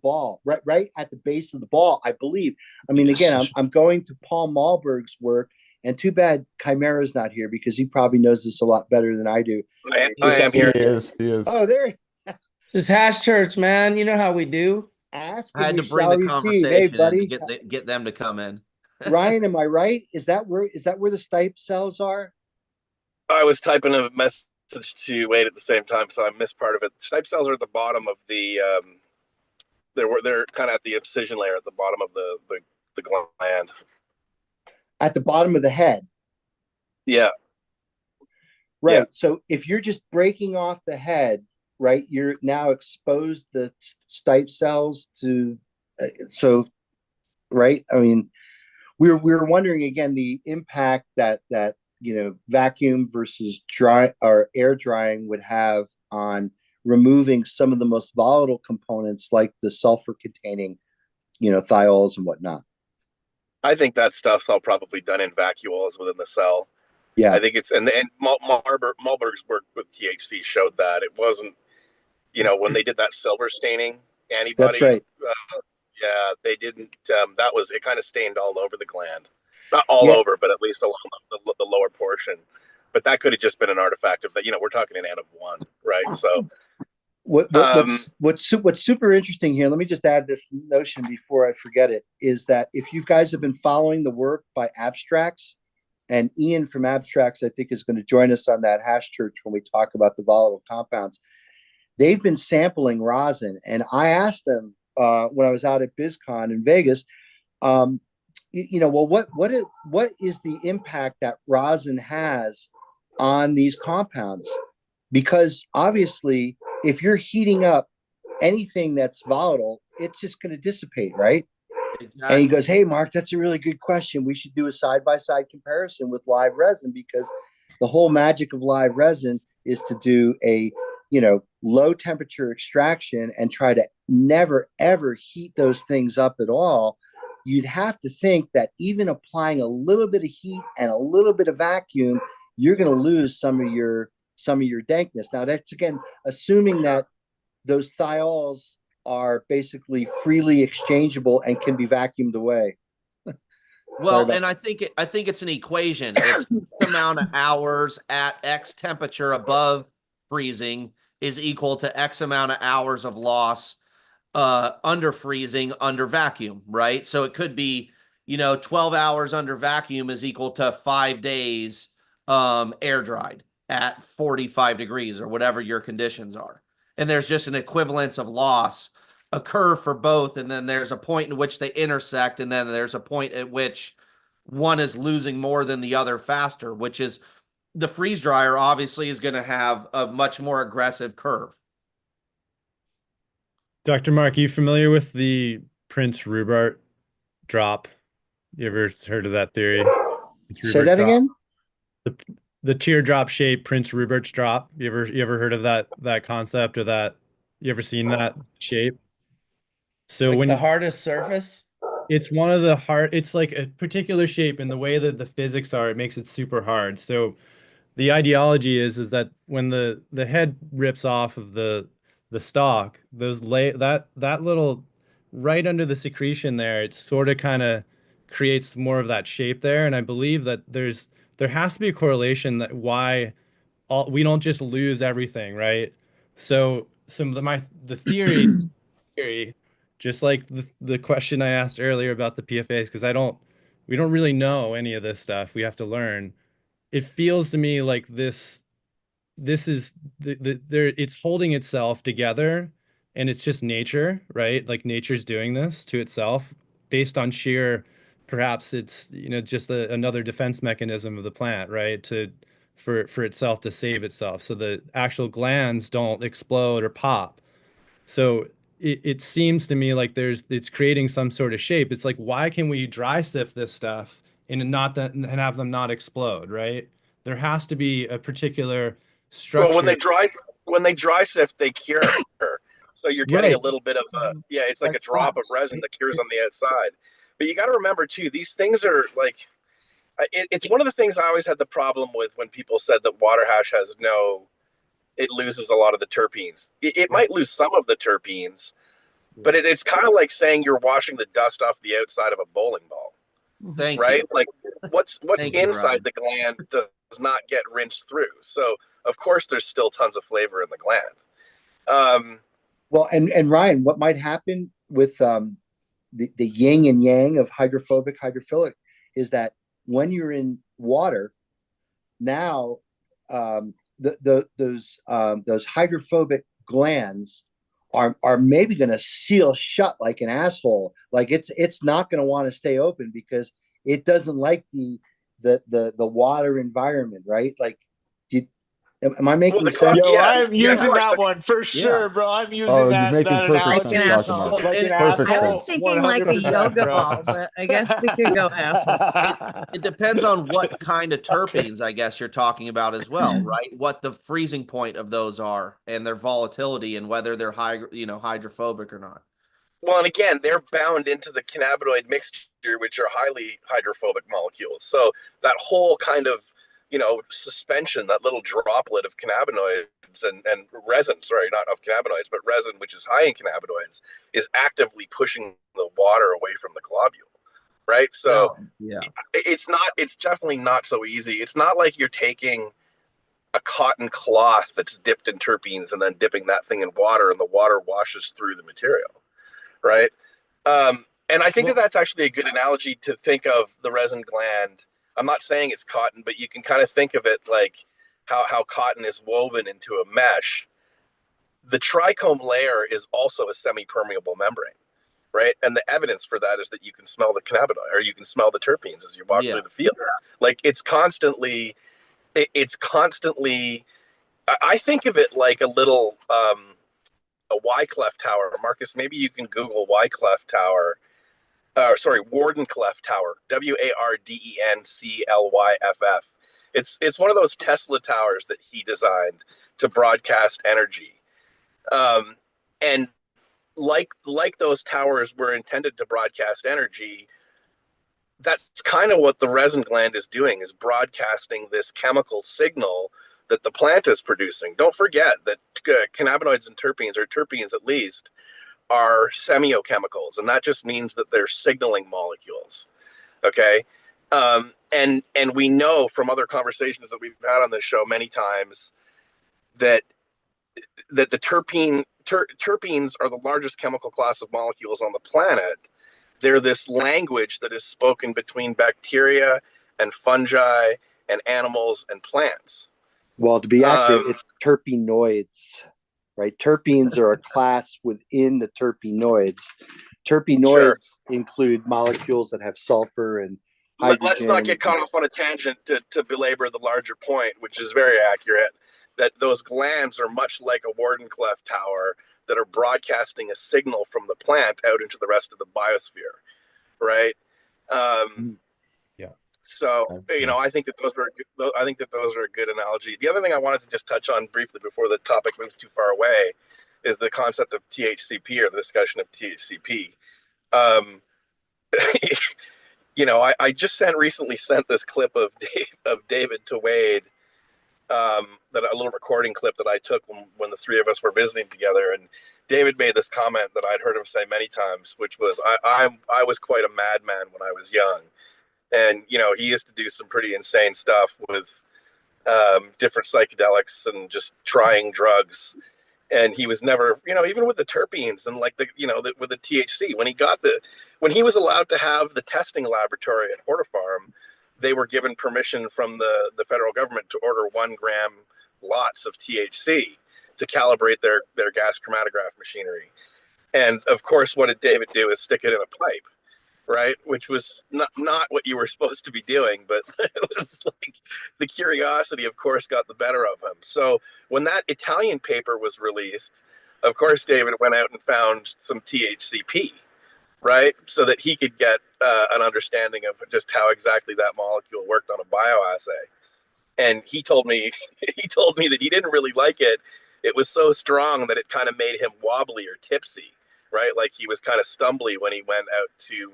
ball, right at the base of the ball, I believe. I mean, again, I'm going to Paul Malberg's work, and too bad Chimera's not here because he probably knows this a lot better than I do. I am here. He is. Oh, there. This is Hash Church, man. You know how we do. Ask I had and to you bring shall the receive. Hey, conversation in to buddy. get them to come in. Ryan, am I right? Is that where the stipe cells are? I was typing a message to Wade at the same time, so I missed part of it. Stipe cells are at the bottom of the. They're kind of at the incision layer at the bottom of the gland. At the bottom of the head. Yeah. Right. Yeah. So if you're just breaking off the head, right, you're now exposed the stipe cells to. Right. I mean, we were wondering again the impact that vacuum versus dry or air drying would have on removing some of the most volatile components like the sulfur containing thiols and whatnot. I think that stuff's all probably done in vacuoles within the cell. Yeah, I think it's and Malberg's work with THC showed that it wasn't, when they did that silver staining antibody. that's right. Yeah, they didn't. It kind of stained all over the gland, not all over, but at least along the lower portion. But that could have just been an artifact of that. We're talking an N of 1, right? So What's super interesting here, let me just add this notion before I forget it, is that if you guys have been following the work by Abstracts, and Ian from Abstracts, I think, is going to join us on that Hash Church when we talk about the volatile compounds. They've been sampling rosin, and I asked them when I was out at BizCon in Vegas, what is the impact that rosin has on these compounds? Because obviously, if you're heating up anything that's volatile, it's just going to dissipate, right? Exactly. And he goes, "Hey, Mark, that's a really good question. We should do a side-by-side comparison with live resin, because the whole magic of live resin is to do a low temperature extraction and try to never, ever heat those things up at all. You'd have to think that even applying a little bit of heat and a little bit of vacuum, you're going to lose some of your dankness. Now, that's, again, assuming that those thiols are basically freely exchangeable and can be vacuumed away. Well, and I think it's an equation. It's the amount of hours at X temperature above freezing is equal to X amount of hours of loss under freezing under vacuum, right? So it could be, 12 hours under vacuum is equal to 5 days air dried at 45 degrees or whatever your conditions are. And there's just an equivalence of loss occur for both, and then there's a point in which they intersect, and then there's a point at which one is losing more than the other faster, which is the freeze dryer obviously is going to have a much more aggressive curve. Dr. Mark, you familiar with the Prince Rupert drop? You ever heard of that theory? Say that again? The teardrop shape Prince Rupert's drop. You ever heard of that concept, or that you ever seen that shape? So like when the hardest surface, it's one of the hard, it's like a particular shape, and the way that the physics are, it makes it super hard. So the ideology is that when the head rips off of the stalk, that little right under the secretion there, it sort of kind of creates more of that shape there. And I believe that there has to be a correlation that why we don't just lose everything, right? So the theory, just like the question I asked earlier about the PFAs, because we don't really know any of this stuff. We have to learn. It feels to me like this is it's holding itself together, and it's just nature, right? Like nature's doing this to itself based on sheer, perhaps it's just another defense mechanism of the plant, right? For itself to save itself, so the actual glands don't explode or pop. So it seems to me like it's creating some sort of shape. It's like, why can we dry sift this stuff and and have them not explode, right? There has to be a particular structure. Well, when they dry sift, they cure. So you're getting a little bit of it's like a drop of resin that cures on the outside. But you got to remember too, these things are like, it's one of the things I always had the problem with when people said that water hash it loses a lot of the terpenes. It might lose some of the terpenes, but it's kind of like saying you're washing the dust off the outside of a bowling ball. Thank right? you. Like what's Thank you, inside Ryan. the gland does not get rinsed through. So of course there's still tons of flavor in the gland. Well, and Ryan, what might happen with the yin and yang of hydrophobic, hydrophilic is that when you're in water, now those hydrophobic glands are maybe going to seal shut like an asshole. Like it's not going to want to stay open because it doesn't like the water environment, right? Like, am I making sense? Yo, Yeah, I'm yeah, of using course. that one for sure, Yeah. bro. I'm using Oh, you're that making perfect Like analogy an sense, Dr. asshole. Mark. like an Perfect I was asshole, sense. thinking like a 100%, yoga bro. ball, but I guess we could go asshole. It depends on what kind of terpenes, I guess, you're talking about as well, right? What the freezing point of those are and their volatility and whether they're hydrophobic or not. Well, and again, they're bound into the cannabinoid mixture, which are highly hydrophobic molecules. So that whole kind of, suspension, that little droplet of cannabinoids and resin, sorry, not of cannabinoids, but resin, which is high in cannabinoids, is actively pushing the water away from the globule, right? So yeah, it's definitely not so easy. It's not like you're taking a cotton cloth that's dipped in terpenes and then dipping that thing in water and the water washes through the material, right? And I think that that's actually a good analogy to think of the resin gland. I'm not saying it's cotton, but you can kind of think of it like how cotton is woven into a mesh. The trichome layer is also a semi-permeable membrane, right? And the evidence for that is that you can smell the cannabinoid or you can smell the terpenes as you walk through the field. Like it's constantly, I think of it like a little, a Wyclef tower. Marcus, maybe you can Google Wyclef tower. Wardenclyffe tower. Wardenclyff. It's one of those Tesla towers that he designed to broadcast energy. And like those towers were intended to broadcast energy, that's kind of what the resin gland is doing, is broadcasting this chemical signal that the plant is producing. Don't forget that cannabinoids and terpenes, or terpenes at least, are semiochemicals, and that just means that they're signaling molecules. Okay. And we know from other conversations that we've had on this show many times that the terpenes are the largest chemical class of molecules on the planet. They're this language that is spoken between bacteria and fungi and animals and plants. Well, to be accurate, it's terpenoids, right? Terpenes are a class within the terpenoids. Terpenoids include molecules that have sulfur and hydrogen. Let's not get caught off on a tangent to belabor the larger point, which is very accurate, that those glands are much like a Wardenclyffe tower that are broadcasting a signal from the plant out into the rest of the biosphere, right? Yeah. So I think that those are a good analogy. The other thing I wanted to just touch on briefly before the topic moves too far away is the concept of THCP, or the discussion of THCP. I just recently sent this clip of David to Wade, that a little recording clip that I took when the three of us were visiting together, and David made this comment that I'd heard him say many times, which was, I was quite a madman when I was young, and he used to do some pretty insane stuff with different psychedelics and just trying drugs. And he was never, even with the terpenes and like with the THC, when he was allowed to have the testing laboratory at Hortifarm, they were given permission from the federal government to order 1 gram lots of THC to calibrate their gas chromatograph machinery. And of course, what did David do is stick it in a pipe, right? Which was not what you were supposed to be doing, but it was like the curiosity, of course, got the better of him. So when that Italian paper was released, of course, David went out and found some THCP, right? So that he could get an understanding of just how exactly that molecule worked on a bioassay. And he told me that he didn't really like it. It was so strong that it kind of made him wobbly or tipsy, right? Like he was kind of stumbly when he went out to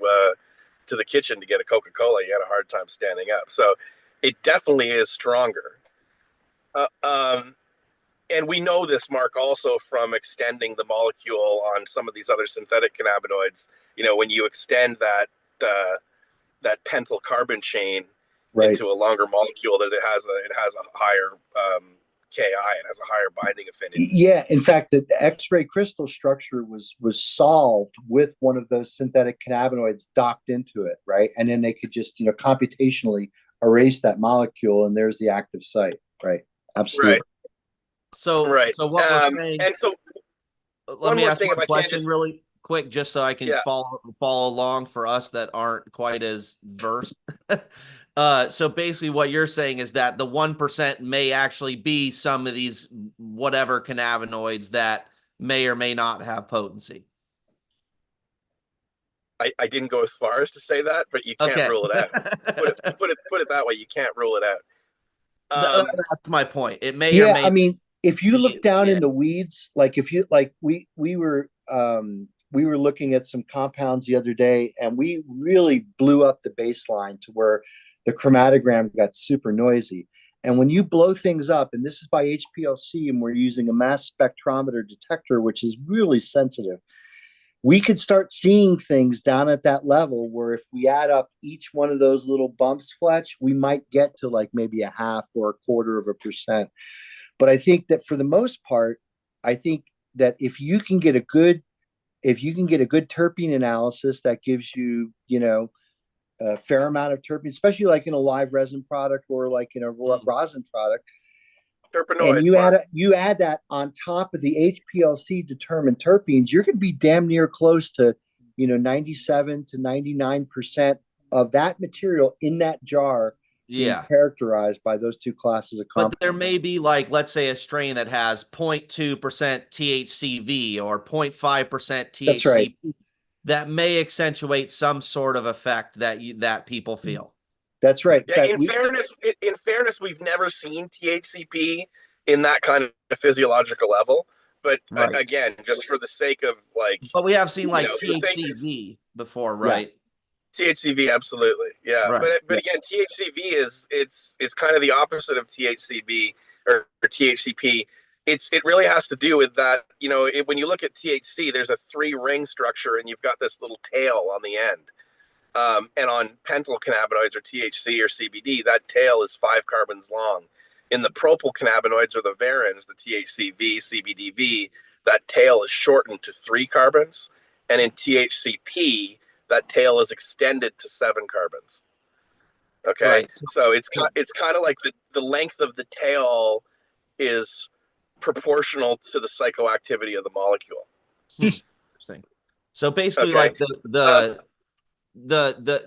the kitchen to get a Coca-Cola. He had a hard time standing up. So it definitely is stronger. And we know this, Mark, also from extending the molecule on some of these other synthetic cannabinoids. When you extend that pentyl carbon chain into a longer molecule, that it has a higher Ki. It has a higher binding affinity. Yeah, in fact, the X-ray crystal structure was solved with one of those synthetic cannabinoids docked into it, right? And then they could just computationally erase that molecule, and there's the active site, right? Absolutely. Right. So what we're saying, and so let me ask thing, one if I can question just really quick, just so I can follow along for us that aren't quite as versed. So basically what you're saying is that the 1% may actually be some of these whatever cannabinoids that may or may not have potency. I didn't go as far as to say that, but you can't rule it out. Put it that way. You can't rule it out. That's my point. It may Yeah, or may. I mean, if you look down in the weeds, like if you we were looking at some compounds the other day, and we really blew up the baseline to where the chromatogram got super noisy. And when you blow things up, and this is by HPLC, and we're using a mass spectrometer detector, which is really sensitive, we could start seeing things down at that level where if we add up each one of those little bumps, Fletch, we might get to like maybe a half or a quarter of a percent. But I think that for the most part, I think that if you can get a good terpene analysis that gives you, a fair amount of terpene, especially like in a live resin product or like in a rosin product, terpenoids, and you add that on top of the HPLC determined terpenes, you're going to be damn near close to 97 to 99% of that material in that jar being characterized by those two classes of compounds. But there may be, like, let's say a strain that has 0.2% THCV or 0.5% THCP. That's right. That may accentuate some sort of effect that people feel. That's right. Yeah, in fairness, we've never seen THCP in that kind of physiological level. But again, just for the sake of but we have seen THCV before, right? Yeah. THCV, absolutely, yeah. Right. But again, THCV it's kind of the opposite of THCV or THCP. It really has to do with that. When you look at THC, there's a 3-ring structure, and you've got this little tail on the end. And on pentyl cannabinoids or THC or CBD, that tail is 5 carbons long. In the propyl cannabinoids or the varins, the THCV, CBDV, that tail is shortened to 3 carbons. And in THCP, that tail is extended to 7 carbons. Okay, right. So it's kind of like the length of the tail is proportional to the psychoactivity of the molecule. Interesting. So basically, like the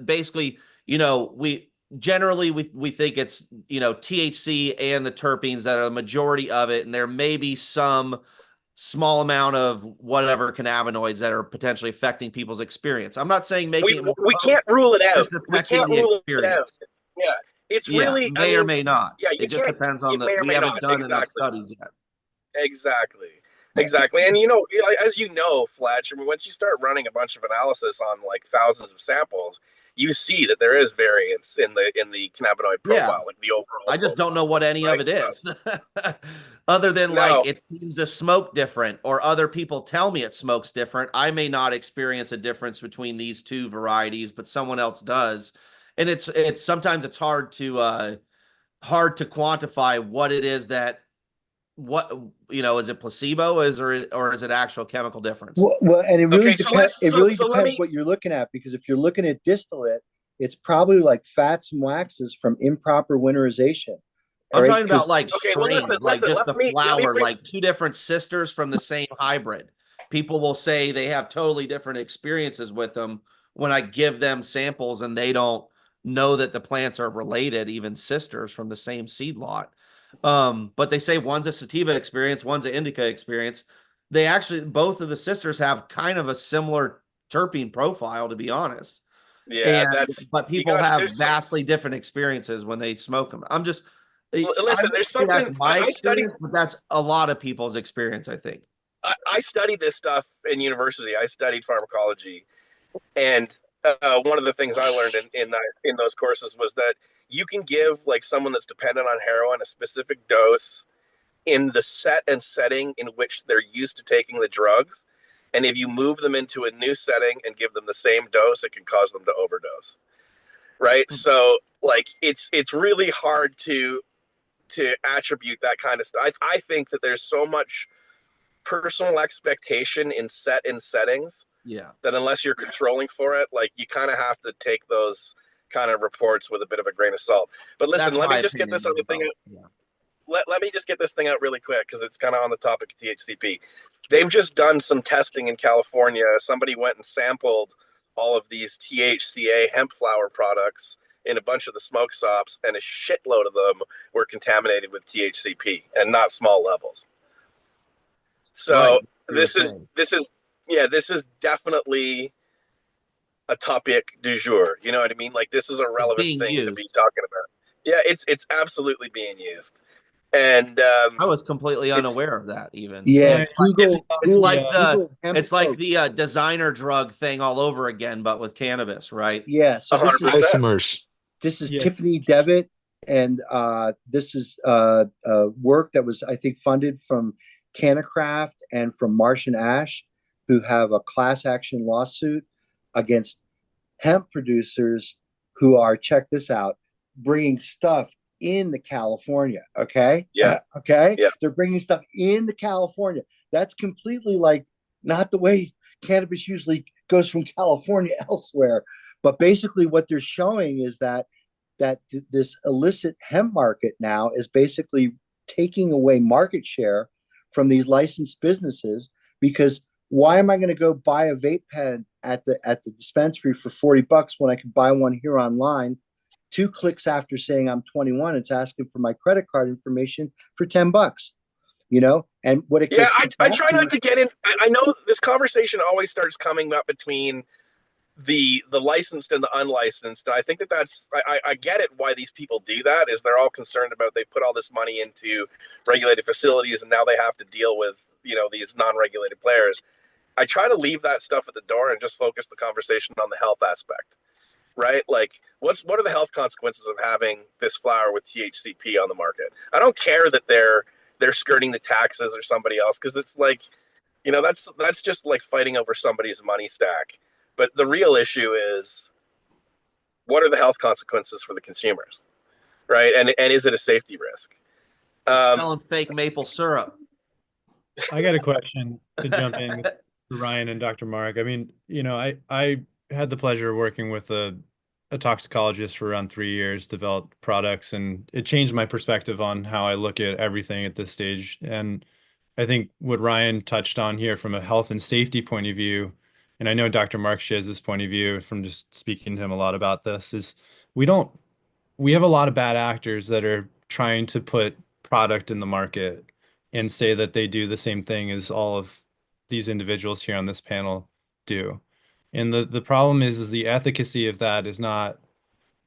basically, we generally we think it's THC and the terpenes that are the majority of it, and there may be some small amount of whatever cannabinoids that are potentially affecting people's experience. I'm not saying we can't rule it out. We can't rule it out. Yeah, it's really may or may not. Yeah, it just depends on we haven't done enough studies yet. Exactly. And as you know, Fletch, I mean, once you start running a bunch of analysis on like thousands of samples, you see that there is variance in the cannabinoid profile, like the overall. I just don't know what any of it is, other than it seems to smoke different, or other people tell me it smokes different. I may not experience a difference between these two varieties, but someone else does, and it's sometimes it's hard to quantify what it is that. Is it placebo? Or is it actual chemical difference? Well, and it really depends. Depends what you're looking at, because if you're looking at distillate, it's probably like fats and waxes from improper winterization. I'm talking about strain, just the flower, like 2 different sisters from the same hybrid. People will say they have totally different experiences with them when I give them samples, and they don't know that the plants are related, even sisters from the same seed lot. But they say one's a sativa experience, one's an indica experience. They actually, both of the sisters have kind of a similar terpene profile, to be honest. Yeah, but people have vastly different experiences when they smoke them. Listen, there's something that's my experience, but that's a lot of people's experience, I think. I studied this stuff in university. I studied pharmacology, and one of the things I learned in those courses was that you can give someone that's dependent on heroin a specific dose in the set and setting in which they're used to taking the drugs. And if you move them into a new setting and give them the same dose, it can cause them to overdose. Right. So like it's really hard to attribute that kind of stuff. I think that there's so much personal expectation in settings Yeah. that unless you're controlling for it, like you kind of have to take those kind of reports with a bit of a grain of salt. But listen, That's let me my just get opinion this other as thing well. out. Yeah. Let me just get this thing out really quick because it's kind of on the topic of THCP. They've just done some testing in California. Somebody went and sampled all of these THCA hemp flower products in a bunch of the smoke stops, and a shitload of them were contaminated with THCP, and not small levels. So Right. this is definitely a topic du jour. You know what I mean? Like this is a relevant being thing to used. be talking about. Yeah, it's absolutely being used. And I was completely unaware of that even. Yeah, It's Google, like Google hemp it's like oak. the designer drug thing all over again, but with cannabis, right? Yeah, so this is 100%. Isomers. this is Yes. Tiffany Devitt, and this is work that was, I think, funded from Canacraft and from Marsh and Ash, who have a class action lawsuit against hemp producers who are, check this out, bringing stuff into California. Okay. Yeah. Okay. Yeah. They're bringing stuff into California. That's completely like not the way cannabis usually goes from California elsewhere. But basically, what they're showing is that this illicit hemp market now is basically taking away market share from these licensed businesses, because why am I going to go buy a vape pen at the dispensary for $40 when I can buy one here online? 2 clicks after saying I'm 21, it's asking for my credit card information for $10. You know, and what it Yeah, gets I try not to get in. I know this conversation always starts coming up between the licensed and the unlicensed. I think that's I get it why these people do that, is they're all concerned about, they put all this money into regulated facilities and now they have to deal with, you know, these non-regulated players. I try to leave that stuff at the door and just focus the conversation on the health aspect, right? Like what are the health consequences of having this flower with THCP on the market? I don't care that they're skirting the taxes or somebody else, because it's like, you know, that's just like fighting over somebody's money stack. But the real issue is, what are the health consequences for the consumers, right? And is it a safety risk? Selling fake maple syrup. I got a question to jump in with Ryan and Dr. Mark. I mean, you know, I had the pleasure of working with a toxicologist for around 3 years, developed products, and it changed my perspective on how I look at everything at this stage. And I think what Ryan touched on here from a health and safety point of view, and I know Dr. Mark shares this point of view from just speaking to him a lot about this, is we have a lot of bad actors that are trying to put product in the market and say that they do the same thing as all of these individuals here on this panel do. And the problem is the efficacy of that is not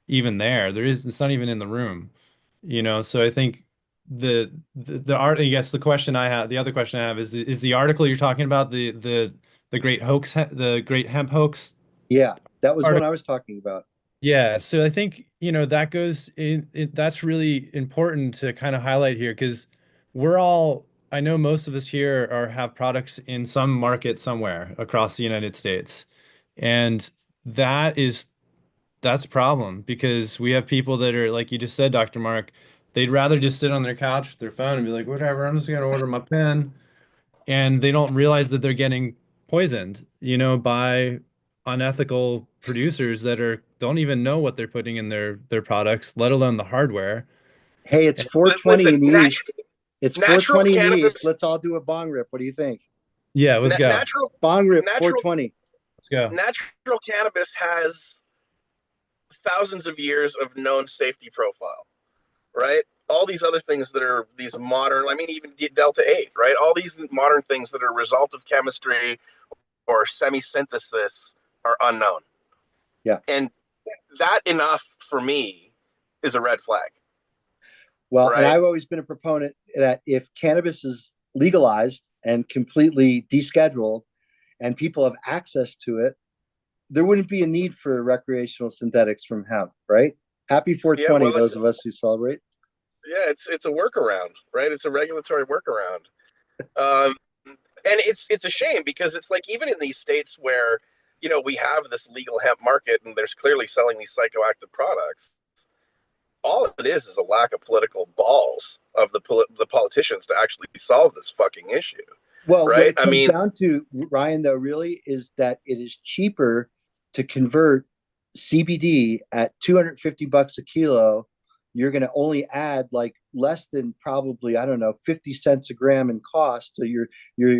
even there. It's not even in the room, you know? So I think the art, I guess the other question I have is the article you're talking about, the great hoax, the great hemp hoax? Yeah, that was article. what I was talking about. Yeah, so I think, you know, that goes in, that's really important to kind of highlight here, because I know most of us here have products in some market somewhere across the United States. And that's a problem, because we have people that are, like you just said, Dr. Mark, they'd rather just sit on their couch with their phone and be like, whatever, I'm just going to order my pen. And they don't realize that they're getting poisoned, you know, by unethical producers that don't even know what they're putting in their products, let alone the hardware. Hey, it's And 420 Listen, in the East. It's natural 420 in the East. cannabis, Let's all do a bong rip. What do you think? yeah, let's go. Bong rip natural 420. Let's go. natural cannabis has thousands of years of known safety profile, right? All these other things that are these modern, I mean, even Delta 8, right? All these modern things that are a result of chemistry or semi-synthesis are unknown. Yeah. And that enough for me is a red flag. Well, right? and I've always been a proponent that if cannabis is legalized and completely descheduled and people have access to it, there wouldn't be a need for recreational synthetics from hemp, right? Happy 420, well, those of us who celebrate. Yeah, it's a workaround, right? It's a regulatory workaround. And it's a shame, because it's like, even in these states where, you know, we have this legal hemp market and there's clearly selling these psychoactive products, all it is a lack of political balls of the politicians to actually solve this fucking issue. Well, what Right? it comes down to, Ryan, though, really is that it is cheaper to convert CBD at $250 a kilo. You're going to only add like less than probably, I don't know, 50 cents a gram in cost. So you're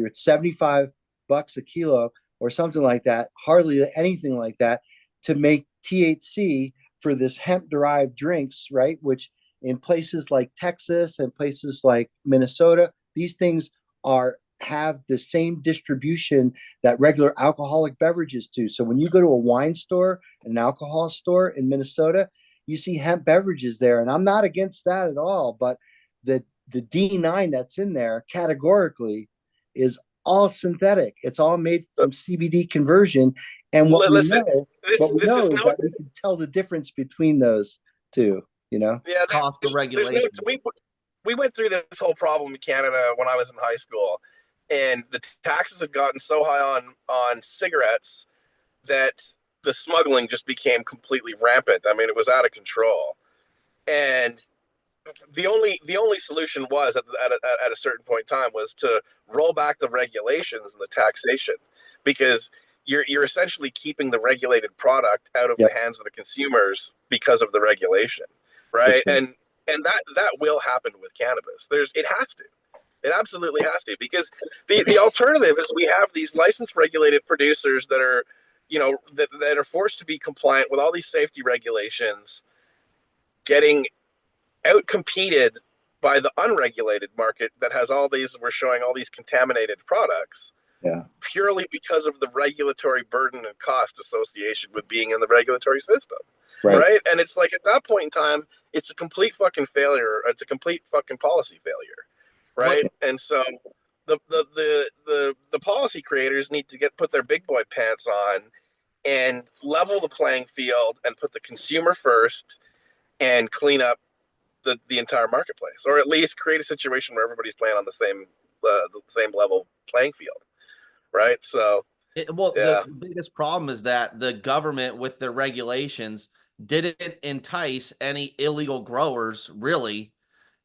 at $75 a kilo or something like that, hardly anything like that, to make THC for this hemp derived drinks, right? Which in places like Texas and places like Minnesota, these things are have the same distribution that regular alcoholic beverages do. So when you go to a wine store, an alcohol store in Minnesota, you see hemp beverages there. And I'm not against that at all, but the D9 that's in there categorically is all synthetic. It's all made from CBD conversion. And what we know is that we can tell the difference between those two, you know? Yeah, cost of regulation. We went through this whole problem in Canada when I was in high school, and the taxes had gotten so high on cigarettes that the smuggling just became completely rampant. I mean, it was out of control, and the only solution was at a certain point in time was to roll back the regulations and the taxation, because you're essentially keeping the regulated product out of the hands of the consumers because of the regulation, right? And that will happen with cannabis. It has to. It absolutely has to, because the alternative is we have these licensed regulated producers that are, that are forced to be compliant with all these safety regulations, getting outcompeted by the unregulated market that has we're showing all these contaminated products. Yeah. Purely because of the regulatory burden and cost association with being in the regulatory system. Right. And it's like, at that point in time, it's a complete fucking failure. It's a complete fucking policy failure. Right. And so the policy creators need to put their big boy pants on and level the playing field and put the consumer first and clean up the entire marketplace, or at least create a situation where everybody's playing on the same level playing field. Right. So, the biggest problem is that the government, with their regulations, didn't entice any illegal growers really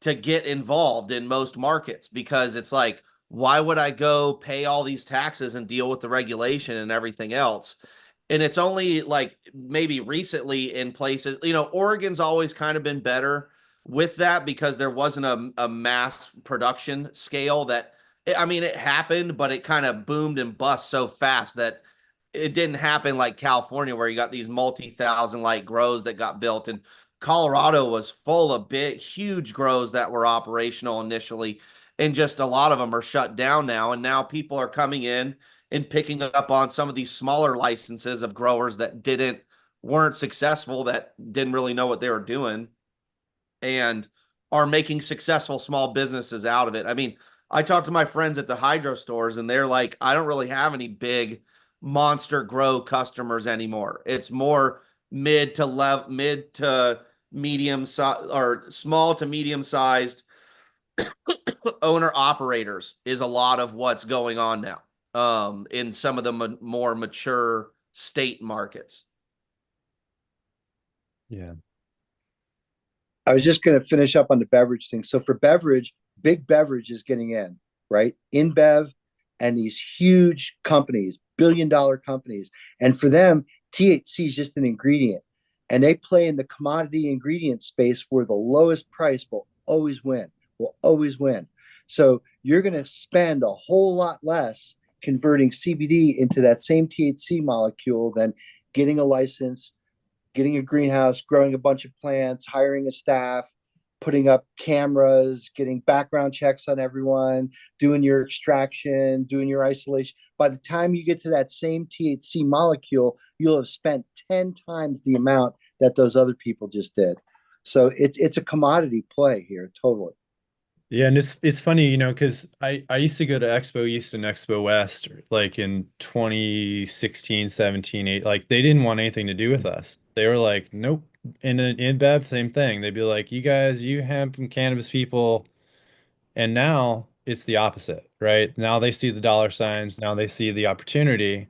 to get involved in most markets, because it's like, why would I go pay all these taxes and deal with the regulation and everything else? And it's only like maybe recently in places, Oregon's always kind of been better with that, because there wasn't a mass production scale that, I mean, it happened, but it kind of boomed and bust so fast that it didn't happen like California, where you got these multi-thousand like grows that got built. And Colorado was full of huge grows that were operational initially, and just a lot of them are shut down now. And now people are coming in and picking up on some of these smaller licenses of growers that weren't successful, that didn't really know what they were doing, and are making successful small businesses out of it. I mean, I talked to my friends at the hydro stores, and they're like, I don't really have any big monster grow customers anymore. It's more mid to medium size, or small to medium sized owner operators is a lot of what's going on now, in some of the more mature state markets. Yeah. I was just going to finish up on the beverage thing. So for beverage, big beverage is getting in, right? InBev and these huge companies, billion-dollar companies. And for them, THC is just an ingredient. And they play in the commodity ingredient space where the lowest price will always win, So you're going to spend a whole lot less converting CBD into that same THC molecule than getting a license, getting a greenhouse, growing a bunch of plants, hiring a staff, putting up cameras, getting background checks on everyone, doing your extraction, doing your isolation. By the time you get to that same THC molecule, you'll have spent 10 times the amount that those other people just did. So it's a commodity play here, totally. Yeah, and it's funny, because I used to go to Expo East and Expo West like in 2016, 17, 8. Like, they didn't want anything to do with us. They were like, nope. And in InBev, same thing. They'd be like, you guys, you hemp and cannabis people. And now it's the opposite, right? Now they see the dollar signs. Now they see the opportunity.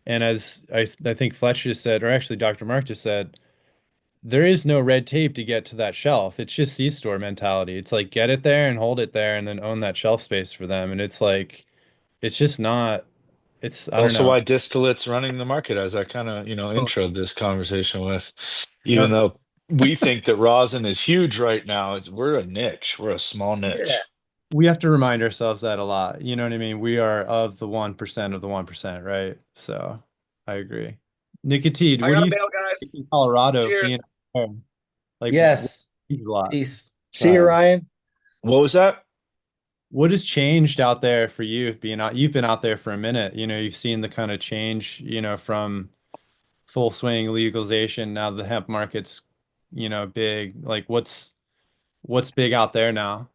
And as I think Fletch just said, or actually Dr. Mark just said, there is no red tape to get to that shelf. It's just C-store mentality. It's like get it there and hold it there and then own that shelf space for them. And it's like it's just not I don't Also know. why distillate's running the market, as I kind of, introed this conversation with, even Yep. though we think that rosin is huge right now, we're a niche. We're a small niche. We have to remind ourselves that a lot. You know what I mean? We are of the 1% of the 1%, right? So I agree. Nicotine, I what do gotta you bail, think guys. in Colorado being Cheers. like Yes. a lot? Peace. Go See you, ahead. Ryan. What was that? What has changed out there for you being out? You've been out there for a minute. You've seen the kind of change, from full swing legalization. Now the hemp market's, big. Like what's big out there now?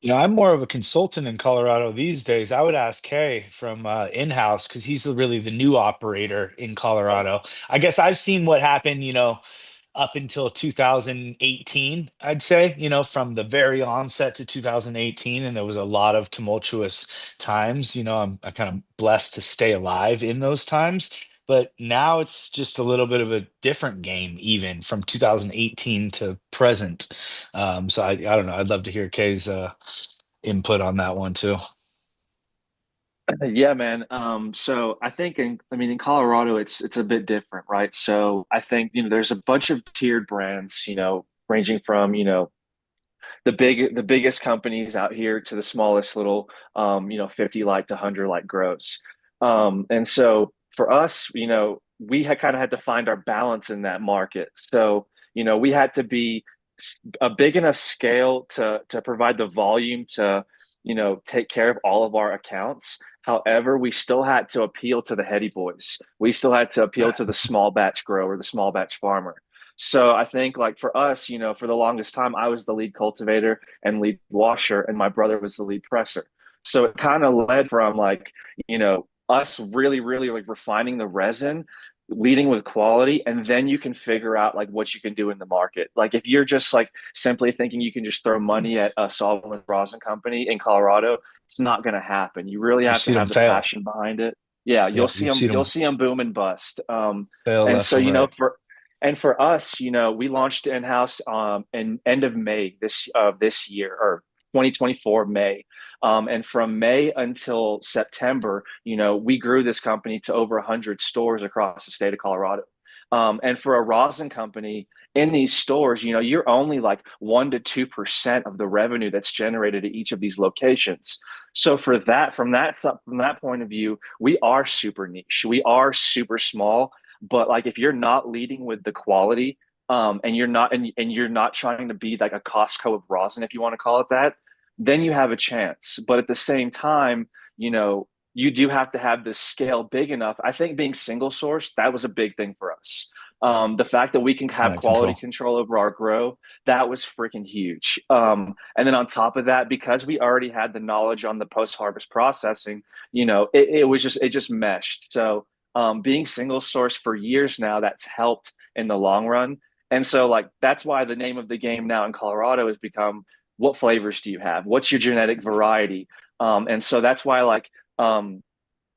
I'm more of a consultant in Colorado these days. I would ask Kay from in-house because he's really the new operator in Colorado. I guess I've seen what happened, up until 2018, I'd say, from the very onset to 2018. And there was a lot of tumultuous times. I kind of blessed to stay alive in those times. But now it's just a little bit of a different game, even from 2018 to present. So I don't know. I'd love to hear Kay's input on that one too. Yeah, man. So I think in Colorado it's a bit different, right? So I think, there's a bunch of tiered brands, ranging from, the biggest companies out here to the smallest little 50 light to 100 light grows. And so for us, we had kind of had to find our balance in that market. So, we had to be a big enough scale to provide the volume to, take care of all of our accounts. However, we still had to appeal to the heady boys. We still had to appeal to the small batch grower, the small batch farmer. So I think, like, for us, for the longest time, I was the lead cultivator and lead washer, and my brother was the lead presser. So it kind of led from, like, us really, really, like, refining the resin, leading with quality, and then you can figure out, like, what you can do in the market. Like, if you're just, like, simply thinking you can just throw money at a solventless rosin company in Colorado, it's not going to happen. You really You have to see them have the fail. passion behind it. Yeah, Yeah, you see you'll them see them boom and bust. fail And left so, and right. for us, we launched in house in end of May this year, or 2024 May. And from May until September, we grew this company to over 100 stores across the state of Colorado. And for a rosin company in these stores, you're only like 1 to 2% of the revenue that's generated at each of these locations. So from that point of view, we are super niche. We are super small. But, like, if you're not leading with the quality, and you're not trying to be like a Costco of rosin, if you want to call it that, then you have a chance. But at the same time, you do have to have this scale big enough. I think being single source, that was a big thing for us. The fact that we can have Plant quality control. control over our grow, that was freaking huge. And then on top of that, because we already had the knowledge on the post-harvest processing, it just meshed. So, being single source for years now, that's helped in the long run. And so, like, that's why the name of the game now in Colorado has become, what flavors do you have? What's your genetic variety? And so that's why, like, all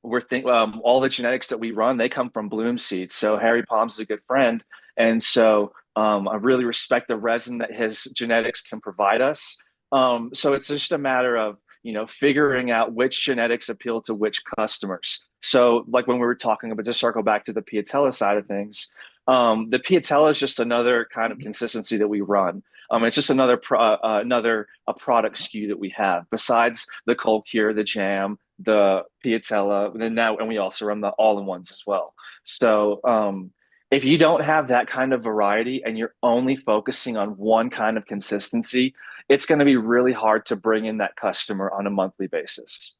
the genetics that we run, they come from bloom seeds. So Harry Palms is a good friend. And so, I really respect the resin that his genetics can provide us. So it's just a matter of, figuring out which genetics appeal to which customers. So, like, when we were talking about, just circle back to the Piatella side of things, the Piatella is just another kind of consistency that we run. It's just another a product SKU that we have besides the cold cure, the jam, the Piatella, and we also run the all-in-ones as well. So, if you don't have that kind of variety and you're only focusing on one kind of consistency, it's going to be really hard to bring in that customer on a monthly basis.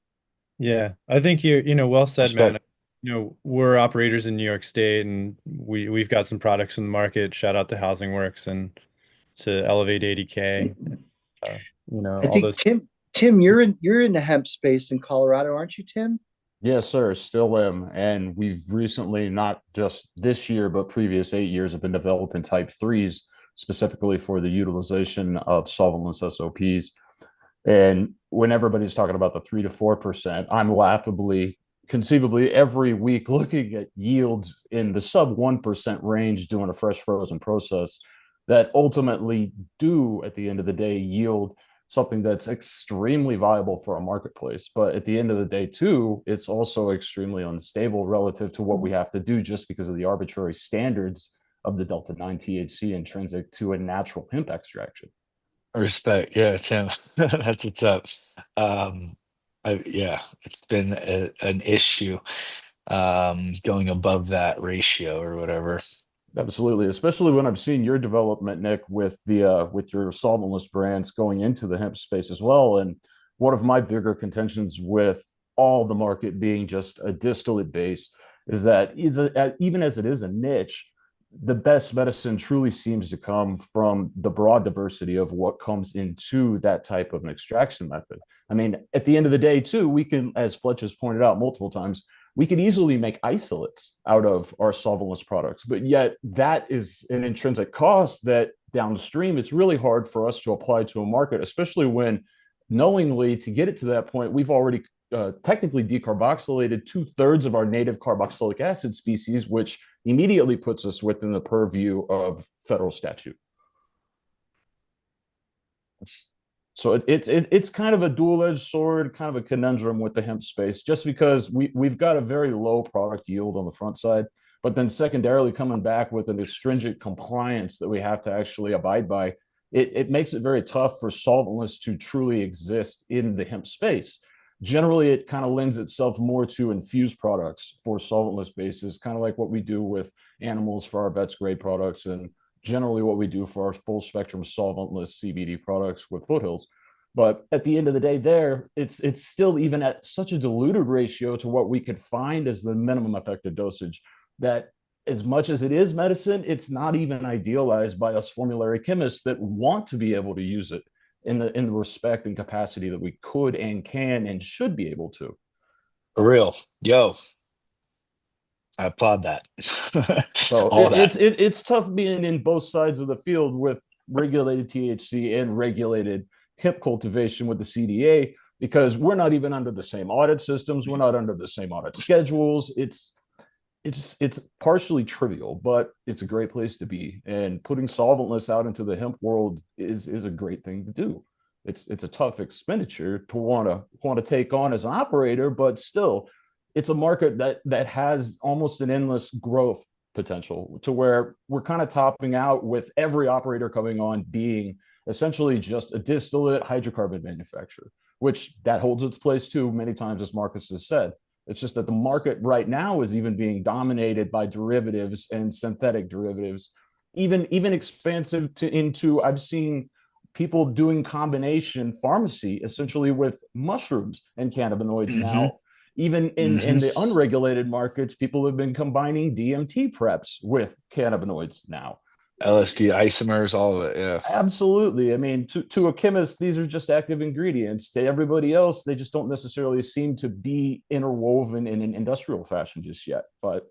Yeah, I think well said, man. Respect. We're operators in New York State, and we've got some products in the market. Shout out to Housing Works and to Elevate 80K. I All think those. Tim, you're in the hemp space in Colorado, aren't you, Tim? Yes, sir. Still am. And we've recently, not just this year, but previous 8 years, have been developing type threes specifically for the utilization of solventless SOPs. And when everybody's talking about the 3 to 4%, I'm laughably conceivably every week looking at yields in the sub 1% range doing a fresh frozen process that ultimately do at the end of the day yield something that's extremely viable for a marketplace. But at the end of the day too, it's also extremely unstable relative to what we have to do just because of the arbitrary standards of the delta 9 THC intrinsic to a natural hemp extraction. Respect. Yeah, Tim. That's what's up. Yeah, it's been an issue going above that ratio or whatever. Absolutely, especially when I've seen your development, Nick, with your solventless brands going into the hemp space as well. And one of my bigger contentions with all the market being just a distillate base is that even as it is a niche, the best medicine truly seems to come from the broad diversity of what comes into that type of an extraction method. I mean, at the end of the day, too, we can, as Fletch has pointed out multiple times, we could easily make isolates out of our solventless products, but yet that is an intrinsic cost that downstream it's really hard for us to apply to a market, especially when knowingly to get it to that point, we've already technically decarboxylated 2/3 of our native carboxylic acid species, which immediately puts us within the purview of federal statute. So it's kind of a dual-edged sword, kind of a conundrum with the hemp space, just because we've got a very low product yield on the front side, but then secondarily coming back with an stringent compliance that we have to actually abide by, it makes it very tough for solventless to truly exist in the hemp space. Generally, it kind of lends itself more to infused products for solventless bases, kind of like what we do with animals for our vets grade products and generally what we do for our full spectrum solventless CBD products with Foothills. But at the end of the day, it's still even at such a diluted ratio to what we could find as the minimum effective dosage that as much as it is medicine, it's not even idealized by us formulary chemists that want to be able to use it in the respect and capacity that we could and can and should be able to. For real. Yo, I applaud that. So it's tough being in both sides of the field with regulated THC and regulated hemp cultivation with the CDA because we're not even under the same audit systems. We're not under the same audit schedules. It's partially trivial, but it's a great place to be. And putting solventless out into the hemp world is a great thing to do. It's a tough expenditure to want to take on as an operator, but still, it's a market that has almost an endless growth potential to where we're kind of topping out with every operator coming on being essentially just a distillate hydrocarbon manufacturer, which that holds its place too many times, as Marcus has said. It's just that the market right now is even being dominated by derivatives and synthetic derivatives, even expansive into I've seen people doing combination pharmacy essentially with mushrooms and cannabinoids now. Even in the unregulated markets, people have been combining DMT preps with cannabinoids now. LSD isomers, all of it. Yeah, absolutely. I mean, to a chemist, these are just active ingredients. To everybody else, they just don't necessarily seem to be interwoven in an industrial fashion just yet. But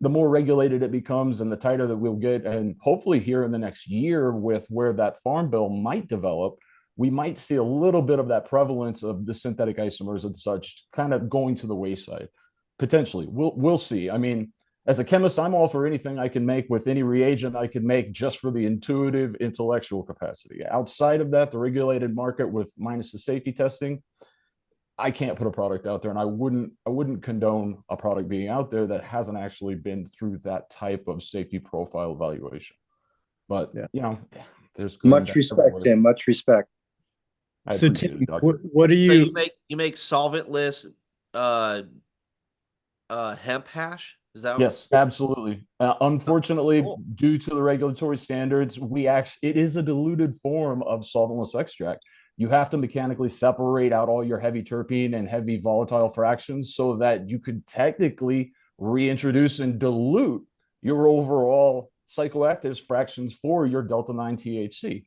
the more regulated it becomes and the tighter that we'll get, and hopefully here in the next year with where that farm bill might develop, we might see a little bit of that prevalence of the synthetic isomers and such kind of going to the wayside. Potentially, we'll see. I mean, as a chemist, I'm all for anything I can make with any reagent I can make just for the intuitive intellectual capacity. Outside of that, the regulated market with minus the safety testing, I can't put a product out there, and I wouldn't condone a product being out there that hasn't actually been through that type of safety profile evaluation. But there's much respect, Tim. Much respect. So Tim, what do you? So you make solventless hemp hash? Is that yes, absolutely. Unfortunately, due to the regulatory standards, it is a diluted form of solventless extract. You have to mechanically separate out all your heavy terpene and heavy volatile fractions so that you could technically reintroduce and dilute your overall psychoactives fractions for your delta 9 THC.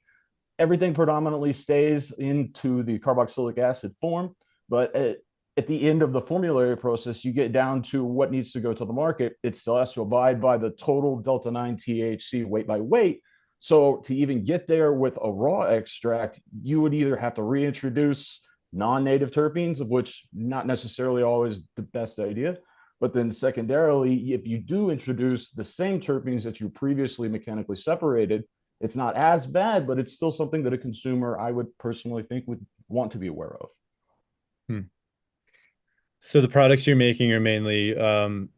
Everything predominantly stays into the carboxylic acid form, but at the end of the formulary process, you get down to what needs to go to the market. It still has to abide by the total delta 9 THC weight by weight. So to even get there with a raw extract, you would either have to reintroduce non-native terpenes, of which not necessarily always the best idea. But then secondarily, if you do introduce the same terpenes that you previously mechanically separated, it's not as bad, but it's still something that a consumer, I would personally think, would want to be aware of. So the products you're making are mainly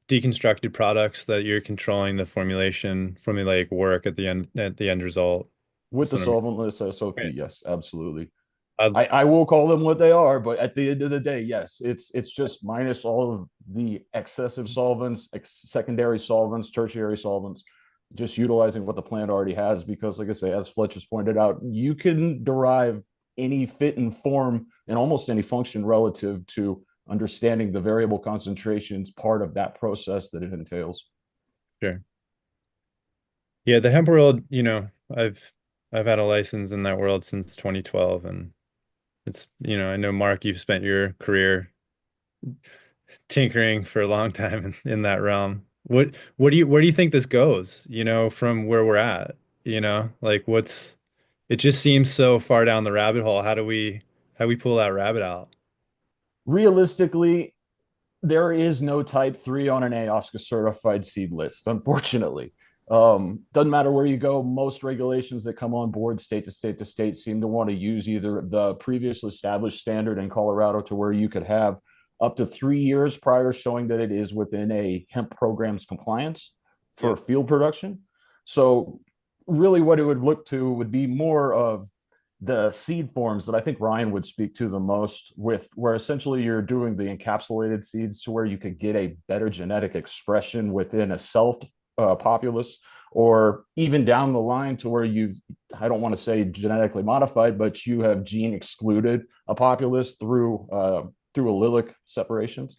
deconstructed products that you're controlling the formulaic work at the end result. With the That's what I'm- solventless SOP, Right. yes, absolutely. I will call them what they are, but at the end of the day, yes, it's just minus all of the excessive solvents, secondary solvents, tertiary solvents, just utilizing what the plant already has. Because, like I say, as Fletch has pointed out, you can derive any fit and form and almost any function relative to understanding the variable concentrations part of that process that it entails. Sure. Yeah, the hemp world, you know, I've had a license in that world since 2012, and it's, you know, I know Mark, you've spent your career tinkering for a long time in that realm. Where do you think this goes, you know, from where we're at? You know, like it just seems so far down the rabbit hole. How do we pull that rabbit out? Realistically, there is no type 3 on an AOSCA certified seed list, unfortunately. Doesn't matter where you go, most regulations that come on board state to state to state seem to want to use either the previously established standard in Colorado, to where you could have up to 3 years prior showing that it is within a hemp program's compliance for field production. So really what it would look to would be more of the seed forms that I think Ryan would speak to the most, with where essentially you're doing the encapsulated seeds to where you could get a better genetic expression within a self populace, or even down the line to where you've, I don't want to say genetically modified, but you have gene excluded a populace through allelic separations.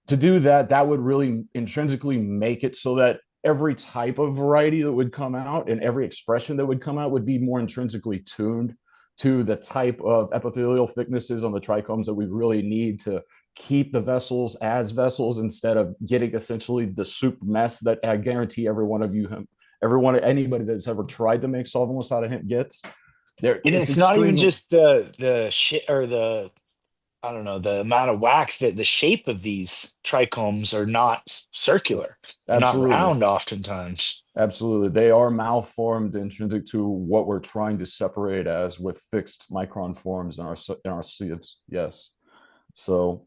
To do that, that would really intrinsically make it so that every type of variety that would come out and every expression that would come out would be more intrinsically tuned to the type of epithelial thicknesses on the trichomes that we really need to keep the vessels as vessels, instead of getting essentially the soup mess that I guarantee every one of you, anybody that's ever tried to make solventless out of hemp gets. And it's not even just the shit or the, I don't know, the amount of wax, that the shape of these trichomes are not circular. They're not round oftentimes. Absolutely. They are malformed intrinsic to what we're trying to separate as, with fixed micron forms in our sieves. Yes. So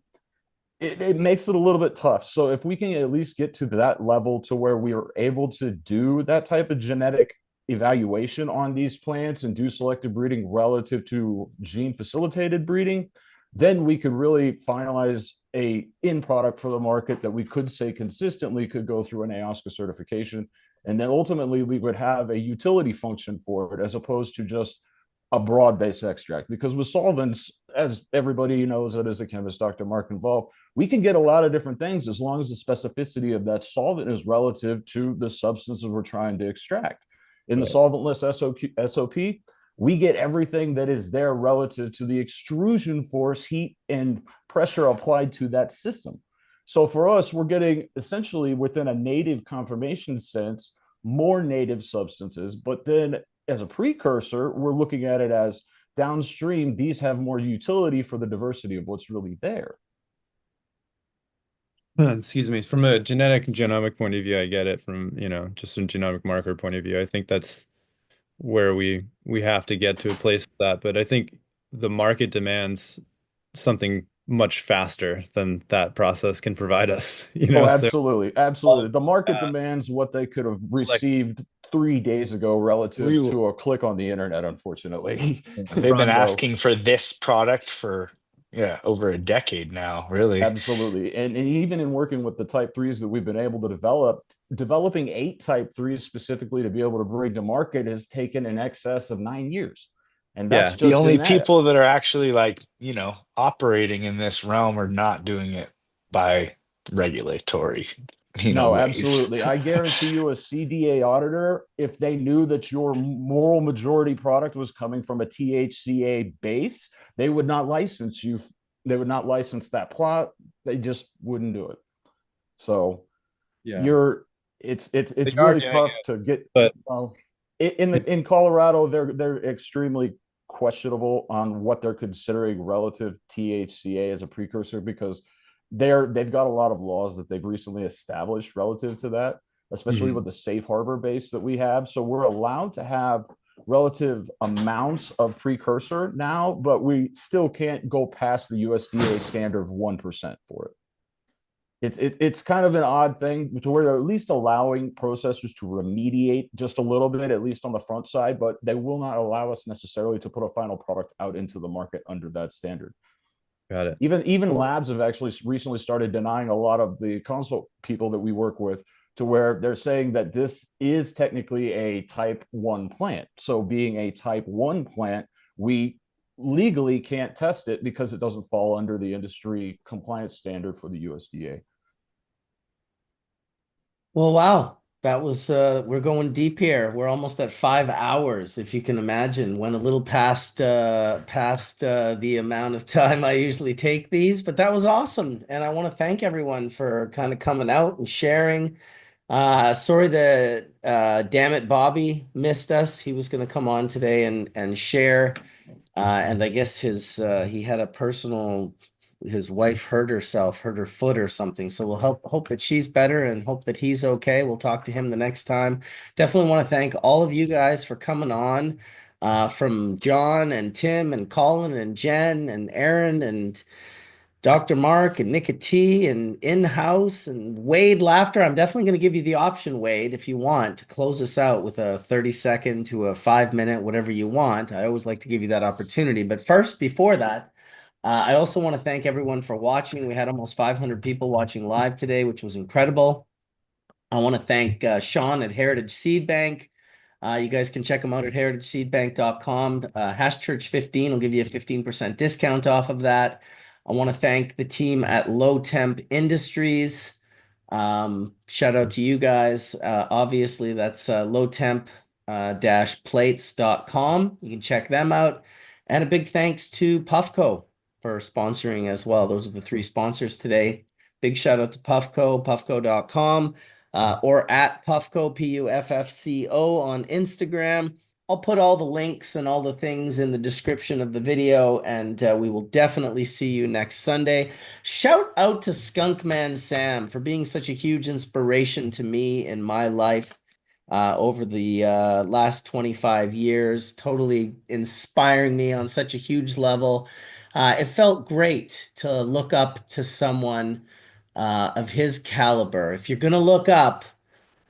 it makes it a little bit tough. So if we can at least get to that level to where we are able to do that type of genetic evaluation on these plants and do selective breeding relative to gene facilitated breeding, then we could really finalize a end product for the market that we could say consistently could go through an AOSCA certification. And then ultimately we would have a utility function for it, as opposed to just a broad-based extract. Because with solvents, as everybody knows that is a chemist, Dr. Mark involved, we can get a lot of different things as long as the specificity of that solvent is relative to the substances we're trying to extract. In the solventless SOP, we get everything that is there relative to the extrusion force, heat, and pressure applied to that system. So for us, we're getting essentially, within a native conformation sense, more native substances. But then as a precursor, we're looking at it as downstream, these have more utility for the diversity of what's really there. Excuse me. From a genetic and genomic point of view, I get it. From, you know, just a genomic marker point of view, I think that's where we have to get to a place with that. But I think the market demands something much faster than that process can provide us. You know, oh, absolutely, absolutely. The market uh, demands what they could have like received 3 days ago relative to a click on the internet, unfortunately. They've been asking for this product for over a decade now, really. Absolutely. And even in working with the type 3s that we've been able to develop, developing 8 type 3s specifically to be able to bring to market has taken in excess of 9 years. And that's just the only people that are actually, like, you know, operating in this realm are not doing it by regulatory, no, ways. absolutely. I guarantee you, a CDA auditor, if they knew that your moral majority product was coming from a THCA base, they would not license you. They would not license that plot. They just wouldn't do it. So it's really tough to get. But in Colorado, they're extremely questionable on what they're considering relative THCA as a precursor, because they've got a lot of laws that they've recently established relative to that, especially with the safe harbor base that we have. So we're allowed to have relative amounts of precursor now, but we still can't go past the USDA standard of 1% for it. It's kind of an odd thing to where they're at least allowing processors to remediate just a little bit, at least on the front side, but they will not allow us necessarily to put a final product out into the market under that standard. Got it. Even labs have actually recently started denying a lot of the consult people that we work with, to where they're saying that this is technically a type 1 plant. So being a type 1 plant, we legally can't test it because it doesn't fall under the industry compliance standard for the USDA. Well, wow. That was we're going deep here. We're almost at 5 hours, if you can imagine. Went a little past the amount of time I usually take these, but that was awesome. And I want to thank everyone for kind of coming out and sharing. Sorry that damn it, Bobby missed us. He was going to come on today and share. And I guess he had his wife hurt her foot or something. So we'll hope that she's better and hope that he's okay. We'll talk to him the next time. Definitely want to thank all of you guys for coming on, from John and Tim and Collin and Jenn and Aaron and Dr. Mark and Nick T and In-House and Wade Laughter. I'm definitely going to give you the option, Wade, if you want to close us out with a 30-second to a 5-minute, whatever you want. I always like to give you that opportunity. But first, before that, I also want to thank everyone for watching. We had almost 500 people watching live today, which was incredible. I want to thank Sean at Heritage Seed Bank. You guys can check them out at heritageseedbank.com. #Church15 will give you a 15% discount off of that. I want to thank the team at Low Temp Industries. Shout out to you guys. Obviously, that's lowtemp-plates.com. You can check them out. And a big thanks to Puffco for sponsoring as well. Those are the 3 sponsors today. Big shout out to Puffco, puffco.com, or at Puffco, Puffco on Instagram. I'll put all the links and all the things in the description of the video, and we will definitely see you next Sunday. Shout out to Skunkman Sam for being such a huge inspiration to me in my life over the last 25 years, totally inspiring me on such a huge level. It felt great to look up to someone of his caliber. If you're going to look up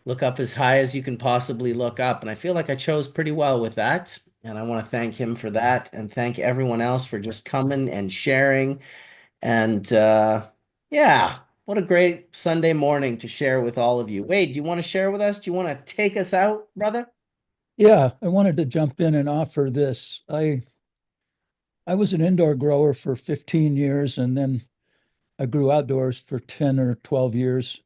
as high as you can possibly look up. And I feel like I chose pretty well with that. And I want to thank him for that and thank everyone else for just coming and sharing. And yeah, what a great Sunday morning to share with all of you. Wade, do you want to share with us? Do you want to take us out, brother? Yeah, I wanted to jump in and offer this. I was an indoor grower for 15 years, and then I grew outdoors for 10 or 12 years.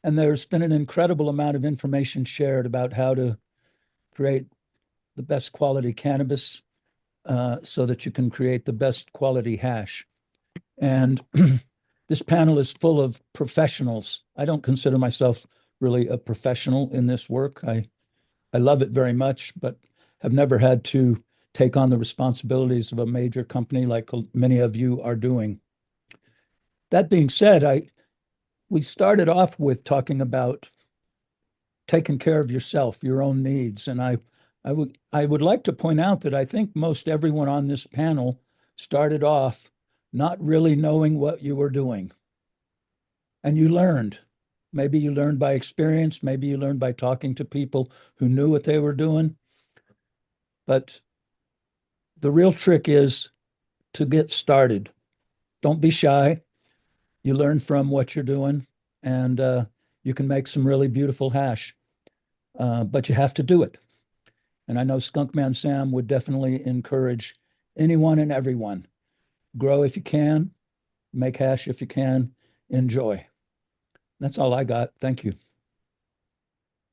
And there's been an incredible amount of information shared about how to create the best quality cannabis so that you can create the best quality hash. And this panel is full of professionals. I don't consider myself really a professional in this work. I love it very much, but have never had to take on the responsibilities of a major company like many of you are doing. That being said, we started off with talking about taking care of yourself, your own needs. And I would like to point out that I think most everyone on this panel started off not really knowing what you were doing. And you learned. Maybe you learned by experience, maybe you learned by talking to people who knew what they were doing. But the real trick is to get started. Don't be shy. You learn from what you're doing, and you can make some really beautiful hash. But you have to do it. And I know Skunkman Sam would definitely encourage anyone and everyone. Grow if you can, make hash if you can, enjoy. That's all I got. Thank you.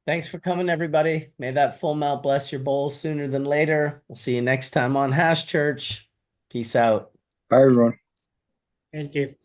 Thanks for coming, everybody. May that full melt bless your bowls sooner than later. We'll see you next time on Hash Church. Peace out. Bye, everyone. Thank you.